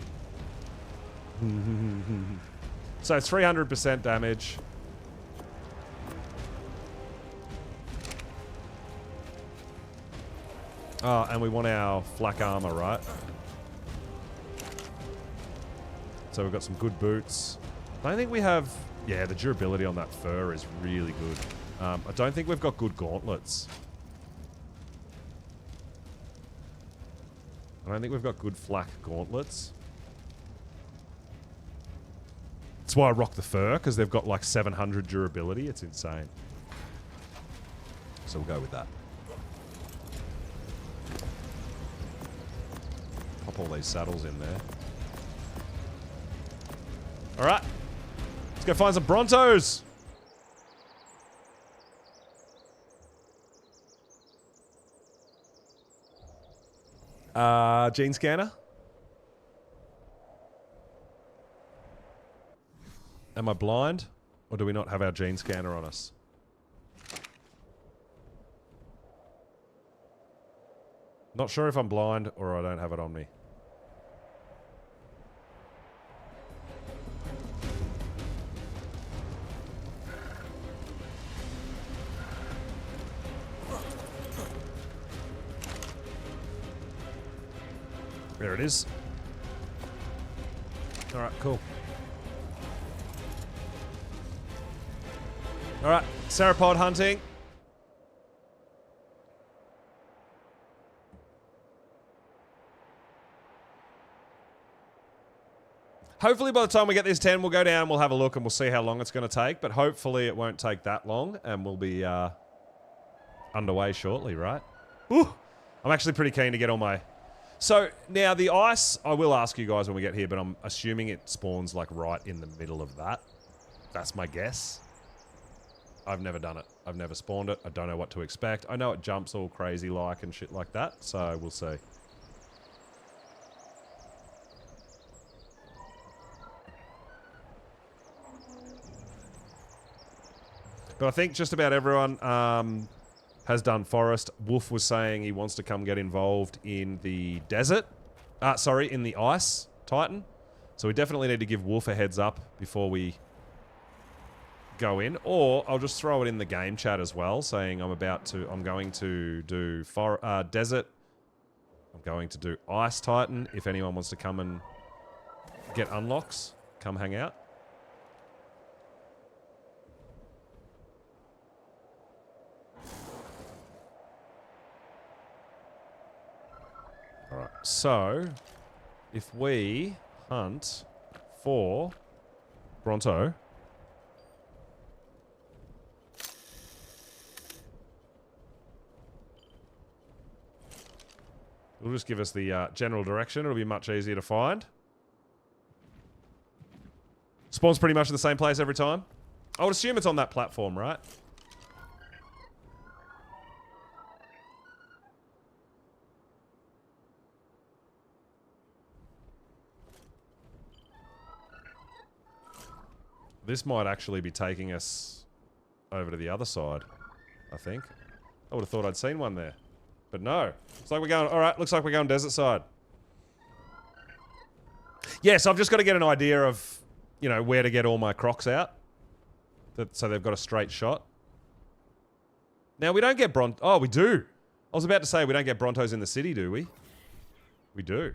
So it's 300% damage. Oh, and we want our flak armor, right? So we've got some good boots. I don't think we have... Yeah, the durability on that fur is really good. I don't think we've got good gauntlets. I don't think we've got good flak gauntlets. That's why I rock the fur, because they've got like 700 durability. It's insane. So we'll go with that. Pop all these saddles in there. Alright. Let's go find some Brontos! Gene scanner? Am I blind? Or do we not have our gene scanner on us? Not sure if I'm blind or I don't have it on me. There it is. Alright, cool. Alright, Ceropod hunting. Hopefully by the time we get this 10, we'll go down, we'll have a look, and we'll see how long it's going to take. But hopefully it won't take that long, and we'll be underway shortly, right? Ooh, I'm actually pretty keen to get all my... So, now the ice, I will ask you guys when we get here, but I'm assuming it spawns like right in the middle of that. That's my guess. I've never done it. I've never spawned it. I don't know what to expect. I know it jumps all crazy like and shit like that, so we'll see. But I think just about everyone has done forest. Wolf was saying he wants to come get involved in the desert. Sorry, in the ice Titan. So we definitely need to give Wolf a heads up before we go in. Or I'll just throw it in the game chat as well, saying I'm going to do desert. I'm going to do ice Titan. If anyone wants to come and get unlocks, come hang out. Alright, so if we hunt for Bronto, it'll just give us the general direction. It'll be much easier to find. Spawns pretty much in the same place every time. I would assume it's on that platform, right? This might actually be taking us over to the other side, I think. I would have thought I'd seen one there. But no. Looks like we're going... Alright, looks like we're going desert side. Yes, I've just got to get an idea of, you know, where to get all my crocs out. So they've got a straight shot. Now, we don't get Oh, we do. I was about to say we don't get Brontos in the city, do we? We do.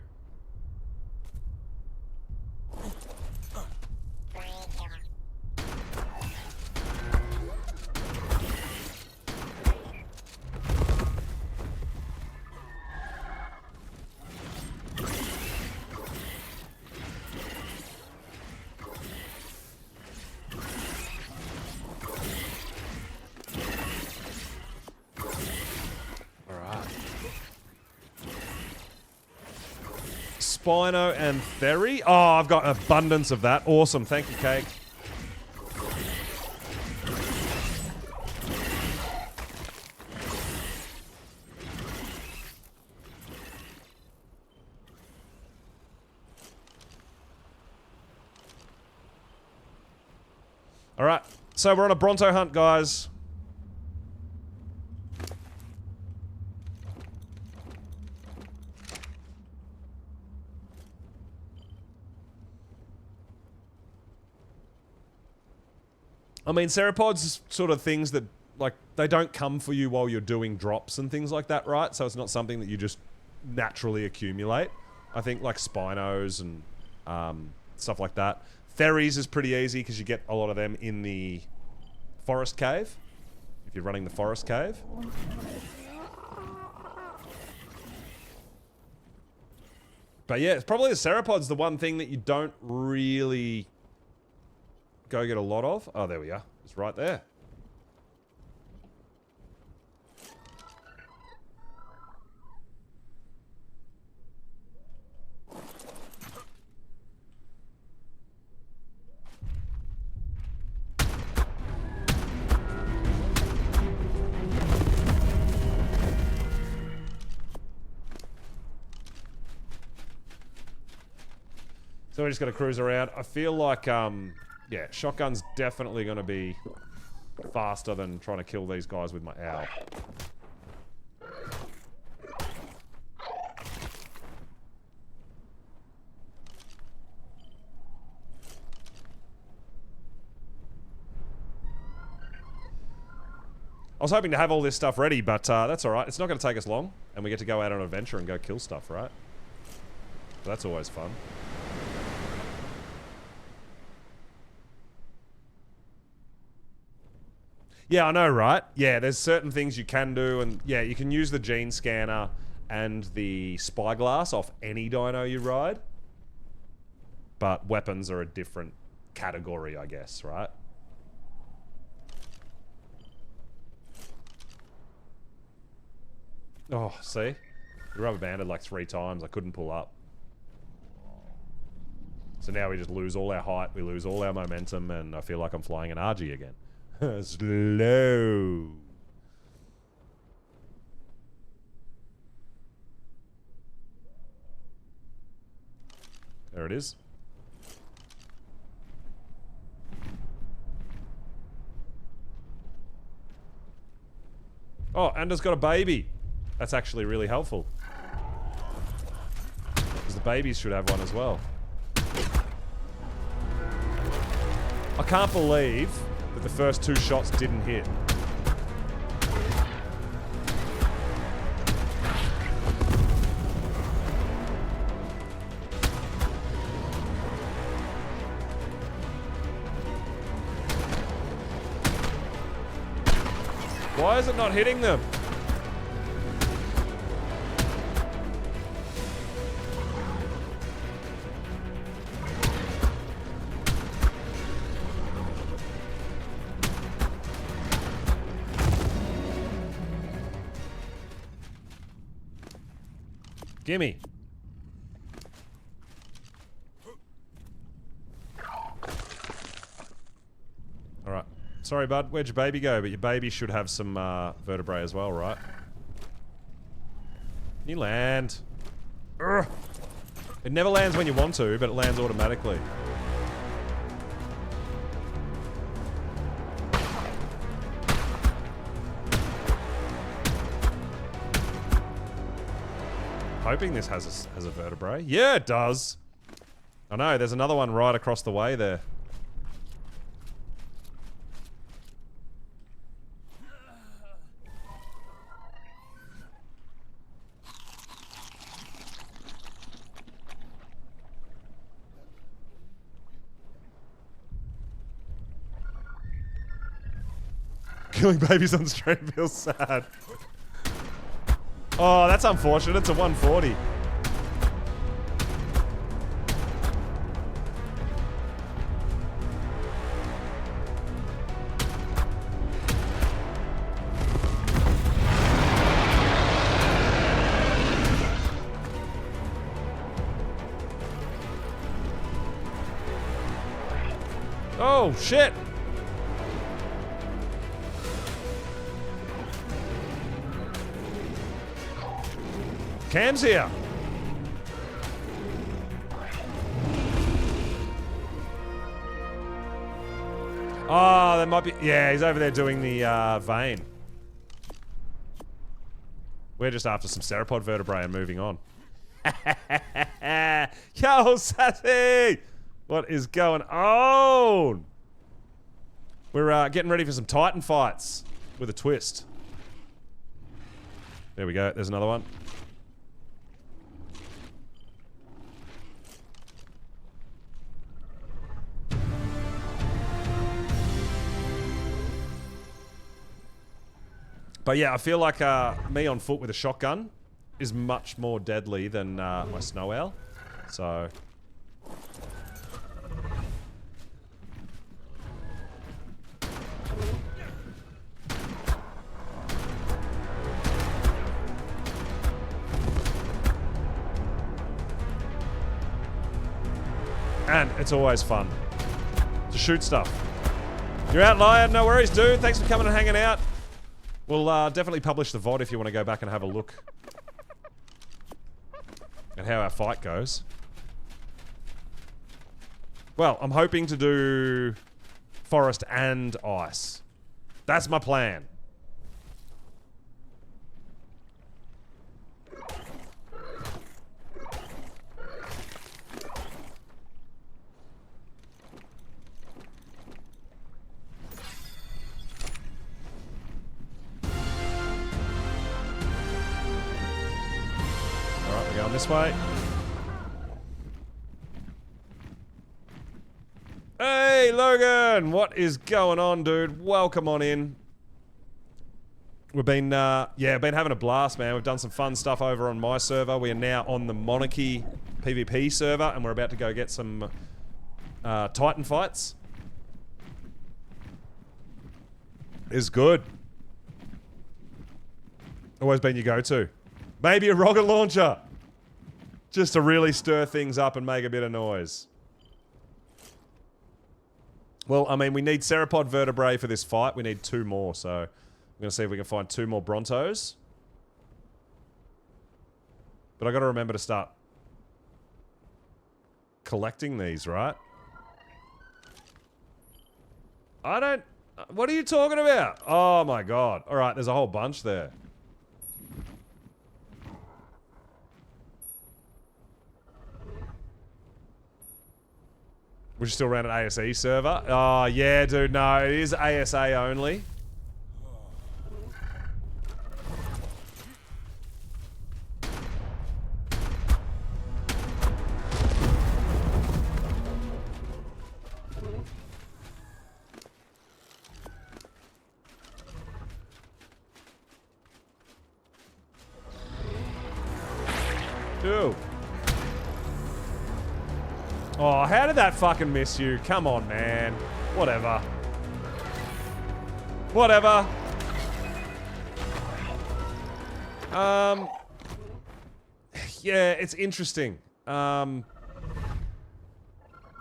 Spino and Ferry. Oh, I've got abundance of that. Awesome. Thank you, Cake. Alright. So we're on a Bronto hunt, guys. I mean, Cerepods sort of things that, like, they don't come for you while you're doing drops and things like that, right? So it's not something that you just naturally accumulate. I think, like, Spinos and stuff like that. Ferries is pretty easy because you get a lot of them in the forest cave. If you're running the forest cave. But yeah, it's probably the Cerepods, the one thing that you don't really... go get a lot of. Oh, there we are. It's right there. So we just got to cruise around. I feel like, yeah, shotgun's definitely going to be faster than trying to kill these guys with my owl. I was hoping to have all this stuff ready, but that's alright. It's not going to take us long, and we get to go out on an adventure and go kill stuff, right? So that's always fun. Yeah, I know, right? Yeah, there's certain things you can do, and yeah, you can use the gene scanner and the spyglass off any dino you ride. But weapons are a different category, I guess, right? Oh, see? We rubber banded like 3 times. I couldn't pull up. So now we just lose all our height, we lose all our momentum, and I feel like I'm flying an RG again. Slow. There it is. Oh, Anda's got a baby. That's actually really helpful. Because the babies should have one as well. I can't believe that the first 2 shots didn't hit. Why is it not hitting them? Gimme. Alright. Sorry, bud. Where'd your baby go? But your baby should have some vertebrae as well, right? Can you land? Urgh. It never lands when you want to, but it lands automatically. Hoping this has a vertebrae. Yeah, it does. I know, there's another one right across the way there. Killing babies on stream feels sad. Oh, that's unfortunate. It's a 140. Oh, shit. Cam's here. Oh, that might be... Yeah, he's over there doing the vein. We're just after some theropod vertebrae and moving on. Yo, Sassy! What is going on? We're getting ready for some Titan fights with a twist. There we go. There's another one. But yeah, I feel like me on foot with a shotgun is much more deadly than my snow owl. So... And it's always fun to shoot stuff. You're out, Lion. No worries, dude. Thanks for coming and hanging out. We'll definitely publish the VOD if you want to go back and have a look at how our fight goes. Well, I'm hoping to do forest and ice. That's my plan. Going this way. Hey, Logan! What is going on, dude? Welcome on in. We've been, been having a blast, man. We've done some fun stuff over on my server. We are now on the Monarky PvP server, and we're about to go get some Titan fights. It's good. Always been your go-to. Maybe a rocket launcher. Just to really stir things up and make a bit of noise. Well, I mean, we need theropod vertebrae for this fight. We need 2 more, so I'm going to see if we can find 2 more Brontos. But I got to remember to start collecting these, right? I don't... What are you talking about? Oh my god. Alright, there's a whole bunch there. We're still around an ASE server? Oh, yeah, dude, no, it is ASA only. Dude. Oh, how did that fucking miss you? Come on, man. Whatever. Whatever. Yeah, it's interesting.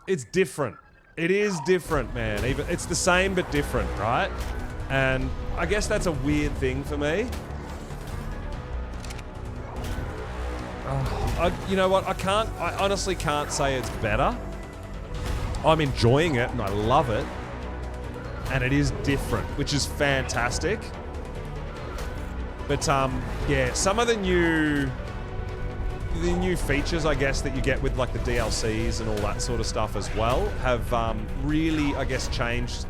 It's different. It is different, man. Even it's the same but different, right? And I guess that's a weird thing for me. You know what? I honestly can't say it's better. I'm enjoying it and I love it. And it is different, which is fantastic. But, yeah, some of the new features, I guess, that you get with, like, the DLCs and all that sort of stuff as well have, really, I guess, changed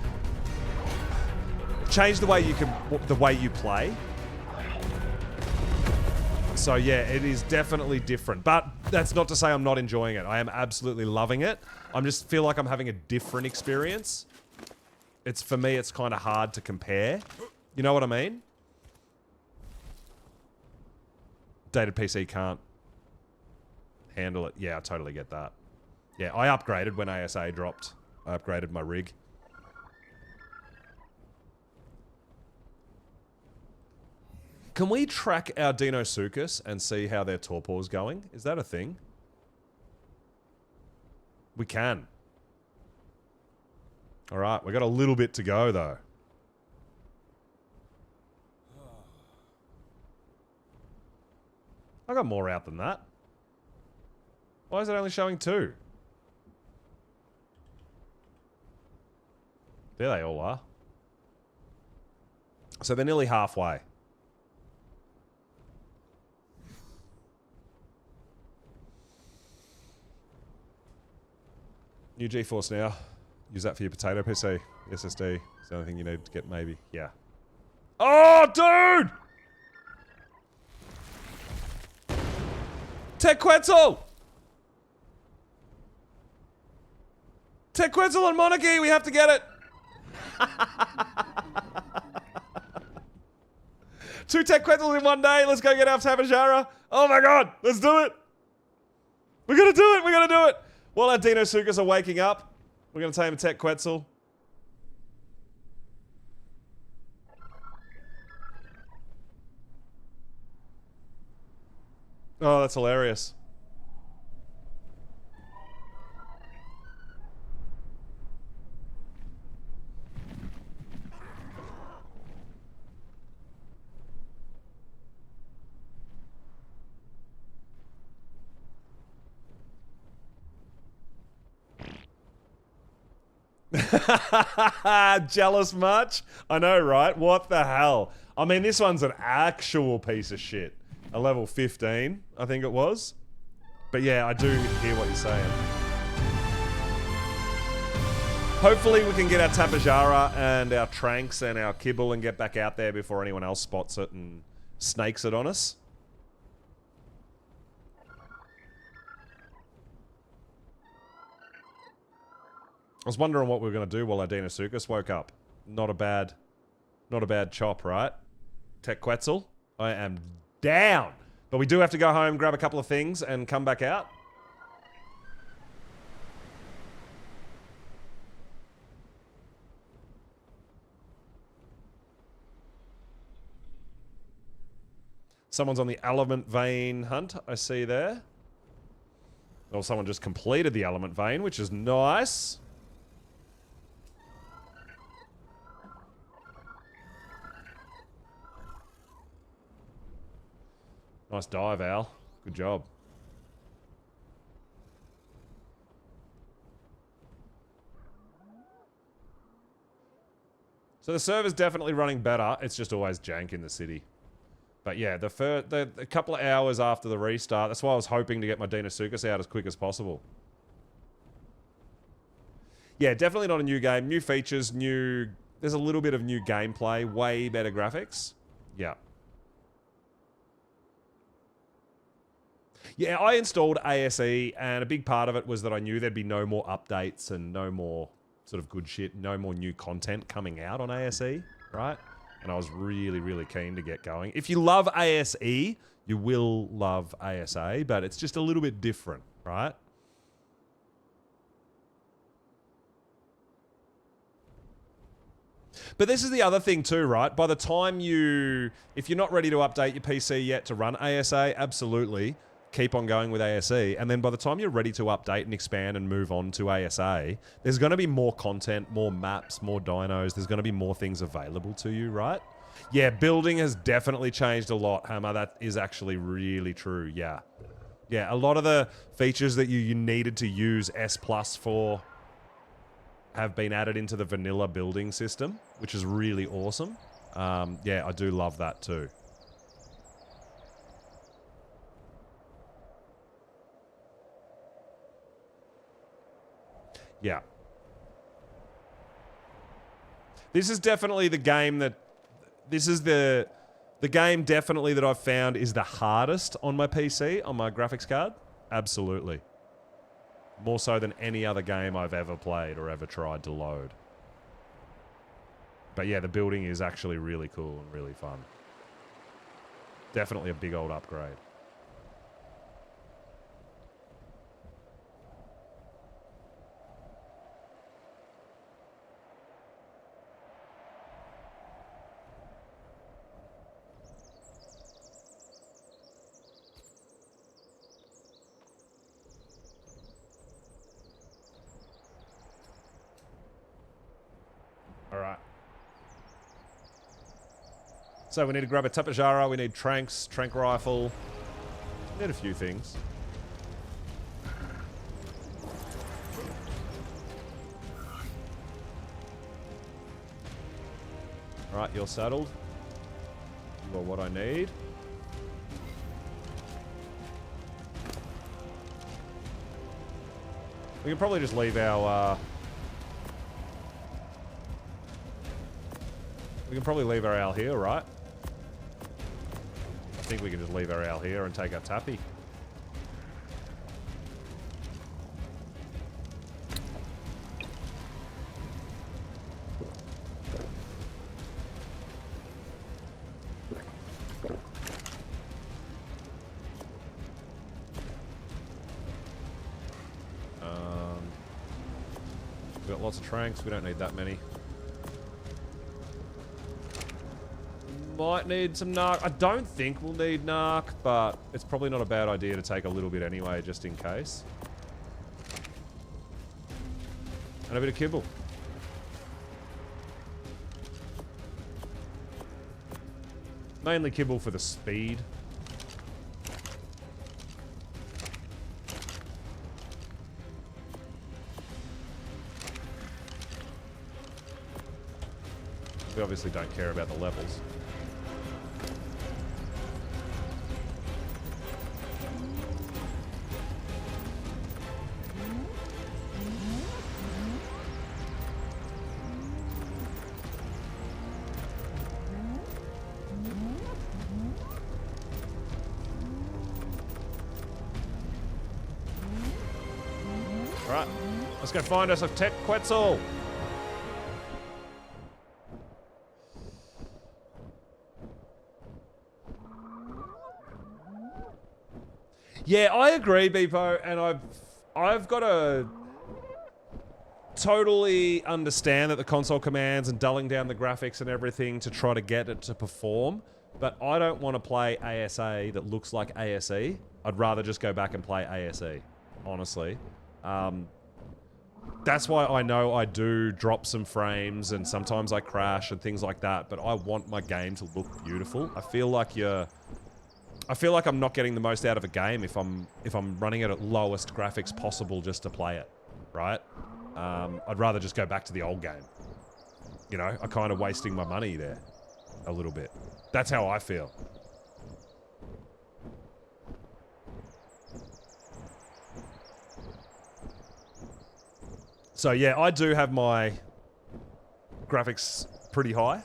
the way you play. So yeah, it is definitely different. But that's not to say I'm not enjoying it. I am absolutely loving it. I just feel like I'm having a different experience. For me, it's kind of hard to compare. You know what I mean? Dated PC can't handle it. Yeah, I totally get that. Yeah, I upgraded when ASA dropped. I upgraded my rig. Can we track our Deinosuchus and see how their torpor's going? Is that a thing? We can. Alright, we got a little bit to go, though. I got more out than that. Why is it only showing 2? There they all are. So they're nearly halfway. New GeForce now. Use that for your potato PC. SSD. It's the only thing you need to get, maybe. Yeah. Oh, dude! Tequetzal! Tequetzal and Monarky! We have to get it! 2 Tequetzals in one day. Let's go get our Tabajara. Oh my god! Let's do it! We're gonna do it! We're gonna do it! While our Deinosuchus are waking up, we're going to tame a Tequetzal. Oh, that's hilarious. Jealous much? I know, right? What the hell? I mean, this one's an actual piece of shit. A level 15, I think it was. But yeah, I do hear what you're saying. Hopefully we can get our Tapajara and our Tranks and our Kibble and get back out there before anyone else spots it and snakes it on us. I was wondering what we were going to do while our Deinosuchus woke up. Not a bad chop, right? Tequetzal, I am down. But we do have to go home, grab a couple of things, and come back out. Someone's on the element vein hunt, I see there. Well, someone just completed the element vein, which is nice. Nice dive, Al. Good job. So the server's definitely running better. It's just always jank in the city. But yeah, the couple of hours after the restart, that's why I was hoping to get my Dinosuchus out as quick as possible. Yeah, definitely not a new game. New features, there's a little bit of new gameplay, way better graphics. Yeah. Yeah, I installed ASE, and a big part of it was that I knew there'd be no more updates and no more sort of good shit, no more new content coming out on ASE, right? And I was really, really keen to get going. If you love ASE, you will love ASA, but it's just a little bit different, right? But this is the other thing too, right? By the time if you're not ready to update your PC yet to run ASA, absolutely keep on going with ASE. And then by the time you're ready to update and expand and move on to ASA, there's going to be more content, more maps, more dinos. There's going to be more things available to you, right? Yeah, building has definitely changed a lot, Hammer. That is actually really true, yeah. Yeah, a lot of the features that you needed to use S Plus for have been added into the vanilla building system, which is really awesome. Yeah, I do love that too. Yeah. This is definitely the game that... This is the game definitely that I've found is the hardest on my PC, on my graphics card. Absolutely. More so than any other game I've ever played or ever tried to load. But yeah, the building is actually really cool and really fun. Definitely a big old upgrade. Alright. So we need to grab a Tapajara, we need tranks, trank rifle. We need a few things. Alright, you're saddled. You are what I need. We can probably just leave our, we can probably leave our owl here, right? I think we can just leave our owl here and take our tappy. We've got lots of tranks. We don't need that many. Might need some narc. I don't think we'll need narc, but it's probably not a bad idea to take a little bit anyway, just in case. And a bit of kibble. Mainly kibble for the speed. We obviously don't care about the levels. Right, let's go find us a tech Quetzal. Yeah, I agree, Beepo, and I've got to totally understand that the console commands and dulling down the graphics and everything to try to get it to perform, but I don't want to play ASA that looks like ASE. I'd rather just go back and play ASE, honestly. That's why I know I do drop some frames and sometimes I crash and things like that, but I want my game to look beautiful. I feel like I'm not getting the most out of a game if I'm running it at lowest graphics possible just to play it, right? I'd rather just go back to the old game. you know, are kind of wasting my money there a little bit. That's how I feel. So yeah, I do have my graphics pretty high.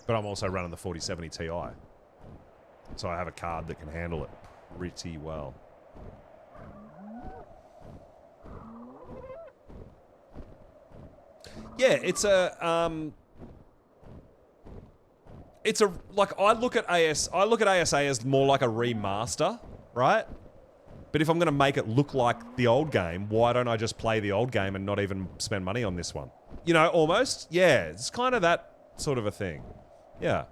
But I'm also running the 4070 Ti. So I have a card that can handle it pretty well. Yeah, it's a like I look at ASA as more like a remaster, right? But if I'm going to make it look like the old game, why don't I just play the old game and not even spend money on this one? You know, almost. Yeah, it's kind of that sort of a thing. Yeah.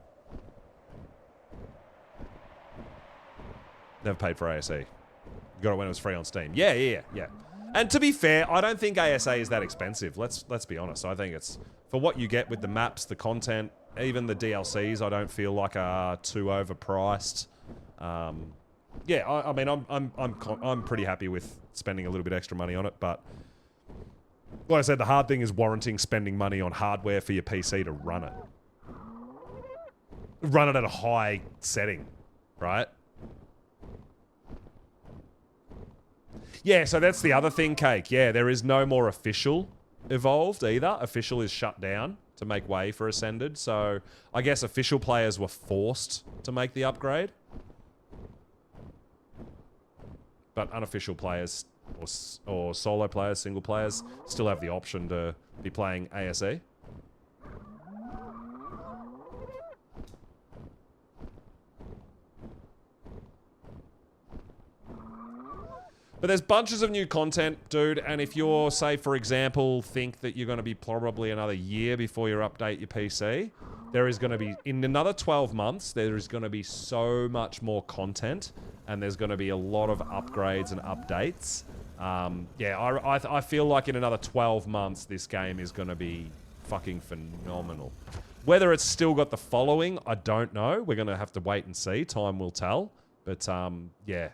Never paid for ASA. Got it when it was free on Steam. Yeah. And to be fair, I don't think ASA is that expensive. Let's be honest. I think it's for what you get with the maps, the content, even the DLCs. I don't feel like are too overpriced. Yeah, I mean, I'm pretty happy with spending a little bit extra money on it. But like I said, the hard thing is warranting spending money on hardware for your PC to run it. Run it at a high setting, right? Yeah, so that's the other thing, Cake. Yeah, there is no more official evolved either. Official is shut down to make way for Ascended. So I guess official players were forced to make the upgrade. But unofficial players or solo players, single players, still have the option to be playing ASE. But there's bunches of new content, dude, and if you're, say, for example, think that you're going to be probably another year before you update your PC, there is going to be, in another 12 months, there is going to be so much more content, and there's going to be a lot of upgrades and updates. Yeah, I feel like in another 12 months, this game is going to be fucking phenomenal. Whether it's still got the following, I don't know. We're going to have to wait and see. Time will tell. But, yeah.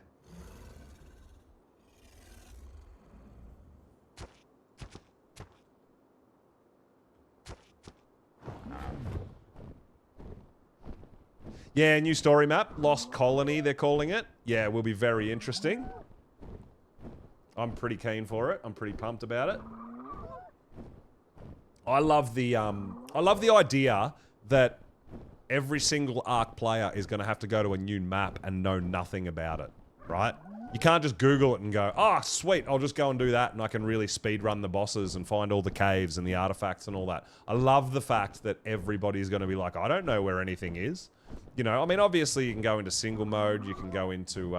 Yeah, new story map. Lost Colony, they're calling it. Yeah, will be very interesting. I'm pretty keen for it. I'm pretty pumped about it. I love the idea that every single ARC player is going to have to go to a new map and know nothing about it, right? You can't just Google it and go, oh, sweet, I'll just go and do that and I can really speed run the bosses and find all the caves and the artifacts and all that. I love the fact that everybody's going to be like, I don't know where anything is. You know, I mean, obviously you can go into single mode, you can go into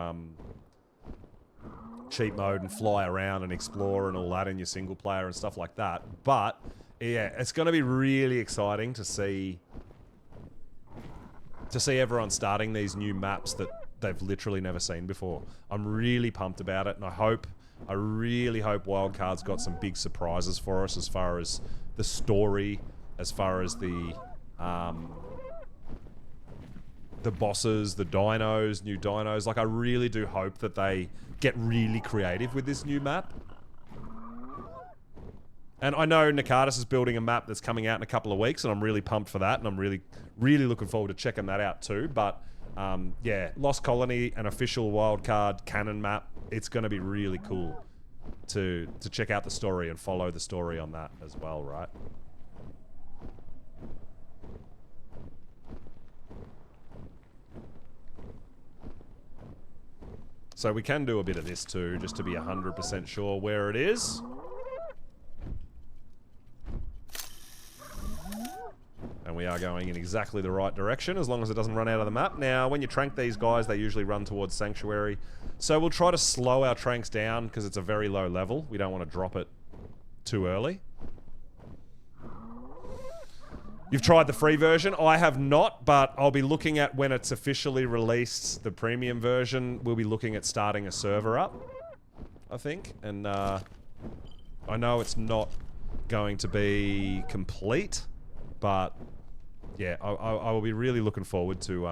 cheat mode and fly around and explore and all that in your single player and stuff like that. But, yeah, it's going to be really exciting to see everyone starting these new maps that they've literally never seen before. I'm really pumped about it, and I really hope Wildcard's got some big surprises for us as far as the story, as far as the bosses, the dinos, new dinos. Like, I really do hope that they get really creative with this new map. And I know Nakardis is building a map that's coming out in a couple of weeks, and I'm really pumped for that, and I'm really, really looking forward to checking that out too. But, yeah, Lost Colony, an official Wildcard canon map, it's going to be really cool to check out the story and follow the story on that as well, right? So we can do a bit of this too, just to be 100% sure where it is. And we are going in exactly the right direction, as long as it doesn't run out of the map. Now, when you trank these guys, they usually run towards Sanctuary. So we'll try to slow our tranks down, because it's a very low level. We don't want to drop it too early. You've tried the free version. I have not, but I'll be looking at when it's officially released, the premium version. We'll be looking at starting a server up, I think. And I know it's not going to be complete, but yeah, I will be really looking forward to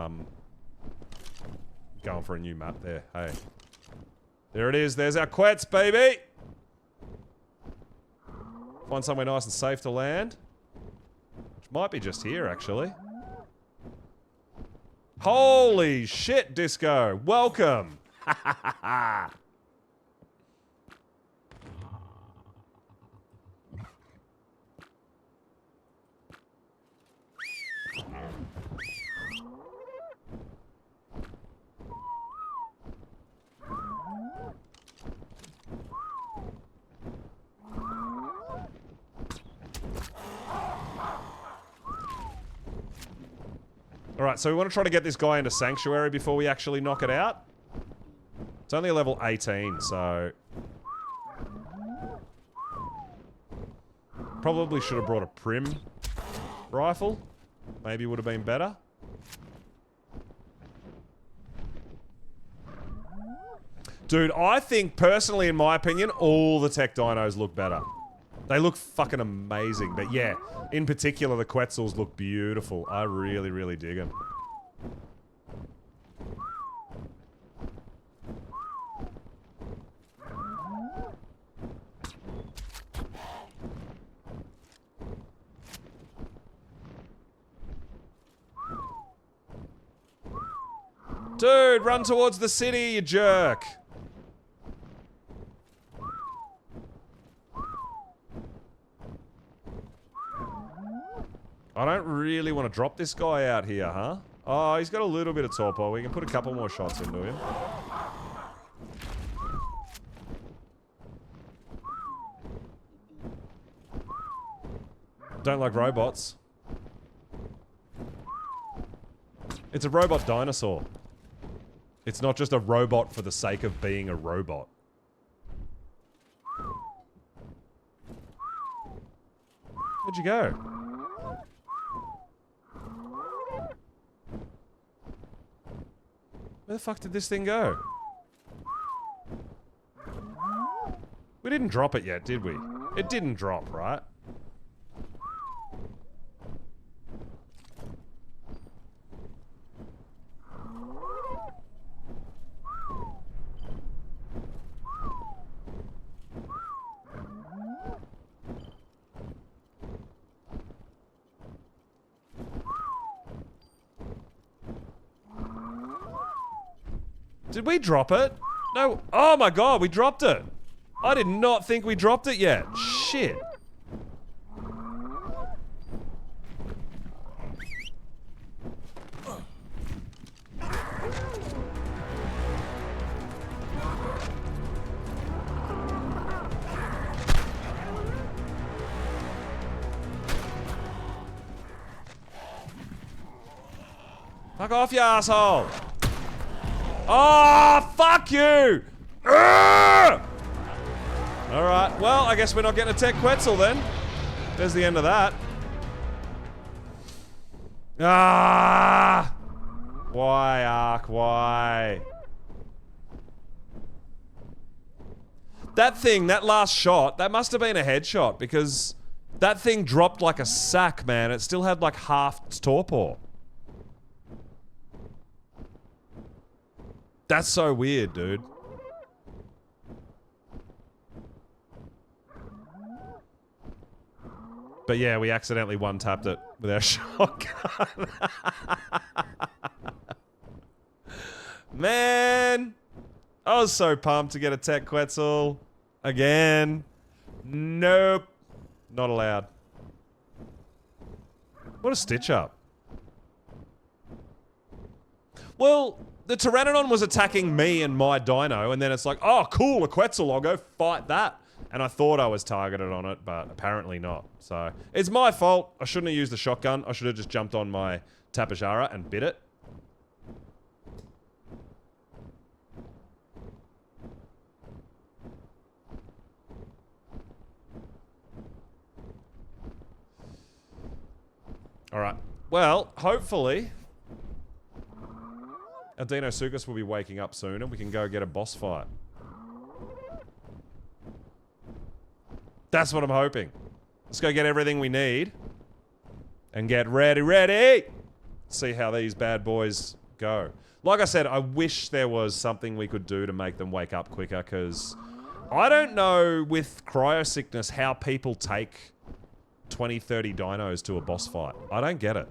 going for a new map there. Hey, there it is. There's our Quets, baby. Find somewhere nice and safe to land. Which might be just here, actually. Holy shit, Disco! Welcome! Ha ha ha ha! Alright, so we want to try to get this guy into Sanctuary before we actually knock it out. It's only a level 18, so... Probably should have brought a Prim rifle. Maybe would have been better. Dude, I think, personally, in my opinion, all the tech dinos look better. They look fucking amazing. But yeah, in particular, the Quetzals look beautiful. I really, really dig them. Dude, run towards the city, you jerk! I don't really want to drop this guy out here, huh? Oh, he's got a little bit of torpor. We can put a couple more shots into him. Don't like robots. It's a robot dinosaur. It's not just a robot for the sake of being a robot. Where'd you go? Where the fuck did this thing go? We didn't drop it yet, did we? It didn't drop, right? Did we drop it? No. Oh my god, we dropped it. I did not think we dropped it yet. Shit. Fuck off, you asshole. Oh, fuck you! Alright, well, I guess we're not getting a tech Quetzal then. There's the end of that. Ah! Why, Ark? Why? That thing, that last shot, that must have been a headshot because that thing dropped like a sack, man. It still had like half its torpor. That's so weird, dude. But yeah, we accidentally one-tapped it with our shotgun. Man! I was so pumped to get a tech Quetzal. Again. Nope. Not allowed. What a stitch-up. Well... The Pteranodon was attacking me and my dino, and then it's like, oh, cool, a Quetzal, I'll go fight that. And I thought I was targeted on it, but apparently not. So, it's my fault. I shouldn't have used the shotgun. I should have just jumped on my Tapejara and bit it. Alright. Well, hopefully... Our Dinosuchus will be waking up soon and we can go get a boss fight. That's what I'm hoping. Let's go get everything we need. And get ready! See how these bad boys go. Like I said, I wish there was something we could do to make them wake up quicker, because I don't know with cryosickness how people take 20, 30 dinos to a boss fight. I don't get it.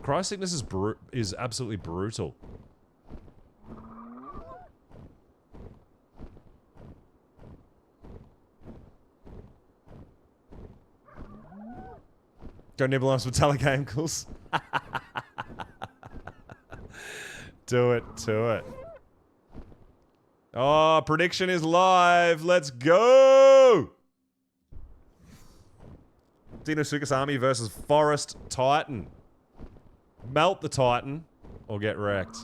Cryosickness is absolutely brutal. Go nibble on some metallic ankles. Do it, do it. Oh, prediction is live. Let's go! Deinosuchus army versus Forest Titan. Melt the Titan or get wrecked.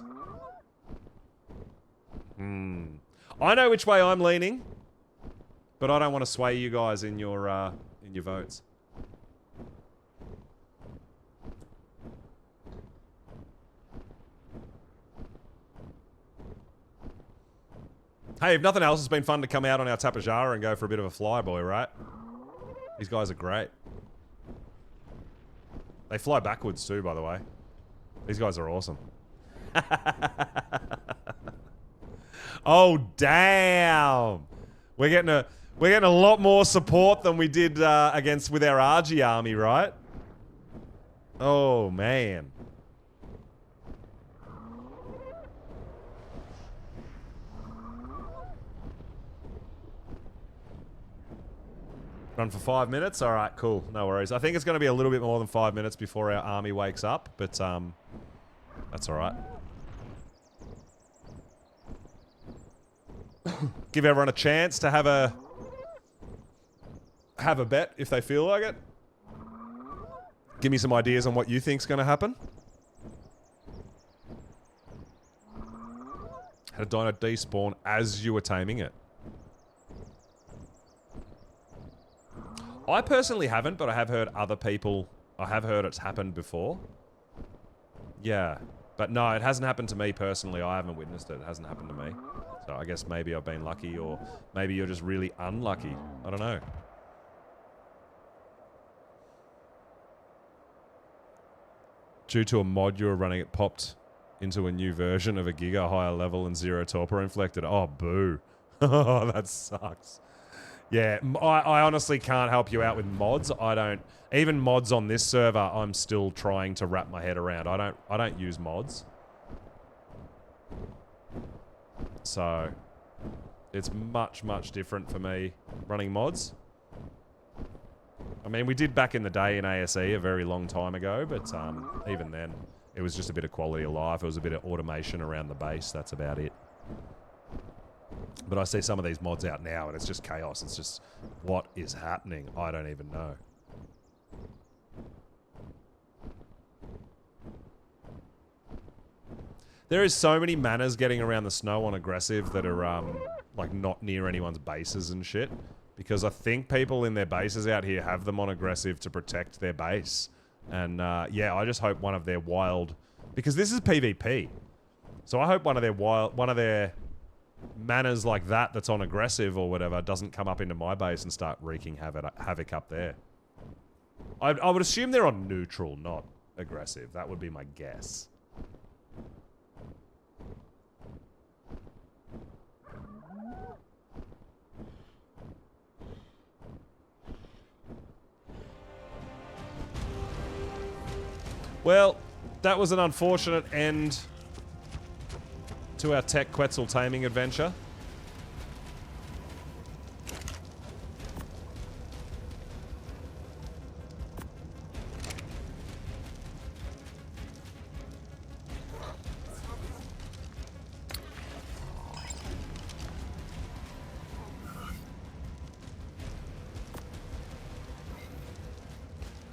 I know which way I'm leaning, but I don't want to sway you guys in your votes. Hey, if nothing else, it's been fun to come out on our Tapajara and go for a bit of a flyboy, right? These guys are great. They fly backwards too, by the way. These guys are awesome. Oh, damn! We're getting a lot more support than we did with our RG army, right? Oh, man. Run for 5 minutes? Alright, cool. No worries. I think it's going to be a little bit more than 5 minutes before our army wakes up, but that's alright. Give everyone a chance to have a bet if they feel like it. Give me some ideas on what you think's going to happen. Had a dino despawn as you were taming it. I personally haven't, but I have heard other people... I have heard it's happened before. Yeah. But no, it hasn't happened to me personally. I haven't witnessed it. It hasn't happened to me. So I guess maybe I've been lucky, or maybe you're just really unlucky. I don't know. Due to a mod you were running, it popped into a new version of a giga higher level and 0 torpor inflected. Oh, boo. Oh, that sucks. Yeah, I honestly can't help you out with mods. I don't... Even mods on this server, I'm still trying to wrap my head around. I don't use mods. So, it's much, much different for me running mods. I mean, we did back in the day in ASE a very long time ago, but even then, it was just a bit of quality of life. It was a bit of automation around the base. That's about it. But I see some of these mods out now and it's just chaos. It's just, what is happening? I don't even know. There is so many manners getting around the snow on aggressive that are like not near anyone's bases and shit. Because I think people in their bases out here have them on aggressive to protect their base. And yeah, I just hope one of their wild... Because this is PvP. So I hope one of their manners like that that's on aggressive or whatever doesn't come up into my base and start wreaking havoc up there. I would assume they're on neutral, not aggressive. That would be my guess. Well, that was an unfortunate end to our Tech Quetzal taming adventure.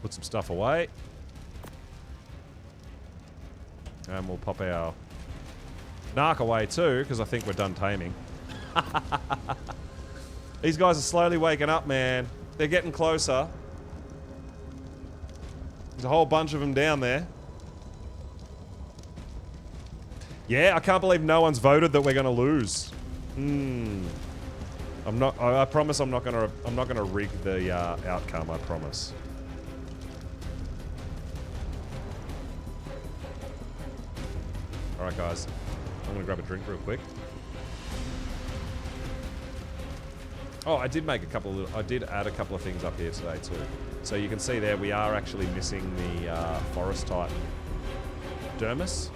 Put some stuff away. And we'll pop our Narc away too, because I think we're done taming. These guys are slowly waking up, man. They're getting closer. There's a whole bunch of them down there. Yeah, I can't believe no one's voted that we're gonna lose. I promise I'm not gonna rig the outcome, I promise. Alright guys, I'm gonna grab a drink real quick. Oh, I did make a couple of... I did add a couple of things up here today too. So you can see there we are actually missing the forest type dermis.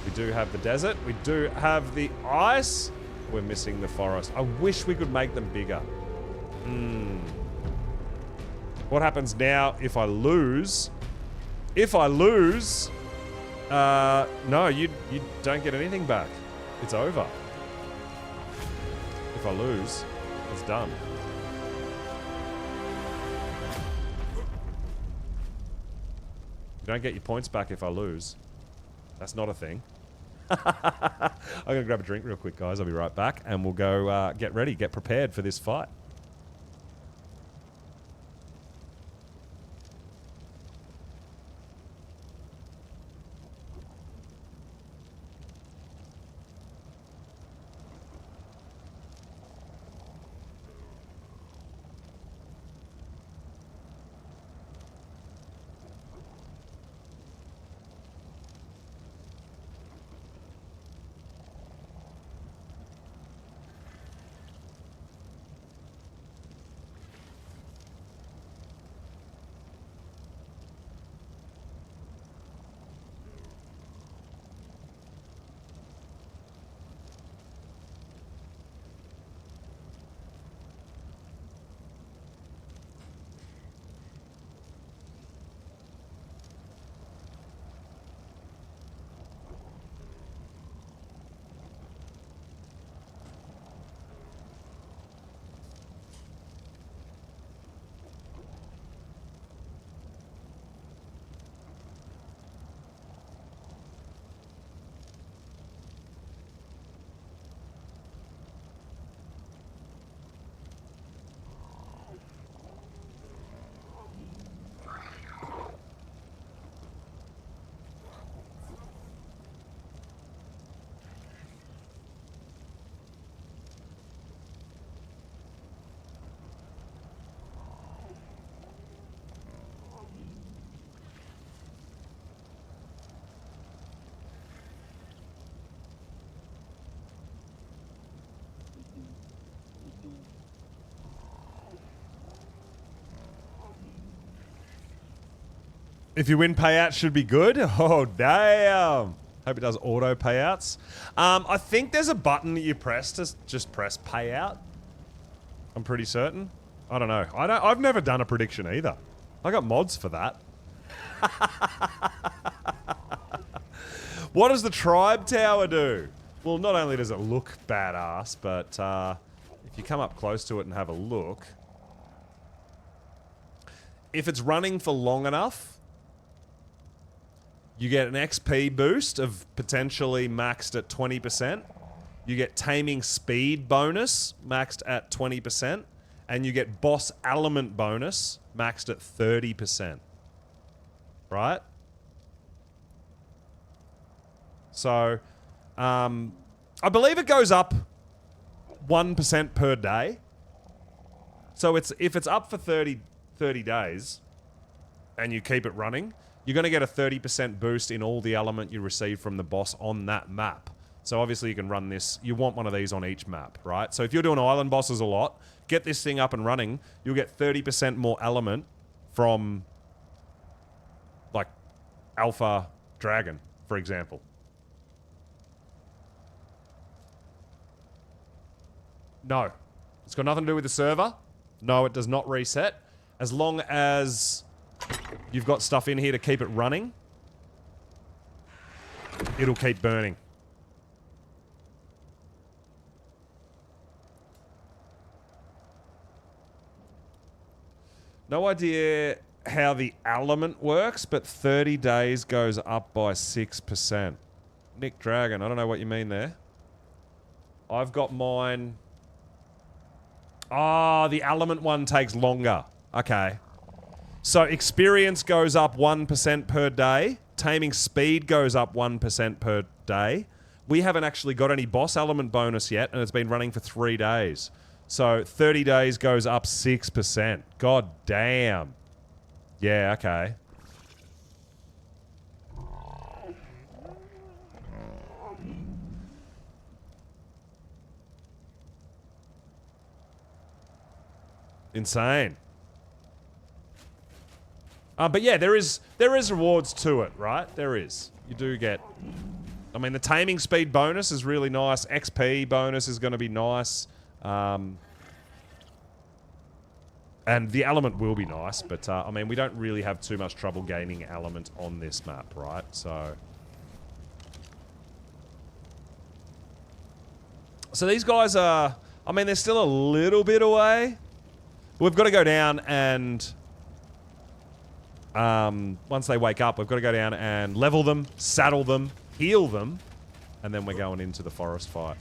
We do have the desert. We do have the ice. We're missing the forest. I wish we could make them bigger. What happens now if I lose? If I lose... no, you don't get anything back. It's over. If I lose, it's done. You don't get your points back if I lose. That's not a thing. I'm going to grab a drink real quick, guys. I'll be right back. And we'll go get ready, get prepared for this fight. If you win, payout should be good. Oh, damn. Hope it does auto payouts. I think there's a button that you press to just press payout. I'm pretty certain. I don't know. I've never done a prediction either. I got mods for that. What does the tribe tower do? Well, not only does it look badass, but if you come up close to it and have a look, if it's running for long enough, you get an XP boost of potentially maxed at 20%. You get taming speed bonus maxed at 20%. And you get boss element bonus maxed at 30%. Right? So, I believe it goes up 1% per day. So if it's up for 30 days and you keep it running, you're going to get a 30% boost in all the element you receive from the boss on that map. So obviously you can run this. You want one of these on each map, right? So if you're doing island bosses a lot, get this thing up and running. You'll get 30% more element from, like, Alpha Dragon, for example. No. It's got nothing to do with the server. No, it does not reset. As long as you've got stuff in here to keep it running, it'll keep burning. No idea how the element works, but 30 days goes up by 6%. Nick Dragon, I don't know what you mean there. I've got mine... Ah, the element one takes longer. Okay. So experience goes up 1% per day. Taming speed goes up 1% per day. We haven't actually got any boss element bonus yet, and it's been running for 3 days. So 30 days goes up 6%. God damn. Yeah, okay. Insane. But yeah, there is rewards to it, right? There is. You do get... I mean, the taming speed bonus is really nice. XP bonus is going to be nice. And the element will be nice, but, I mean, we don't really have too much trouble gaining element on this map, right? So these guys are... I mean, they're still a little bit away. We've got to go down and... once they wake up, we've got to go down and level them, saddle them, heal them, and then we're going into the forest fight.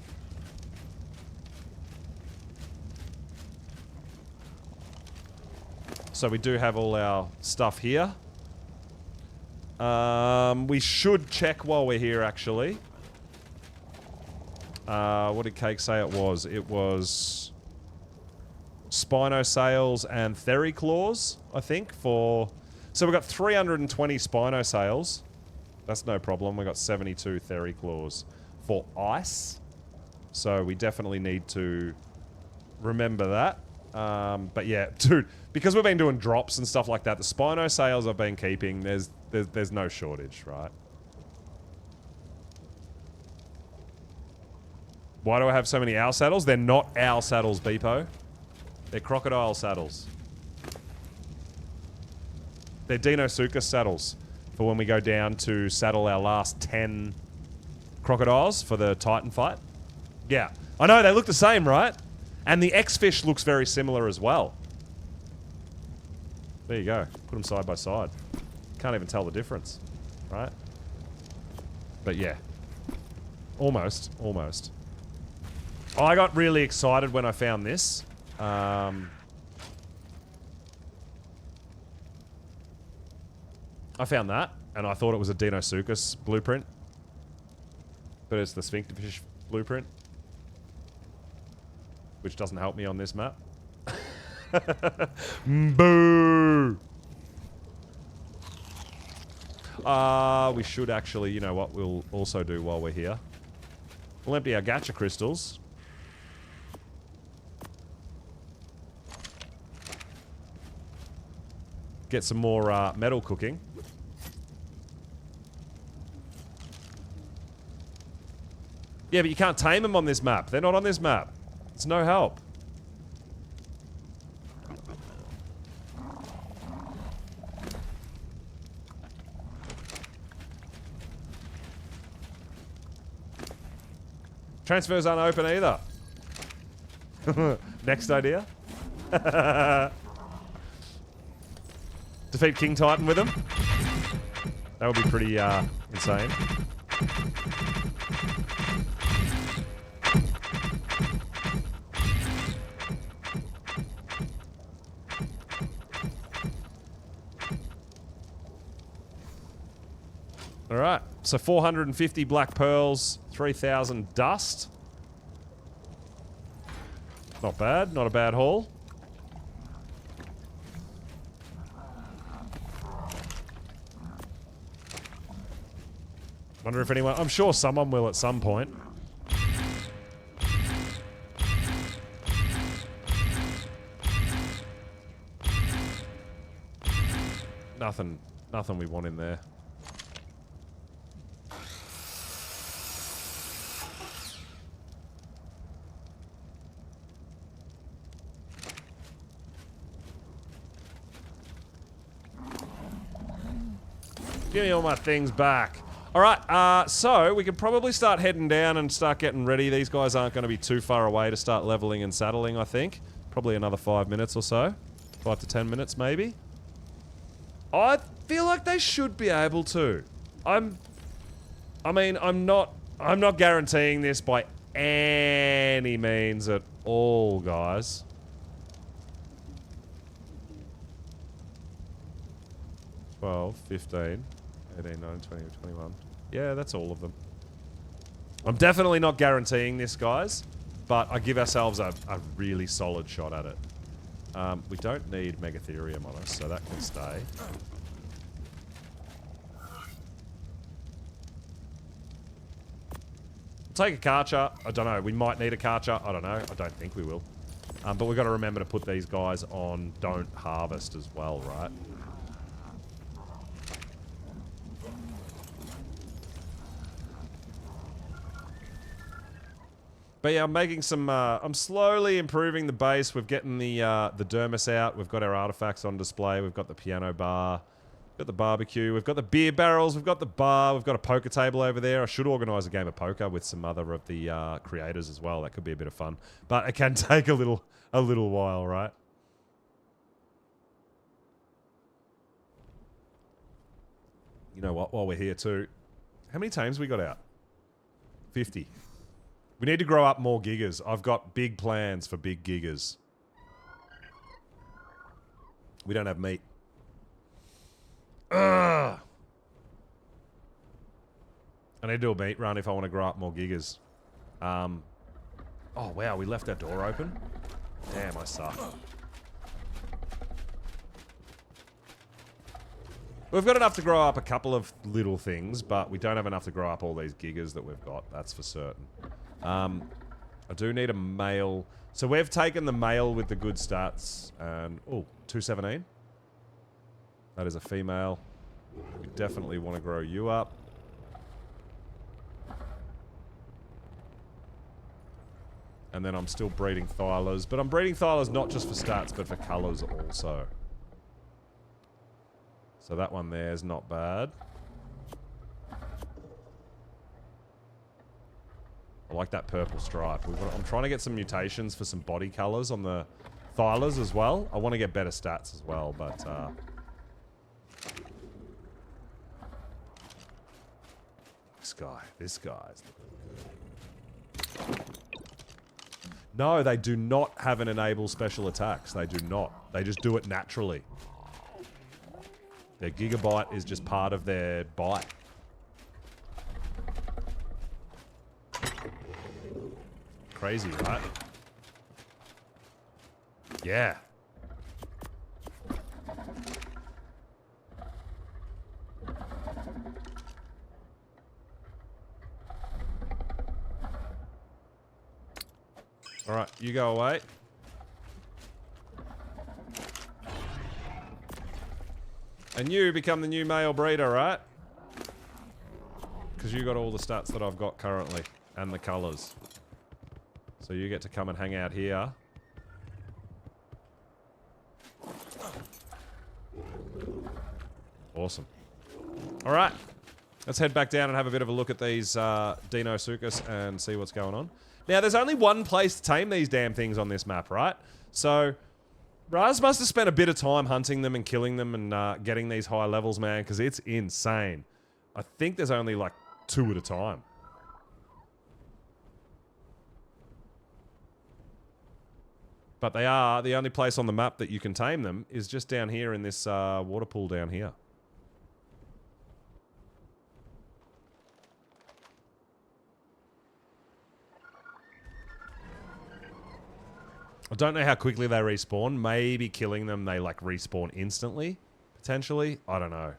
So we do have all our stuff here. We should check while we're here, actually. What did Cake say it was? It was Spinosails and Thericlaws, I think, for... So we've got 320 Spinosails. That's no problem. We've got 72 Thericlaws for ice. So we definitely need to remember that. But yeah, dude, because we've been doing drops and stuff like that, the Spinosails I've been keeping, there's no shortage, right? Why do I have so many owl saddles? They're not owl saddles, Beepo. They're crocodile saddles. They're Deinosuchus saddles for when we go down to saddle our last 10 crocodiles for the Titan fight. Yeah. I know, they look the same, right? And the X-Fish looks very similar as well. There you go. Put them side by side. Can't even tell the difference, right? But yeah. Almost. Almost. Oh, I got really excited when I found this. I found that, and I thought it was a Deinosuchus blueprint. But it's the Sphincterfish blueprint. Which doesn't help me on this map. Boo! We should actually, you know what we'll also do while we're here. We'll empty our gacha crystals. Get some more metal cooking. Yeah, but you can't tame them on this map. They're not on this map. It's no help. Transfers aren't open either. Next idea. Defeat King Titan with him. That would be pretty insane. Alright, so 450 black pearls, 3,000 dust. Not bad, not a bad haul. Wonder if anyone... I'm sure someone will at some point. Nothing we want in there. Give me all my things back. Alright, so we could probably start heading down and start getting ready. These guys aren't going to be too far away to start leveling and saddling, I think. Probably another 5 minutes or so. 5 to 10 minutes, maybe. I feel like they should be able to. I'm not guaranteeing this by any means at all, guys. $12, $15, $18, $19, $20, $21. Yeah, that's all of them. I'm definitely not guaranteeing this, guys, but I give ourselves a really solid shot at it. We don't need Megatherium on us, so that can stay. Take a Karcher. I don't know. We might need a Karcher. I don't know. I don't think we will. But we've got to remember to put these guys on don't harvest as well, right? But yeah, I'm making some, I'm slowly improving the base. We're getting the dermis out. We've got our artifacts on display. We've got the piano bar. We've got the barbecue. We've got the beer barrels. We've got the bar. We've got a poker table over there. I should organise a game of poker with some other of the creators as well. That could be a bit of fun. But it can take a little while, right? You know what? While we're here too, how many tames we got out? 50. We need to grow up more gigas. I've got big plans for big gigas. We don't have meat. Ugh. I need to do a meat run if I want to grow up more gigas. Oh, wow. We left that door open. Damn, I suck. We've got enough to grow up a couple of little things, but we don't have enough to grow up all these gigas that we've got. That's for certain. I do need a male. So we've taken the male with the good stats and... Oh, 217. That is a female. We definitely want to grow you up. And then I'm still breeding Thylas. But I'm breeding Thylas not just for stats, but for colours also. So that one there is not bad. I like that purple stripe. I'm trying to get some mutations for some body colours on the Thylas as well. I want to get better stats as well, but... This guy's looking good. No, they do not have an enable special attacks. They do not. They just do it naturally. Their gigabyte is just part of their byte. Crazy, right? Yeah. Alright, you go away. And you become the new male breeder, right? Because you got all the stats that I've got currently. And the colours. So you get to come and hang out here. Awesome. Alright. Let's head back down and have a bit of a look at these Dino Sucus and see what's going on. Now, there's only one place to tame these damn things on this map, right? So, Raz must have spent a bit of time hunting them and killing them and getting these high levels, man, because it's insane. I think there's only, like, 2 at a time. But they are, the only place on the map that you can tame them is just down here in this water pool down here. I don't know how quickly they respawn. Maybe killing them, they like respawn instantly, potentially. I don't know.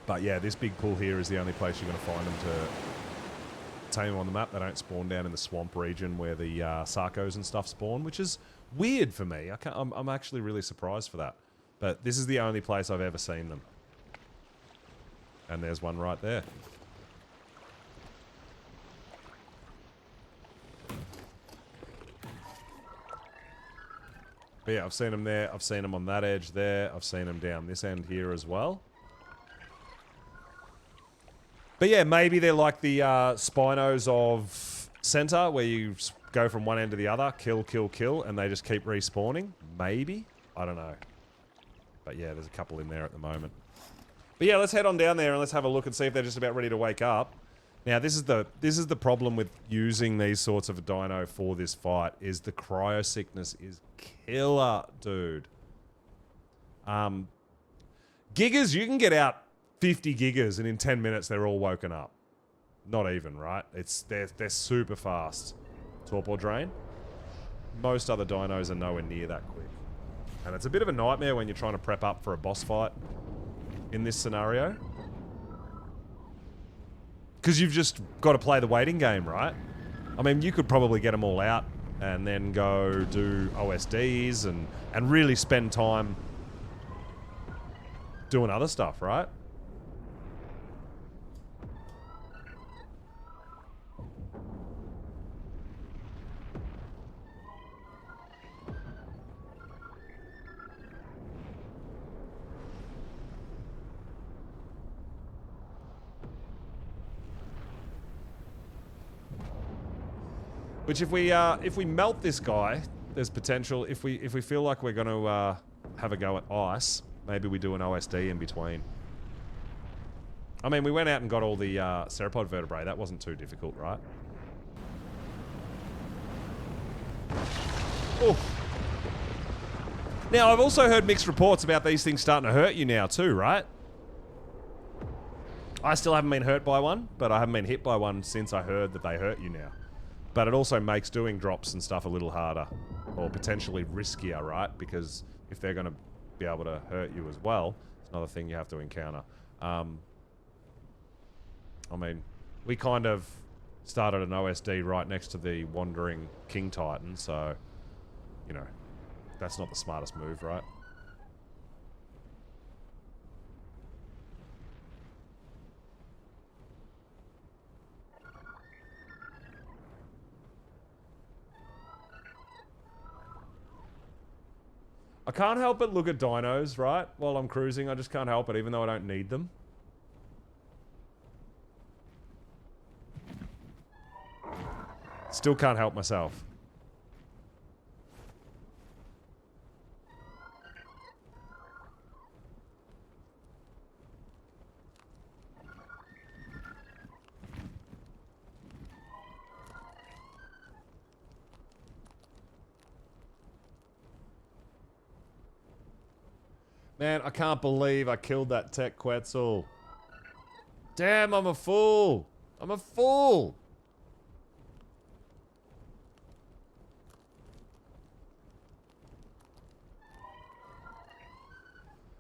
But yeah, this big pool here is the only place you're going to find them to tame them on the map. They don't spawn down in the swamp region where the Sarcos and stuff spawn, which is weird for me. I'm actually really surprised for that. But this is the only place I've ever seen them. And there's one right there. But yeah, I've seen them there. I've seen them on that edge there. I've seen them down this end here as well. But yeah, maybe they're like the Spinos of Center, where you go from one end to the other, kill, kill, kill, and they just keep respawning. Maybe? I don't know. But yeah, there's a couple in there at the moment. But yeah, let's head on down there and let's have a look and see if they're just about ready to wake up. Now, this is the problem with using these sorts of dino for this fight, is the cryo sickness is killer, dude. Gigas, you can get out 50 gigas and in 10 minutes they're all woken up. Not even, right? They're super fast. Torpor Drain. Most other dinos are nowhere near that quick. And it's a bit of a nightmare when you're trying to prep up for a boss fight in this scenario. Because you've just got to play the waiting game, right? I mean, you could probably get them all out and then go do OSDs and really spend time doing other stuff, right? Which if we melt this guy, there's potential. If we feel like we're going to have a go at ice, maybe we do an OSD in between. I mean, we went out and got all the sauropod vertebrae. That wasn't too difficult, right? Oh. Now, I've also heard mixed reports about these things starting to hurt you now too, right? I still haven't been hurt by one, but I haven't been hit by one since I heard that they hurt you now. But it also makes doing drops and stuff a little harder. Or potentially riskier, right? Because if they're going to be able to hurt you as well, it's another thing you have to encounter. I mean, we kind of started an OSD right next to the wandering King Titan, so, you know, that's not the smartest move, right? I can't help but look at dinos, right? While I'm cruising, I just can't help it, even though I don't need them. Still can't help myself. Man, I can't believe I killed that tech Quetzal. Damn, I'm a fool. I'm a fool.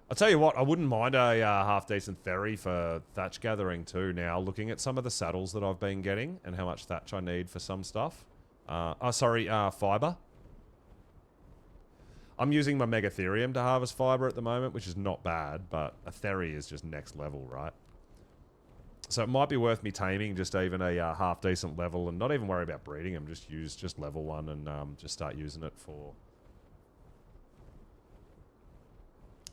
I'll tell you what, I wouldn't mind a half-decent ferry for thatch gathering too now, looking at some of the saddles that I've been getting and how much thatch I need for some stuff. Fiber. I'm using my Megatherium to harvest fiber at the moment, which is not bad, but a Theri is just next level, right? So it might be worth me taming just even a half-decent level and not even worry about breeding them, just use just level 1 and just start using it for...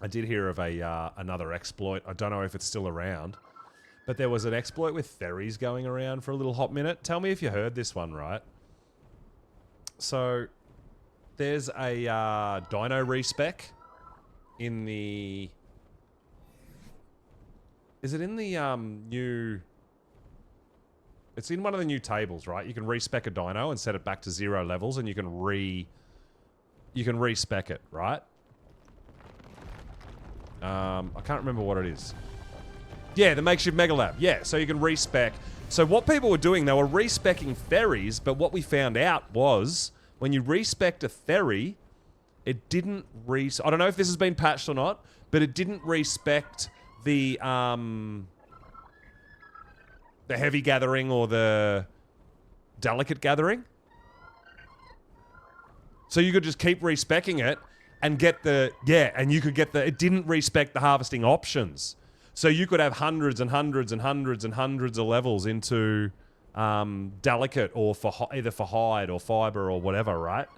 I did hear of another exploit. I don't know if it's still around, but there was an exploit with Theris going around for a little hot minute. Tell me if you heard this one, right? So... there's a dino respec in the... Is it in the new... It's in one of the new tables, right? You can respec a dino and set it back to 0 levels, and you can respec it, right? I can't remember what it is. Yeah, the makeshift mega lab. Yeah, so you can respec. So what people were doing, they were respecing Theris, but what we found out was... when you respect a Theri, it didn't I don't know if this has been patched or not, but it didn't respect the heavy gathering or the delicate gathering. So you could just keep respecing it and get the... yeah, and you could get the... it didn't respect the harvesting options. So you could have hundreds and hundreds and hundreds and hundreds of levels into... delicate or for either for hide or fiber or whatever, right?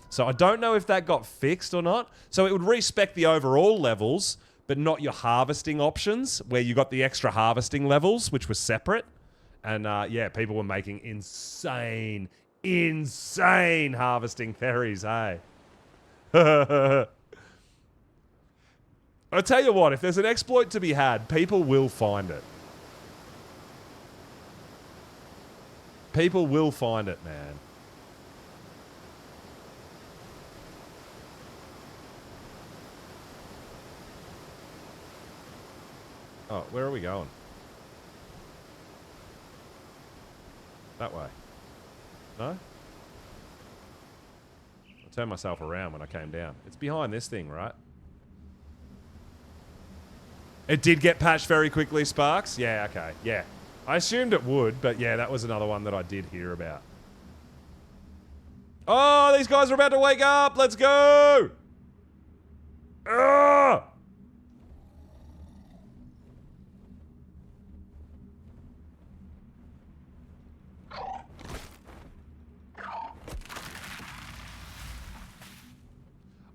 So I don't know if that got fixed or not. So it would respec the overall levels, but not your harvesting options, where you got the extra harvesting levels, which were separate. And yeah, people were making insane harvesting Theris, hey? I'll tell you what, if there's an exploit to be had, people will find it. People will find it, man. Oh, where are we going? That way. No? I turned myself around when I came down. It's behind this thing, right? It did get patched very quickly, Sparks. Yeah, okay. Yeah. I assumed it would, but yeah, that was another one that I did hear about. Oh, these guys are about to wake up. Let's go. Ah!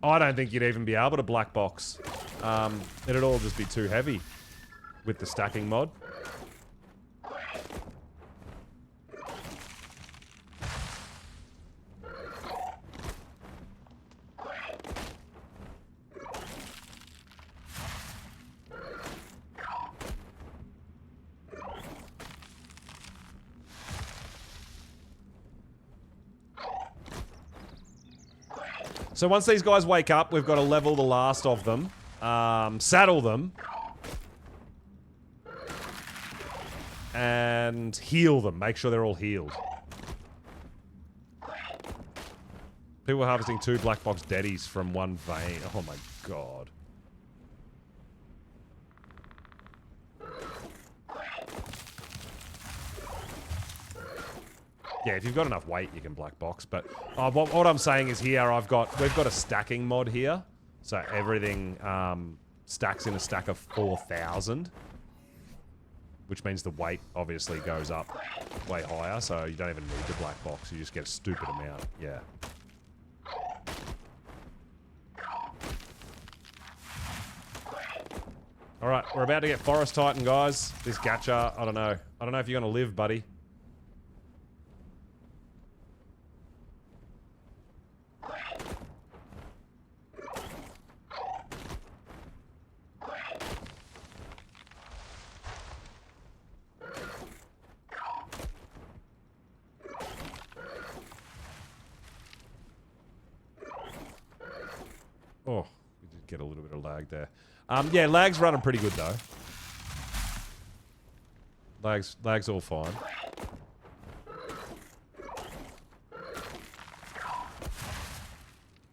I don't think you'd even be able to black box. It'd all just be too heavy with the stacking mod. So once these guys wake up, we've got to level the last of them, saddle them, and heal them. Make sure they're all healed. People are harvesting 2 black box deadies from 1 vein. Oh my god. Yeah, if you've got enough weight, you can black box. But what I'm saying is here, we've got a stacking mod here, so everything stacks in a stack of 4,000, which means the weight obviously goes up way higher. So you don't even need the black box; you just get a stupid amount. Yeah. All right, we're about to get Forest Titan, guys. This gacha, I don't know. I don't know if you're gonna live, buddy. Oh, we did get a little bit of lag there. Yeah, lag's running pretty good though. Lag's all fine.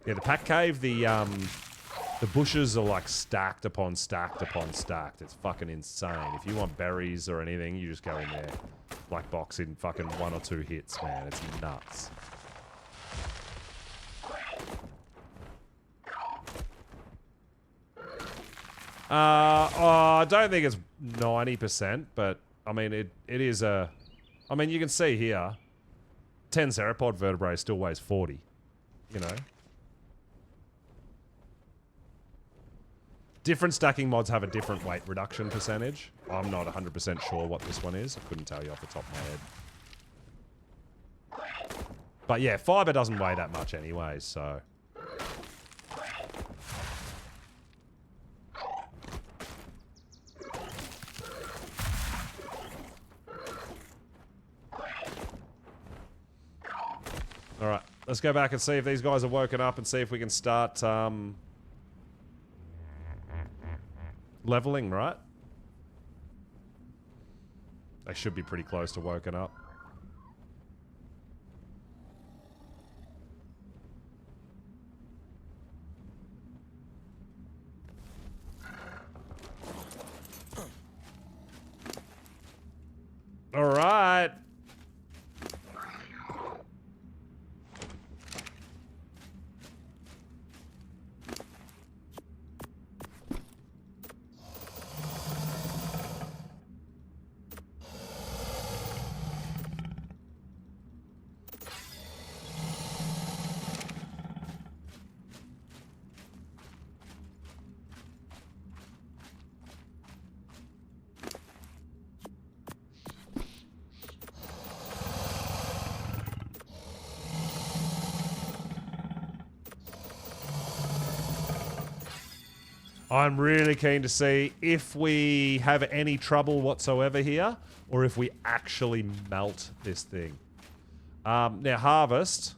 Yeah, the pack cave, the bushes are like stacked upon stacked upon stacked. It's fucking insane. If you want berries or anything, you just go in there. Black box in fucking 1 or 2 hits, man. It's nuts. I don't think it's 90%, but I mean, it is a... I mean, you can see here, 10 theropod vertebrae still weighs 40, you know? Different stacking mods have a different weight reduction percentage. I'm not 100% sure what this one is. I couldn't tell you off the top of my head. But yeah, fiber doesn't weigh that much anyway, so... Alright, let's go back and see if these guys are woken up and see if we can start leveling, right? They should be pretty close to woken up. Alright. I'm really keen to see if we have any trouble whatsoever here, or if we actually melt this thing. Now, harvest,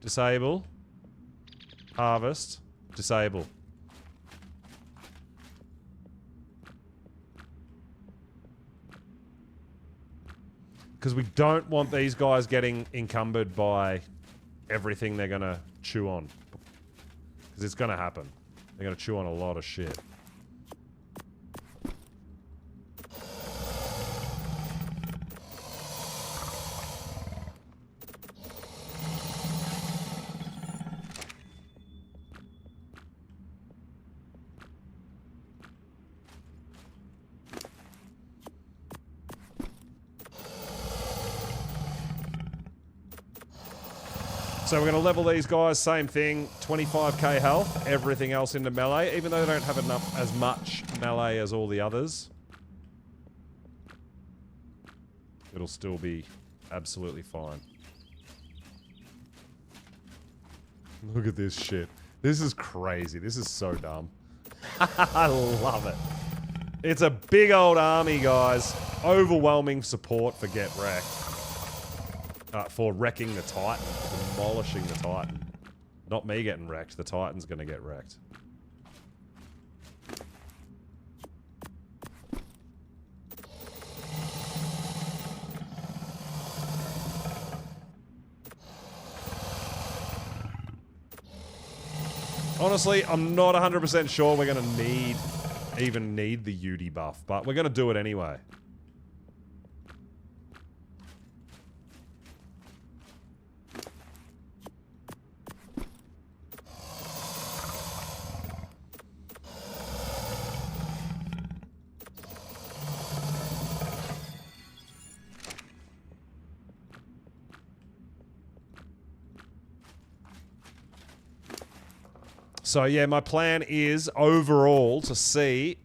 disable, harvest, disable. Because we don't want these guys getting encumbered by everything they're going to chew on. Because it's going to happen. They're going to chew on a lot of shit. So we're going to level these guys, same thing, 25k health, everything else into melee, even though they don't have enough as much melee as all the others. It'll still be absolutely fine. Look at this shit. This is crazy. This is so dumb. I love it. It's a big old army, guys. Overwhelming support for Get Wrecked. For wrecking the Titan. Demolishing the Titan. Not me getting wrecked. The Titan's gonna get wrecked. Honestly, I'm not 100% sure we're going to even need the UD buff, but we're going to do it anyway. So yeah, my plan is overall to see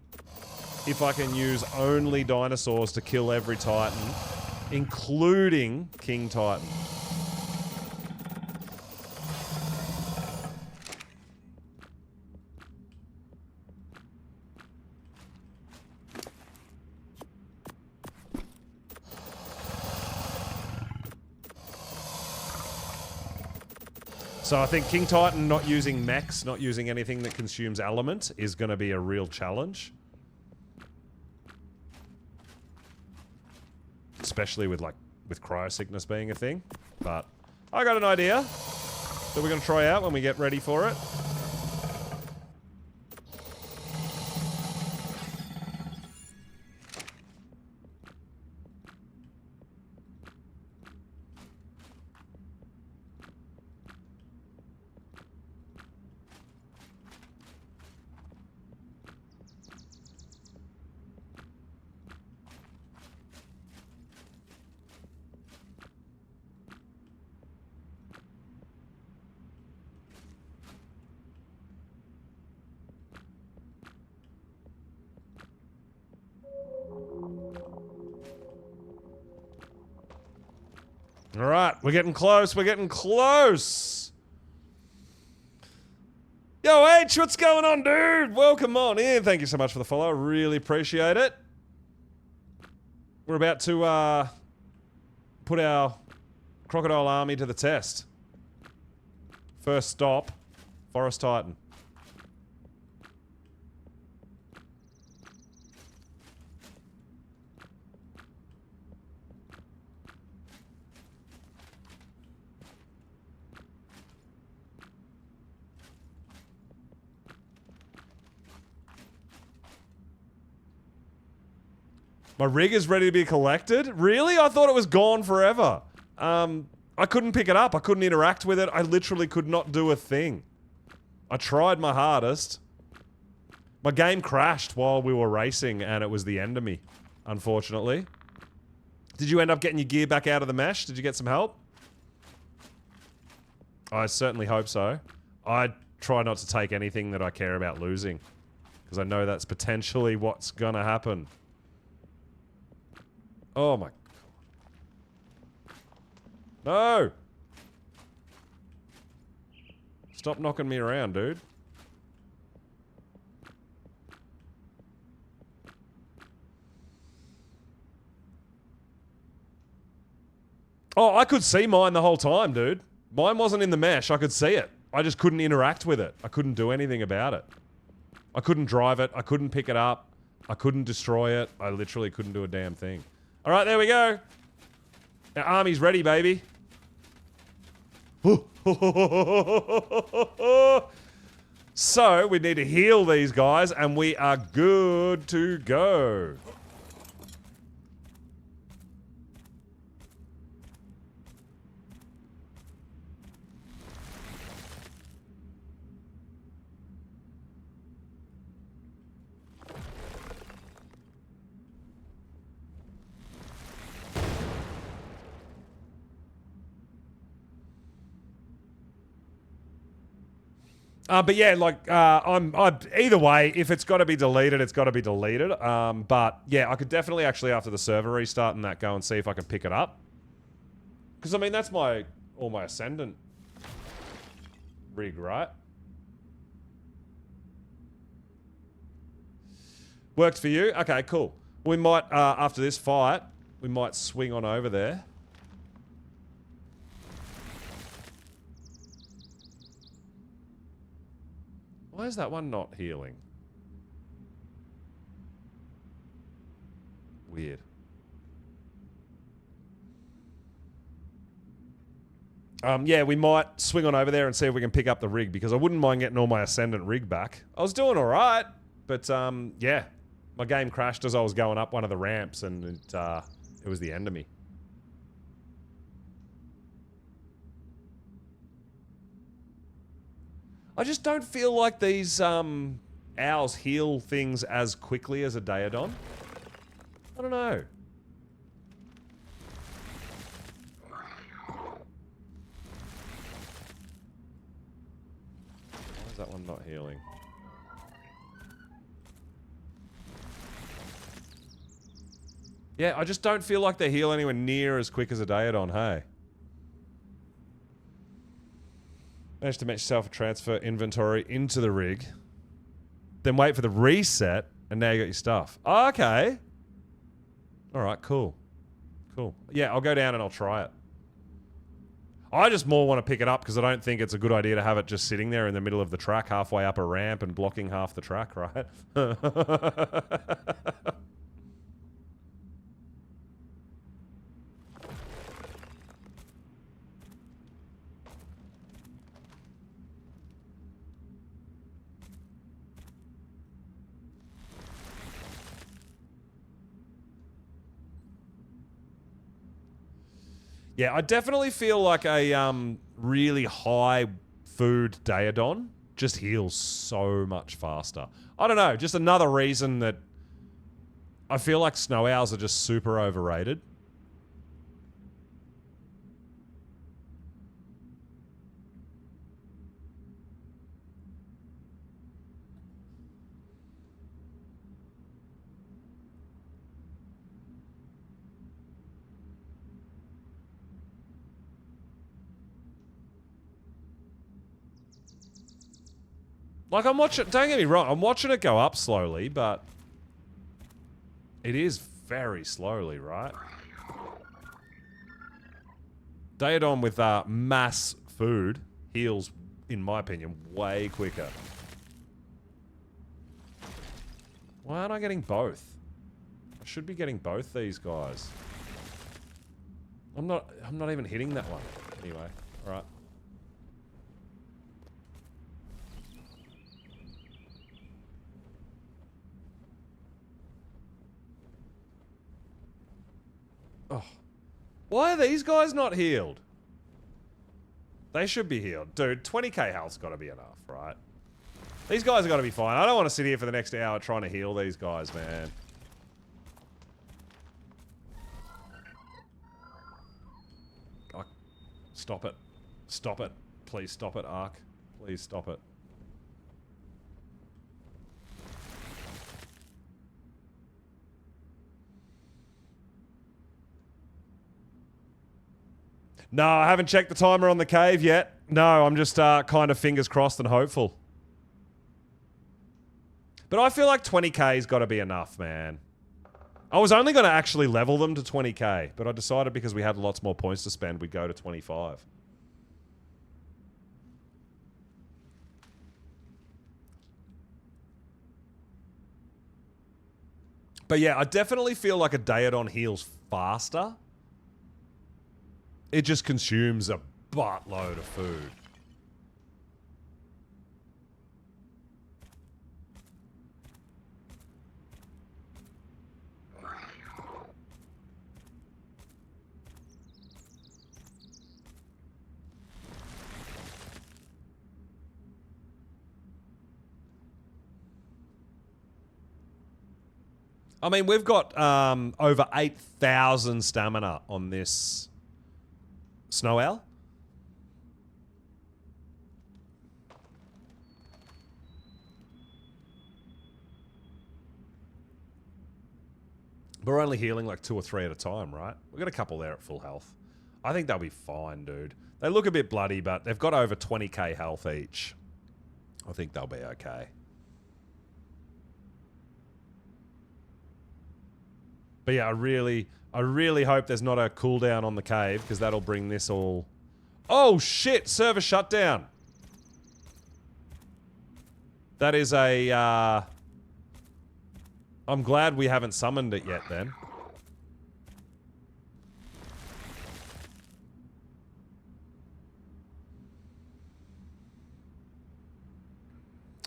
if I can use only dinosaurs to kill every Titan, including King Titan. So I think King Titan not using mechs, not using anything that consumes element is going to be a real challenge. Especially with cryosickness being a thing. But I got an idea that we're going to try out when we get ready for it. All right, we're getting close. We're getting close. Yo, H, what's going on, dude? Welcome on in. Thank you so much for the follow. I really appreciate it. We're about to put our crocodile army to the test. First stop, Forest Titan. My rig is ready to be collected? Really? I thought it was gone forever. I couldn't pick it up. I couldn't interact with it. I literally could not do a thing. I tried my hardest. My game crashed while we were racing and it was the end of me, unfortunately. Did you end up getting your gear back out of the mesh? Did you get some help? I certainly hope so. I try not to take anything that I care about losing, because I know that's potentially what's gonna happen. Oh my God. No! Stop knocking me around, dude. Oh, I could see mine the whole time, dude. Mine wasn't in the mesh. I could see it. I just couldn't interact with it. I couldn't do anything about it. I couldn't drive it. I couldn't pick it up. I couldn't destroy it. I literally couldn't do a damn thing. All right, there we go. Our army's ready, baby. So, we need to heal these guys, and we are good to go. But yeah, like I'm either way. If it's got to be deleted, it's got to be deleted. But yeah, I could definitely actually after the server restart and that go and see if I can pick it up. Because I mean that's all my Ascendant rig, right? Worked for you? Okay, cool. We might after this fight, we might swing on over there. Why is that one not healing? Weird. Yeah, we might swing on over there and see if we can pick up the rig, because I wouldn't mind getting all my Ascendant rig back. I was doing alright, but yeah. My game crashed as I was going up one of the ramps and it was the end of me. I just don't feel like these owls heal things as quickly as a Daedon. I don't know. Why is that one not healing? Yeah, I just don't feel like they heal anywhere near as quick as a Daedon, hey? Managed to make yourself a transfer inventory into the rig. Then wait for the reset, and now you got your stuff. Oh, okay. Alright, cool. Cool. Yeah, I'll go down and I'll try it. I just more want to pick it up because I don't think it's a good idea to have it just sitting there in the middle of the track, halfway up a ramp and blocking half the track, right? Yeah, I definitely feel like a really high food Daedon just heals so much faster. I don't know, just another reason that I feel like snow owls are just super overrated. Like, I'm watching... Don't get me wrong, I'm watching it go up slowly, but... It is very slowly, right? Daedon with mass food heals, in my opinion, way quicker. Why aren't I getting both? I should be getting both these guys. I'm not even hitting that one. Anyway, alright. Oh. Why are these guys not healed? They should be healed. Dude, 20k health's got to be enough, right? These guys have got to be fine. I don't want to sit here for the next hour trying to heal these guys, man. Oh, stop it. Stop it. Please stop it, Ark. Please stop it. No, I haven't checked the timer on the cave yet. No, I'm just kind of fingers crossed and hopeful. But I feel like 20k's got to be enough, man. I was only going to actually level them to 20k, but I decided because we had lots more points to spend, we'd go to 25. But yeah, I definitely feel like a Daedon heals faster. It just consumes a buttload of food. I mean, we've got over 8,000 stamina on this snow owl. But we're only healing like 2 or 3 at a time, right? We've got a couple there at full health. I think they'll be fine, dude. They look a bit bloody, but they've got over 20k health each. I think they'll be okay. But yeah, I really hope there's not a cooldown on the cave, because that'll bring this all... Oh shit! Server shutdown! That is a... I'm glad we haven't summoned it yet, then.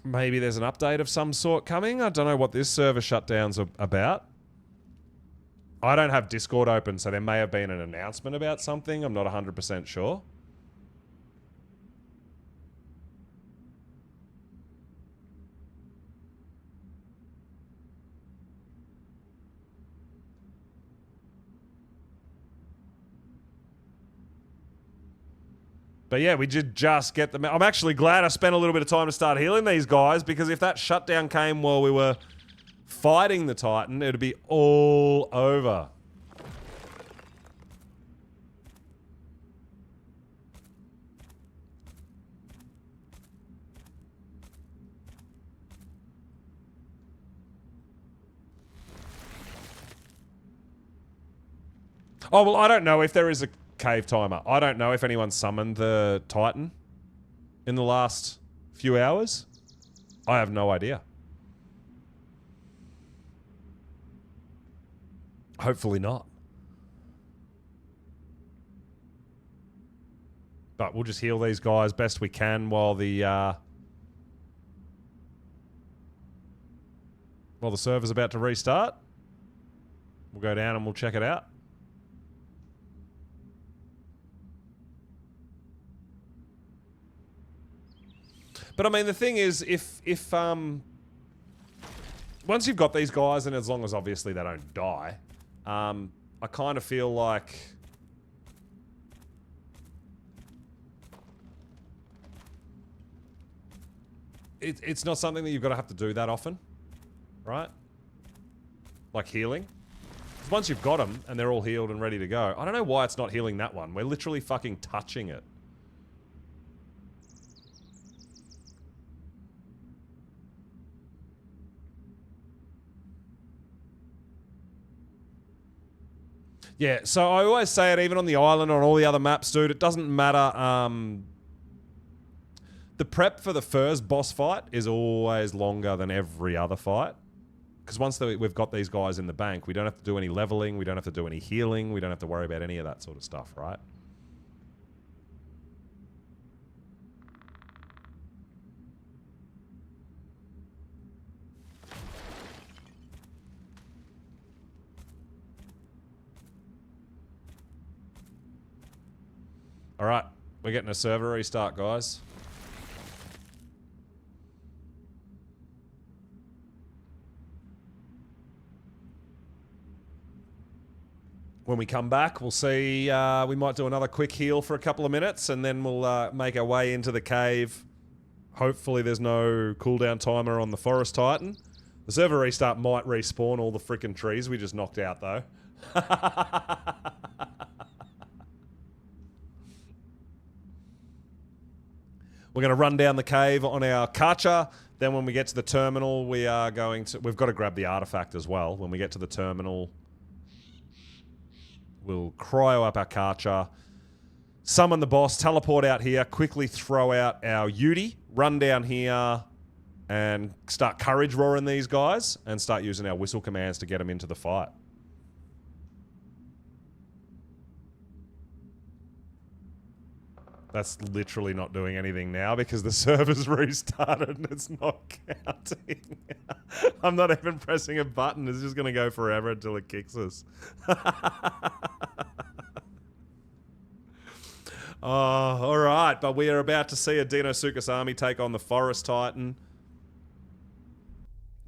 Maybe there's an update of some sort coming. I don't know what this server shutdown's about. I don't have Discord open, so there may have been an announcement about something. I'm not 100% sure. But yeah, we did just get them. I'm actually glad I spent a little bit of time to start healing these guys, because if that shutdown came while we were fighting the Titan, it'd be all over. Oh, well, I don't know if there is a cave timer. I don't know if anyone summoned the Titan in the last few hours. I have no idea. Hopefully not. But we'll just heal these guys best we can while the server's about to restart. We'll go down and we'll check it out. But I mean, the thing is, if once you've got these guys, and as long as obviously they don't die, I kind of feel like it's not something that you've got to have to do that often, right? Like healing. 'Cause once you've got them and they're all healed and ready to go, I don't know why it's not healing that one. We're literally fucking touching it. Yeah, so I always say it, even on the island or on all the other maps, dude, it doesn't matter. The prep for the first boss fight is always longer than every other fight. Because once we've got these guys in the bank, we don't have to do any leveling, we don't have to do any healing, we don't have to worry about any of that sort of stuff, right? Alright, we're getting a server restart, guys. When we come back, we'll see, we might do another quick heal for a couple of minutes, and then we'll make our way into the cave. Hopefully there's no cooldown timer on the Forest Titan. The server restart might respawn all the frickin' trees we just knocked out, though. We're going to run down the cave on our Karcher. Then when we get to the terminal, we are going to... We've got to grab the artifact as well. When we get to the terminal, we'll cryo up our Karcher, summon the boss, teleport out here, quickly throw out our Yudi, run down here, and start courage roaring these guys, and start using our whistle commands to get them into the fight. That's literally not doing anything now because the server's restarted and it's not counting. I'm not even pressing a button. It's just going to go forever until it kicks us. Oh, all right. But we are about to see a Deinosuchus army take on the Forest Titan.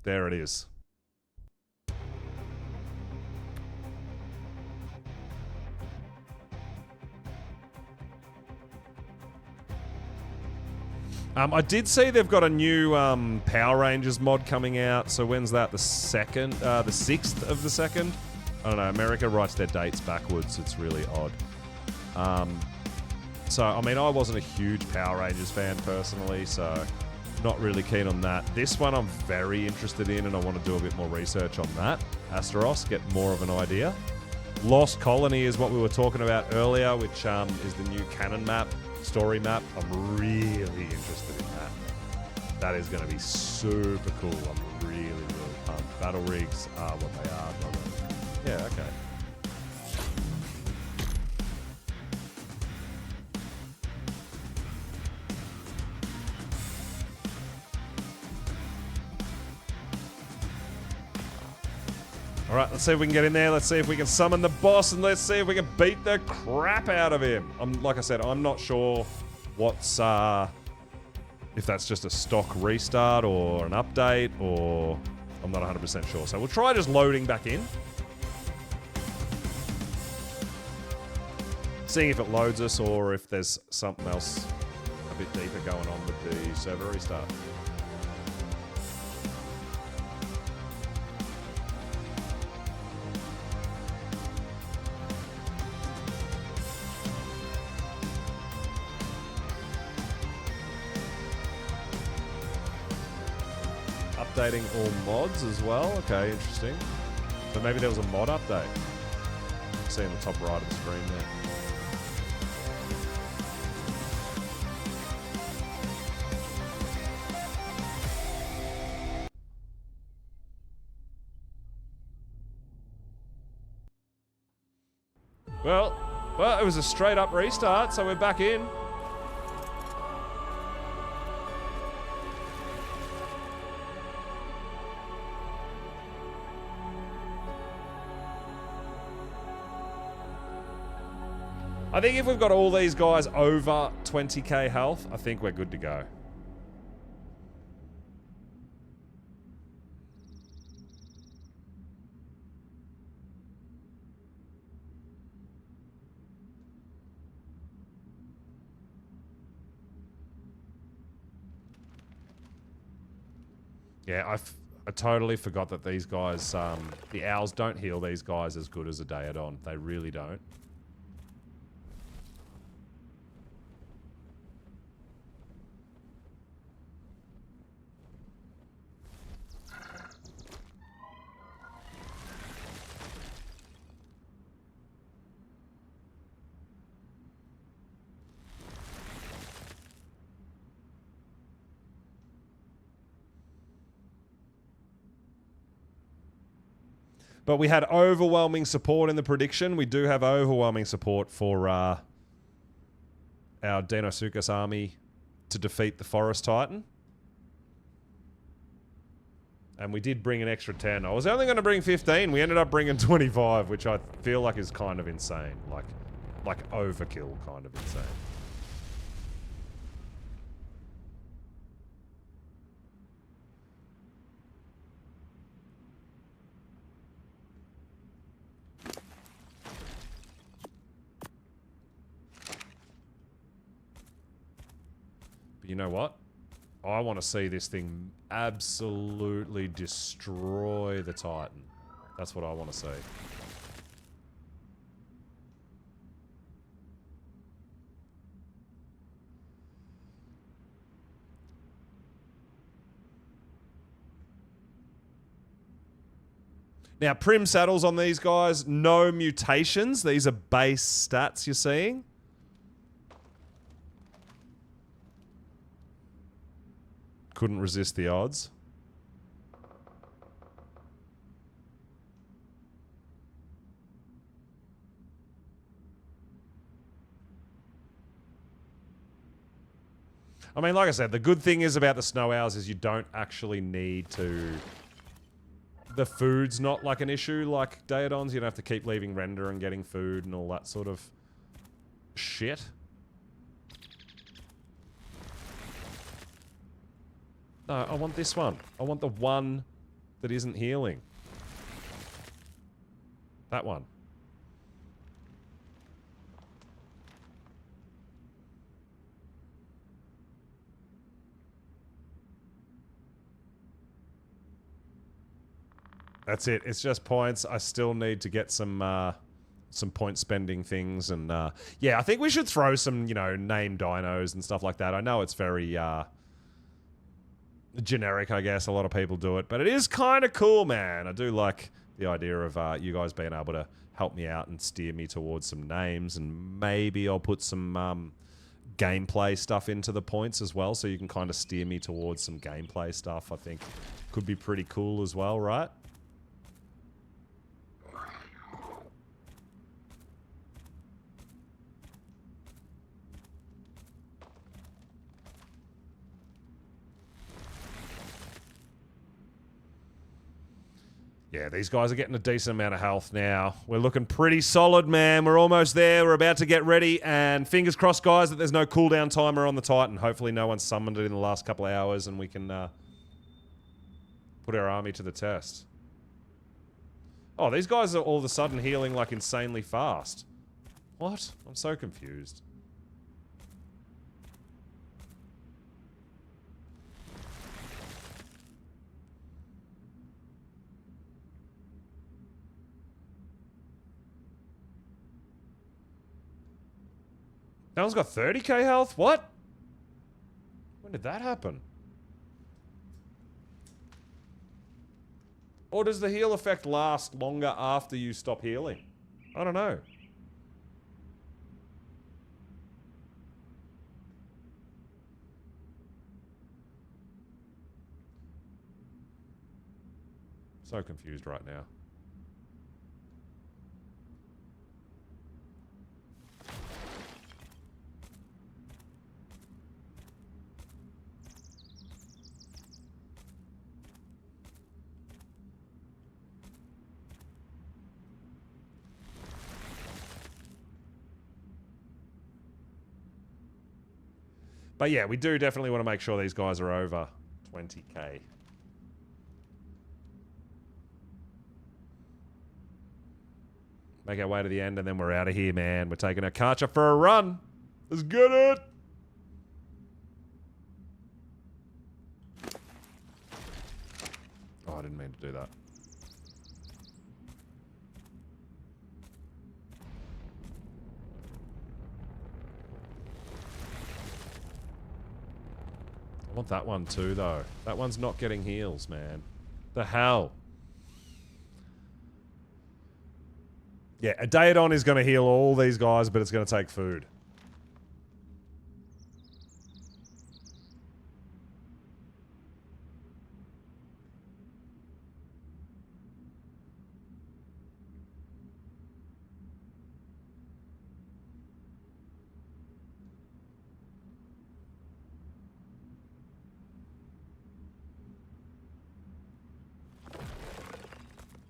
There it is. I did see they've got a new Power Rangers mod coming out. So when's that? The 6th of the 2nd? I don't know, America writes their dates backwards. It's really odd. So, I mean, I wasn't a huge Power Rangers fan personally, so not really keen on that. This one I'm very interested in, and I want to do a bit more research on that. Asteros, get more of an idea. Lost Colony is what we were talking about earlier, which is the new canon map, story map. I'm really interested in that. That is going to be super cool. I'm really, really pumped. Battle rigs are what they are, brother. Yeah, okay. All right, let's see if we can get in there. Let's see if we can summon the boss, and let's see if we can beat the crap out of him. Like I said, I'm not sure what's if that's just a stock restart or an update, or I'm not 100% sure. So we'll try just loading back in, seeing if it loads us or if there's something else a bit deeper going on with the server restart. Updating all mods as well. Okay, interesting. So maybe there was a mod update. See in the top right of the screen there. Well, it was a straight up restart, so we're back in. I think if we've got all these guys over 20k health, I think we're good to go. Yeah, I totally forgot that these guys, the owls don't heal these guys as good as a Daedon. They really don't. But we had overwhelming support in the prediction. We do have overwhelming support for our Deinosuchus army to defeat the Forest Titan. And we did bring an extra 10. I was only going to bring 15. We ended up bringing 25, which I feel like is kind of insane. Like overkill kind of insane. But you know what? I want to see this thing absolutely destroy the Titan. That's what I want to see. Now, Prim saddles on these guys, no mutations. These are base stats you're seeing. Couldn't resist the odds. I mean, like I said, the good thing is about the snow owls is you don't actually need to... The food's not like an issue like Daedons. You don't have to keep leaving render and getting food and all that sort of shit. No, I want this one. I want the one that isn't healing. That one. That's it. It's just points. I still need to get some point spending things, and yeah, I think we should throw some, name dinos and stuff like that. I know it's very generic, I guess. A lot of people do it, but it is kind of cool, man. I do like the idea of you guys being able to help me out and steer me towards some names, and maybe I'll put some gameplay stuff into the points as well, so you can kind of steer me towards some gameplay stuff. I think could be pretty cool as well, right? Yeah, these guys are getting a decent amount of health now. We're looking pretty solid, man. We're almost there. We're about to get ready. And fingers crossed, guys, that there's no cooldown timer on the Titan. Hopefully no one summoned it in the last couple of hours and we can put our army to the test. Oh, these guys are all of a sudden healing like insanely fast. What? I'm so confused. That one's got 30k health? What? When did that happen? Or does the heal effect last longer after you stop healing? I don't know. So confused right now. But yeah, we do definitely want to make sure these guys are over 20k. Make our way to the end and then we're out of here, man. We're taking our Karcher for a run. Let's get it! Oh, I didn't mean to do that. I want that one too, though. That one's not getting heals, man. The hell? Yeah, a Daedon is going to heal all these guys, but it's going to take food.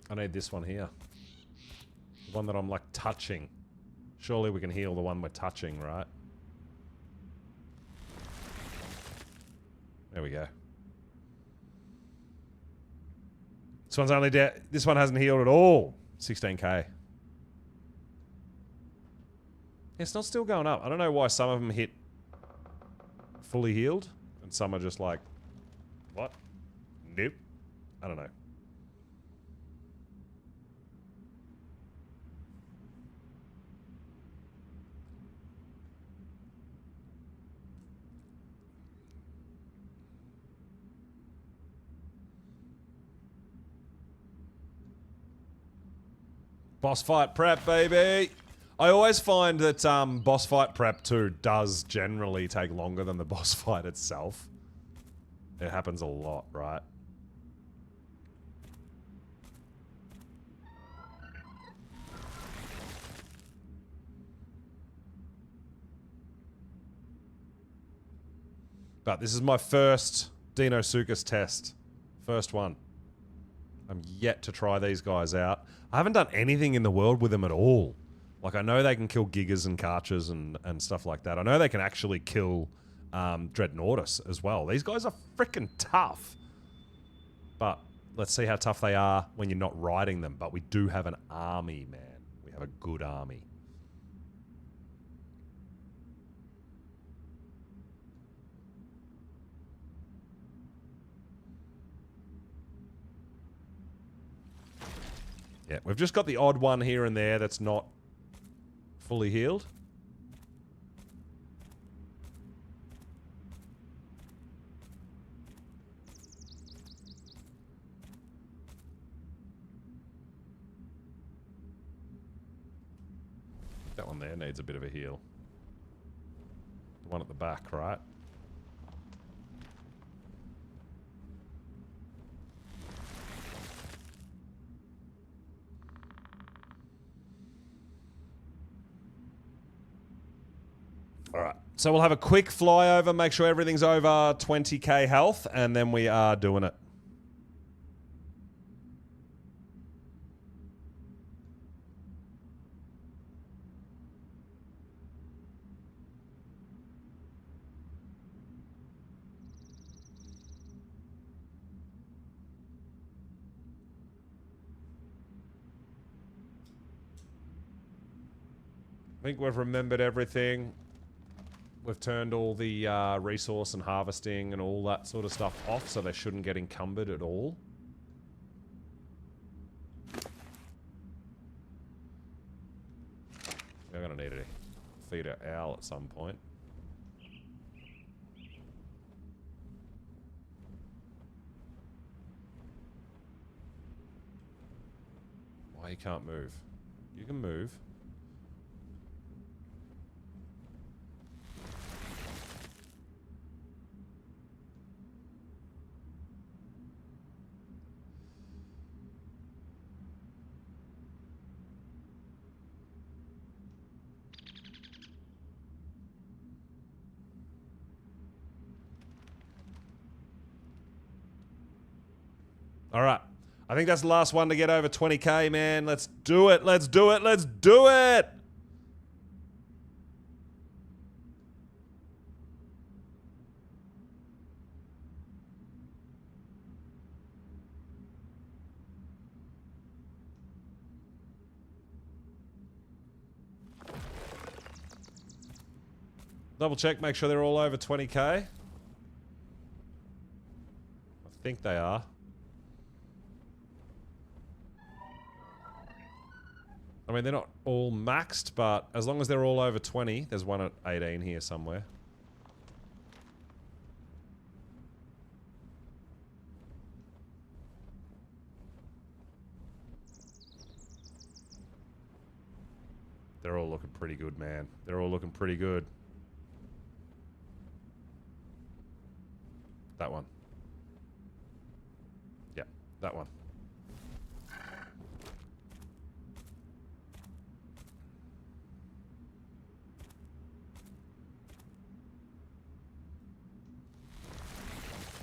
I need this one here. The one that I'm, like, touching. Surely we can heal the one we're touching, right? There we go. This one's only dead. This one hasn't healed at all. 16k. It's not still going up. I don't know why some of them hit fully healed and some are just like, what? Nope. I don't know. Boss fight prep, baby! I always find that boss fight prep 2 does generally take longer than the boss fight itself. It happens a lot, right? But this is my first Deinosuchus test. First one. I'm yet to try these guys out. I haven't done anything in the world with them at all. Like, I know they can kill Gigas and Karchers and stuff like that. I know they can actually kill Dreadnoughtus as well. These guys are freaking tough. But let's see how tough they are when you're not riding them. But we do have an army, man. We have a good army. Yeah, we've just got the odd one here and there that's not fully healed. That one there needs a bit of a heal. The one at the back, right? Alright, so we'll have a quick flyover, make sure everything's over 20k health, and then we are doing it. I think we've remembered everything. We've turned all the resource and harvesting and all that sort of stuff off, so they shouldn't get encumbered at all. We're going to need to feed our owl at some point. Why you can't move? You can move. All right. I think that's the last one to get over 20k, man. Let's do it. Let's do it. Let's do it. Double check, make sure they're all over 20k. I think they are. I mean, they're not all maxed, but as long as they're all over 20, there's one at 18 here somewhere. They're all looking pretty good, man. They're all looking pretty good. That one. Yeah, that one.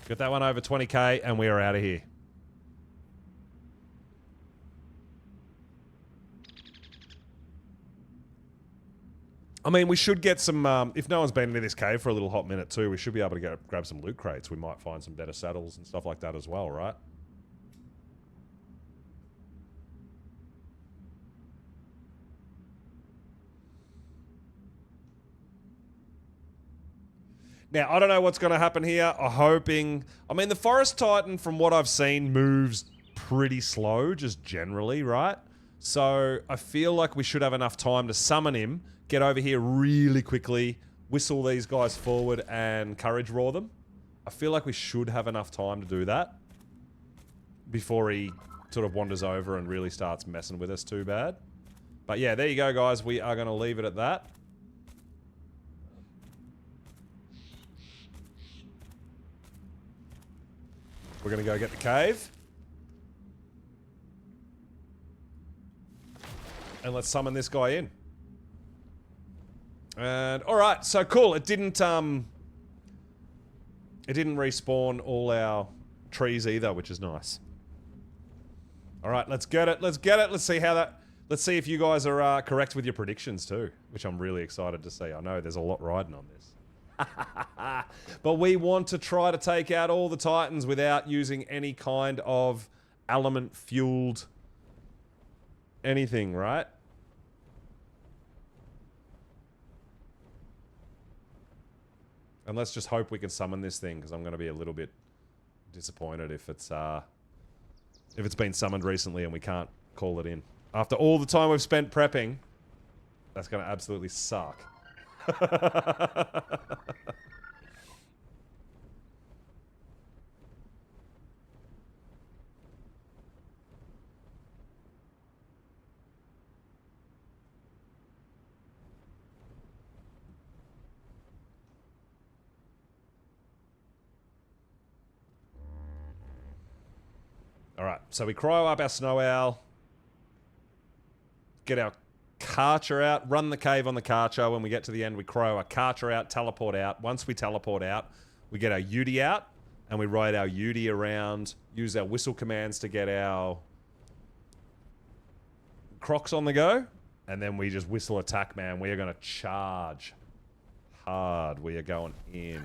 Get that one over 20k and we are out of here. I mean, we should get some, if no one's been into this cave for a little hot minute too, we should be able to grab some loot crates. We might find some better saddles and stuff like that as well, right? Now, I don't know what's going to happen here. I'm hoping... I mean, the Forest Titan, from what I've seen, moves pretty slow, just generally, right? So, I feel like we should have enough time to summon him, get over here really quickly, whistle these guys forward, and courage roar them. I feel like we should have enough time to do that before he sort of wanders over and really starts messing with us too bad. But yeah, there you go, guys. We are going to leave it at that. We're going to go get the cave. And let's summon this guy in. And, alright, so cool. It didn't respawn all our trees either, which is nice. Alright, let's get it. Let's get it. Let's see how that... Let's see if you guys are correct with your predictions too, which I'm really excited to see. I know there's a lot riding on this. But we want to try to take out all the Titans without using any kind of element-fueled anything, right? And let's just hope we can summon this thing, because I'm going to be a little bit disappointed if it's been summoned recently and we can't call it in. After all the time we've spent prepping, that's going to absolutely suck. Alright, so we cryo up our snow owl. Get our Karcher out. Run the cave on the Karcher. When we get to the end, we cryo our Karcher out, teleport out. Once we teleport out, we get our Yudi out, and we ride our Yudi around, use our whistle commands to get our Crocs on the go, and then we just whistle attack, man. We are going to charge hard. We are going in.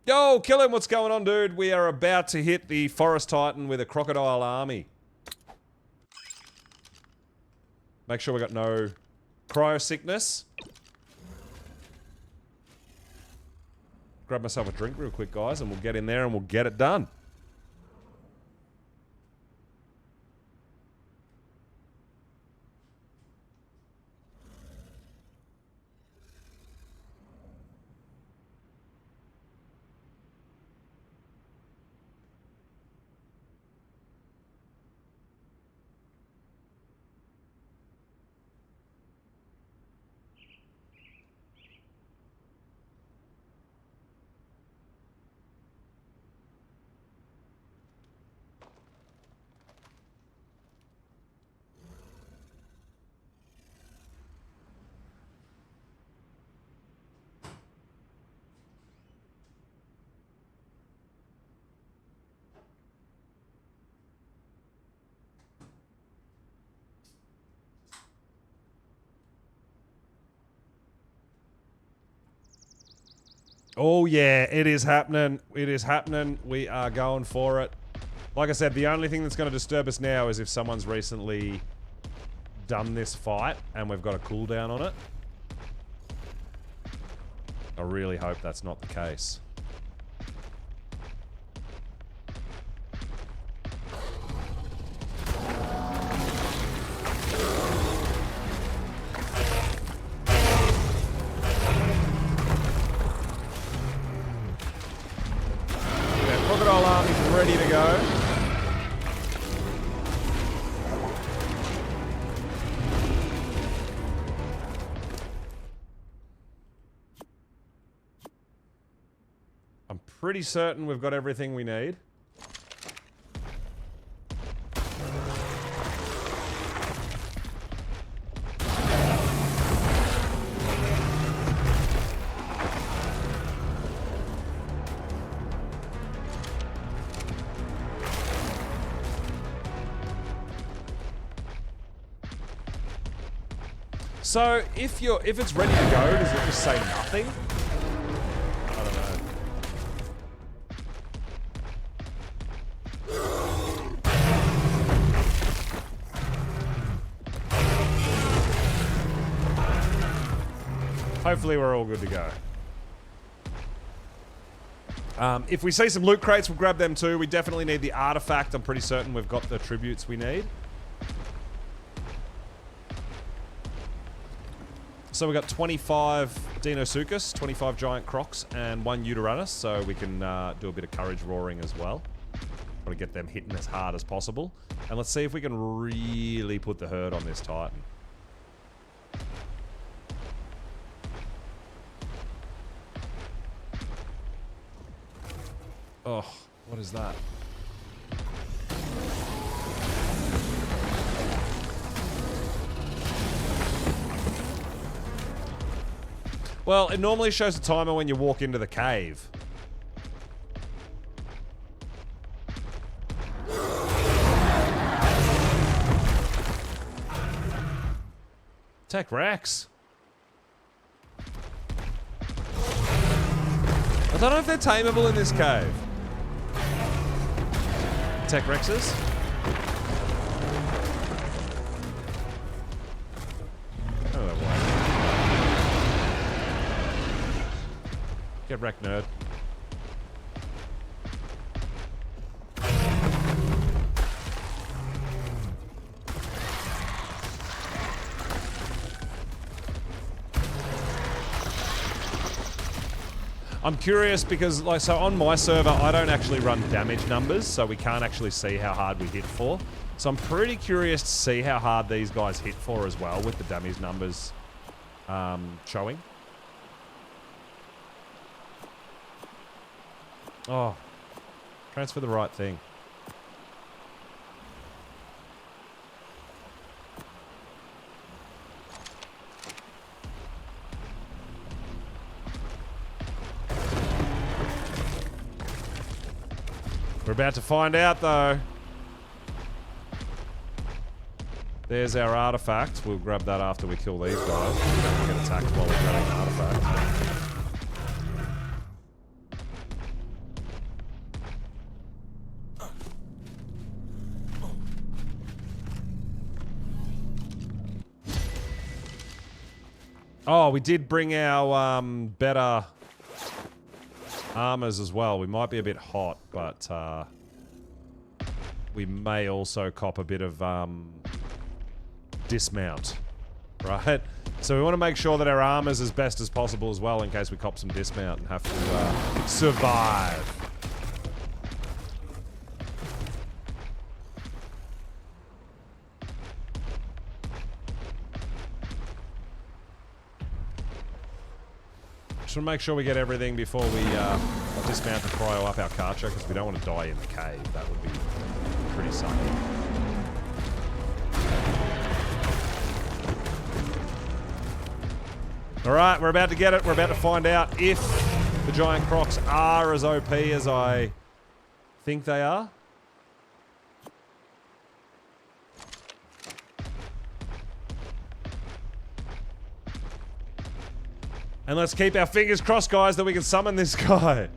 Yo, kill him. What's going on, dude? We are about to hit the Forest Titan with a crocodile army. Make sure we got no cryo sickness. Grab myself a drink real quick, guys, and we'll get in there and we'll get it done. Oh yeah, it is happening. It is happening. We are going for it. Like I said, the only thing that's going to disturb us now is if someone's recently done this fight and we've got a cooldown on it. I really hope that's not the case. Ready to go. I'm pretty certain we've got everything we need. So, if it's ready to go, does it just say nothing? I don't know. Hopefully we're all good to go. If we see some loot crates, we'll grab them too. We definitely need the artifact. I'm pretty certain we've got the tributes we need. So we got 25 Deinosuchus, 25 giant crocs, and 1 Uteranus, so we can do a bit of courage roaring as well. Got to get them hitting as hard as possible. And let's see if we can really put the hurt on this Titan. Oh, what is that? Well, it normally shows a timer when you walk into the cave. Tech Rex. I don't know if they're tameable in this cave. Tech Rexes? Get wrecked, nerd. I'm curious because, like, so on my server, I don't actually run damage numbers, so we can't actually see how hard we hit for. So I'm pretty curious to see how hard these guys hit for as well with the damage numbers showing. Oh, transfer the right thing. We're about to find out, though. There's our artifact. We'll grab that after we kill these guys. We don't get attacked while we're grabbing an artifact. Oh, we did bring our better armors as well. We might be a bit hot, but we may also cop a bit of dismount, right? So we want to make sure that our armor's as best as possible as well in case we cop some dismount and have to survive. Just want to make sure we get everything before we dismount and cryo up our Karcher, because we don't want to die in the cave. That would be pretty sucky. Alright, we're about to get it. We're about to find out if the giant crocs are as OP as I think they are. And let's keep our fingers crossed, guys, that we can summon this guy.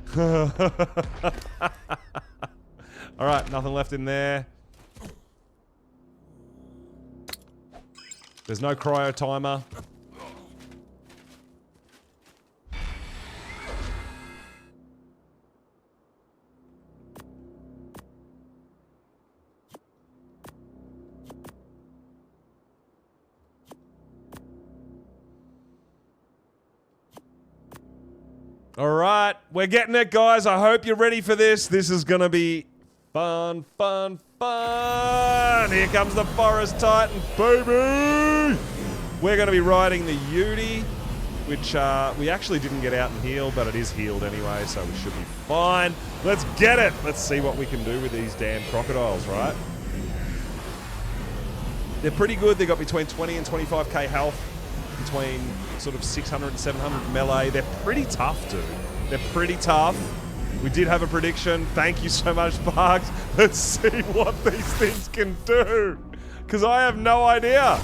Alright, nothing left in there. There's no cryo timer. Alright, we're getting it, guys. I hope you're ready for this. This is gonna be fun, fun, fun. Here comes the Forest Titan, baby! We're gonna be riding the Yudi, which we actually didn't get out and heal, but it is healed anyway, so we should be fine. Let's get it! Let's see what we can do with these damn crocodiles, right? They're pretty good. They got between 20 and 25k health. Between sort of 600 and 700 melee. They're pretty tough, dude. They're pretty tough. We did have a prediction. Thank you so much, Bugs. Let's see what these things can do. Because I have no idea.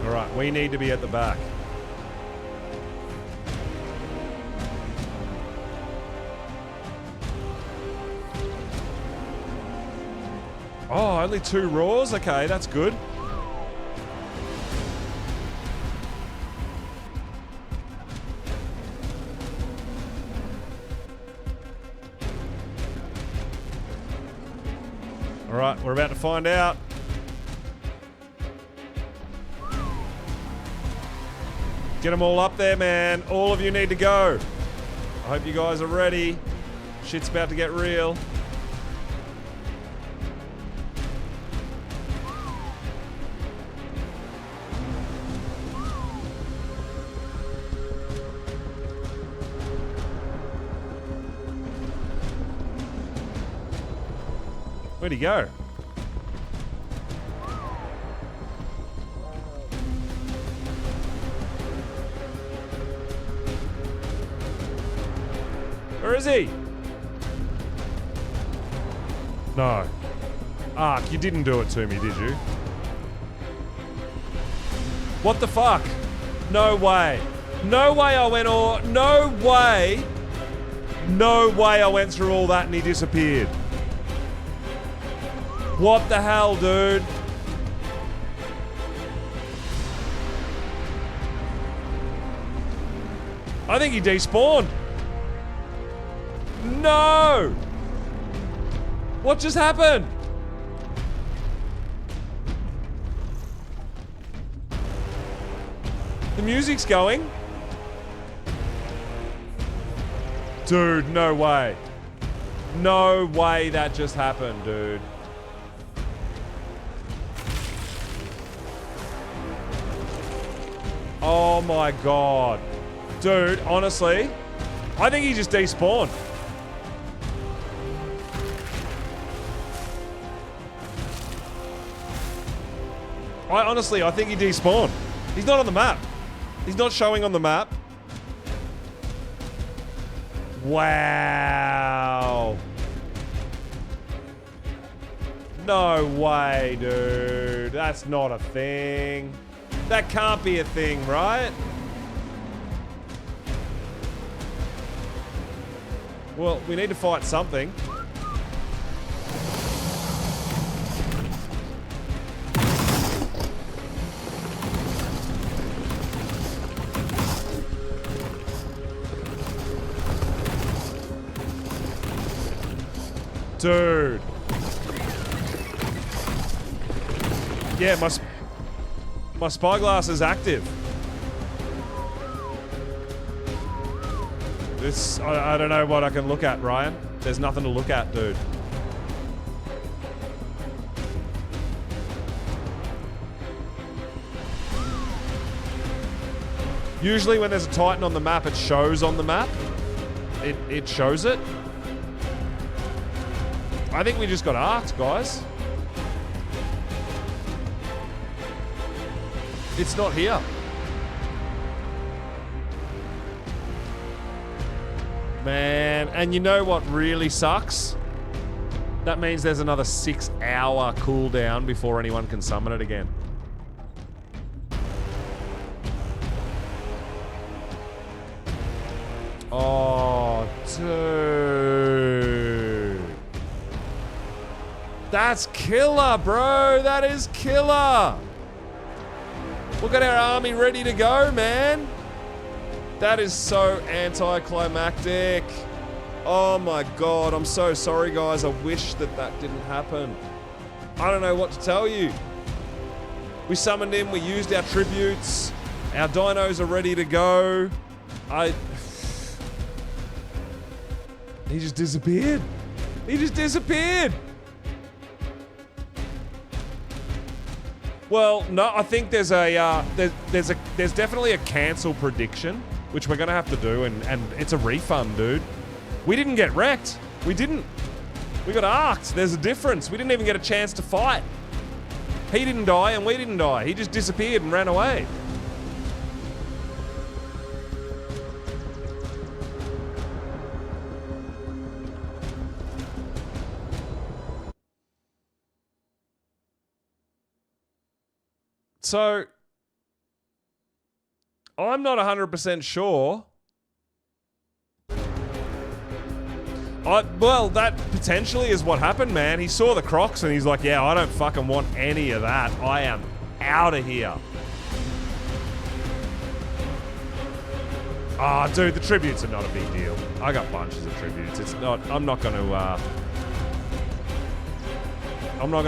Alright, we need to be at the back. Oh, only 2 roars? Okay, that's good. Alright, we're about to find out. Get them all up there, man. All of you need to go. I hope you guys are ready. Shit's about to get real. Where'd he go? Where is he? No. Ark, you didn't do it to me, did you? What the fuck? No way. No way I went all... No way No way I went through all that and he disappeared. What the hell, dude? I think he despawned. No! What just happened? The music's going. Dude, no way. No way that just happened, dude. Oh my god. Dude, honestly, I think he just despawned. I think he despawned. He's not on the map. He's not showing on the map. Wow. No way, dude. That's not a thing. That can't be a thing, right? Well, we need to fight something. Dude. Yeah, my spyglass is active. This, I don't know what I can look at, Ryan. There's nothing to look at, dude. Usually when there's a Titan on the map, it shows on the map. It shows it. I think we just got arced, guys. It's not here. Man, and you know what really sucks? That means there's another 6-hour cooldown before anyone can summon it again. Oh, dude. That's killer, bro. That is killer. Look at our army ready to go, man. That is so anticlimactic. Oh my god, I'm so sorry, guys. I wish that didn't happen. I don't know what to tell you. We summoned him, we used our tributes. Our dinos are ready to go. He just disappeared. He just disappeared. Well, no, I think there's there's definitely a cancel prediction, which we're gonna have to do, and it's a refund, dude. We didn't get wrecked. We didn't. We got arced. There's a difference. We didn't even get a chance to fight. He didn't die and we didn't die. He just disappeared and ran away. So, I'm not 100% sure. Well, that potentially is what happened, man. He saw the Crocs and he's like, yeah, I don't fucking want any of that. I am out of here. Ah, dude, the tributes are not a big deal. I got bunches of tributes. It's not, I'm not going to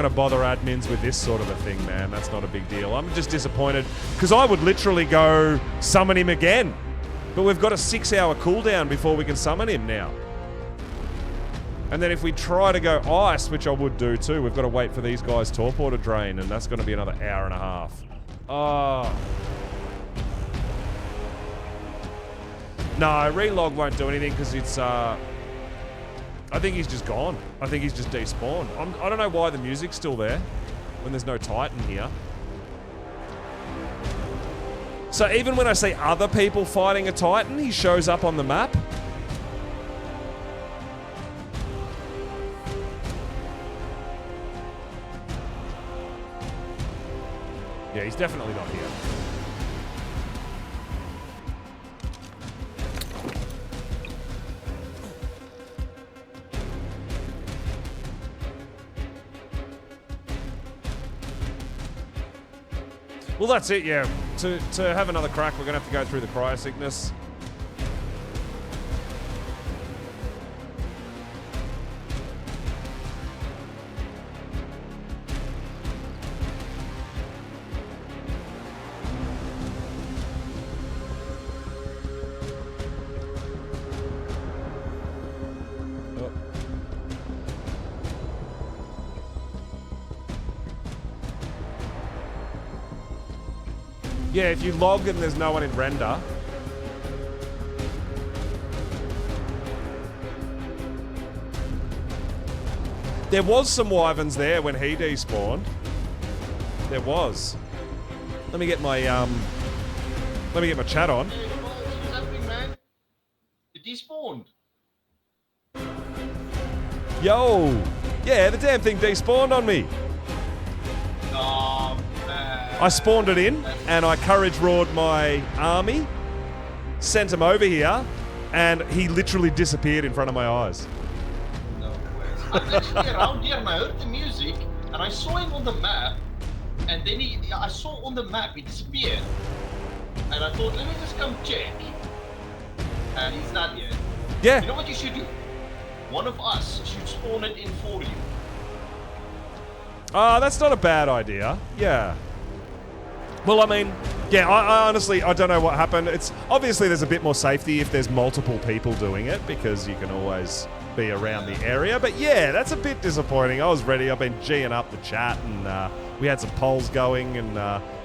bother admins with this sort of a thing, man. That's not a big deal. I'm just disappointed because I would literally go summon him again. But we've got a 6-hour cooldown before we can summon him now. And then if we try to go ice, which I would do too, we've got to wait for these guys' torpor to drain, and that's going to be another hour and a half. Oh. No, relog won't do anything because it's, I think he's just gone. I think he's just despawned. I don't know why the music's still there when there's no Titan here. So even when I see other people fighting a Titan, he shows up on the map. Yeah, he's definitely not here. Well, that's it, yeah. To have another crack, we're going to have to go through the cryosickness. Yeah, if you log and there's no one in render. There was some wyverns there when he despawned. There was. Let me get my chat on. Hey, what's happening, man? It despawned. Yo! Yeah, the damn thing despawned on me. Oh, man. I spawned it in, and I courage roared my army, sent him over here, and he literally disappeared in front of my eyes. No way. I was actually around here and I heard the music, and I saw him on the map, and then I saw on the map he disappeared. And I thought, let me just come check. And he's not here. Yeah. You know what you should do? One of us should spawn it in for you. That's not a bad idea. Yeah. Well, I mean, yeah, I honestly, I don't know what happened. It's obviously there's a bit more safety if there's multiple people doing it because you can always be around the area. But yeah, that's a bit disappointing. I was ready. I've been G'ing up the chat and we had some polls going and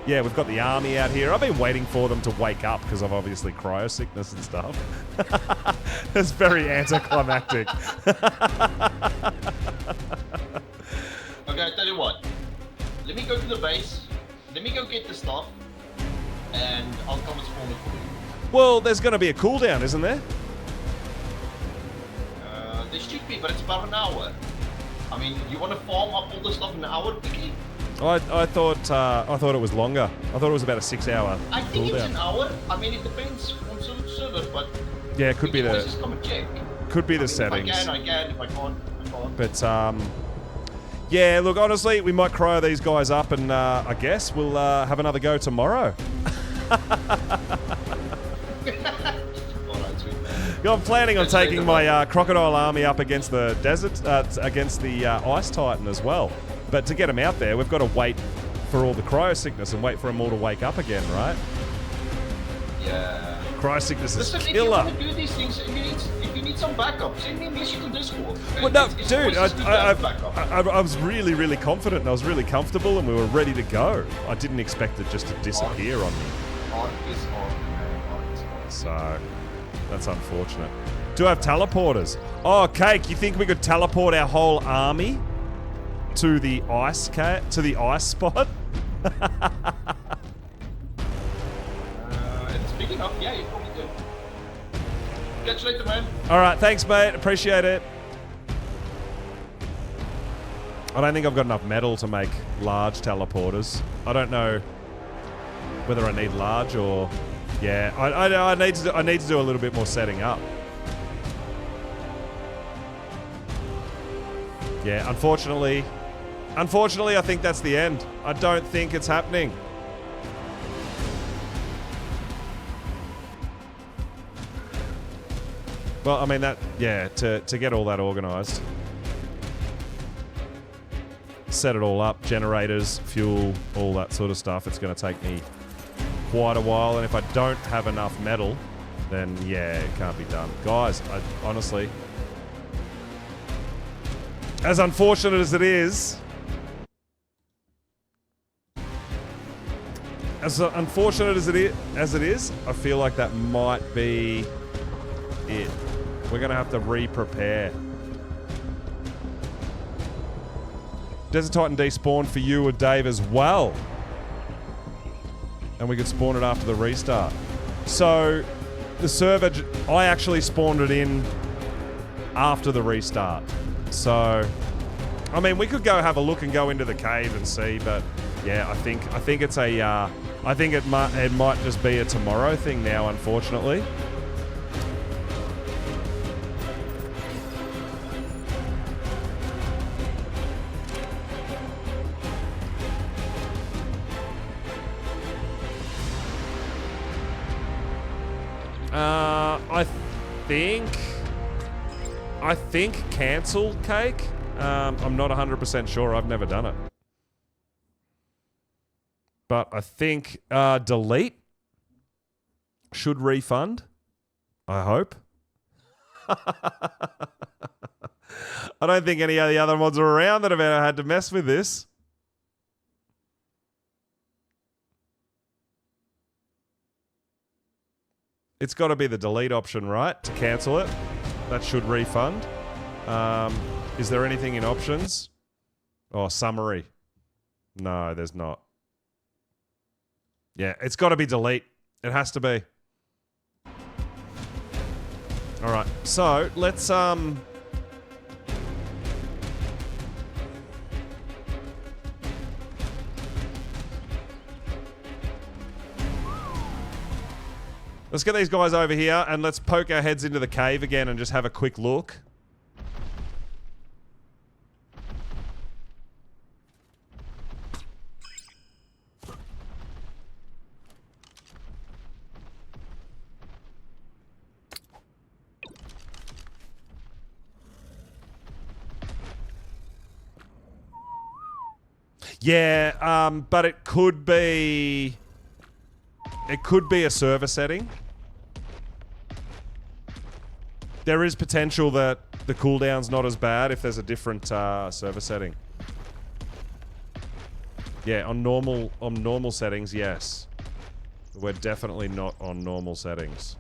yeah, we've got the army out here. I've been waiting for them to wake up because of obviously cryosickness and stuff. It's very anticlimactic. Okay, I tell you what. Let me go to the base. Let me go get the stuff. And I'll come and spawn it for you. Well, there's going to be a cooldown, isn't there? There should be, but it's about an hour. I mean, you want to farm up all the stuff in an hour quickly? I thought it was longer. I thought it was about a 6-hour I think cooldown. it's an hour. I mean, it depends on some server, but Yeah, it could be the just come and check. could be the I mean, settings. If I can. If I can't, I can't. But yeah, look, honestly, we might cryo these guys up, and I guess we'll have another go tomorrow. Alright, sweet. Yeah, I'm planning on taking my crocodile army up against the desert, against the ice titan as well. But to get them out there, we've got to wait for all the cryosickness and wait for them all to wake up again, right? Yeah. Cryosickness is Listen, if you killer. want to do these things, if you need some backup, send me a message on Discord. Well, no, It's dude, always good to have backup. I was really, really confident and I was really comfortable and we were ready to go. I didn't expect it just to disappear on me. Art is art, man. Art is art. So, that's unfortunate. Do I have teleporters? Oh, Cake, you think we could teleport our whole army to the ice spot? And speaking of, yeah, you probably do. Catch you later, man. All right, thanks, mate. Appreciate it. I don't think I've got enough metal to make large teleporters. I don't know whether I need large or... Yeah, I need to do a little bit more setting up. Yeah, unfortunately, I think that's the end. I don't think it's happening. Well, I mean to get all that organized. Set it all up, generators, fuel, all that sort of stuff. It's going to take me quite a while, and if I don't have enough metal, then yeah, it can't be done. Guys, honestly, as unfortunate as it is, I feel like that might be it. We're going to have to re-prepare. Desert Titan despawned for you or Dave as well. And we could spawn it after the restart. So, the server, I actually spawned it in after the restart. So, I mean, we could go have a look and go into the cave and see, but yeah, I think it's a, I think it might just be a tomorrow thing now, unfortunately. I think cancel cake. I'm not 100% sure. I've never done it. But I think delete should refund. I hope. I don't think any of the other mods are around that have ever had to mess with this. It's got to be the delete option, right? To cancel it. That should refund. Is there anything in options? Oh, summary. No, there's not. Yeah, it's got to be delete. It has to be. All right. So, let's let's get these guys over here and let's poke our heads into the cave again and just have a quick look. Yeah, but it could be a server setting. There is potential that the cooldown's not as bad if there's a different server setting. Yeah, on normal settings, yes. We're definitely not on normal settings.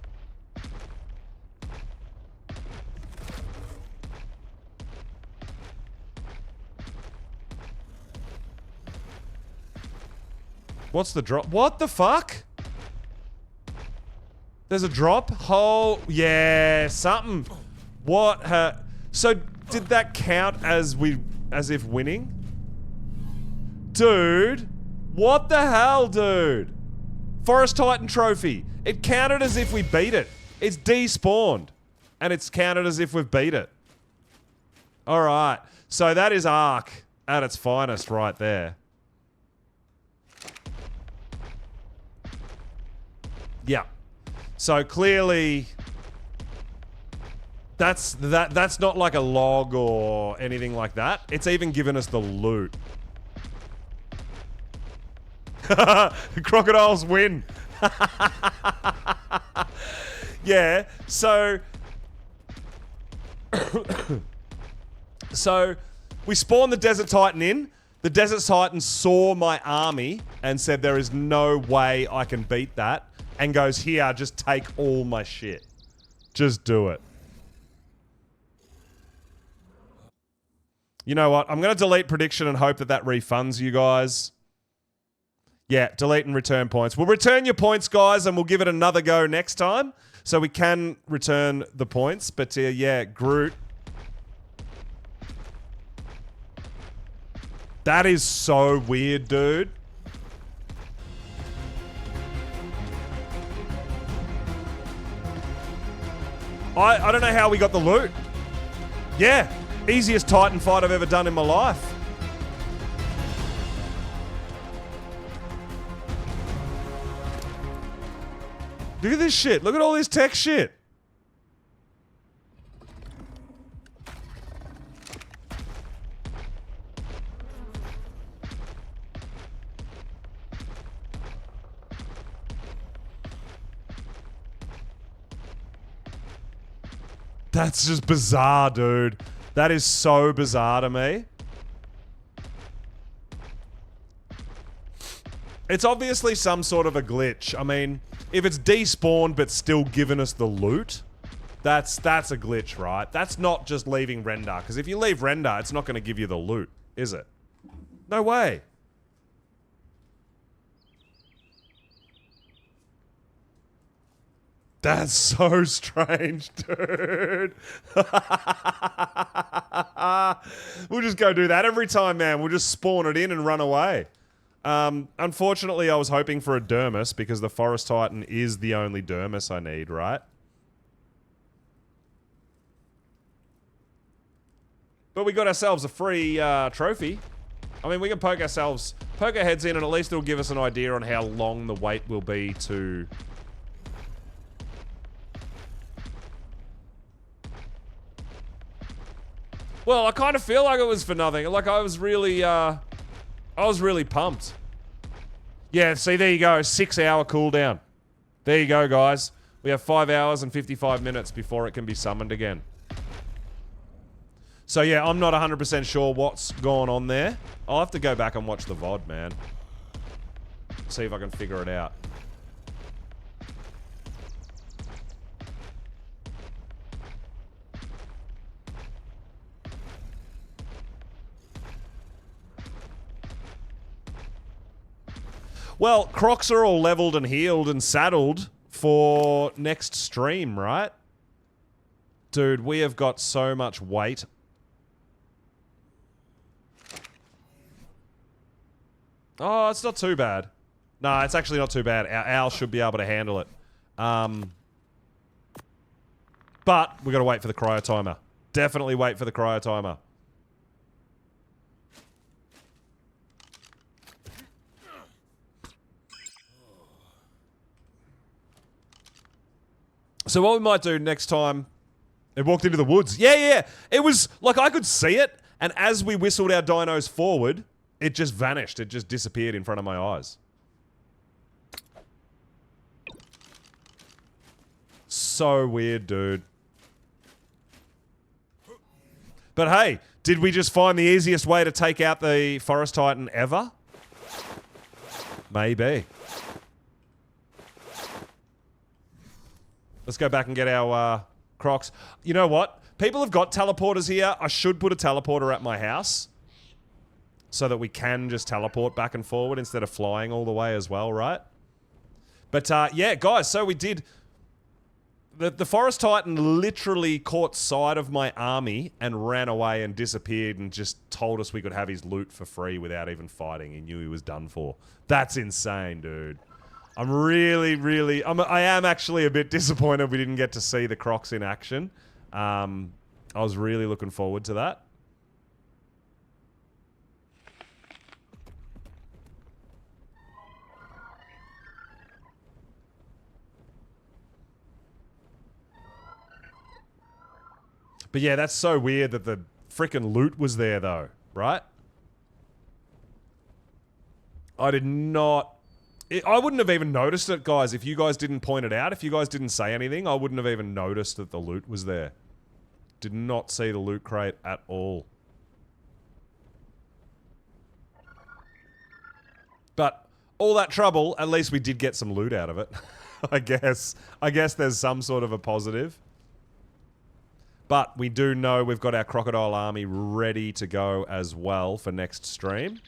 What's the drop? What the fuck? There's a drop? Oh, yeah, something. What? So, did that count as if winning? Dude, what the hell, dude? Forest Titan trophy. It counted as if we beat it. It's despawned. And it's counted as if we've beat it. Alright. So that is Ark at its finest right there. Yeah. So clearly that's not like a log or anything like that. It's even given us the loot. Crocodiles win. Yeah, so so we spawned the Desert Titan in. The Desert Titan saw my army and said there is no way I can beat that. And goes, here, just take all my shit. Just do it. You know what? I'm going to delete prediction and hope that that refunds you guys. Yeah, delete and return points. We'll return your points, guys, and we'll give it another go next time. So we can return the points. But, yeah, Groot. That is so weird, dude. I don't know how we got the loot. Yeah, easiest Titan fight I've ever done in my life. Look at this shit. Look at all this tech shit. That's just bizarre, dude. That is so bizarre to me. It's obviously some sort of a glitch. I mean, if it's despawned but still giving us the loot, that's a glitch, right? That's not just leaving render. Because if you leave render, it's not going to give you the loot, is it? No way. That's so strange, dude. We'll just go do that every time, man. We'll just spawn it in and run away. Unfortunately, I was hoping for a Dermis because the Forest Titan is the only Dermis I need, right? But we got ourselves a free trophy. I mean, we can poke our heads in, and at least it'll give us an idea on how long the wait will be to Well, I kind of feel like it was for nothing. Like I was really pumped. Yeah, see, there you go. 6-hour cooldown. There you go, guys. We have 5 hours and 55 minutes before it can be summoned again. So yeah, I'm not 100% sure what's going on there. I'll have to go back and watch the VOD, man. See if I can figure it out. Well, Crocs are all leveled and healed and saddled for next stream, right? Dude, we have got so much weight. Oh, it's not too bad. No, it's actually not too bad. Our owl should be able to handle it. But we got to wait for the cryo timer. Definitely wait for the cryo timer. So what we might do next time... It walked into the woods. Yeah. It was... Like, I could see it, and as we whistled our dinos forward, it just vanished. It just disappeared in front of my eyes. So weird, dude. But hey, did we just find the easiest way to take out the Forest Titan ever? Maybe. Let's go back and get our Crocs. You know what? People have got teleporters here. I should put a teleporter at my house so that we can just teleport back and forward instead of flying all the way as well, right? But yeah, guys, so we did... The Forest Titan literally caught sight of my army and ran away and disappeared and just told us we could have his loot for free without even fighting. He knew he was done for. That's insane, dude. I'm really... I am actually a bit disappointed we didn't get to see the Crocs in action. I was really looking forward to that. But yeah, that's so weird that the freaking loot was there though, right? I did not... I wouldn't have even noticed it, guys, if you guys didn't point it out. If you guys didn't say anything, I wouldn't have even noticed that the loot was there. Did not see the loot crate at all. But all that trouble, at least we did get some loot out of it. I guess. I guess there's some sort of a positive. But we do know we've got our crocodile army ready to go as well for next stream,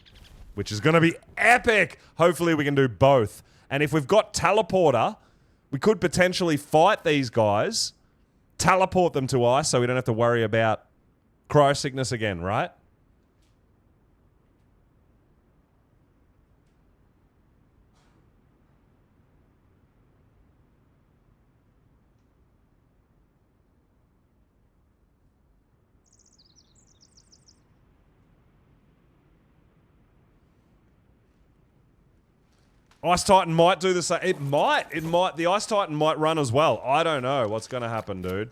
which is going to be epic. Hopefully we can do both. And if we've got teleporter, we could potentially fight these guys, teleport them to ice so we don't have to worry about cryo sickness again, right? Ice Titan might do the same. It might. The Ice Titan might run as well. I don't know what's going to happen, dude.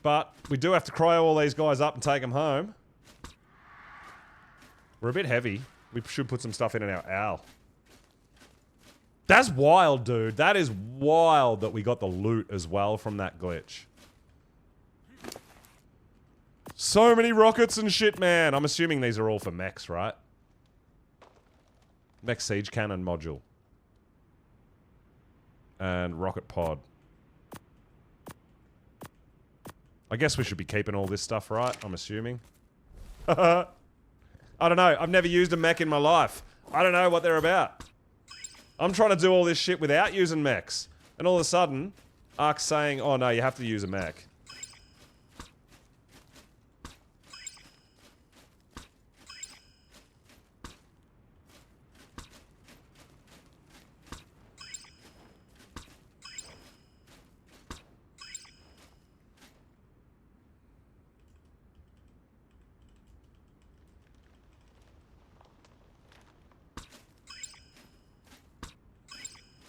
But we do have to cryo all these guys up and take them home. We're a bit heavy. We should put some stuff in our owl. That's wild, dude. That is wild that we got the loot as well from that glitch. So many rockets and shit, man. I'm assuming these are all for mechs, right? Mech siege cannon module. And rocket pod. I guess we should be keeping all this stuff, right? I'm assuming. I don't know. I've never used a mech in my life. I don't know what they're about. I'm trying to do all this shit without using mechs. And all of a sudden, Ark's saying, oh no, you have to use a mech.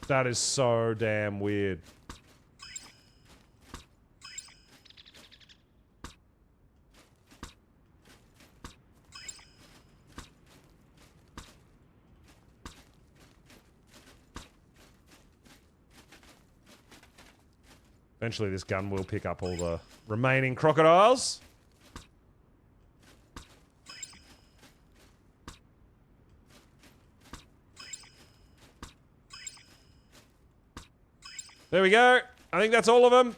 That is so damn weird. Eventually this gun will pick up all the remaining crocodiles. There we go. I think that's all of them.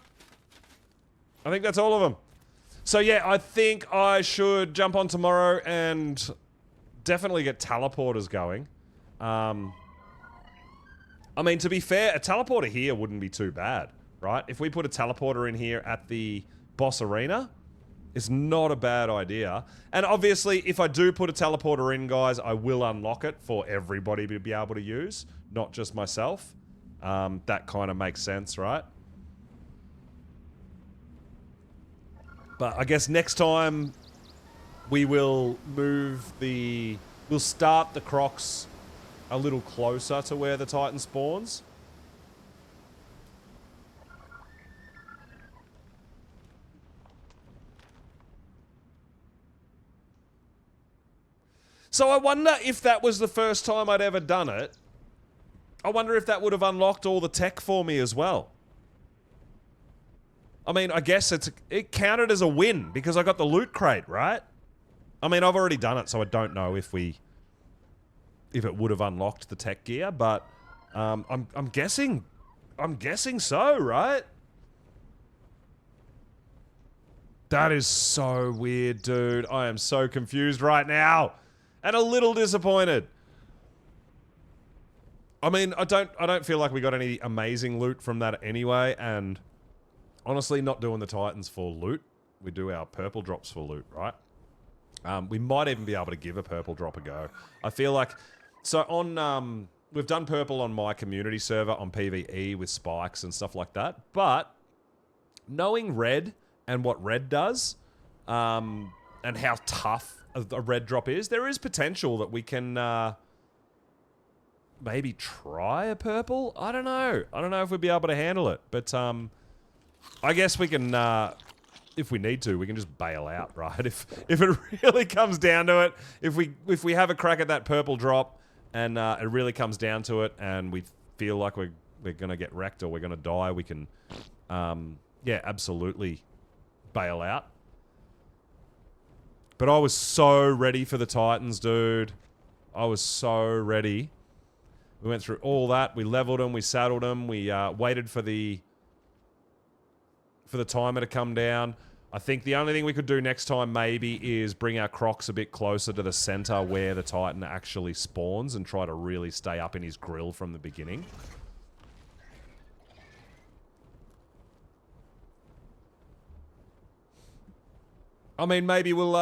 I think that's all of them. So yeah, I think I should jump on tomorrow and definitely get teleporters going. I mean, to be fair, a teleporter here wouldn't be too bad, right? If we put a teleporter in here at the boss arena, it's not a bad idea. And obviously, if I do put a teleporter in, guys, I will unlock it for everybody to be able to use, not just myself. That kind of makes sense, right? But I guess next time we will we'll start the crocs a little closer to where the Titan spawns. So I wonder if that was the first time I'd ever done it. I wonder if that would have unlocked all the tech for me as well. I mean, I guess it counted as a win because I got the loot crate, right? I mean, I've already done it, so I don't know if it would have unlocked the tech gear, but I'm guessing so, right? That is so weird, dude. I am so confused right now and a little disappointed. I mean, I don't feel like we got any amazing loot from that anyway, and honestly, not doing the Titans for loot. We do our purple drops for loot, right? We might even be able to give a purple drop a go. I feel like... So on... we've done purple on my community server on PvE with spikes and stuff like that, but knowing red and what red does, and how tough a red drop is, there is potential that we can... maybe try a purple? I don't know. I don't know if we'd be able to handle it. But, I guess we can, if we need to, we can just bail out, right? If it really comes down to it, if we have a crack at that purple drop and it really comes down to it and we feel like we're going to get wrecked or we're going to die, we can, yeah, absolutely bail out. But I was so ready for the Titans, dude. I was so ready. We went through all that. We leveled them. We saddled them. We waited for the timer to come down. I think the only thing we could do next time maybe is bring our crocs a bit closer to the center where the Titan actually spawns and try to really stay up in his grill from the beginning. I mean, maybe we'll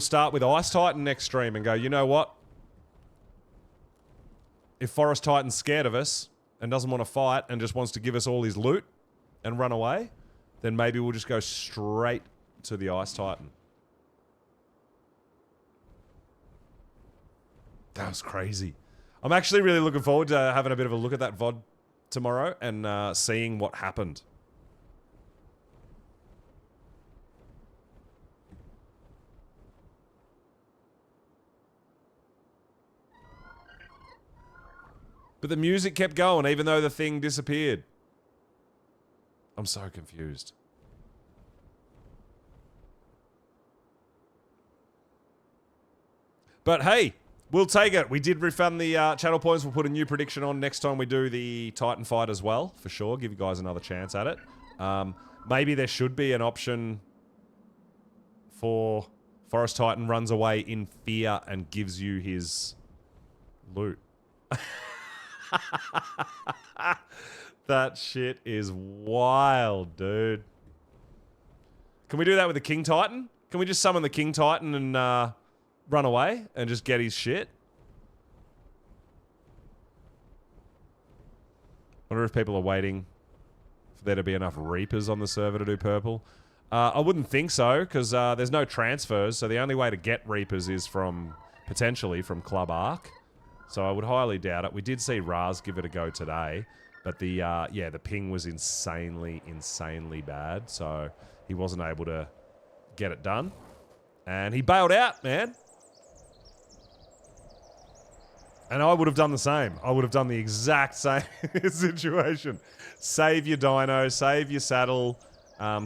start with Ice Titan next stream and go, you know what? If Forest Titan's scared of us and doesn't want to fight and just wants to give us all his loot and run away, then maybe we'll just go straight to the Ice Titan. That was crazy. I'm actually really looking forward to having a bit of a look at that VOD tomorrow and seeing what happened. But the music kept going even though the thing disappeared. I'm so confused. But hey, we'll take it. We did refund the channel points. We'll put a new prediction on next time we do the Titan fight as well, for sure. Give you guys another chance at it. Maybe there should be an option for Forest Titan runs away in fear and gives you his loot. That shit is wild, dude. Can we do that with the King Titan? Can we just summon the King Titan and run away and just get his shit? Wonder if people are waiting for there to be enough Reapers on the server to do purple. I wouldn't think so, because there's no transfers, so the only way to get Reapers is from, potentially, from Club Arc. So I would highly doubt it. We did see Raz give it a go today, but the ping was insanely bad, so he wasn't able to get it done. And he bailed out, man. And I would have done the same. I would have done the exact same situation. Save your dino, save your saddle,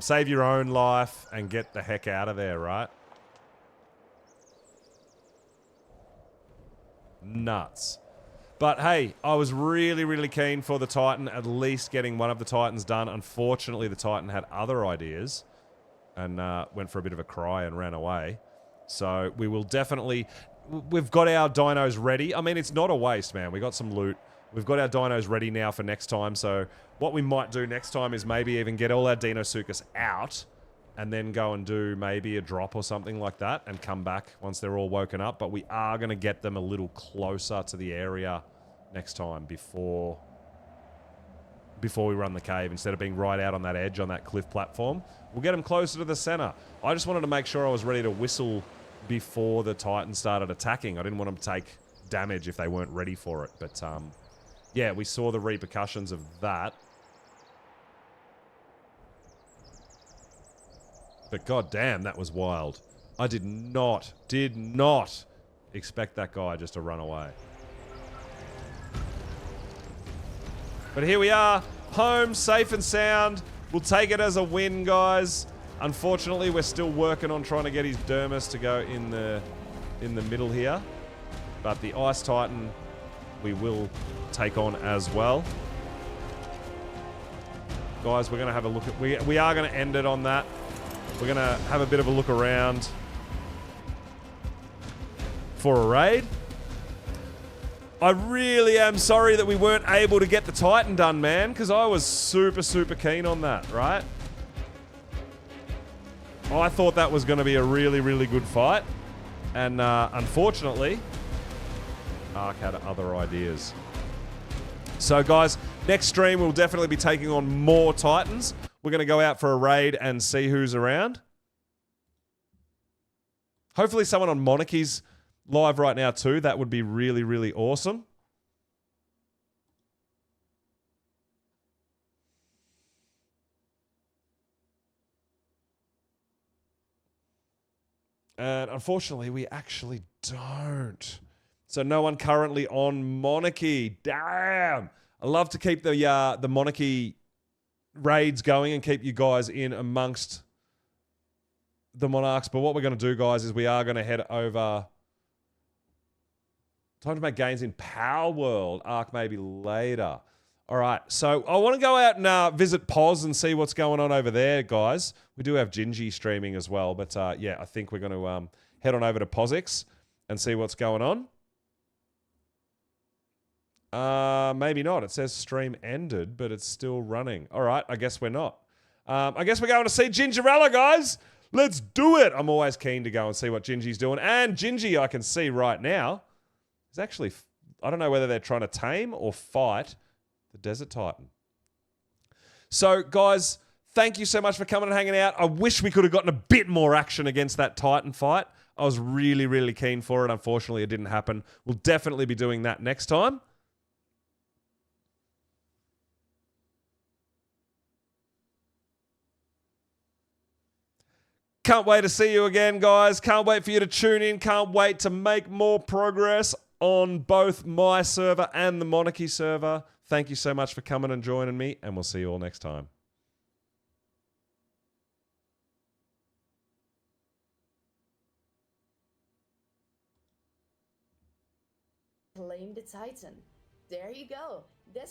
save your own life, and get the heck out of there, right? Nuts. But hey, I was really keen for the Titan, at least getting one of the Titans done. Unfortunately, the Titan had other ideas and went for a bit of a cry and ran away. So we will definitely... We've got our dinos ready. I mean, it's not a waste, man. We got some loot. We've got our dinos ready now for next time. So what we might do next time is maybe even get all our Deinosuchus out and then go and do maybe a drop or something like that and come back once they're all woken up. But we are going to get them a little closer to the area next time before we run the cave. Instead of being right out on that edge on that cliff platform, we'll get them closer to the center. I just wanted to make sure I was ready to whistle before the Titans started attacking. I didn't want them to take damage if they weren't ready for it. But, yeah, we saw the repercussions of that. But goddamn, that was wild. I did not expect that guy just to run away. But here we are, home, safe and sound. We'll take it as a win, guys. Unfortunately, we're still working on trying to get his dermis to go in the middle here. But the Ice Titan, we will take on as well. Guys, we're going to have a look at... We are going to end it on that. We're going to have a bit of a look around for a raid. I really am sorry that we weren't able to get the Titan done, man, because I was super keen on that, right? I thought that was going to be a really good fight. And unfortunately, Ark had other ideas. So guys, next stream we'll definitely be taking on more Titans. We're going to go out for a raid and see who's around. Hopefully someone on Monarchy's live right now too. That would be really awesome. And unfortunately, we actually don't. So no one currently on Monarchy. Damn. I love to keep the Monarchy raids going and keep you guys in amongst the Monarchs. But what we're going to do, guys, is we are going to head over. Time to make gains in Power World. Ark maybe later. All right, so I want to go out and visit Poz and see what's going on over there, guys. We do have Gingy streaming as well, but yeah, I think we're going to head on over to POSX and see what's going on. Maybe not. It says stream ended, but it's still running. All right, I guess we're not. I guess we're going to see Gingerella, guys. Let's do it. I'm always keen to go and see what Gingy's doing. And Gingy, I can see right now, is actually... I don't know whether they're trying to tame or fight the Desert Titan. So, guys, thank you so much for coming and hanging out. I wish we could have gotten a bit more action against that Titan fight. I was really keen for it. Unfortunately, it didn't happen. We'll definitely be doing that next time. Can't wait to see you again, guys. Can't wait for you to tune in. Can't wait to make more progress on both my server and the Monarchy server. Thank you so much for coming and joining me, and we'll see you all next time. Claim the Titan. There you go. That's